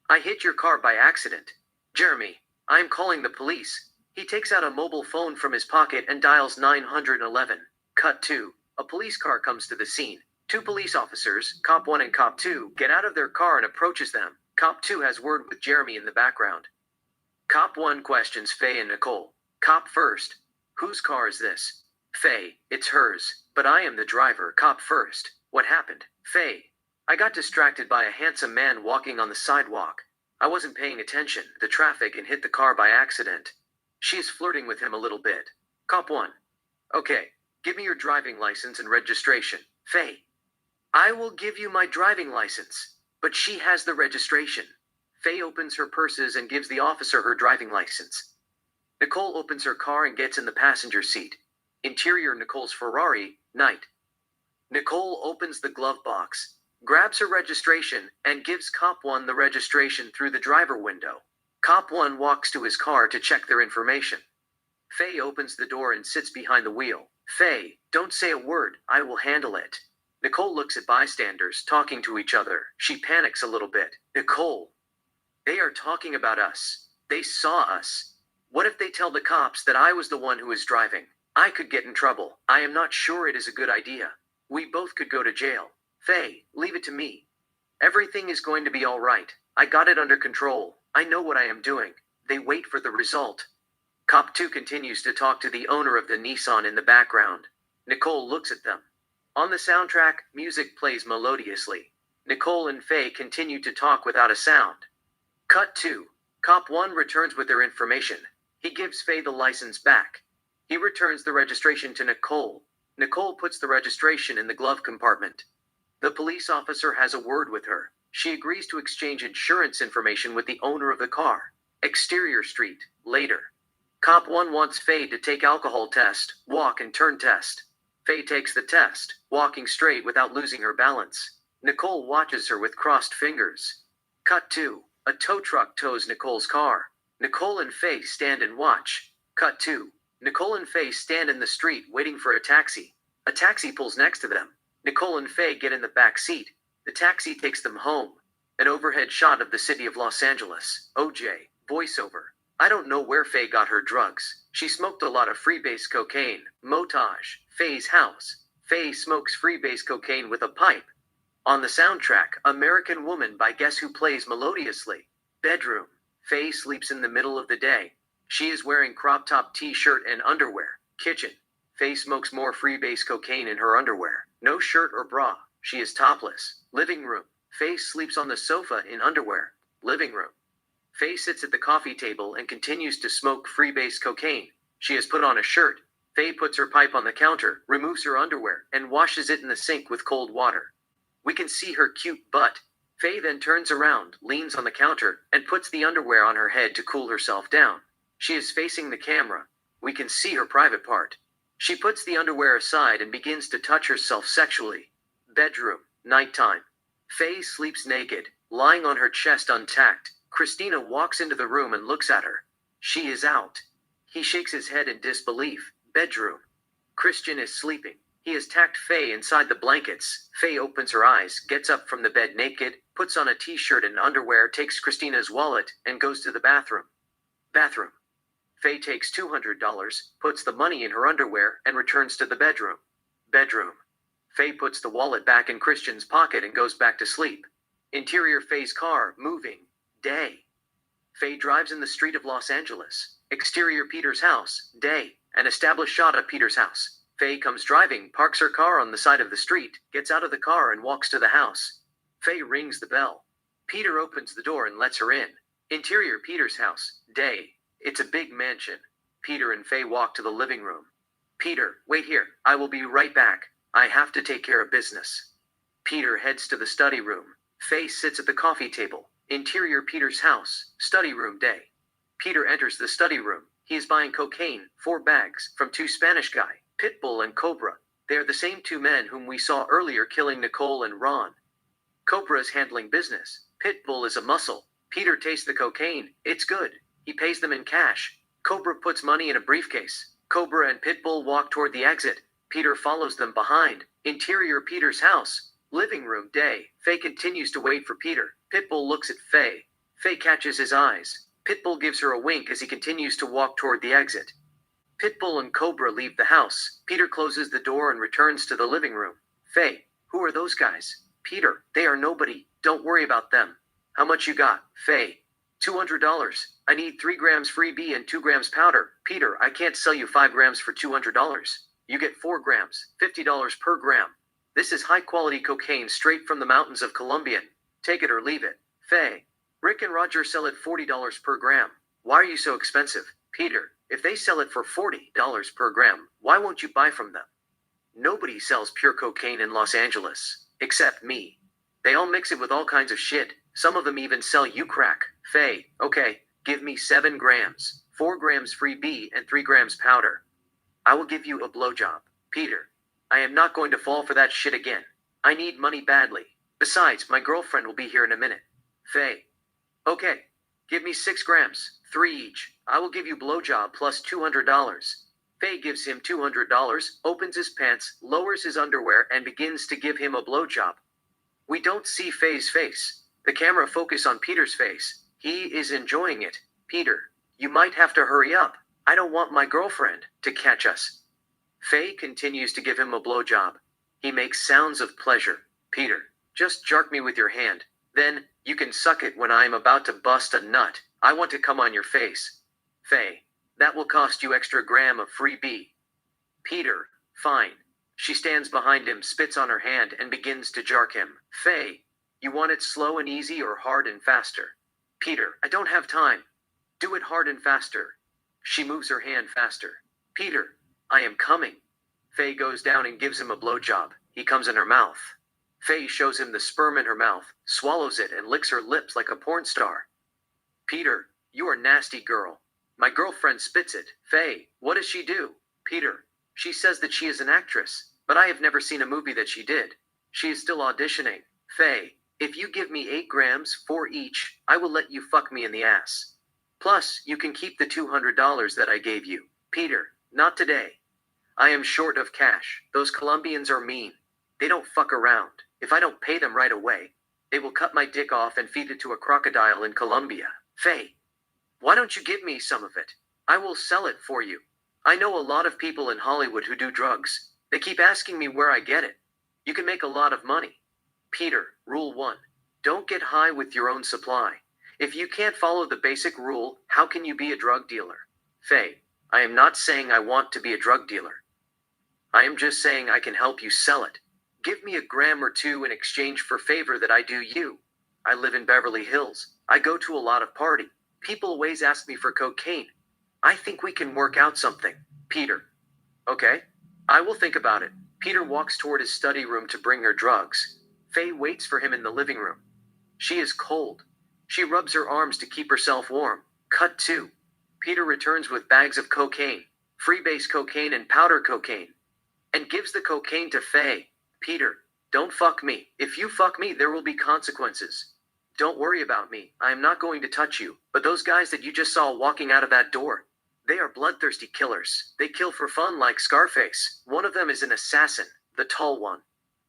I hit your car by accident. Jeremy, I am calling the police. He takes out a mobile phone from his pocket and dials 911. Cut 2. A police car comes to the scene. 2 police officers, Cop 1 and Cop 2, get out of their car and approaches them. Cop 2 has word with Jeremy in the background. Cop 1 questions Faye and Nicole. Cop first. Whose car is this? Faye, it's hers, but I am the driver. Cop first. What happened? Faye. I got distracted by a handsome man walking on the sidewalk. I wasn't paying attention, the traffic, and hit the car by accident. She is flirting with him a little bit. Cop 1. Okay, give me your driving license and registration. Faye. I will give you my driving license, but she has the registration. Faye opens her purses and gives the officer her driving license. Nicole opens her car and gets in the passenger seat. Interior Nicole's Ferrari, night. Nicole opens the glove box, grabs her registration, and gives Cop 1 the registration through the driver window. Cop 1 walks to his car to check their information. Faye opens the door and sits behind the wheel. Faye, don't say a word, I will handle it. Nicole looks at bystanders talking to each other. She panics a little bit. Nicole. They are talking about us. They saw us. What if they tell the cops that I was the one who was driving? I could get in trouble. I am not sure it is a good idea. We both could go to jail. Faye, leave it to me. Everything is going to be all right. I got it under control. I know what I am doing. They wait for the result. Cop 2 continues to talk to the owner of the Nissan in the background. Nicole looks at them. On the soundtrack, music plays melodiously. Nicole and Faye continue to talk without a sound. Cut 2. Cop 1 returns with their information. He gives Faye the license back. He returns the registration to Nicole. Nicole puts the registration in the glove compartment. The police officer has a word with her. She agrees to exchange insurance information with the owner of the car. Exterior street, later. Cop 1 wants Faye to take alcohol test, walk and turn test. Faye takes the test, walking straight without losing her balance. Nicole watches her with crossed fingers. Cut 2. A tow truck tows Nicole's car. Nicole and Faye stand and watch. Cut 2. Nicole and Faye stand in the street waiting for a taxi. A taxi pulls next to them. Nicole and Faye get in the back seat. The taxi takes them home. An overhead shot of the city of Los Angeles. OJ, voiceover. I don't know where Faye got her drugs. She smoked a lot of freebase cocaine. Montage. Faye's house. Faye smokes freebase cocaine with a pipe. On the soundtrack, American Woman by Guess Who plays melodiously. Bedroom. Faye sleeps in the middle of the day. She is wearing crop top t-shirt and underwear. Kitchen. Faye smokes more freebase cocaine in her underwear. No shirt or bra. She is topless. Living room. Faye sleeps on the sofa in underwear. Living room. Faye sits at the coffee table and continues to smoke freebase cocaine. She has put on a shirt. Faye puts her pipe on the counter, removes her underwear, and washes it in the sink with cold water. We can see her cute butt. Faye then turns around, leans on the counter, and puts the underwear on her head to cool herself down. She is facing the camera. We can see her private part. She puts the underwear aside and begins to touch herself sexually. Bedroom. Nighttime. Faye sleeps naked, lying on her chest untacked. Christina walks into the room and looks at her. She is out. He shakes his head in disbelief. Bedroom. Christian is sleeping. He has tacked Faye inside the blankets. Faye opens her eyes, gets up from the bed naked, puts on a t-shirt and underwear, takes Christina's wallet, and goes to the bathroom. Bathroom. Faye takes $200, puts the money in her underwear, and returns to the bedroom. Bedroom. Faye puts the wallet back in Christian's pocket and goes back to sleep. Interior Faye's car, moving. Day. Faye drives in the street of Los Angeles. Exterior Peter's house, day. An established shot of Peter's house. Faye comes driving, parks her car on the side of the street, gets out of the car and walks to the house. Faye rings the bell. Peter opens the door and lets her in. Interior Peter's house, day. It's a big mansion. Peter and Faye walk to the living room. Peter, wait here. I will be right back. I have to take care of business. Peter heads to the study room. Faye sits at the coffee table. Interior Peter's house, study room, day. Peter enters the study room. He is buying cocaine, 4 bags, from 2 Spanish guy, Pitbull and Cobra. They are the same 2 men whom we saw earlier killing Nicole and Ron. Cobra is handling business. Pitbull is a muscle. Peter tastes the cocaine. It's good. He pays them in cash. Cobra puts money in a briefcase. Cobra and Pitbull walk toward the exit. Peter follows them behind. Interior Peter's house, living room, day. Faye continues to wait for Peter. Pitbull looks at Faye. Faye catches his eyes. Pitbull gives her a wink as he continues to walk toward the exit. Pitbull and Cobra leave the house. Peter closes the door and returns to the living room. Faye, who are those guys? Peter, they are nobody. Don't worry about them. How much you got? Faye, $200. I need 3 grams freebie and 2 grams powder. Peter, I can't sell you 5 grams for $200. You get 4 grams, $50 per gram. This is high-quality cocaine straight from the mountains of Colombia. Take it or leave it. Faye, Rick and Roger sell it $40 per gram. Why are you so expensive? Peter, if they sell it for $40 per gram, why won't you buy from them? Nobody sells pure cocaine in Los Angeles, except me. They all mix it with all kinds of shit. Some of them even sell you crack. Faye, okay, give me 7 grams, 4 grams freebie and 3 grams powder. I will give you a blowjob. Peter, I am not going to fall for that shit again. I need money badly. Besides, my girlfriend will be here in a minute. Faye, okay, give me 6 grams, 3 each. I will give you blowjob plus $200. Faye gives him $200, opens his pants, lowers his underwear, and begins to give him a blowjob. We don't see Faye's face. The camera focuses on Peter's face. He is enjoying it. Peter, you might have to hurry up. I don't want my girlfriend to catch us. Faye continues to give him a blowjob. He makes sounds of pleasure. Peter, just jerk me with your hand. Then, you can suck it when I am about to bust a nut. I want to come on your face. Faye, that will cost you extra gram of freebie. Peter, fine. She stands behind him, spits on her hand, and begins to jerk him. Faye, you want it slow and easy or hard and faster? Peter, I don't have time. Do it hard and faster. She moves her hand faster. Peter, I am coming. Faye goes down and gives him a blowjob. He comes in her mouth. Faye shows him the sperm in her mouth, swallows it, and licks her lips like a porn star. Peter, you are nasty girl. My girlfriend spits it. Faye, what does she do? Peter, she says that she is an actress, but I have never seen a movie that she did. She is still auditioning. Faye, if you give me 8 grams, 4 each, I will let you fuck me in the ass. Plus, you can keep the $200 that I gave you. Peter, not today. I am short of cash. Those Colombians are mean. They don't fuck around. If I don't pay them right away, they will cut my dick off and feed it to a crocodile in Colombia. Faye, Why don't you give me some of it? I will sell it for you. I know a lot of people in Hollywood who do drugs. They keep asking me where I get it. You can make a lot of money. Peter, Rule 1. Don't get high with your own supply. If you can't follow the basic rule, how can you be a drug dealer? Faye, I am not saying I want to be a drug dealer. I am just saying I can help you sell it. Give me a gram or two in exchange for favor that I do you. I live in Beverly Hills. I go to a lot of party. People always ask me for cocaine. I think we can work out something. Peter. Okay. I will think about it. Peter walks toward his study room to bring her drugs. Faye waits for him in the living room. She is cold. She rubs her arms to keep herself warm. Cut 2. Peter returns with bags of cocaine, freebase cocaine and powder cocaine, and gives the cocaine to Faye. Peter, don't fuck me. If you fuck me, there will be consequences. Don't worry about me. I am not going to touch you. But those guys that you just saw walking out of that door, they are bloodthirsty killers. They kill for fun like Scarface. One of them is an assassin, the tall one.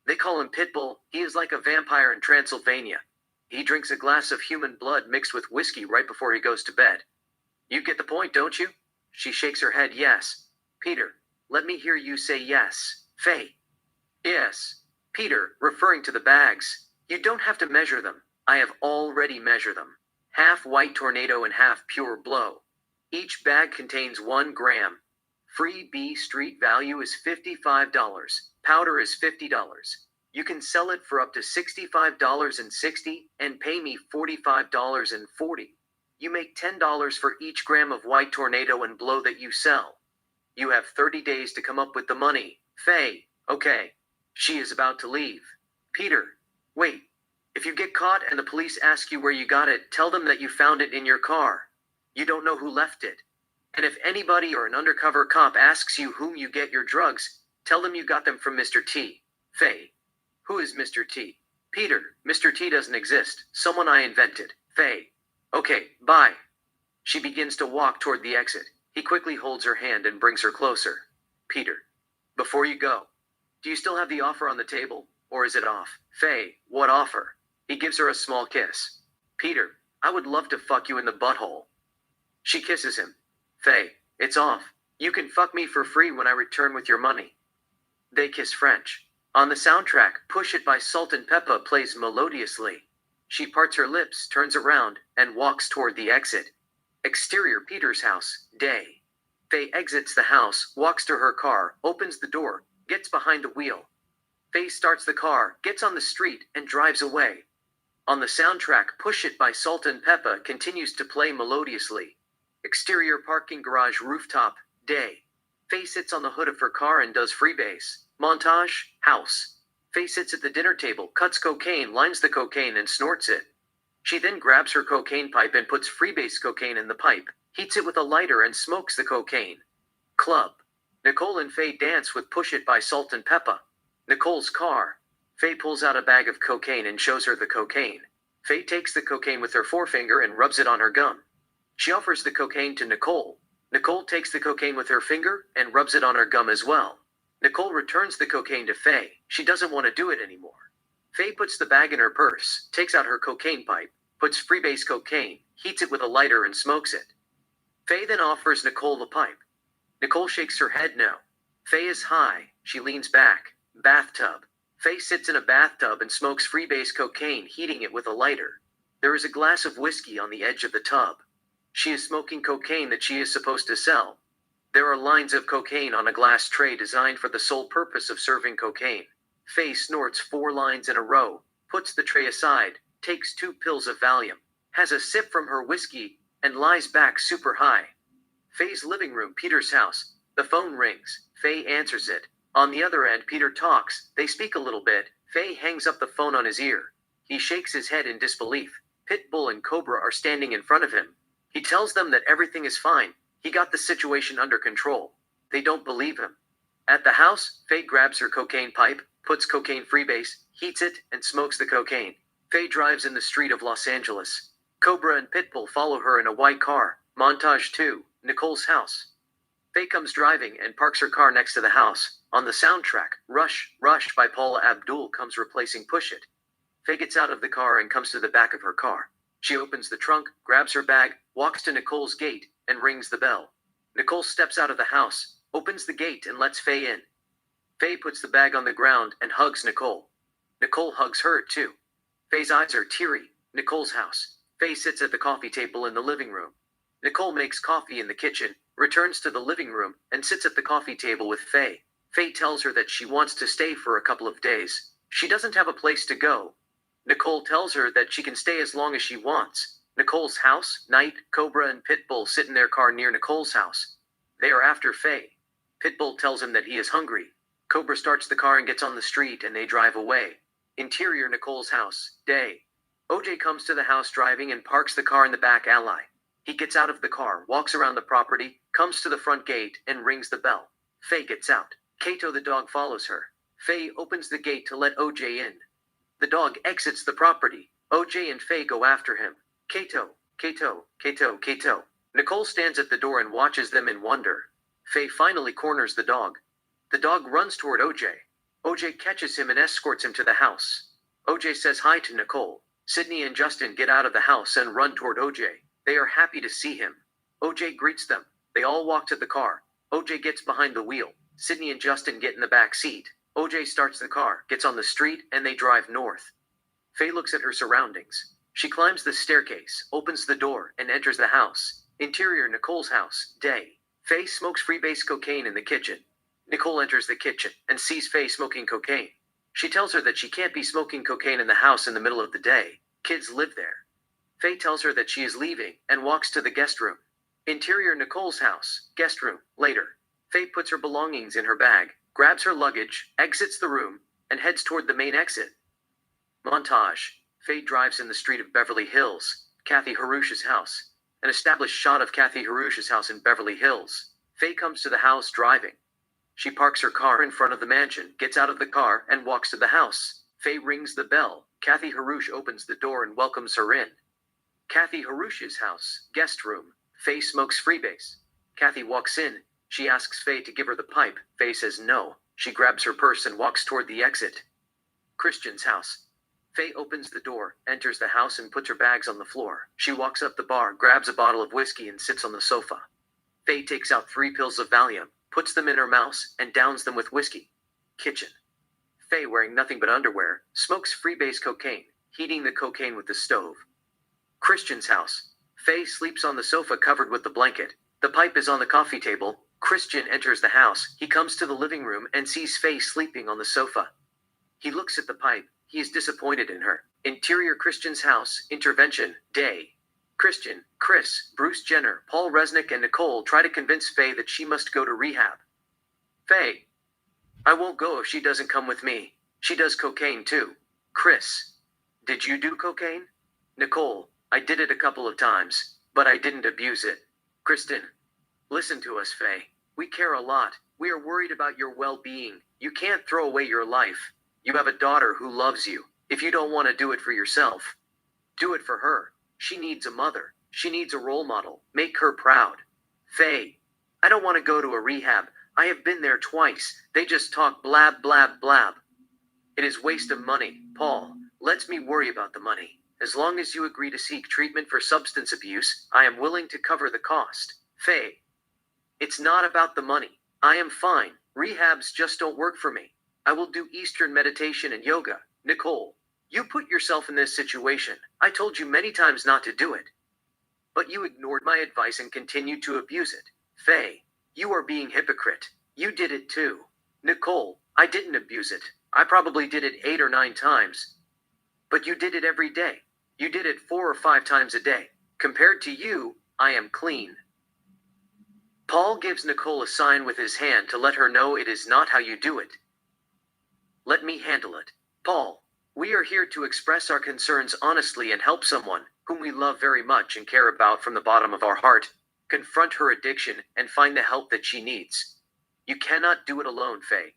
They call him Pitbull. He is like a vampire in Transylvania. He drinks a glass of human blood mixed with whiskey right before he goes to bed. You get the point, don't you? She shakes her head yes. Peter, let me hear you say yes. Faye. Yes. Peter, referring to the bags. You don't have to measure them. I have already measured them. Half white tornado and half pure blow. Each bag contains 1 gram. Free B street value is $55. Powder is $50. You can sell it for up to $65.60 and pay me $45.40. You make $10 for each gram of white tornado and blow that you sell. You have 30 days to come up with the money. Faye, okay. She is about to leave. Peter, wait. If you get caught and the police ask you where you got it, tell them that you found it in your car. You don't know who left it. And if anybody or an undercover cop asks you whom you get your drugs, tell them you got them from Mr. T. Faye. Who is Mr. T? Peter, Mr. T doesn't exist. Someone I invented. Faye. Okay, bye. She begins to walk toward the exit. He quickly holds her hand and brings her closer. Peter. Before you go, do you still have the offer on the table, or is it off? Faye, what offer? He gives her a small kiss. Peter, I would love to fuck you in the butthole. She kisses him. Faye, it's off. You can fuck me for free when I return with your money. They kiss French. On the soundtrack, Push It by Salt and Peppa plays melodiously. She parts her lips, turns around, and walks toward the exit. Exterior Peter's house, day. Faye exits the house, walks to her car, opens the door, gets behind the wheel. Faye starts the car, gets on the street, and drives away. On the soundtrack, Push It by Salt and Peppa continues to play melodiously. Exterior parking garage rooftop, day. Faye sits on the hood of her car and does freebase. Montage, house. Faye sits at the dinner table, cuts cocaine, lines the cocaine, and snorts it. She then grabs her cocaine pipe and puts freebase cocaine in the pipe, heats it with a lighter, and smokes the cocaine. Club. Nicole and Faye dance with Push It by Salt and Peppa. Nicole's car. Faye pulls out a bag of cocaine and shows her the cocaine. Faye takes the cocaine with her forefinger and rubs it on her gum. She offers the cocaine to Nicole. Nicole takes the cocaine with her finger and rubs it on her gum as well. Nicole returns the cocaine to Faye. She doesn't want to do it anymore. Faye puts the bag in her purse, takes out her cocaine pipe, puts freebase cocaine, heats it with a lighter, and smokes it. Faye then offers Nicole the pipe. Nicole shakes her head no. Faye is high. She leans back. Bathtub. Faye sits in a bathtub and smokes freebase cocaine, heating it with a lighter. There is a glass of whiskey on the edge of the tub. She is smoking cocaine that she is supposed to sell. There are lines of cocaine on a glass tray designed for the sole purpose of serving cocaine. Faye snorts 4 lines in a row, puts the tray aside, takes 2 pills of Valium, has a sip from her whiskey, and lies back super high. Faye's living room, Peter's house. The phone rings. Faye answers it. On the other end, Peter talks. They speak a little bit. Faye hangs up the phone on his ear. He shakes his head in disbelief. Pitbull and Cobra are standing in front of him. He tells them that everything is fine. He got the situation under control. They don't believe him. At the house, Faye grabs her cocaine pipe, puts cocaine freebase, heats it, and smokes the cocaine. Faye drives in the street of Los Angeles. Cobra and Pitbull follow her in a white car. Montage 2, Nicole's house. Faye comes driving and parks her car next to the house. On the soundtrack, Rush, Rush by Paula Abdul comes replacing Push It. Faye gets out of the car and comes to the back of her car. She opens the trunk, grabs her bag, walks to Nicole's gate, and rings the bell. Nicole steps out of the house, opens the gate, and lets Faye in. Faye puts the bag on the ground and hugs Nicole. Nicole hugs her, too. Faye's eyes are teary. Nicole's house. Faye sits at the coffee table in the living room. Nicole makes coffee in the kitchen, returns to the living room, and sits at the coffee table with Faye. Faye tells her that she wants to stay for a couple of days. She doesn't have a place to go. Nicole tells her that she can stay as long as she wants. Nicole's house, Knight, Cobra, and Pitbull sit in their car near Nicole's house. They are after Faye. Pitbull tells him that he is hungry. Cobra starts the car and gets on the street, and they drive away. Interior Nicole's house, day. OJ comes to the house driving and parks the car in the back alley. He gets out of the car, walks around the property, comes to the front gate, and rings the bell. Faye gets out. Kato the dog follows her. Faye opens the gate to let OJ in. The dog exits the property. OJ and Faye go after him. Kato, Kato, Kato, Kato. Nicole stands at the door and watches them in wonder. Faye finally corners the dog. The dog runs toward OJ. OJ catches him and escorts him to the house. OJ says hi to Nicole. Sydney and Justin get out of the house and run toward OJ. They are happy to see him. OJ greets them. They all walk to the car. OJ gets behind the wheel. Sydney and Justin get in the back seat. OJ starts the car, gets on the street, and they drive north. Faye looks at her surroundings. She climbs the staircase, opens the door, and enters the house. Interior Nicole's house, day. Faye smokes freebase cocaine in the kitchen. Nicole enters the kitchen and sees Faye smoking cocaine. She tells her that she can't be smoking cocaine in the house in the middle of the day. Kids live there. Faye tells her that she is leaving and walks to the guest room. Interior Nicole's house, guest room, later. Faye puts her belongings in her bag, grabs her luggage, exits the room, and heads toward the main exit. Montage. Faye drives in the street of Beverly Hills, Kathy Harouch's house. An established shot of Kathy Harouch's house in Beverly Hills. Faye comes to the house driving. She parks her car in front of the mansion, gets out of the car, and walks to the house. Faye rings the bell. Kathy Harouch opens the door and welcomes her in. Kathy Harouch's house, guest room. Faye smokes freebase. Kathy walks in. She asks Faye to give her the pipe. Faye says no. She grabs her purse and walks toward the exit. Christian's house. Faye opens the door, enters the house, and puts her bags on the floor. She walks up the bar, grabs a bottle of whiskey, and sits on the sofa. Faye takes out 3 pills of Valium, puts them in her mouth, and downs them with whiskey. Kitchen. Faye, wearing nothing but underwear, smokes freebase cocaine, heating the cocaine with the stove. Christian's house. Faye sleeps on the sofa covered with the blanket. The pipe is on the coffee table. Christian enters the house. He comes to the living room and sees Faye sleeping on the sofa. He looks at the pipe. He is disappointed in her. Interior Christian's house, intervention, day. Christian, Chris, Bruce Jenner, Paul Resnick, and Nicole try to convince Faye that she must go to rehab. Faye. I won't go if she doesn't come with me. She does cocaine too. Chris. Did you do cocaine? Nicole. I did it a couple of times, but I didn't abuse it. Kristen. Listen to us, Faye. We care a lot. We are worried about your well-being. You can't throw away your life. You have a daughter who loves you. If you don't want to do it for yourself, do it for her. She needs a mother. She needs a role model. Make her proud. Faye. I don't want to go to a rehab. I have been there twice. They just talk blab, blab, blab. It is waste of money. Paul, let me worry about the money. As long as you agree to seek treatment for substance abuse, I am willing to cover the cost. Faye. It's not about the money. I am fine. Rehabs just don't work for me. I will do Eastern meditation and yoga. Nicole, you put yourself in this situation. I told you many times not to do it. But you ignored my advice and continued to abuse it. Faye, you are being hypocrite. You did it too. Nicole, I didn't abuse it. I probably did it 8 or 9 times. But you did it every day. You did it 4 or 5 times a day. Compared to you, I am clean. Paul gives Nicole a sign with his hand to let her know it is not how you do it. Let me handle it. Paul, we are here to express our concerns honestly and help someone whom we love very much and care about from the bottom of our heart, confront her addiction and find the help that she needs. You cannot do it alone, Faye.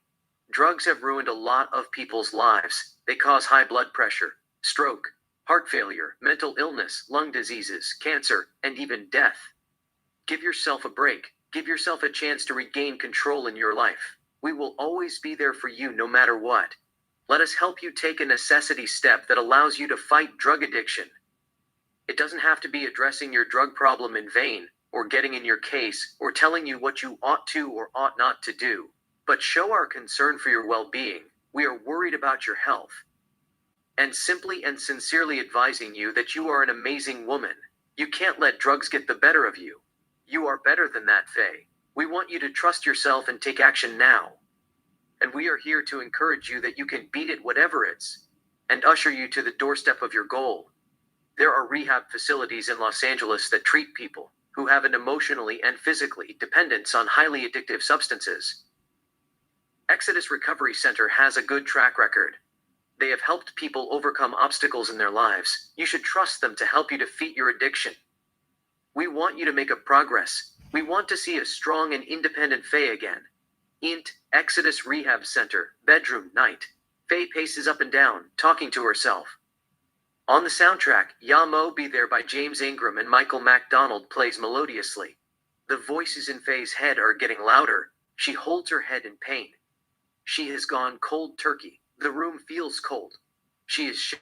Drugs have ruined a lot of people's lives. They cause high blood pressure, stroke, heart failure, mental illness, lung diseases, cancer, and even death. Give yourself a break. Give yourself a chance to regain control in your life. We will always be there for you no matter what. Let us help you take a necessity step that allows you to fight drug addiction. It doesn't have to be addressing your drug problem in vain, or getting in your case, or telling you what you ought to or ought not to do. But show our concern for your well-being. We are worried about your health. And simply and sincerely advising you that you are an amazing woman. You can't let drugs get the better of you. You are better than that, Faye. We want you to trust yourself and take action now. And we are here to encourage you that you can beat it whatever it's, and usher you to the doorstep of your goal. There are rehab facilities in Los Angeles that treat people who have an emotionally and physically dependence on highly addictive substances. Exodus Recovery Center has a good track record. They have helped people overcome obstacles in their lives. You should trust them to help you defeat your addiction. We want you to make a progress. We want to see a strong and independent Faye again. Int. Exodus Rehab Center, bedroom, night. Faye paces up and down, talking to herself. On the soundtrack, Ya Mo Be There by James Ingram and Michael McDonald plays melodiously. The voices in Faye's head are getting louder. She holds her head in pain. She has gone cold turkey. The room feels cold. She is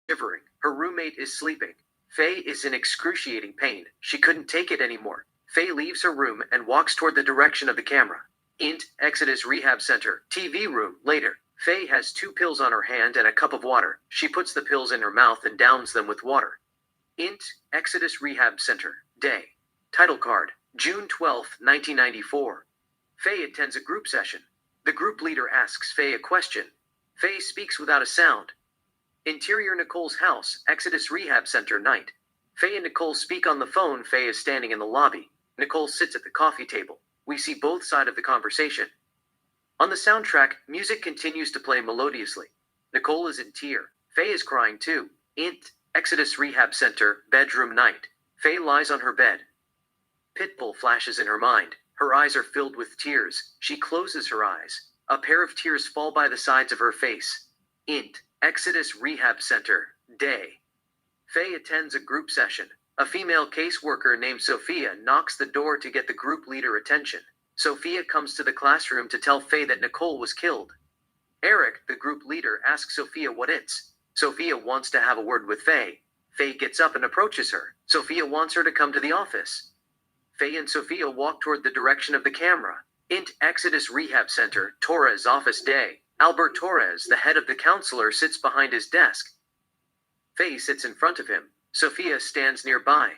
shivering. Her roommate is sleeping. Faye is in excruciating pain. She couldn't take it anymore. Faye leaves her room and walks toward the direction of the camera. Int. Exodus Rehab Center, TV room, later. Faye has 2 pills on her hand and a cup of water. She puts the pills in her mouth and downs them with water. Int. Exodus Rehab Center, day. Title card, June 12, 1994. Faye attends a group session. The group leader asks Faye a question. Faye speaks without a sound. Interior Nicole's house, Exodus Rehab Center, night. Faye and Nicole speak on the phone. Faye is standing in the lobby. Nicole sits at the coffee table. We see both sides of the conversation. On the soundtrack, music continues to play melodiously. Nicole is in tears. Faye is crying too. Int. Exodus Rehab Center, bedroom, night. Faye lies on her bed. Pitbull flashes in her mind. Her eyes are filled with tears. She closes her eyes. A pair of tears fall by the sides of her face. Int. Exodus Rehab Center, day. Faye attends a group session. A female caseworker named Sophia knocks the door to get the group leader attention. Sophia comes to the classroom to tell Faye that Nicole was killed. Eric, the group leader, asks Sophia what it's. Sophia wants to have a word with Faye. Faye gets up and approaches her. Sophia wants her to come to the office. Faye and Sophia walk toward the direction of the camera. Int. Exodus Rehab Center, Torres office, day. Albert Torres, the head of the counselor, sits behind his desk. Faye sits in front of him. Sophia stands nearby.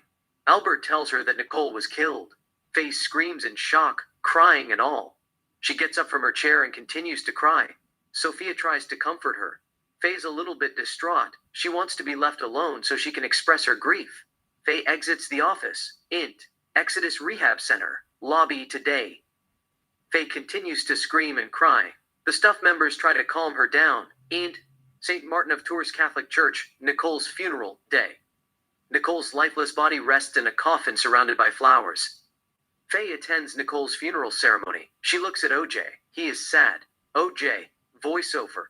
Albert tells her that Nicole was killed. Faye screams in shock, crying and all. She gets up from her chair and continues to cry. Sophia tries to comfort her. Faye's a little bit distraught. She wants to be left alone so she can express her grief. Faye exits the office. Int. Exodus Rehab Center, lobby, today. Faye continues to scream and cry. The staff members try to calm her down. Int. St. Martin of Tours Catholic Church, Nicole's funeral, day. Nicole's lifeless body rests in a coffin surrounded by flowers. Faye attends Nicole's funeral ceremony. She looks at OJ. He is sad. OJ, voiceover.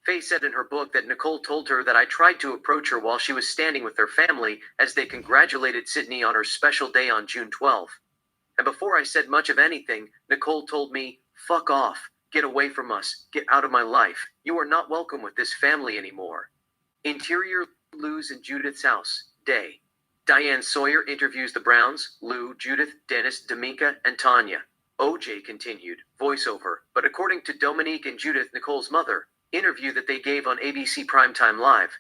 Faye said in her book that Nicole told her that I tried to approach her while she was standing with her family as they congratulated Sydney on her special day on June 12. And before I said much of anything, Nicole told me, "Fuck off. Get away from us. Get out of my life. You are not welcome with this family anymore." Interior Lou's and Judith's house, day. Diane Sawyer interviews the Browns, Lou, Judith, Dennis, D'Amica, and Tanya. OJ continued, voiceover, but according to Dominique and Judith, Nicole's mother, interview that they gave on ABC Primetime Live.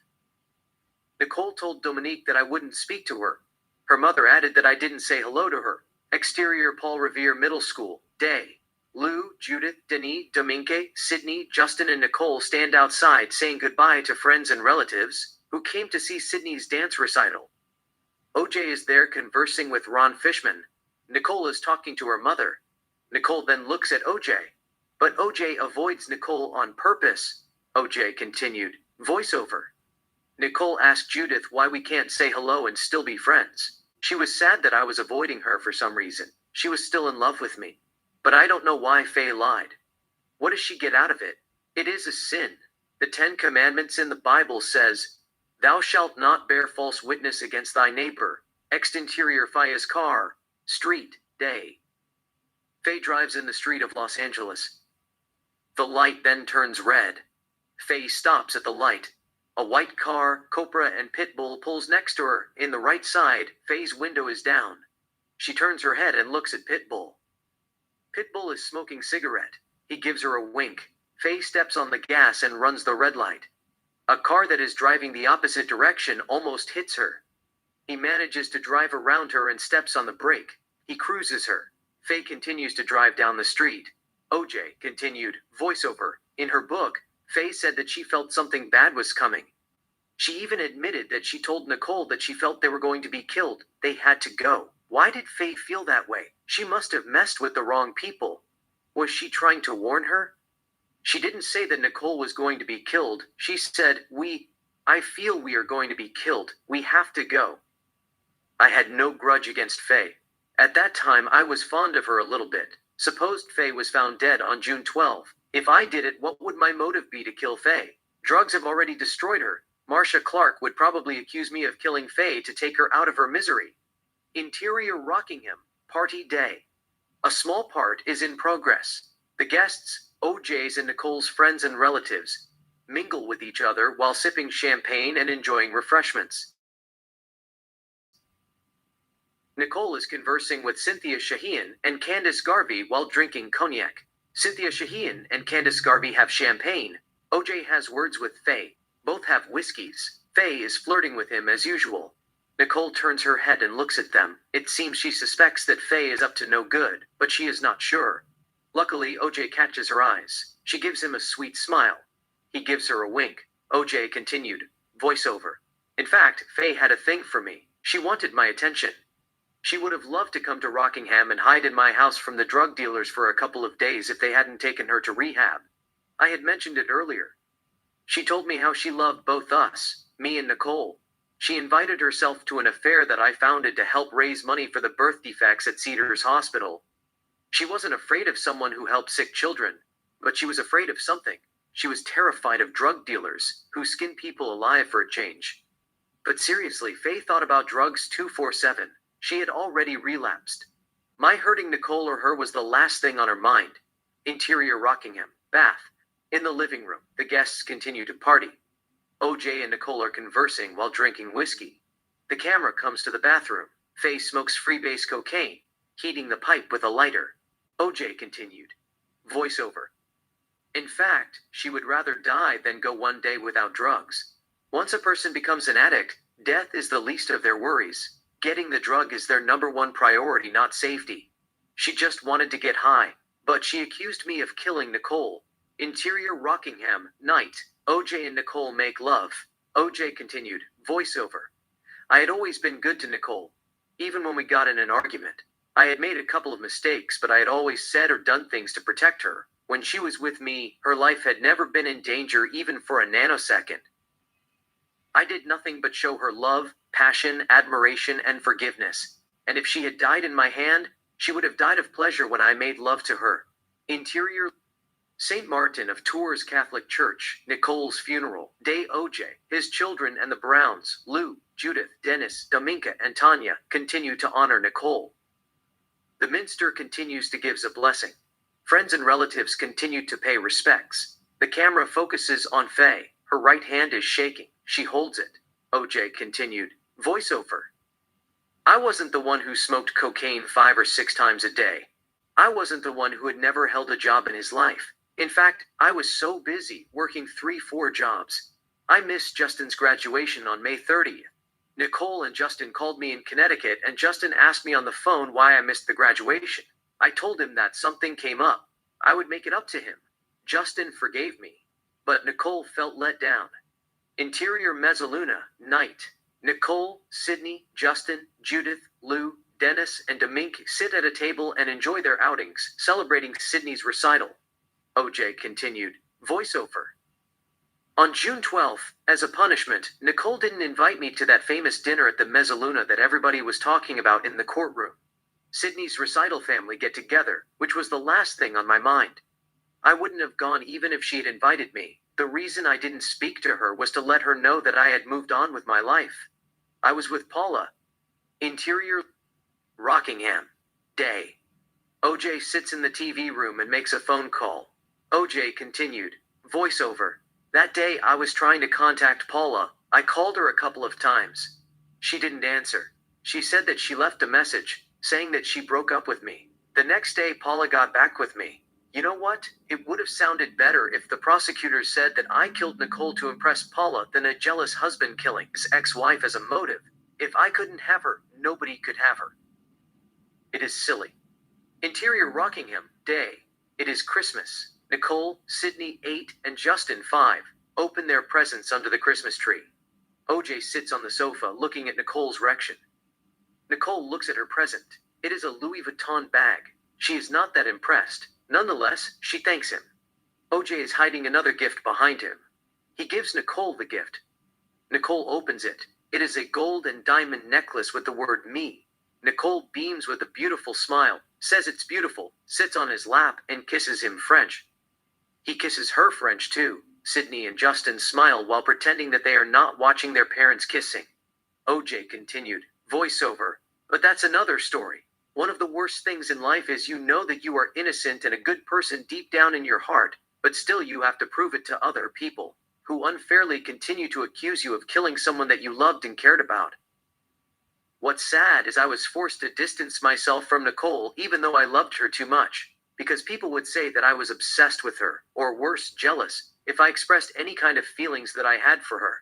Nicole told Dominique that I wouldn't speak to her. Her mother added that I didn't say hello to her. Exterior Paul Revere Middle School, day. Lou, Judith, Denis, Domingue, Sydney, Justin, and Nicole stand outside saying goodbye to friends and relatives who came to see Sydney's dance recital. OJ is there conversing with Ron Fishman. Nicole is talking to her mother. Nicole then looks at OJ. But OJ avoids Nicole on purpose. OJ continued, voiceover. Nicole asked Judith why we can't say hello and still be friends. She was sad that I was avoiding her for some reason. She was still in love with me. But I don't know why Faye lied. What does she get out of it? It is a sin. The 10 Commandments in the Bible says, "Thou shalt not bear false witness against thy neighbor." Exterior Faye's car, street, day. Faye drives in the street of Los Angeles. The light then turns red. Faye stops at the light. A white car, Cobra and Pitbull pulls next to her. In the right side, Faye's window is down. She turns her head and looks at Pitbull. Pitbull is smoking cigarette. He gives her a wink. Faye steps on the gas and runs the red light. A car that is driving the opposite direction almost hits her. He manages to drive around her and steps on the brake. He cruises her. Faye continues to drive down the street. OJ continued, voiceover. In her book, Faye said that she felt something bad was coming. She even admitted that she told Nicole that she felt they were going to be killed. They had to go. Why did Faye feel that way? She must have messed with the wrong people. Was she trying to warn her? She didn't say that Nicole was going to be killed. She said, I feel we are going to be killed. We have to go. I had no grudge against Faye. At that time, I was fond of her a little bit. Supposed Faye was found dead on June 12. If I did it, what would my motive be to kill Faye? Drugs have already destroyed her. Marcia Clark would probably accuse me of killing Faye to take her out of her misery. Interior Rockingham, party day. A small part is in progress. The guests, OJ's and Nicole's friends and relatives, mingle with each other while sipping champagne and enjoying refreshments. Nicole is conversing with Cynthia Shahian and Candace Garvey while drinking cognac. Cynthia Shahian and Candace Garvey have champagne. OJ has words with Faye. Both have whiskeys. Faye is flirting with him as usual. Nicole turns her head and looks at them. It seems she suspects that Faye is up to no good, but she is not sure. Luckily, OJ catches her eyes. She gives him a sweet smile. He gives her a wink. OJ continued, voiceover. In fact, Faye had a thing for me. She wanted my attention. She would have loved to come to Rockingham and hide in my house from the drug dealers for a couple of days if they hadn't taken her to rehab. I had mentioned it earlier. She told me how she loved both us, me and Nicole. She invited herself to an affair that I founded to help raise money for the birth defects at Cedars Hospital. She wasn't afraid of someone who helped sick children, but she was afraid of something. She was terrified of drug dealers, who skin people alive for a change. But seriously, Faye thought about drugs 24/7. She had already relapsed. My hurting Nicole or her was the last thing on her mind. Interior Rockingham, bath. In the living room, the guests continue to party. OJ and Nicole are conversing while drinking whiskey. The camera comes to the bathroom. Faye smokes freebase cocaine, heating the pipe with a lighter. OJ continued, voiceover. In fact, she would rather die than go one day without drugs. Once a person becomes an addict, death is the least of their worries. Getting the drug is their number one priority, not safety. She just wanted to get high, but she accused me of killing Nicole. Interior Rockingham, night. OJ and Nicole make love. OJ continued, voiceover. I had always been good to Nicole, even when we got in an argument. I had made a couple of mistakes, but I had always said or done things to protect her. When she was with me, her life had never been in danger even for a nanosecond. I did nothing but show her love, passion, admiration, and forgiveness. And if she had died in my hand, she would have died of pleasure when I made love to her. Interior St. Martin of Tours Catholic Church, Nicole's funeral. Day OJ, his children and the Browns, Lou, Judith, Dennis, Dominka, and Tanya, continue to honor Nicole. The minster continues to give a blessing. Friends and relatives continue to pay respects. The camera focuses on Faye. Her right hand is shaking. She holds it. OJ continued, voiceover. I wasn't the one who smoked cocaine 5 or 6 times a day. I wasn't the one who had never held a job in his life. In fact, I was so busy working 3-4 jobs. I missed Justin's graduation on May 30th. Nicole and Justin called me in Connecticut, and Justin asked me on the phone why I missed the graduation. I told him that something came up. I would make it up to him. Justin forgave me. But Nicole felt let down. Interior Mezzaluna, night. Nicole, Sydney, Justin, Judith, Lou, Dennis, and Domink sit at a table and enjoy their outings, celebrating Sydney's recital. OJ continued, voiceover. On June 12th, as a punishment, Nicole didn't invite me to that famous dinner at the Mezzaluna that everybody was talking about in the courtroom. Sydney's recital family get-together, which was the last thing on my mind. I wouldn't have gone even if she had invited me. The reason I didn't speak to her was to let her know that I had moved on with my life. I was with Paula. Interior Rockingham. Day. OJ sits in the TV room and makes a phone call. OJ continued, voiceover. That day I was trying to contact Paula. I called her a couple of times. She didn't answer. She said that she left a message, saying that she broke up with me. The next day Paula got back with me. You know what? It would have sounded better if the prosecutors said that I killed Nicole to impress Paula than a jealous husband killing his ex-wife as a motive. If I couldn't have her, nobody could have her. It is silly. Interior Rockingham, day. It is Christmas. Nicole, Sydney 8, and Justin 5 open their presents under the Christmas tree. OJ sits on the sofa looking at Nicole's erection. Nicole looks at her present. It is a Louis Vuitton bag. She is not that impressed. Nonetheless, she thanks him. OJ is hiding another gift behind him. He gives Nicole the gift. Nicole opens it. It is a gold and diamond necklace with the word me. Nicole beams with a beautiful smile, says it's beautiful, sits on his lap, and kisses him French. He kisses her French too. Sydney and Justin smile while pretending that they are not watching their parents kissing. OJ continued, voiceover. But that's another story. One of the worst things in life is you know that you are innocent and a good person deep down in your heart, but still you have to prove it to other people, who unfairly continue to accuse you of killing someone that you loved and cared about. What's sad is I was forced to distance myself from Nicole even though I loved her too much, because people would say that I was obsessed with her, or worse, jealous, if I expressed any kind of feelings that I had for her.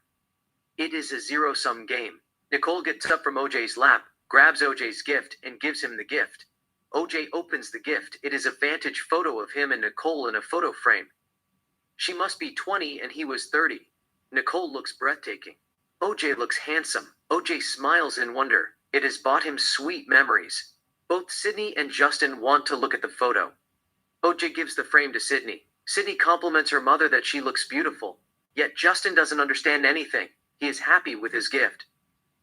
It is a zero-sum game. Nicole gets up from OJ's lap, grabs OJ's gift, and gives him the gift. OJ opens the gift. It is a vantage photo of him and Nicole in a photo frame. She must be 20 and he was 30. Nicole looks breathtaking. OJ looks handsome. OJ smiles in wonder. It has brought him sweet memories. Both Sydney and Justin want to look at the photo. OJ gives the frame to Sydney. Sydney compliments her mother that she looks beautiful. Yet Justin doesn't understand anything. He is happy with his gift.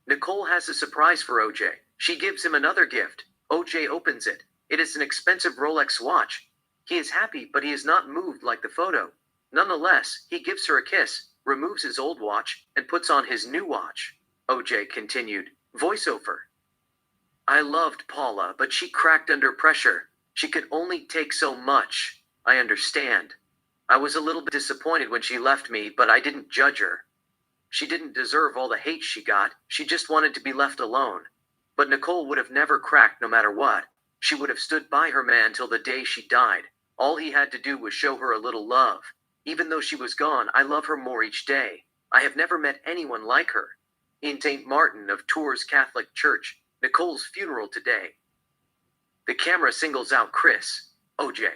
Nicole has a surprise for OJ. She gives him another gift. OJ opens it. It is an expensive Rolex watch. He is happy, but he is not moved like the photo. Nonetheless, he gives her a kiss, removes his old watch, and puts on his new watch. OJ continued, voiceover. I loved Paula, but she cracked under pressure. She could only take so much. I understand. I was a little bit disappointed when she left me, but I didn't judge her. She didn't deserve all the hate she got. She just wanted to be left alone. But Nicole would have never cracked no matter what. She would have stood by her man till the day she died. All he had to do was show her a little love. Even though she was gone, I love her more each day. I have never met anyone like her. In St. Martin of Tours Catholic Church, Nicole's funeral today. The camera singles out Chris. OJ.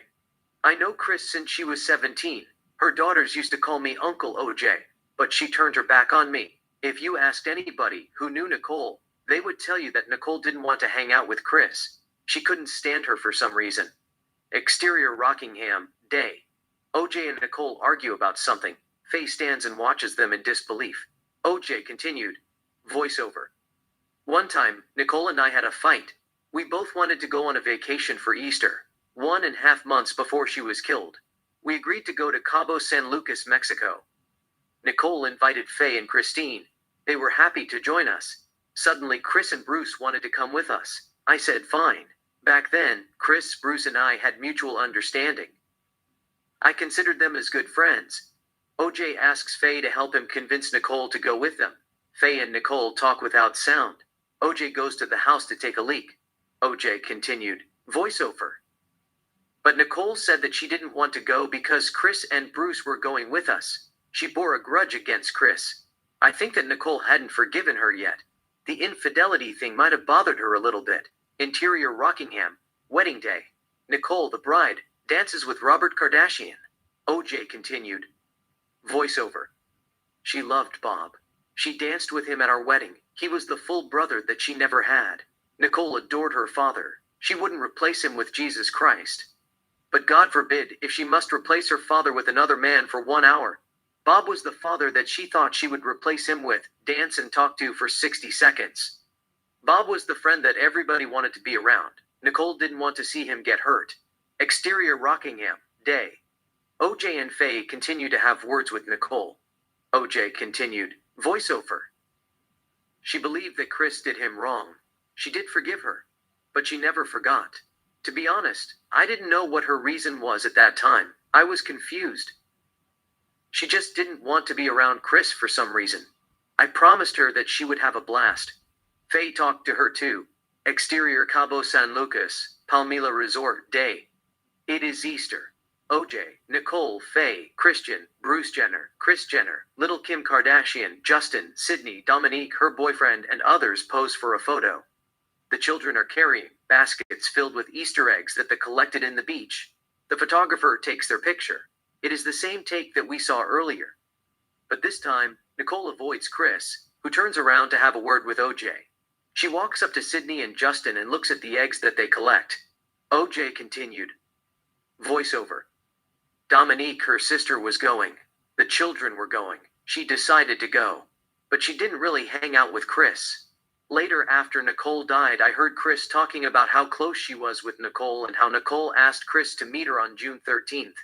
I know Chris since she was 17. Her daughters used to call me Uncle OJ, but she turned her back on me. If you asked anybody who knew Nicole, they would tell you that Nicole didn't want to hang out with Chris. She couldn't stand her for some reason. Exterior Rockingham, day. OJ and Nicole argue about something. Faye stands and watches them in disbelief. OJ continued. Voiceover. One time, Nicole and I had a fight. We both wanted to go on a vacation for Easter, 1.5 months before she was killed. We agreed to go to Cabo San Lucas, Mexico. Nicole invited Faye and Christine. They were happy to join us. Suddenly, Chris and Bruce wanted to come with us. I said fine. Back then, Chris, Bruce, and I had mutual understanding. I considered them as good friends. OJ asks Faye to help him convince Nicole to go with them. Faye and Nicole talk without sound. OJ goes to the house to take a leak. OJ continued, voiceover. But Nicole said that she didn't want to go because Chris and Bruce were going with us. She bore a grudge against Chris. I think that Nicole hadn't forgiven her yet. The infidelity thing might have bothered her a little bit. Interior Rockingham, wedding day. Nicole, the bride, dances with Robert Kardashian. OJ continued. Voiceover. She loved Bob. She danced with him at our wedding. He was the full brother that she never had. Nicole adored her father. She wouldn't replace him with Jesus Christ. But God forbid if she must replace her father with another man for 1 hour. Bob was the father that she thought she would replace him with, dance and talk to for 60 seconds. Bob was the friend that everybody wanted to be around. Nicole didn't want to see him get hurt. Exterior Rockingham, day. OJ and Faye continue to have words with Nicole. OJ continued, voiceover. She believed that Chris did him wrong. She did forgive her, but she never forgot. To be honest, I didn't know what her reason was at that time. I was confused. She just didn't want to be around Chris for some reason. I promised her that she would have a blast. Faye talked to her too. Exterior Cabo San Lucas, Palmilla Resort, day. It is Easter. OJ, Nicole, Faye, Christian, Bruce Jenner, Kris Jenner, Little Kim Kardashian, Justin, Sydney, Dominique, her boyfriend, and others pose for a photo. The children are carrying baskets filled with Easter eggs that they collected in the beach. The photographer takes their picture. It is the same take that we saw earlier. But this time, Nicole avoids Chris, who turns around to have a word with OJ. She walks up to Sydney and Justin and looks at the eggs that they collect. OJ continued. Voiceover. Dominique, her sister, was going. The children were going. She decided to go. But she didn't really hang out with Chris. Later, after Nicole died, I heard Chris talking about how close she was with Nicole and how Nicole asked Chris to meet her on June 13th.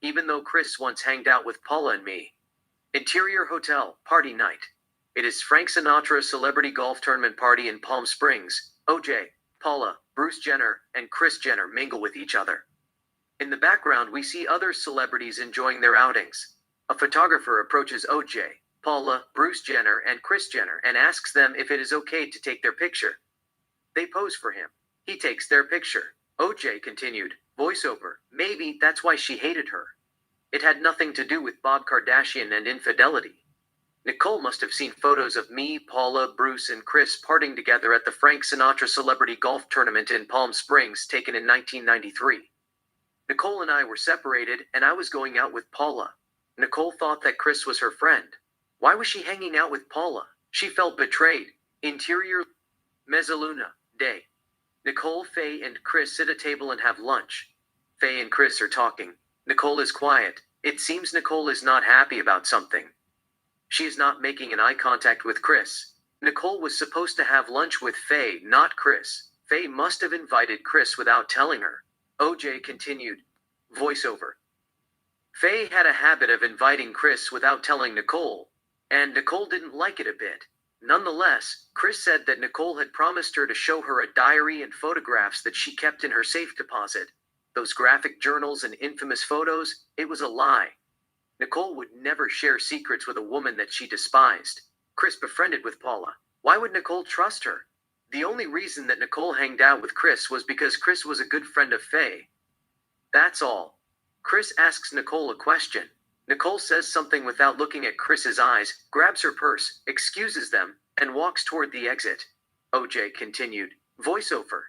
Even though Chris once hanged out with Paula and me. Interior Hotel, party night. It is Frank Sinatra celebrity golf tournament party in Palm Springs. OJ, Paula, Bruce Jenner, and Kris Jenner mingle with each other. In the background, we see other celebrities enjoying their outings. A photographer approaches OJ, Paula, Bruce Jenner, and Kris Jenner and asks them if it is okay to take their picture. They pose for him. He takes their picture. OJ continued, voiceover, maybe that's why she hated her. It had nothing to do with Bob Kardashian and infidelity. Nicole must have seen photos of me, Paula, Bruce, and Kris partying together at the Frank Sinatra celebrity golf tournament in Palm Springs taken in 1993. Nicole and I were separated, and I was going out with Paula. Nicole thought that Chris was her friend. Why was she hanging out with Paula? She felt betrayed. Interior Mezzaluna, day. Nicole, Faye, and Chris sit at a table and have lunch. Faye and Chris are talking. Nicole is quiet. It seems Nicole is not happy about something. She is not making an eye contact with Chris. Nicole was supposed to have lunch with Faye, not Chris. Faye must have invited Chris without telling her. OJ continued. Voiceover. Faye had a habit of inviting Chris without telling Nicole, and Nicole didn't like it a bit. Nonetheless, Chris said that Nicole had promised her to show her a diary and photographs that she kept in her safe deposit. Those graphic journals and infamous photos, it was a lie. Nicole would never share secrets with a woman that she despised. Chris befriended with Paula. Why would Nicole trust her? The only reason that Nicole hanged out with Chris was because Chris was a good friend of Faye. That's all. Chris asks Nicole a question. Nicole says something without looking at Chris's eyes, grabs her purse, excuses them, and walks toward the exit. OJ continued. Voiceover.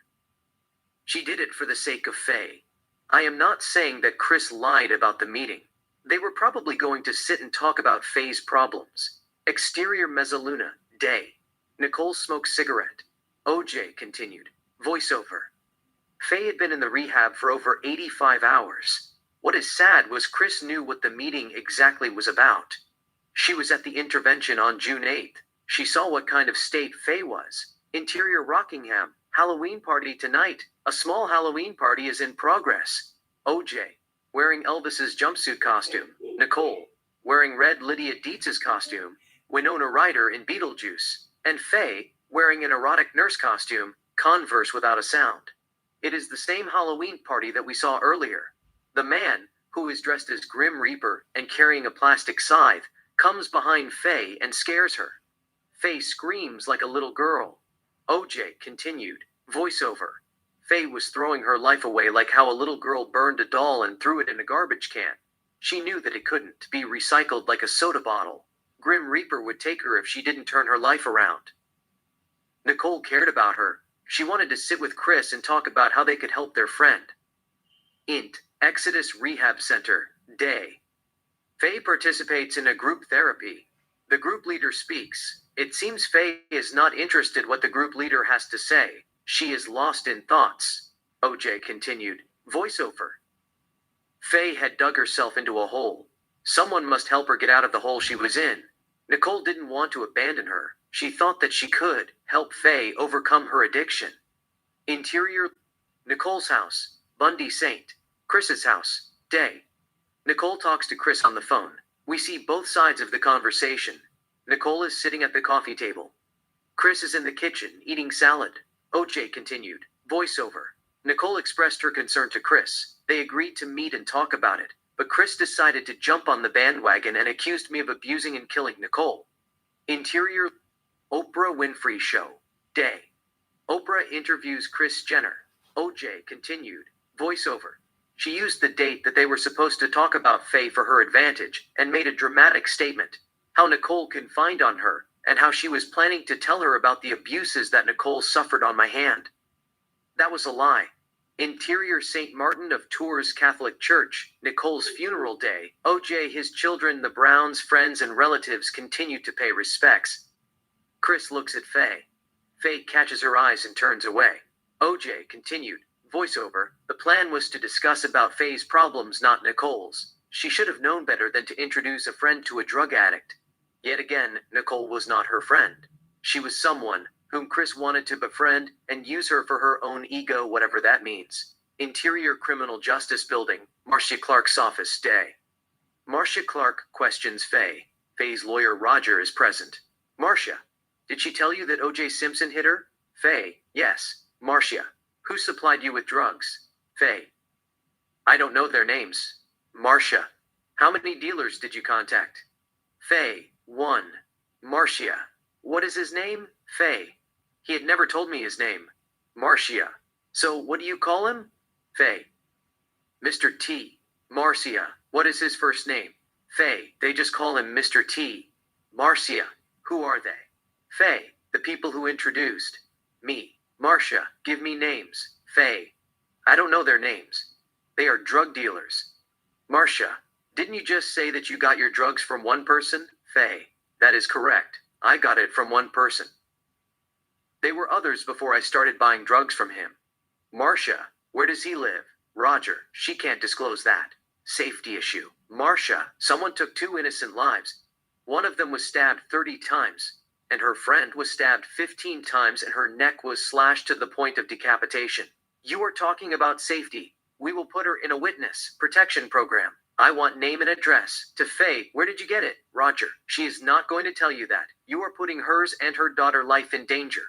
She did it for the sake of Faye. I am not saying that Chris lied about the meeting. They were probably going to sit and talk about Faye's problems. Exterior Mezzaluna, day. Nicole smokes cigarette. OJ continued. Voiceover. Faye had been in the rehab for over 85 hours. What is sad was Chris knew what the meeting exactly was about. She was at the intervention on June 8th. She saw what kind of state Faye was. Interior Rockingham, Halloween party tonight. A small Halloween party is in progress. OJ. Wearing Elvis's jumpsuit costume. Nicole. Wearing red Lydia Dietz's costume. Winona Ryder in Beetlejuice. And Faye, wearing an erotic nurse costume, Converse without a sound. It is the same Halloween party that we saw earlier. The man, who is dressed as Grim Reaper and carrying a plastic scythe, comes behind Faye and scares her. Faye screams like a little girl. OJ continued. Voiceover. Faye was throwing her life away like how a little girl burned a doll and threw it in a garbage can. She knew that it couldn't be recycled like a soda bottle. Grim Reaper would take her if she didn't turn her life around. Nicole cared about her. She wanted to sit with Chris and talk about how they could help their friend. Int. Exodus Rehab Center, day. Faye participates in a group therapy. The group leader speaks. It seems Faye is not interested what the group leader has to say. She is lost in thoughts. OJ continued. Voiceover. Faye had dug herself into a hole. Someone must help her get out of the hole she was in. Nicole didn't want to abandon her. She thought that she could help Faye overcome her addiction. Interior Nicole's house, Bundy Saint. Chris's house, day. Nicole talks to Chris on the phone. We see both sides of the conversation. Nicole is sitting at the coffee table. Chris is in the kitchen, eating salad. OJ continued. Voiceover. Nicole expressed her concern to Chris. They agreed to meet and talk about it. but Chris decided to jump on the bandwagon and accused me of abusing and killing Nicole. Interior Oprah Winfrey Show. Day. Oprah interviews Kris Jenner. OJ continued. Voiceover. She used the date that they were supposed to talk about Faye for her advantage and made a dramatic statement. How Nicole confined on her, and how she was planning to tell her about the abuses that Nicole suffered on my hand. That was a lie. Interior St. Martin of Tours Catholic Church, Nicole's funeral day. OJ, his children, the Browns, friends, and relatives continued to pay respects. Chris looks at Faye. Faye catches her eyes and turns away. OJ continued. Voiceover. The plan was to discuss about Faye's problems, not Nicole's. She should have known better than to introduce a friend to a drug addict. Yet again, Nicole was not her friend. She was someone whom Chris wanted to befriend and use her for her own ego, whatever that means. Interior Criminal Justice Building, Marcia Clark's office. Day. Marcia Clark questions Faye. Faye's lawyer Roger is present. Marcia. Did she tell you that O.J. Simpson hit her? Faye. Yes. Marcia. Who supplied you with drugs? Faye. I don't know their names. Marcia. How many dealers did you contact? Faye. 1. Marcia. What is his name? Faye. He had never told me his name. Marcia. So what do you call him? Faye. Mr. T. Marcia. What is his first name? Faye. They just call him Mr. T. Marcia. Who are they? Faye. The people who introduced me. Marcia. Give me names. Faye. I don't know their names. They are drug dealers. Marcia. Didn't you just say that you got your drugs from one person? Faye. That is correct. I got it from one person. There were others before I started buying drugs from him. Marcia. Where does he live? Roger. She can't disclose that. Safety issue. Marcia. Someone took 2 innocent lives. One of them was stabbed 30 times. And her friend was stabbed 15 times and her neck was slashed to the point of decapitation. You are talking about safety. We will put her in a witness protection program. I want name and address. To Faye. Where did you get it? Roger. She is not going to tell you that. You are putting hers and her daughter's life in danger.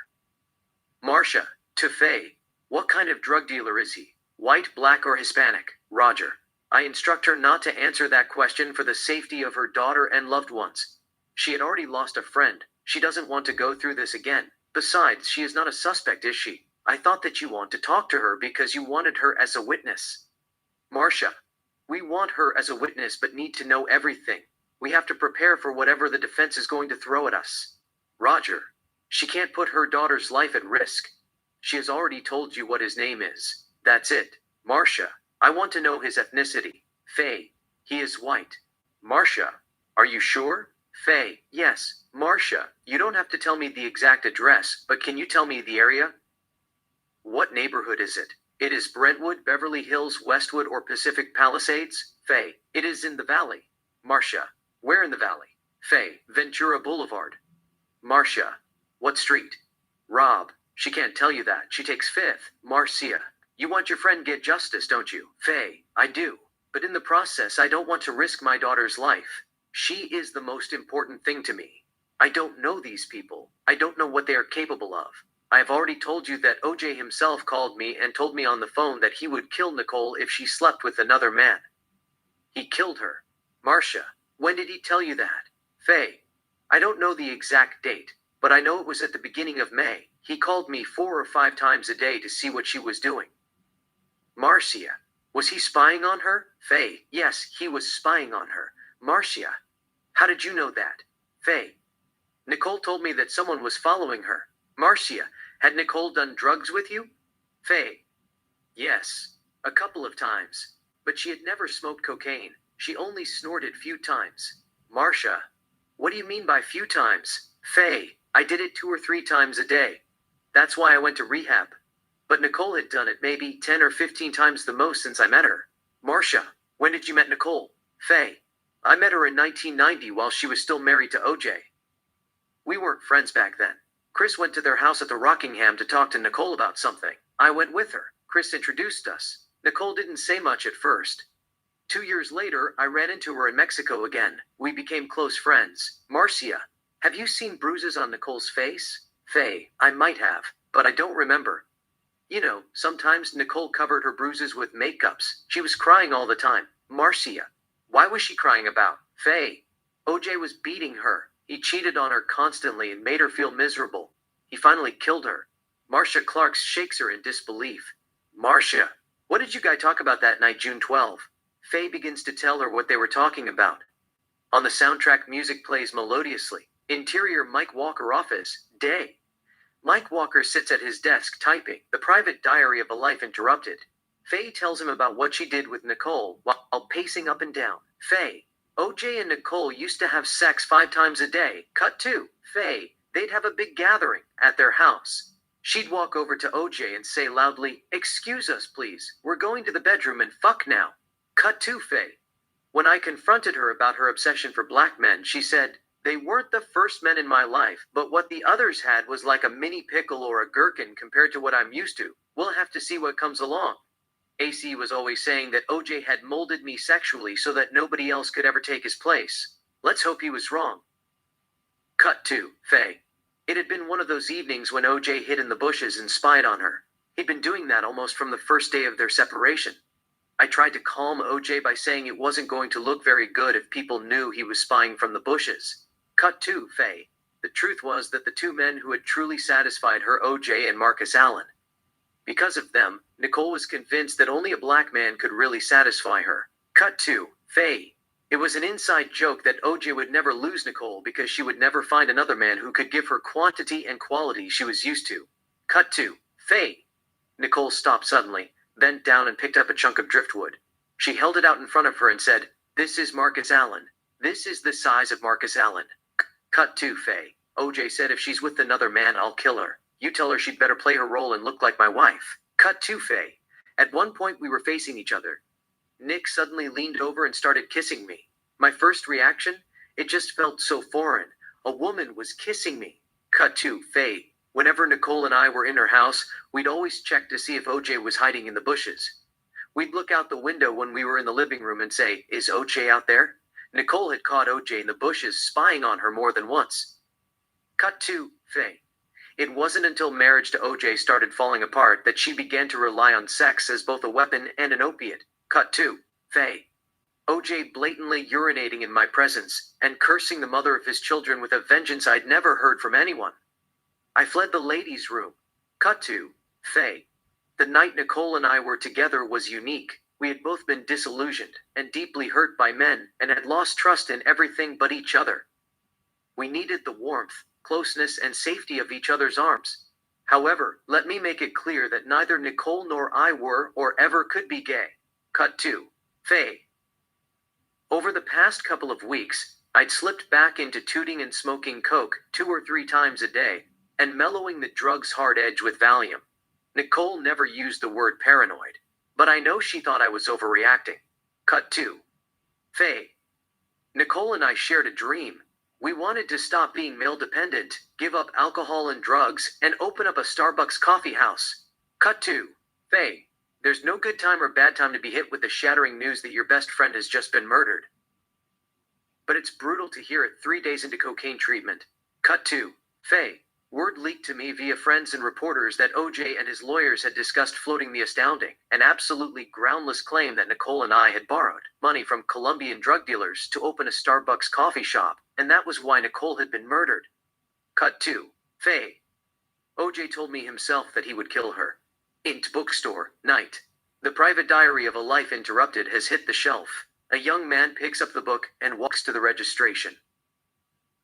Marcia. To Faye. What kind of drug dealer is he? White, black, or Hispanic? Roger. I instruct her not to answer that question for the safety of her daughter and loved ones. She had already lost a friend. She doesn't want to go through this again. Besides, she is not a suspect, is she? I thought that you want to talk to her because you wanted her as a witness. Marcia. We want her as a witness but need to know everything. We have to prepare for whatever the defense is going to throw at us. Roger. She can't put her daughter's life at risk. She has already told you what his name is. That's it. Marcia. I want to know his ethnicity. Faye. He is white. Marcia. Are you sure? Faye. Yes. Marcia. You don't have to tell me the exact address, but can you tell me the area? What neighborhood is it? It is Brentwood, Beverly Hills, Westwood, or Pacific Palisades? Faye. It is in the valley. Marcia. Where in the valley? Faye. Ventura Boulevard. Marcia. What street? Rob. She can't tell you that. She takes 5th. Marcia. You want your friend get justice, don't you? Faye. I do. But in the process, I don't want to risk my daughter's life. She is the most important thing to me. I don't know these people. I don't know what they are capable of. I have already told you that OJ himself called me and told me on the phone that he would kill Nicole if she slept with another man. He killed her. Marcia. When did he tell you that? Faye. I don't know the exact date, but I know it was at the beginning of May. He called me 4 or 5 times a day to see what she was doing. Marcia. Was he spying on her? Faye. Yes, he was spying on her. Marcia. How did you know that? Faye. Nicole told me that someone was following her. Marcia. Had Nicole done drugs with you? Faye. Yes. A couple of times. But she had never smoked cocaine. She only snorted few times. Marcia. What do you mean by few times? Faye. I did it 2 or 3 times a day. That's why I went to rehab. But Nicole had done it maybe 10 or 15 times the most since I met her. Marcia. When did you met Nicole? Faye. I met her in 1990 while she was still married to OJ. We weren't friends back then. Chris went to their house at the Rockingham to talk to Nicole about something. I went with her. Chris introduced us. Nicole didn't say much at first. 2 years later, I ran into her in Mexico again. We became close friends. Marcia. Have you seen bruises on Nicole's face? Faye. I might have, but I don't remember. You know, sometimes Nicole covered her bruises with makeups. She was crying all the time. Marcia. Why was she crying about? Faye. OJ was beating her. He cheated on her constantly and made her feel miserable. He finally killed her. Marcia Clark shakes her in disbelief. Marcia, what did you guys talk about that night, June 12? Faye begins to tell her what they were talking about. On the soundtrack, music plays melodiously. Interior Mike Walker office, day. Mike Walker sits at his desk typing. The private diary of a life interrupted. Faye tells him about what she did with Nicole while pacing up and down. Faye. OJ and Nicole used to have sex 5 times a day. Cut 2. Faye. They'd have a big gathering at their house. She'd walk over to OJ and say loudly, "Excuse us, please. We're going to the bedroom and fuck now." Cut 2. Faye. When I confronted her about her obsession for black men, she said, "They weren't the first men in my life, but what the others had was like a mini pickle or a gherkin compared to what I'm used to. We'll have to see what comes along." AC was always saying that OJ had molded me sexually so that nobody else could ever take his place. Let's hope he was wrong. Cut 2. Faye. It had been one of those evenings when OJ hid in the bushes and spied on her. He'd been doing that almost from the first day of their separation. I tried to calm OJ by saying it wasn't going to look very good if people knew he was spying from the bushes. Cut 2. Faye. The truth was that the 2 men who had truly satisfied her, OJ and Marcus Allen. Because of them, Nicole was convinced that only a black man could really satisfy her. Cut 2. Faye. It was an inside joke that OJ would never lose Nicole because she would never find another man who could give her quantity and quality she was used to. Cut 2. Faye. Nicole stopped suddenly, bent down and picked up a chunk of driftwood. She held it out in front of her and said, "This is Marcus Allen. This is the size of Marcus Allen." Cut 2. Faye. OJ said if she's with another man, I'll kill her. You tell her she'd better play her role and look like my wife. Cut 2. Faye. At one point we were facing each other. Nick suddenly leaned over and started kissing me. My first reaction? It just felt so foreign. A woman was kissing me. Cut 2. Faye. Whenever Nicole and I were in her house, we'd always check to see if OJ was hiding in the bushes. We'd look out the window when we were in the living room and say, "Is OJ out there?" Nicole had caught OJ in the bushes spying on her more than once. Cut 2. Faye. It wasn't until marriage to OJ started falling apart that she began to rely on sex as both a weapon and an opiate. Cut 2. Faye. OJ blatantly urinating in my presence and cursing the mother of his children with a vengeance I'd never heard from anyone. I fled the ladies' room. Cut 2. Faye. The night Nicole and I were together was unique. We had both been disillusioned and deeply hurt by men and had lost trust in everything but each other. We needed the warmth, closeness, and safety of each other's arms. However, let me make it clear that neither Nicole nor I were or ever could be gay. Cut 2. Faye. Over the past couple of weeks, I'd slipped back into tooting and smoking coke 2 or 3 times a day, and mellowing the drug's hard edge with Valium. Nicole never used the word paranoid, but I know she thought I was overreacting. Cut 2. Faye. Nicole and I shared a dream. We wanted to stop being male-dependent, give up alcohol and drugs, and open up a Starbucks coffee house. Cut 2. Faye. There's no good time or bad time to be hit with the shattering news that your best friend has just been murdered. But it's brutal to hear it 3 days into cocaine treatment. Cut 2. Faye. Word leaked to me via friends and reporters that OJ and his lawyers had discussed floating the astounding and absolutely groundless claim that Nicole and I had borrowed money from Colombian drug dealers to open a Starbucks coffee shop, and that was why Nicole had been murdered. Cut 2. Faye. OJ told me himself that he would kill her. Int bookstore, night. The private diary of a life interrupted has hit the shelf. A young man picks up the book and walks to the registration.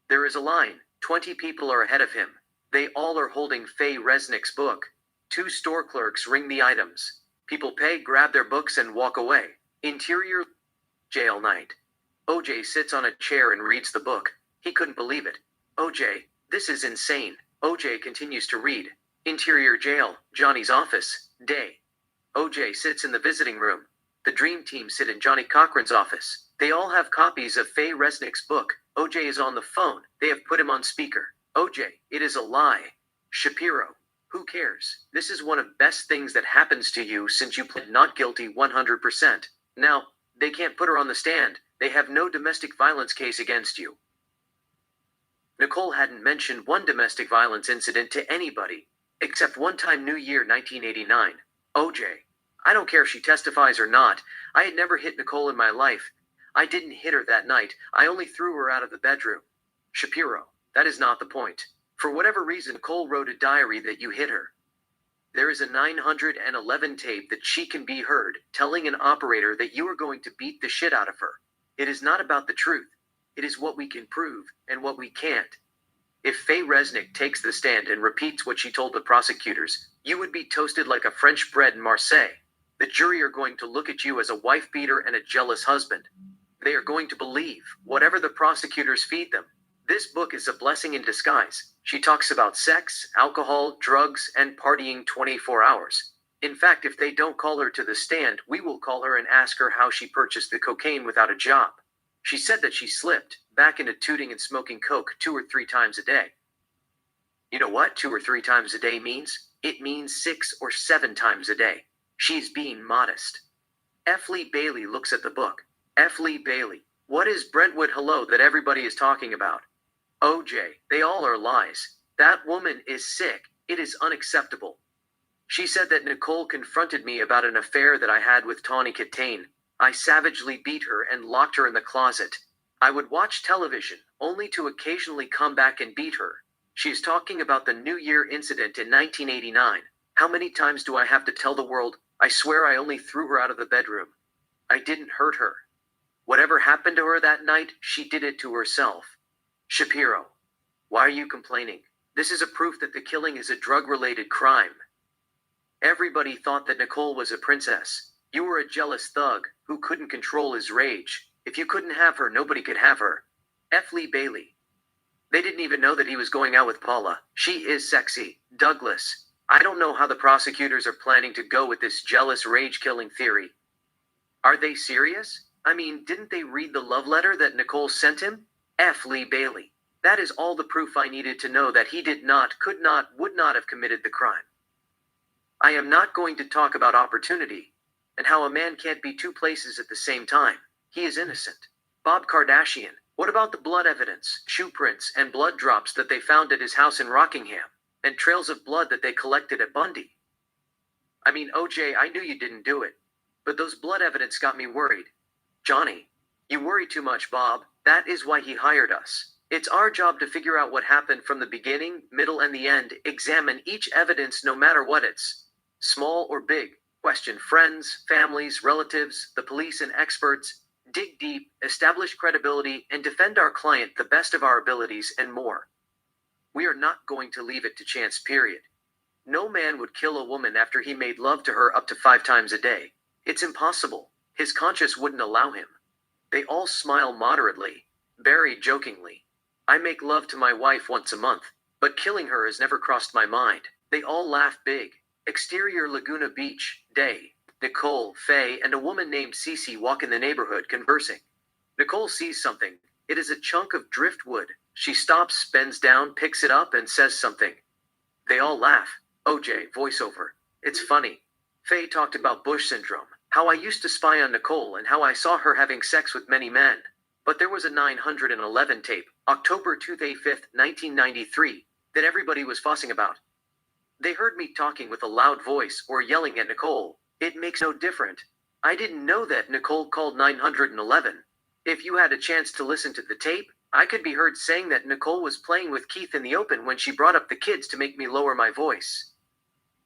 There is a line. 20 people are ahead of him. They all are holding Faye Resnick's book. 2 store clerks ring the items. People pay, grab their books, and walk away. Interior jail night. OJ sits on a chair and reads the book. He couldn't believe it. OJ, this is insane. OJ continues to read. Interior jail, Johnny's office, day. OJ sits in the visiting room. The dream team sit in Johnny Cochran's office. They all have copies of Faye Resnick's book. OJ is on the phone. They have put him on speaker. OJ, it is a lie. Shapiro, who cares? This is one of best things that happens to you since you pled not guilty 100%. Now, they can't put her on the stand. They have no domestic violence case against you. Nicole hadn't mentioned one domestic violence incident to anybody, except one time New Year 1989. OJ. I don't care if she testifies or not. I had never hit Nicole in my life. I didn't hit her that night, I only threw her out of the bedroom. Shapiro, that is not the point. For whatever reason, Nicole wrote a diary that you hit her. There is a 911 tape that she can be heard telling an operator that you are going to beat the shit out of her. It is not about the truth. It is what we can prove and what we can't. If Faye Resnick takes the stand and repeats what she told the prosecutors, you would be toasted like a French bread in Marseille. The jury are going to look at you as a wife beater and a jealous husband. They are going to believe whatever the prosecutors feed them. This book is a blessing in disguise. She talks about sex, alcohol, drugs, and partying 24 hours. In fact, if they don't call her to the stand, we will call her and ask her how she purchased the cocaine without a job. She said that she slipped back into tooting and smoking coke 2 or 3 times a day. You know what 2 or 3 times a day means? It means 6 or 7 times a day. She's being modest. F. Lee Bailey looks at the book. F. Lee Bailey. What is Brentwood Hello that everybody is talking about? OJ, they all are lies. That woman is sick. It is unacceptable. She said that Nicole confronted me about an affair that I had with Tawny Katane. I savagely beat her and locked her in the closet. I would watch television, only to occasionally come back and beat her. She's talking about the New Year incident in 1989. How many times do I have to tell the world? I swear I only threw her out of the bedroom. I didn't hurt her. Whatever happened to her that night, she did it to herself. Shapiro, why are you complaining? This is a proof that the killing is a drug-related crime. Everybody thought that Nicole was a princess. You were a jealous thug who couldn't control his rage. If you couldn't have her, nobody could have her. F. Lee Bailey. They didn't even know that he was going out with Paula. She is sexy. Douglas. I don't know how the prosecutors are planning to go with this jealous rage-killing theory. Are they serious? I mean, didn't they read the love letter that Nicole sent him? F. Lee Bailey. That is all the proof I needed to know that he did not, could not, would not have committed the crime. I am not going to talk about opportunity and how a man can't be 2 places at the same time. He is innocent. Bob Kardashian. What about the blood evidence, shoe prints, and blood drops that they found at his house in Rockingham, and trails of blood that they collected at Bundy? I mean, OJ, I knew you didn't do it, but those blood evidence got me worried. Johnny, you worry too much, Bob. That is why he hired us. It's our job to figure out what happened from the beginning, middle, and the end. Examine each evidence no matter what it's small or big. Question friends, families, relatives, the police, and experts. Dig deep, establish credibility, and defend our client the best of our abilities and more. We are not going to leave it to chance, period. No man would kill a woman after he made love to her up to 5 times a day. It's impossible. His conscience wouldn't allow him. They all smile moderately. Barry jokingly. I make love to my wife once a month, but killing her has never crossed my mind. They all laugh big. Exterior Laguna Beach, day. Nicole, Faye, and a woman named Cece walk in the neighborhood conversing. Nicole sees something. It is a chunk of driftwood. She stops, bends down, picks it up, and says something. They all laugh. OJ, voiceover. It's funny. Faye talked about Bush syndrome, how I used to spy on Nicole and how I saw her having sex with many men. But there was a 911 tape, October 25th, 1993, that everybody was fussing about. They heard me talking with a loud voice or yelling at Nicole. It makes no difference. I didn't know that Nicole called 911. If you had a chance to listen to the tape, I could be heard saying that Nicole was playing with Keith in the open when she brought up the kids to make me lower my voice.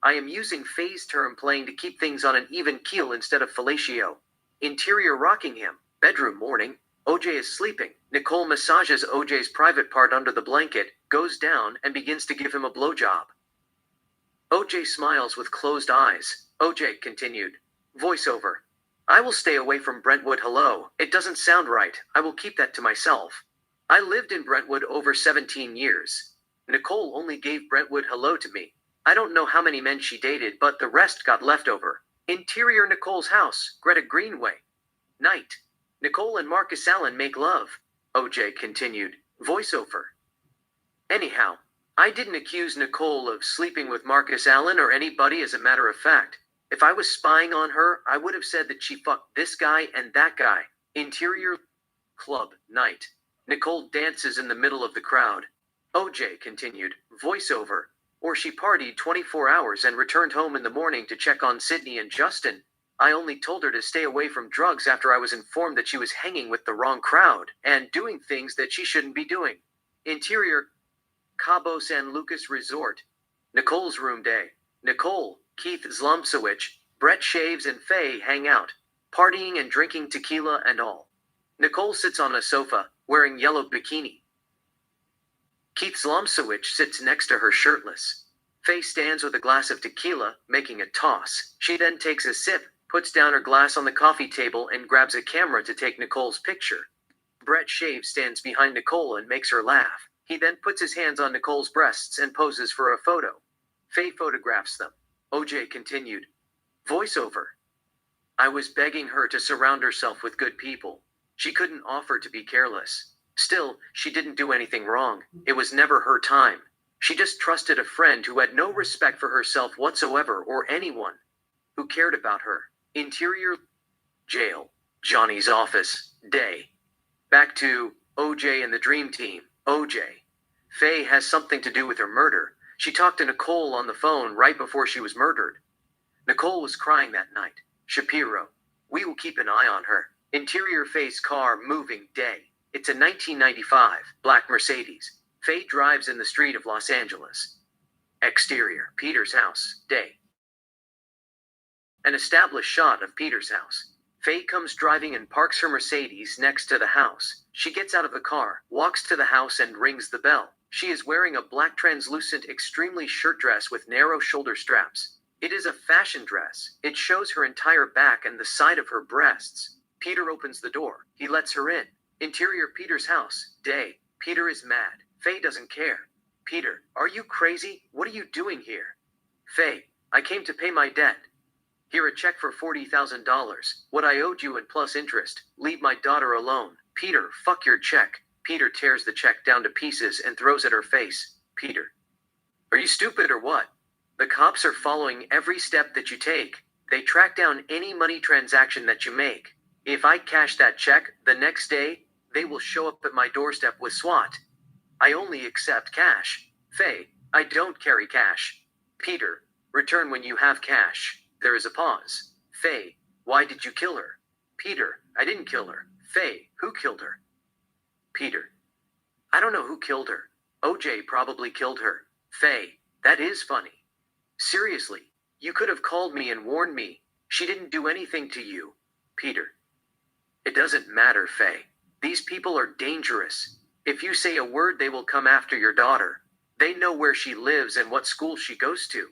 I am using Faye's term playing to keep things on an even keel instead of fellatio. Interior Rockingham, bedroom morning. OJ is sleeping. Nicole massages OJ's private part under the blanket, goes down, and begins to give him a blowjob. OJ smiles with closed eyes. OJ continued. Voiceover. I will stay away from Brentwood Hello. It doesn't sound right. I will keep that to myself. I lived in Brentwood over 17 years. Nicole only gave Brentwood Hello to me. I don't know how many men she dated, but the rest got left over. Interior Nicole's house, Greta Greenway. Night. Nicole and Marcus Allen make love. OJ continued. Voiceover. Anyhow, I didn't accuse Nicole of sleeping with Marcus Allen or anybody as a matter of fact. If I was spying on her, I would have said that she fucked this guy and that guy. Interior club, night. Nicole dances in the middle of the crowd. OJ continued. Voiceover. Or she partied 24 hours and returned home in the morning to check on Sydney and Justin. I only told her to stay away from drugs after I was informed that she was hanging with the wrong crowd and doing things that she shouldn't be doing. Interior, Cabo San Lucas Resort. Nicole's room day. Nicole, Keith Zlomsowicz, Brett Shaves and Faye hang out, partying and drinking tequila and all. Nicole sits on a sofa, wearing yellow bikini. Keith Zlomsowicz sits next to her shirtless. Faye stands with a glass of tequila, making a toss. She then takes a sip, puts down her glass on the coffee table and grabs a camera to take Nicole's picture. Brett Shaves stands behind Nicole and makes her laugh. He then puts his hands on Nicole's breasts and poses for a photo. Faye photographs them. OJ continued. Voiceover. I was begging her to surround herself with good people. She couldn't offer to be careless. Still, she didn't do anything wrong. It was never her time. She just trusted a friend who had no respect for herself whatsoever or anyone who cared about her. Interior, jail. Johnny's office, day. Back to OJ and the Dream Team. OJ. Faye has something to do with her murder. She talked to Nicole on the phone right before she was murdered. Nicole was crying that night. Shapiro. We will keep an eye on her. Interior Faye's car moving day. It's a 1995 black Mercedes. Faye drives in the street of Los Angeles. Exterior, Peter's house, day. An established shot of Peter's house. Faye comes driving and parks her Mercedes next to the house. She gets out of the car, walks to the house and rings the bell. She is wearing a black translucent extremely shirt dress with narrow shoulder straps. It is a fashion dress. It shows her entire back and the side of her breasts. Peter opens the door. He lets her in. Interior Peter's house, day. Peter is mad. Faye doesn't care. Peter, are you crazy? What are you doing here? Faye, I came to pay my debt. Here a check for $40,000. What I owed you and plus interest. Leave my daughter alone. Peter, fuck your check. Peter tears the check down to pieces and throws at her face. Peter, are you stupid or what? The cops are following every step that you take. They track down any money transaction that you make. If I cash that check, the next day, they will show up at my doorstep with SWAT. I only accept cash. Faye, I don't carry cash. Peter, return when you have cash. There is a pause. Faye, why did you kill her? Peter, I didn't kill her. Faye, who killed her? Peter, I don't know who killed her. OJ probably killed her. Faye, that is funny. Seriously, you could have called me and warned me. She didn't do anything to you. Peter, it doesn't matter, Faye. These people are dangerous. If you say a word, they will come after your daughter. They know where she lives and what school she goes to.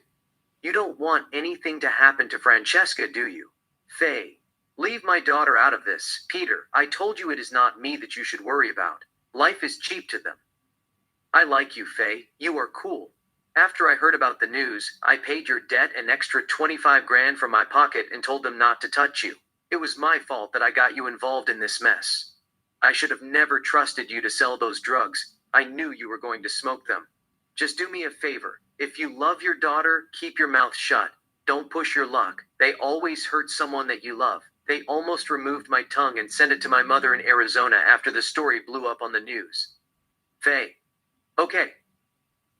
You don't want anything to happen to Francesca, do you? Faye, leave my daughter out of this. Peter, I told you it is not me that you should worry about. Life is cheap to them. I like you, Faye. You are cool. After I heard about the news, I paid your debt an extra 25 grand from my pocket and told them not to touch you. It was my fault that I got you involved in this mess. I should have never trusted you to sell those drugs. I knew you were going to smoke them. Just do me a favor. If you love your daughter, keep your mouth shut. Don't push your luck. They always hurt someone that you love. They almost removed my tongue and sent it to my mother in Arizona after the story blew up on the news. Faye. Okay.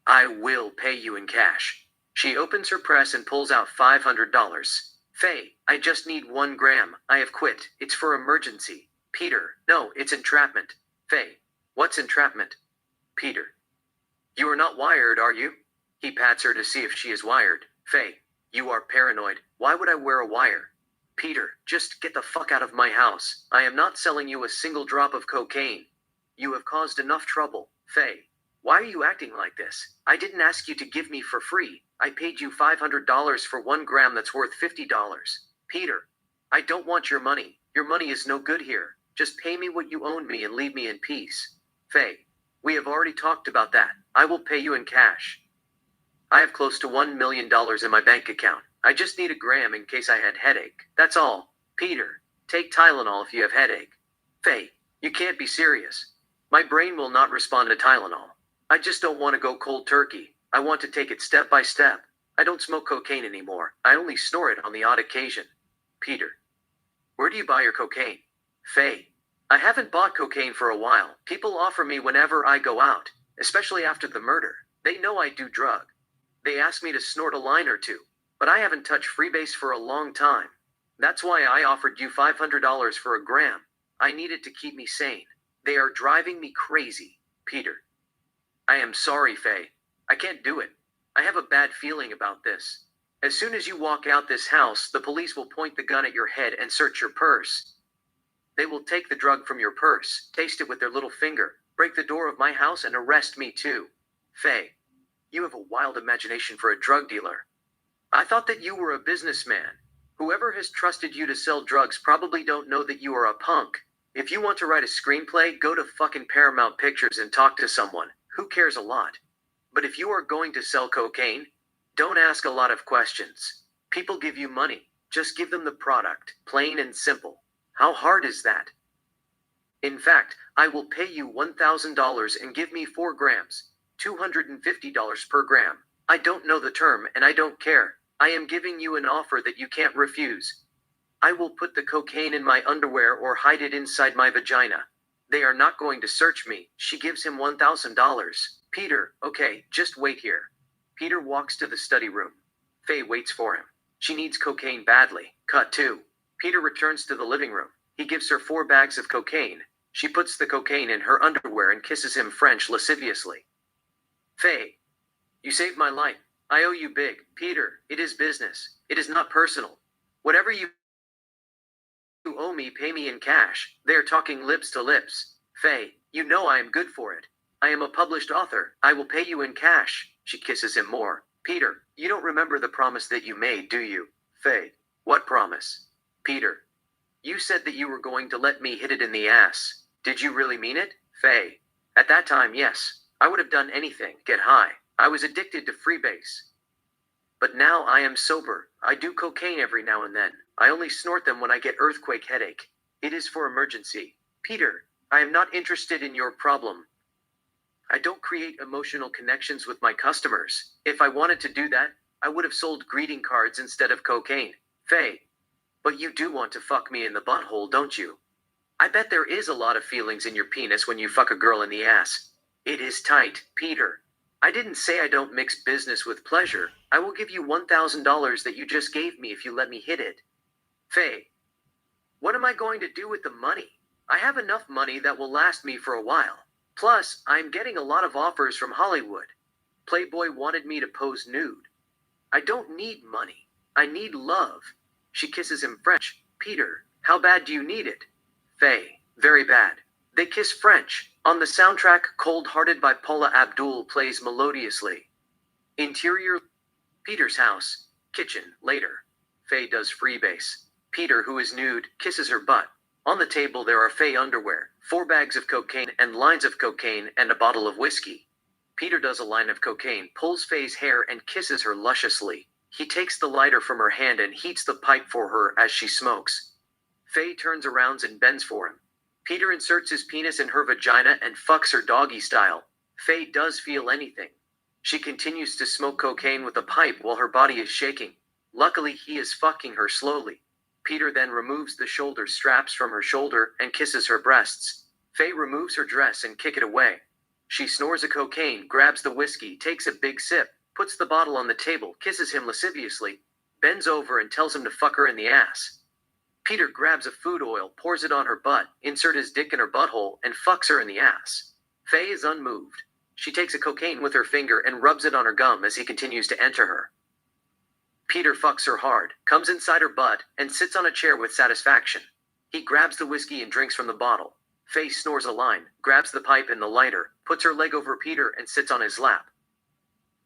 I will pay you in cash. She opens her press and pulls out $500. Faye, I just need 1 gram. I have quit. It's for emergency. Peter, no, it's entrapment. Faye, what's entrapment? Peter, you are not wired, are you? He pats her to see if she is wired. Faye, you are paranoid. Why would I wear a wire? Peter, just get the fuck out of my house. I am not selling you a single drop of cocaine. You have caused enough trouble. Faye, why are you acting like this? I didn't ask you to give me for free. I paid you $500 for 1 gram that's worth $50. Peter, I don't want your money. Your money is no good here. Just pay me what you own me and leave me in peace. Faye, we have already talked about that. I will pay you in cash. I have close to $1 million in my bank account. I just need 1 gram in case I had headache. That's all. Peter, take Tylenol if you have headache. Faye, you can't be serious. My brain will not respond to Tylenol. I just don't want to go cold turkey. I want to take it step by step. I don't smoke cocaine anymore. I only snore it on the odd occasion. Peter, where do you buy your cocaine? Faye, I haven't bought cocaine for a while. People offer me whenever I go out, especially after the murder. They know I do drug. They ask me to snort a line or two, but I haven't touched freebase for a long time. That's why I offered you $500 for a gram. I needed to keep me sane. They are driving me crazy. Peter. I am sorry, Faye. I can't do it. I have a bad feeling about this. As soon as you walk out this house, the police will point the gun at your head and search your purse. They will take the drug from your purse, taste it with their little finger, break the door of my house, and arrest me too. Faye, you have a wild imagination for a drug dealer. I thought that you were a businessman. Whoever has trusted you to sell drugs probably don't know that you are a punk. If you want to write a screenplay, go to fucking Paramount Pictures and talk to someone. Who cares a lot? But if you are going to sell cocaine, don't ask a lot of questions. People give you money. Just give them the product, plain and simple. How hard is that? In fact, I will pay you $1,000 and give me 4 grams, $250 per gram. I don't know the term and I don't care. I am giving you an offer that you can't refuse. I will put the cocaine in my underwear or hide it inside my vagina. They are not going to search me. She gives him $1,000. Peter, okay, just wait here. Peter walks to the study room. Faye waits for him. She needs cocaine badly. Cut 2. Peter returns to the living room. He gives her 4 bags of cocaine. She puts the cocaine in her underwear and kisses him French lasciviously. Faye, you saved my life. I owe you big. Peter, it is business. It is not personal. Whatever you owe me, pay me in cash. They are talking lips to lips. Faye, you know I am good for it. I am a published author. I will pay you in cash. She kisses him more. Peter, you don't remember the promise that you made, do you? Faye, what promise? Peter, you said that you were going to let me hit it in the ass. Did you really mean it? Faye, at that time, yes. I would have done anything. Get high. I was addicted to freebase. But now I am sober. I do cocaine every now and then. I only snort them when I get earthquake headache. It is for emergency. Peter, I am not interested in your problem. I don't create emotional connections with my customers. If I wanted to do that, I would have sold greeting cards instead of cocaine. Faye, but you do want to fuck me in the butthole, don't you? I bet there is a lot of feelings in your penis when you fuck a girl in the ass. It is tight, Peter. I didn't say I don't mix business with pleasure. I will give you $1,000 that you just gave me if you let me hit it. Faye, what am I going to do with the money? I have enough money that will last me for a while. Plus, I'm getting a lot of offers from Hollywood. Playboy wanted me to pose nude. I don't need money. I need love. She kisses him French. Peter, how bad do you need it? Faye, very bad. They kiss French. On the soundtrack, Cold Hearted by Paula Abdul plays melodiously. Interior, Peter's house. Kitchen, later. Faye does freebase. Peter, who is nude, kisses her butt. On the table there are Faye underwear, 4 bags of cocaine and lines of cocaine and a bottle of whiskey. Peter does a line of cocaine, pulls Faye's hair and kisses her lusciously. He takes the lighter from her hand and heats the pipe for her as she smokes. Faye turns around and bends for him. Peter inserts his penis in her vagina and fucks her doggy style. Faye does feel anything. She continues to smoke cocaine with a pipe while her body is shaking. Luckily, he is fucking her slowly. Peter then removes the shoulder straps from her shoulder and kisses her breasts. Faye removes her dress and kicks it away. She snores a cocaine, grabs the whiskey, takes a big sip, puts the bottle on the table, kisses him lasciviously, bends over and tells him to fuck her in the ass. Peter grabs a food oil, pours it on her butt, inserts his dick in her butthole, and fucks her in the ass. Faye is unmoved. She takes a cocaine with her finger and rubs it on her gum as he continues to enter her. Peter fucks her hard, comes inside her butt, and sits on a chair with satisfaction. He grabs the whiskey and drinks from the bottle. Faye snores a line, grabs the pipe and the lighter, puts her leg over Peter and sits on his lap.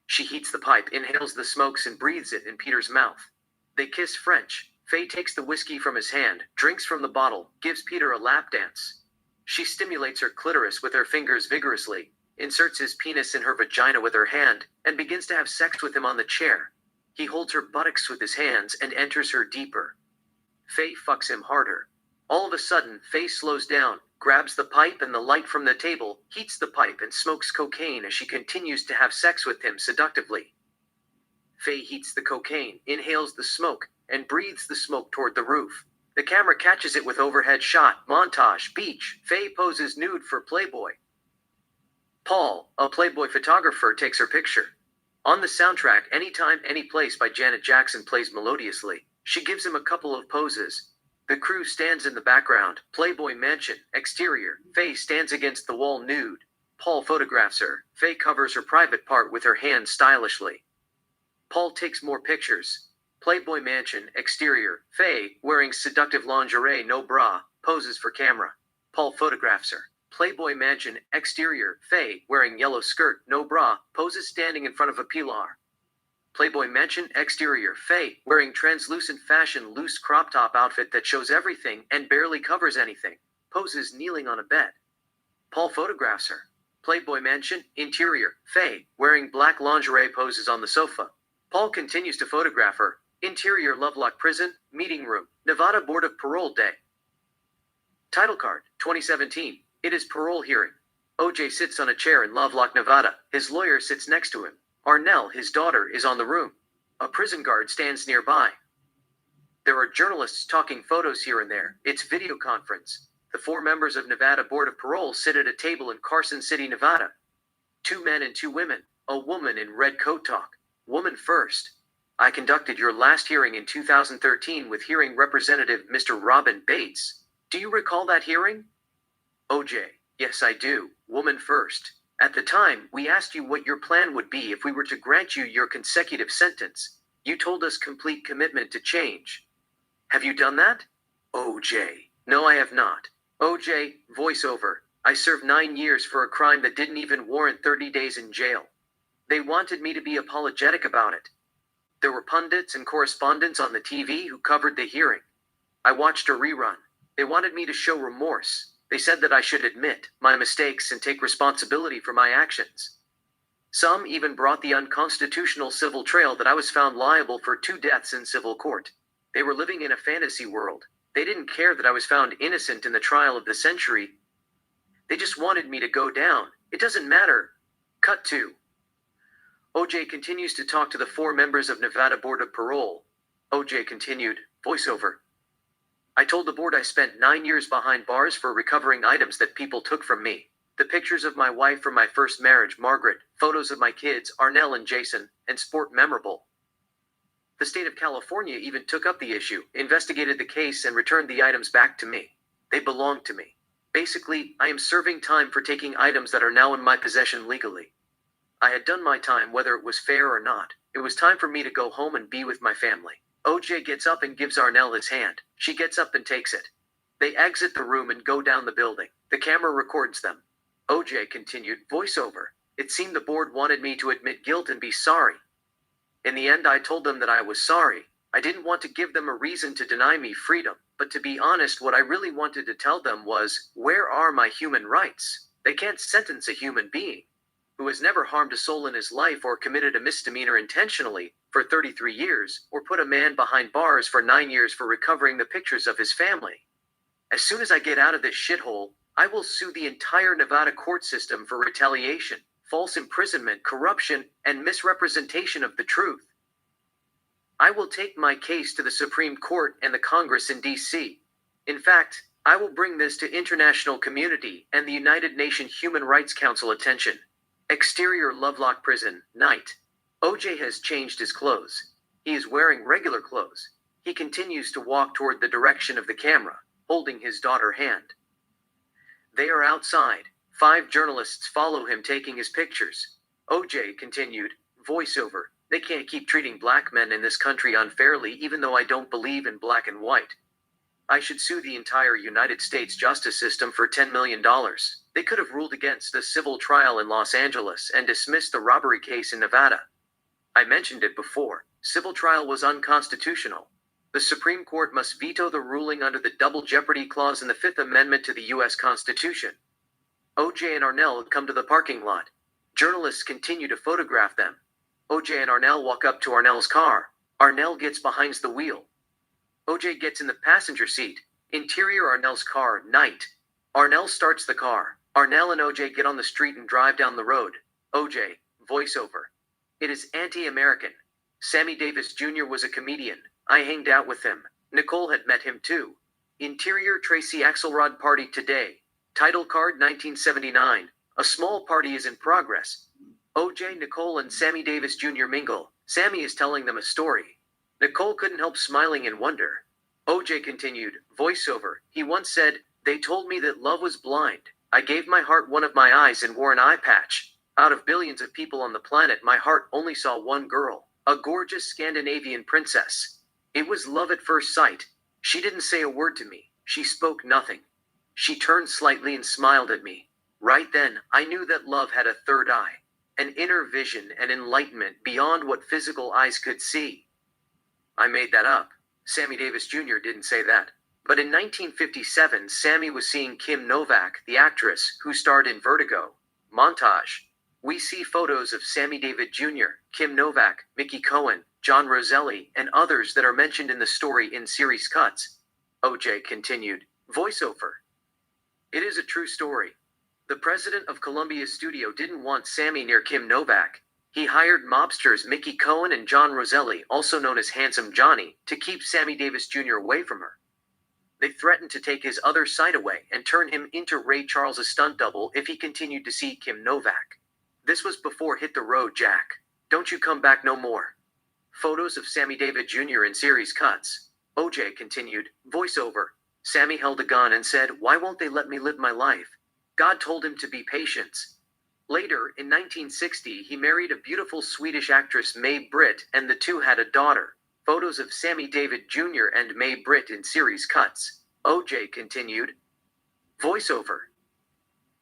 She heats the pipe, inhales the smokes and breathes it in Peter's mouth. They kiss French. Faye takes the whiskey from his hand, drinks from the bottle, gives Peter a lap dance. She stimulates her clitoris with her fingers vigorously, inserts his penis in her vagina with her hand, and begins to have sex with him on the chair. He holds her buttocks with his hands and enters her deeper. Faye fucks him harder. All of a sudden, Faye slows down, grabs the pipe and the light from the table, heats the pipe and smokes cocaine as she continues to have sex with him seductively. Faye heats the cocaine, inhales the smoke, and breathes the smoke toward the roof. The camera catches it with overhead shot, montage, beach. Faye poses nude for Playboy. Paul, a Playboy photographer, takes her picture. On the soundtrack, Anytime, Any Place by Janet Jackson plays melodiously. She gives him a couple of poses. The crew stands in the background. Playboy mansion, exterior. Faye stands against the wall nude. Paul photographs her. Faye covers her private part with her hands stylishly. Paul takes more pictures. Playboy mansion, exterior. Faye, wearing seductive lingerie, no bra, poses for camera. Paul photographs her. Playboy mansion, exterior. Faye, wearing yellow skirt, no bra, poses standing in front of a pilar. Playboy mansion, exterior. Faye, wearing translucent fashion loose crop top outfit that shows everything and barely covers anything, poses kneeling on a bed. Paul photographs her. Playboy mansion, interior. Faye, wearing black lingerie, poses on the sofa. Paul continues to photograph her. Interior Lovelock Prison, meeting room, Nevada Board of Parole Day. Title card, 2017. It is parole hearing. OJ sits on a chair in Lovelock, Nevada. His lawyer sits next to him. Arnell, his daughter, is on the room. A prison guard stands nearby. There are journalists talking photos here and there. It's video conference. The 4 members of Nevada Board of Parole sit at a table in Carson City, Nevada. 2 men and 2 women. A woman in red coat talk. Woman first. I conducted your last hearing in 2013 with hearing representative Mr. Robin Bates. Do you recall that hearing? OJ, yes I do. Woman first. At the time, we asked you what your plan would be if we were to grant you your consecutive sentence. You told us complete commitment to change. Have you done that? OJ, no I have not. OJ, voiceover. I served 9 years for a crime that didn't even warrant 30 days in jail. They wanted me to be apologetic about it. There were pundits and correspondents on the TV who covered the hearing. I watched a rerun. They wanted me to show remorse. They said that I should admit my mistakes and take responsibility for my actions. Some even brought the unconstitutional civil trail that I was found liable for 2 deaths in civil court. They were living in a fantasy world. They didn't care that I was found innocent in the trial of the century. They just wanted me to go down. It doesn't matter. Cut 2. OJ continues to talk to the 4 members of Nevada Board of Parole. OJ continued, voiceover. I told the board I spent 9 years behind bars for recovering items that people took from me. The pictures of my wife from my first marriage, Margaret, photos of my kids, Arnell and Jason, and sport memorable. The state of California even took up the issue, investigated the case, and returned the items back to me. They belonged to me. Basically, I am serving time for taking items that are now in my possession legally. I had done my time whether it was fair or not. It was time for me to go home and be with my family. OJ gets up and gives Arnell his hand. She gets up and takes it. They exit the room and go down the building. The camera records them. OJ continued, voiceover. It seemed the board wanted me to admit guilt and be sorry. In the end, I told them that I was sorry. I didn't want to give them a reason to deny me freedom, but to be honest, what I really wanted to tell them was, where are my human rights? They can't sentence a human being who has never harmed a soul in his life or committed a misdemeanor intentionally for 33 years, or put a man behind bars for 9 years for recovering the pictures of his family. As soon as I get out of this shithole, I will sue the entire Nevada court system for retaliation, false imprisonment, corruption, and misrepresentation of the truth. I will take my case to the Supreme Court and the Congress in D.C. In fact, I will bring this to international community and the United Nations Human Rights Council attention. Exterior Lovelock Prison, night. OJ has changed his clothes. He is wearing regular clothes. He continues to walk toward the direction of the camera, holding his daughter's hand. They are outside. 5 journalists follow him taking his pictures. OJ continued, voiceover. They can't keep treating black men in this country unfairly, even though I don't believe in black and white. I should sue the entire United States justice system for $10 million. They could have ruled against the civil trial in Los Angeles and dismissed the robbery case in Nevada. I mentioned it before. Civil trial was unconstitutional. The Supreme Court must veto the ruling under the Double Jeopardy Clause in the 5th Amendment to the U.S. Constitution. OJ and Arnell come to the parking lot. Journalists continue to photograph them. OJ and Arnell walk up to Arnell's car. Arnell gets behind the wheel. OJ gets in the passenger seat. Interior Arnell's car, night. Arnell starts the car. Arnell and OJ get on the street and drive down the road. OJ, voiceover. It is anti-American. Sammy Davis Jr. was a comedian. I hanged out with him. Nicole had met him too. Interior Tracy Axelrod party today. Title card 1979. A small party is in progress. OJ, Nicole, and Sammy Davis Jr. mingle. Sammy is telling them a story. Nicole couldn't help smiling in wonder. OJ continued, voiceover, he once said, they told me that love was blind. I gave my heart one of my eyes and wore an eye patch. Out of billions of people on the planet, my heart only saw one girl, a gorgeous Scandinavian princess. It was love at first sight. She didn't say a word to me. She spoke nothing. She turned slightly and smiled at me. Right then, I knew that love had a third eye, an inner vision and enlightenment beyond what physical eyes could see. I made that up. Sammy Davis Jr. didn't say that. But in 1957, Sammy was seeing Kim Novak, the actress who starred in Vertigo. Montage. We see photos of Sammy Davis Jr., Kim Novak, Mickey Cohen, John Roselli, and others that are mentioned in the story in series cuts. OJ continued, voiceover. It is a true story. The president of Columbia's studio didn't want Sammy near Kim Novak. He hired mobsters Mickey Cohen and John Roselli, also known as Handsome Johnny, to keep Sammy Davis Jr. away from her. They threatened to take his other side away and turn him into Ray Charles' stunt double if he continued to see Kim Novak. This was before Hit the Road, Jack. Don't you come back no more. Photos of Sammy Davis Jr. in series cuts. OJ continued, voiceover. Sammy held a gun and said, why won't they let me live my life? God told him to be patient. Later, in 1960, he married a beautiful Swedish actress May Britt, and the two had a daughter. Photos of Sammy Davis Jr. and May Britt in series cuts. OJ continued, voiceover.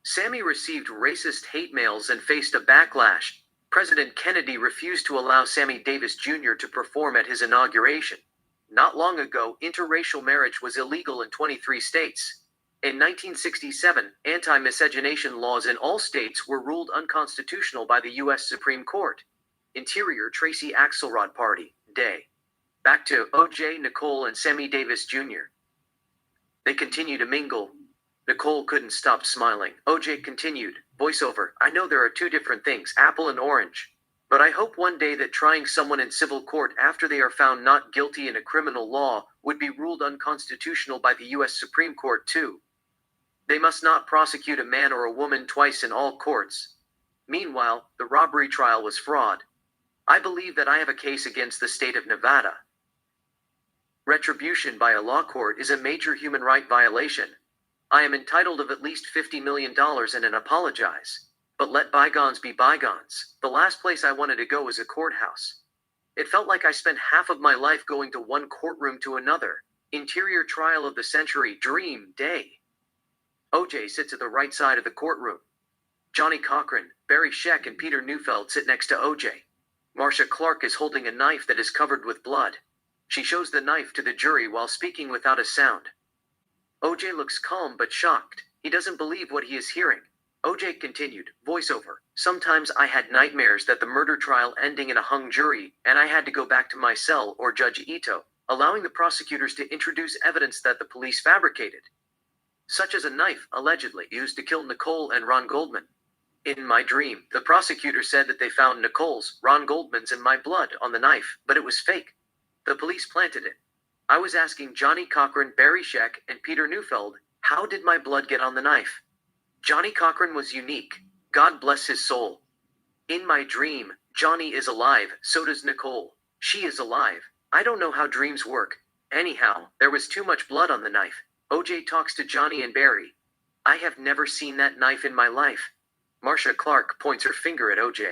Sammy received racist hate mails and faced a backlash. President Kennedy refused to allow Sammy Davis Jr. to perform at his inauguration. Not long ago, interracial marriage was illegal in 23 states. In 1967, anti-miscegenation laws in all states were ruled unconstitutional by the U.S. Supreme Court. Interior Tracy Axelrod Party, Day. Back to OJ, Nicole, and Sammy Davis Jr. They continue to mingle. Nicole couldn't stop smiling. OJ continued, voiceover, I know there are two different things, apple and orange. But I hope one day that trying someone in civil court after they are found not guilty in a criminal law would be ruled unconstitutional by the U.S. Supreme Court too. They must not prosecute a man or a woman twice in all courts. Meanwhile, the robbery trial was fraud. I believe that I have a case against the state of Nevada. Retribution by a law court is a major human right violation. I am entitled of at least $50 million and an apologize. But let bygones be bygones. The last place I wanted to go was a courthouse. It felt like I spent half of my life going to one courtroom to another. Interior trial of the century, dream, day. OJ sits at the right side of the courtroom. Johnny Cochran, Barry Scheck, and Peter Neufeld sit next to OJ. Marcia Clark is holding a knife that is covered with blood. She shows the knife to the jury while speaking without a sound. OJ looks calm but shocked. He doesn't believe what he is hearing. OJ continued, voiceover. Sometimes I had nightmares that the murder trial ending in a hung jury, and I had to go back to my cell or Judge Ito, allowing the prosecutors to introduce evidence that the police fabricated, such as a knife allegedly used to kill Nicole and Ron Goldman. In my dream, the prosecutor said that they found Nicole's, Ron Goldman's, and my blood on the knife, but it was fake. The police planted it. I was asking Johnny Cochran, Barry Scheck, and Peter Neufeld, how did my blood get on the knife? Johnny Cochran was unique. God bless his soul. In my dream, Johnny is alive, so does Nicole. She is alive. I don't know how dreams work. Anyhow, there was too much blood on the knife. OJ talks to Johnny and Barry. I have never seen that knife in my life. Marcia Clark points her finger at OJ.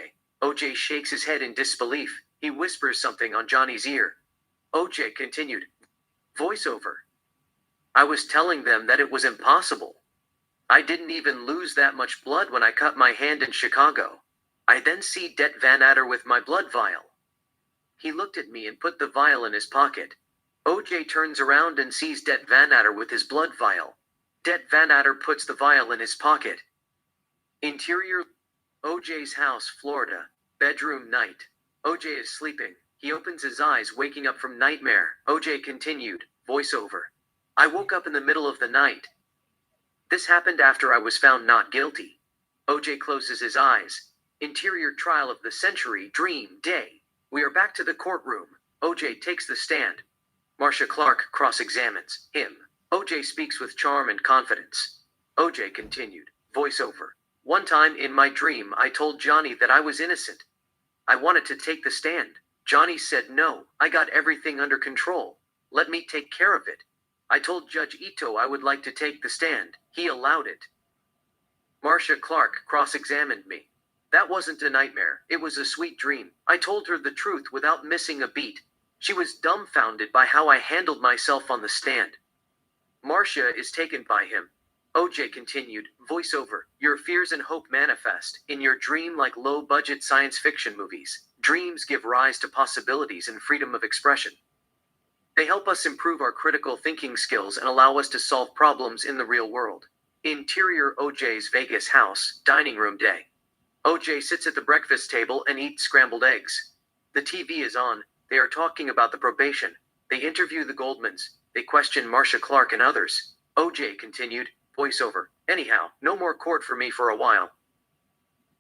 OJ shakes his head in disbelief. He whispers something on Johnny's ear. OJ continued, voiceover. I was telling them that it was impossible. I didn't even lose that much blood when I cut my hand in Chicago. I then see Det Van Adder with my blood vial. He looked at me and put the vial in his pocket. OJ turns around and sees Det Van Adder with his blood vial. Det Van Adder puts the vial in his pocket. Interior OJ's house, Florida. Bedroom night. OJ is sleeping. He opens his eyes, waking up from nightmare. OJ continued, voiceover. I woke up in the middle of the night. This happened after I was found not guilty. OJ closes his eyes. Interior trial of the century, dream, day. We are back to the courtroom. OJ takes the stand. Marcia Clark cross-examines him. OJ speaks with charm and confidence. OJ continued, voiceover. One time in my dream I told Johnny that I was innocent. I wanted to take the stand. Johnny said no, I got everything under control. Let me take care of it. I told Judge Ito I would like to take the stand. He allowed it. Marcia Clark cross-examined me. That wasn't a nightmare, it was a sweet dream. I told her the truth without missing a beat. She was dumbfounded by how I handled myself on the stand. Marcia is taken by him. OJ continued, voiceover, your fears and hope manifest in your dream like low-budget science fiction movies. Dreams give rise to possibilities and freedom of expression. They help us improve our critical thinking skills and allow us to solve problems in the real world. Interior OJ's Vegas house, dining room day. OJ sits at the breakfast table and eats scrambled eggs. The TV is on. They are talking about the probation. They interview the Goldmans. They question Marcia Clark and others. OJ continued, voiceover, anyhow, no more court for me for a while.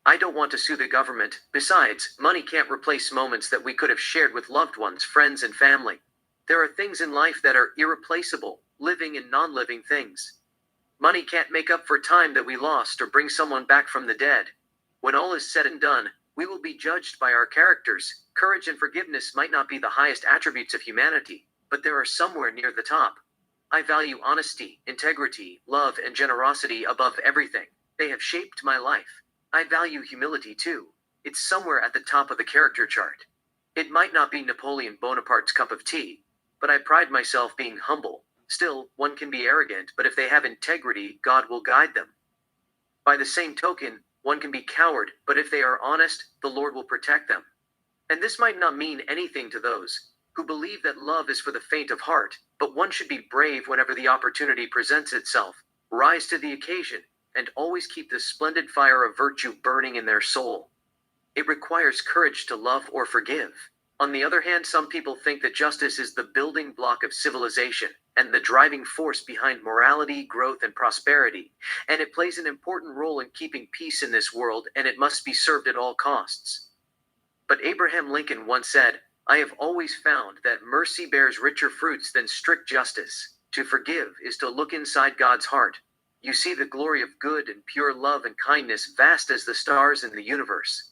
I don't want to sue the government. Besides, money can't replace moments that we could have shared with loved ones, friends, and family. There are things in life that are irreplaceable, living and non-living things. Money can't make up for time that we lost or bring someone back from the dead. When all is said and done, we will be judged by our characters. Courage and forgiveness might not be the highest attributes of humanity, but they are somewhere near the top. I value honesty, integrity, love, and generosity above everything. They have shaped my life. I value humility too. It's somewhere at the top of the character chart. It might not be Napoleon Bonaparte's cup of tea, but I pride myself being humble. Still, one can be arrogant, but if they have integrity, God will guide them. By the same token, one can be coward, but if they are honest, the Lord will protect them. And this might not mean anything to those who believe that love is for the faint of heart, but one should be brave whenever the opportunity presents itself, rise to the occasion, and always keep the splendid fire of virtue burning in their soul. It requires courage to love or forgive. On the other hand, some people think that justice is the building block of civilization and the driving force behind morality, growth, and prosperity, and it plays an important role in keeping peace in this world, and it must be served at all costs. But Abraham Lincoln once said, I have always found that mercy bears richer fruits than strict justice. To forgive is to look inside God's heart. You see the glory of good and pure love and kindness vast as the stars in the universe.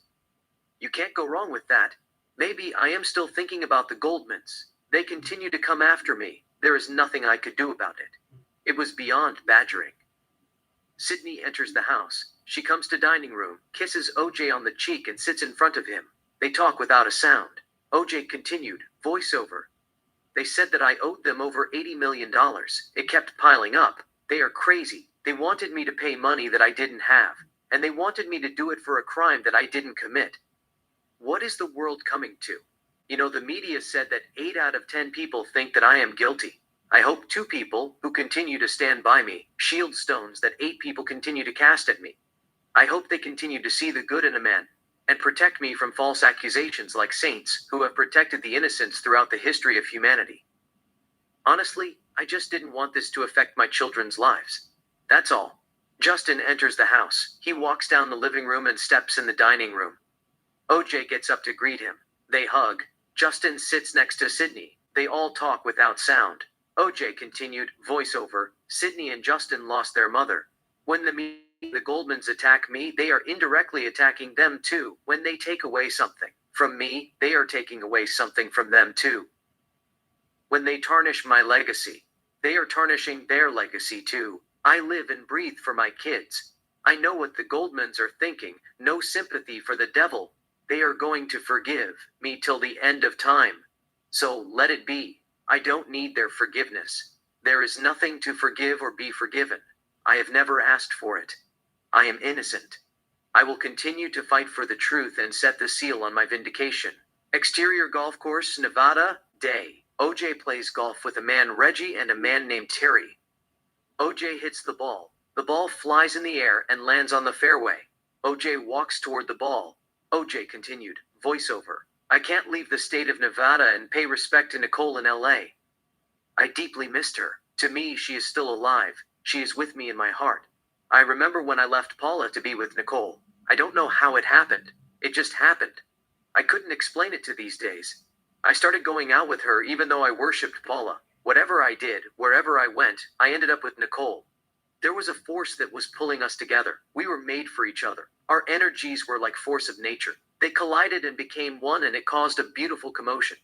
You can't go wrong with that. Maybe I am still thinking about the Goldmans. They continue to come after me. There is nothing I could do about it. It was beyond badgering. Sydney enters the house. She comes to dining room, kisses OJ on the cheek and sits in front of him. They talk without a sound. OJ continued, voiceover. They said that I owed them over $80 million. It kept piling up. They are crazy. They wanted me to pay money that I didn't have, and they wanted me to do it for a crime that I didn't commit. What is the world coming to? You know, the media said that 8 out of 10 people think that I am guilty. I hope 2 people, who continue to stand by me, shield stones that 8 people continue to cast at me. I hope they continue to see the good in a man, and protect me from false accusations like saints who have protected the innocents throughout the history of humanity. Honestly, I just didn't want this to affect my children's lives. That's all. Justin enters the house. He walks down the living room and steps in the dining room. OJ gets up to greet him. They hug. Justin sits next to Sydney. They all talk without sound. OJ continued, voiceover, Sydney and Justin lost their mother. When the Goldmans attack me, they are indirectly attacking them too. When they take away something from me, they are taking away something from them too. When they tarnish my legacy, they are tarnishing their legacy too. I live and breathe for my kids. I know what the Goldmans are thinking. No sympathy for the devil. They are going to forgive me till the end of time. So let it be. I don't need their forgiveness. There is nothing to forgive or be forgiven. I have never asked for it. I am innocent. I will continue to fight for the truth and set the seal on my vindication. Exterior golf course, Nevada, day. OJ plays golf with a man Reggie and a man named Terry. OJ hits the ball. The ball flies in the air and lands on the fairway. OJ walks toward the ball. OJ continued, voiceover. I can't leave the state of Nevada and pay respect to Nicole in LA. I deeply missed her. To me, she is still alive. She is with me in my heart. I remember when I left Paula to be with Nicole. I don't know how it happened. It just happened. I couldn't explain it to these days. I started going out with her even though I worshipped Paula. Whatever I did, wherever I went, I ended up with Nicole. There was a force that was pulling us together. We were made for each other. Our energies were like force of nature. They collided and became one, and it caused a beautiful commotion.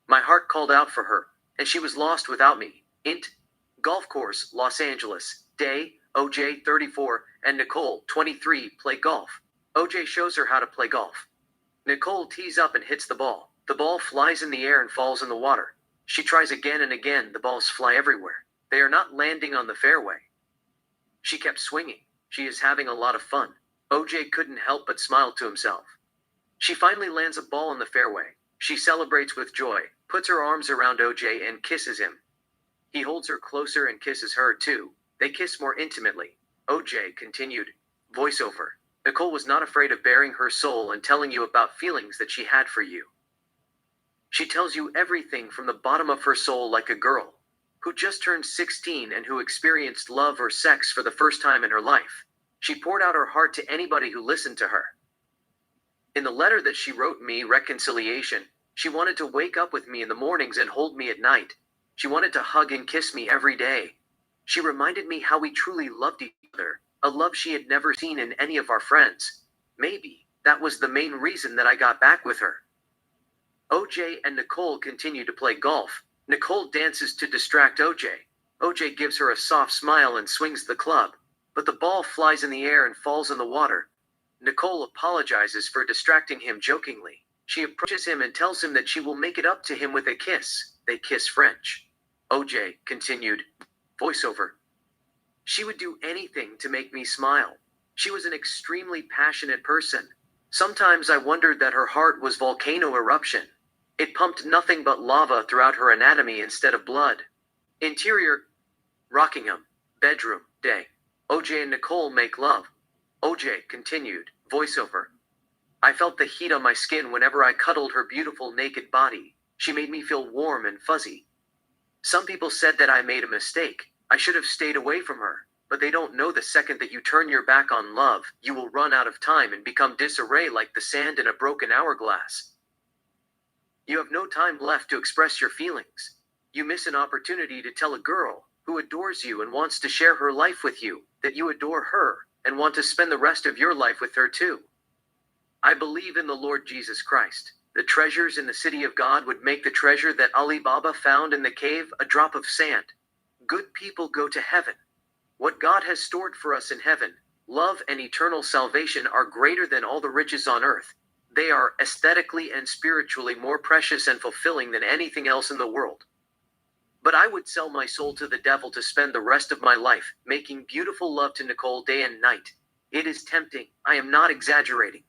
My heart called out for her, and she was lost without me. Int. Golf course, Los Angeles. Day, OJ 34 and Nicole 23 play golf. OJ shows her how to play golf. Nicole tees up and hits the ball. The ball flies in the air and falls in the water. She tries again and again. The balls fly everywhere. They are not landing on the fairway. She kept swinging. She is having a lot of fun. OJ couldn't help but smile to himself. She finally lands a ball in the fairway. She celebrates with joy, puts her arms around OJ and kisses him. He holds her closer and kisses her too. They kiss more intimately. OJ continued. Voiceover. Nicole was not afraid of baring her soul and telling you about feelings that she had for you. She tells you everything from the bottom of her soul, like a girl who just turned 16 and who experienced love or sex for the first time in her life. She poured out her heart to anybody who listened to her. In the letter that she wrote me, Reconciliation, she wanted to wake up with me in the mornings and hold me at night. She wanted to hug and kiss me every day. She reminded me how we truly loved each other, a love she had never seen in any of our friends. Maybe that was the main reason that I got back with her. OJ and Nicole continue to play golf. Nicole dances to distract OJ. OJ gives her a soft smile and swings the club, but the ball flies in the air and falls in the water. Nicole apologizes for distracting him jokingly. She approaches him and tells him that she will make it up to him with a kiss. They kiss French. OJ continued. Voiceover. She would do anything to make me smile. She was an extremely passionate person. Sometimes I wondered that her heart was volcano eruption. It pumped nothing but lava throughout her anatomy instead of blood. Interior. Rockingham. Bedroom. Day. OJ and Nicole make love. OJ continued. Voiceover. I felt the heat on my skin whenever I cuddled her beautiful naked body. She made me feel warm and fuzzy. Some people said that I made a mistake. I should have stayed away from her. But they don't know the second that you turn your back on love, you will run out of time and become disarray like the sand in a broken hourglass. You have no time left to express your feelings. You miss an opportunity to tell a girl who adores you and wants to share her life with you that you adore her and want to spend the rest of your life with her too. I believe in the Lord Jesus Christ. The treasures in the city of God would make the treasure that Ali Baba found in the cave a drop of sand. Good people go to heaven. What God has stored for us in heaven, love and eternal salvation, are greater than all the riches on earth. They are aesthetically and spiritually more precious and fulfilling than anything else in the world. But I would sell my soul to the devil to spend the rest of my life making beautiful love to Nicole day and night. It is tempting. I am not exaggerating.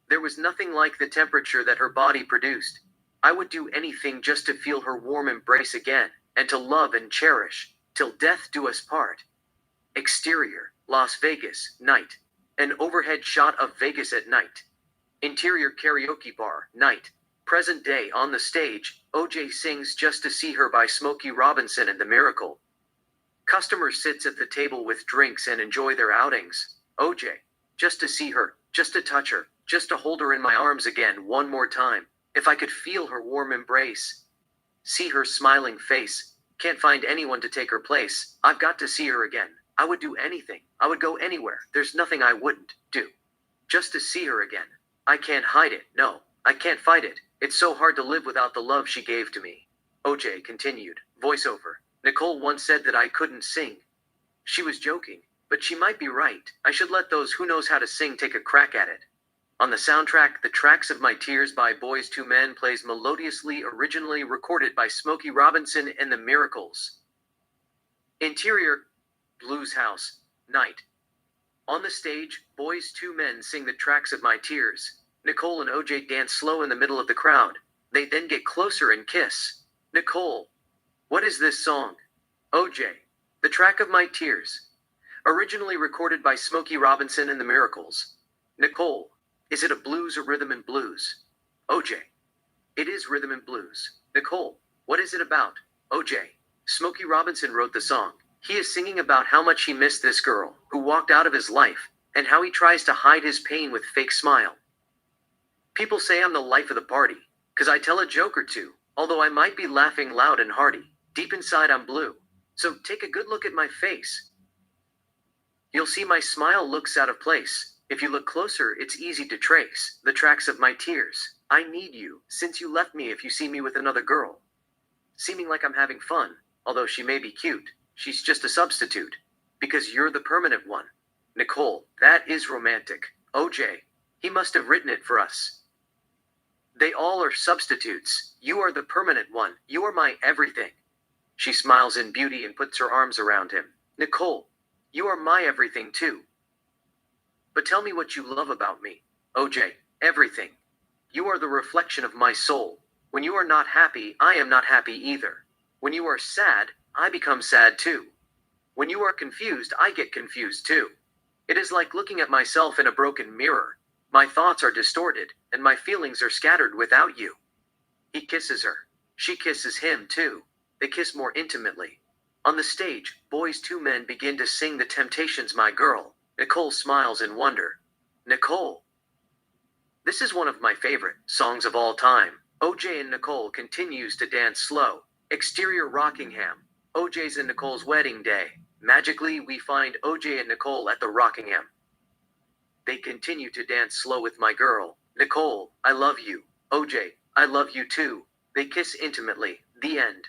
There was nothing like the temperature that her body produced. I would do anything just to feel her warm embrace again, and to love and cherish, till death do us part. Exterior, Las Vegas, night. An overhead shot of Vegas at night. Interior karaoke bar, night. Present day on the stage, OJ sings Just to See Her by Smokey Robinson and the Miracle. Customer sits at the table with drinks and enjoy their outings. OJ, just to see her, just to touch her, just to hold her in my arms again one more time. If I could feel her warm embrace. See her smiling face. Can't find anyone to take her place. I've got to see her again. I would do anything. I would go anywhere. There's nothing I wouldn't do. Just to see her again. I can't hide it. No, I can't fight it. It's so hard to live without the love she gave to me. OJ continued. Voiceover. Nicole once said that I couldn't sing. She was joking, but she might be right. I should let those who knows how to sing take a crack at it. On the soundtrack, The Tracks of My Tears by Boys II Men plays melodiously, originally recorded by Smokey Robinson and the Miracles. Interior, Blues House, night. On the stage, Boys II Men sing The Tracks of My Tears. Nicole and OJ dance slow in the middle of the crowd. They then get closer and kiss. Nicole. What is this song? OJ. The Track of My Tears. Originally recorded by Smokey Robinson and the Miracles. Nicole. Is it a blues or rhythm and blues? OJ. It is rhythm and blues. Nicole. What is it about? OJ. Smokey Robinson wrote the song. He is singing about how much he missed this girl who walked out of his life, and how he tries to hide his pain with fake smile. People say I'm the life of the party, 'cause I tell a joke or two, although I might be laughing loud and hearty. Deep inside I'm blue. So take a good look at my face. You'll see my smile looks out of place. If you look closer, it's easy to trace the tracks of my tears. I need you, since you left me if you see me with another girl. Seeming like I'm having fun, although she may be cute, she's just a substitute. Because you're the permanent one. Nicole, that is romantic. OJ, he must have written it for us. They all are substitutes. You are the permanent one. You are my everything. She smiles in beauty and puts her arms around him. Nicole, you are my everything too. But tell me what you love about me. OJ, everything. You are the reflection of my soul. When you are not happy, I am not happy either. When you are sad, I become sad too. When you are confused, I get confused too. It is like looking at myself in a broken mirror. My thoughts are distorted, and my feelings are scattered without you. He kisses her. She kisses him too. They kiss more intimately. On the stage, boys two men begin to sing The Temptations' My Girl. Nicole smiles in wonder. Nicole. This is one of my favorite songs of all time. OJ and Nicole continues to dance slow. Exterior Rockingham. OJ's and Nicole's wedding day. Magically, we find OJ and Nicole at the Rockingham. They continue to dance slow with my girl. Nicole, I love you. OJ, I love you too. They kiss intimately. The end.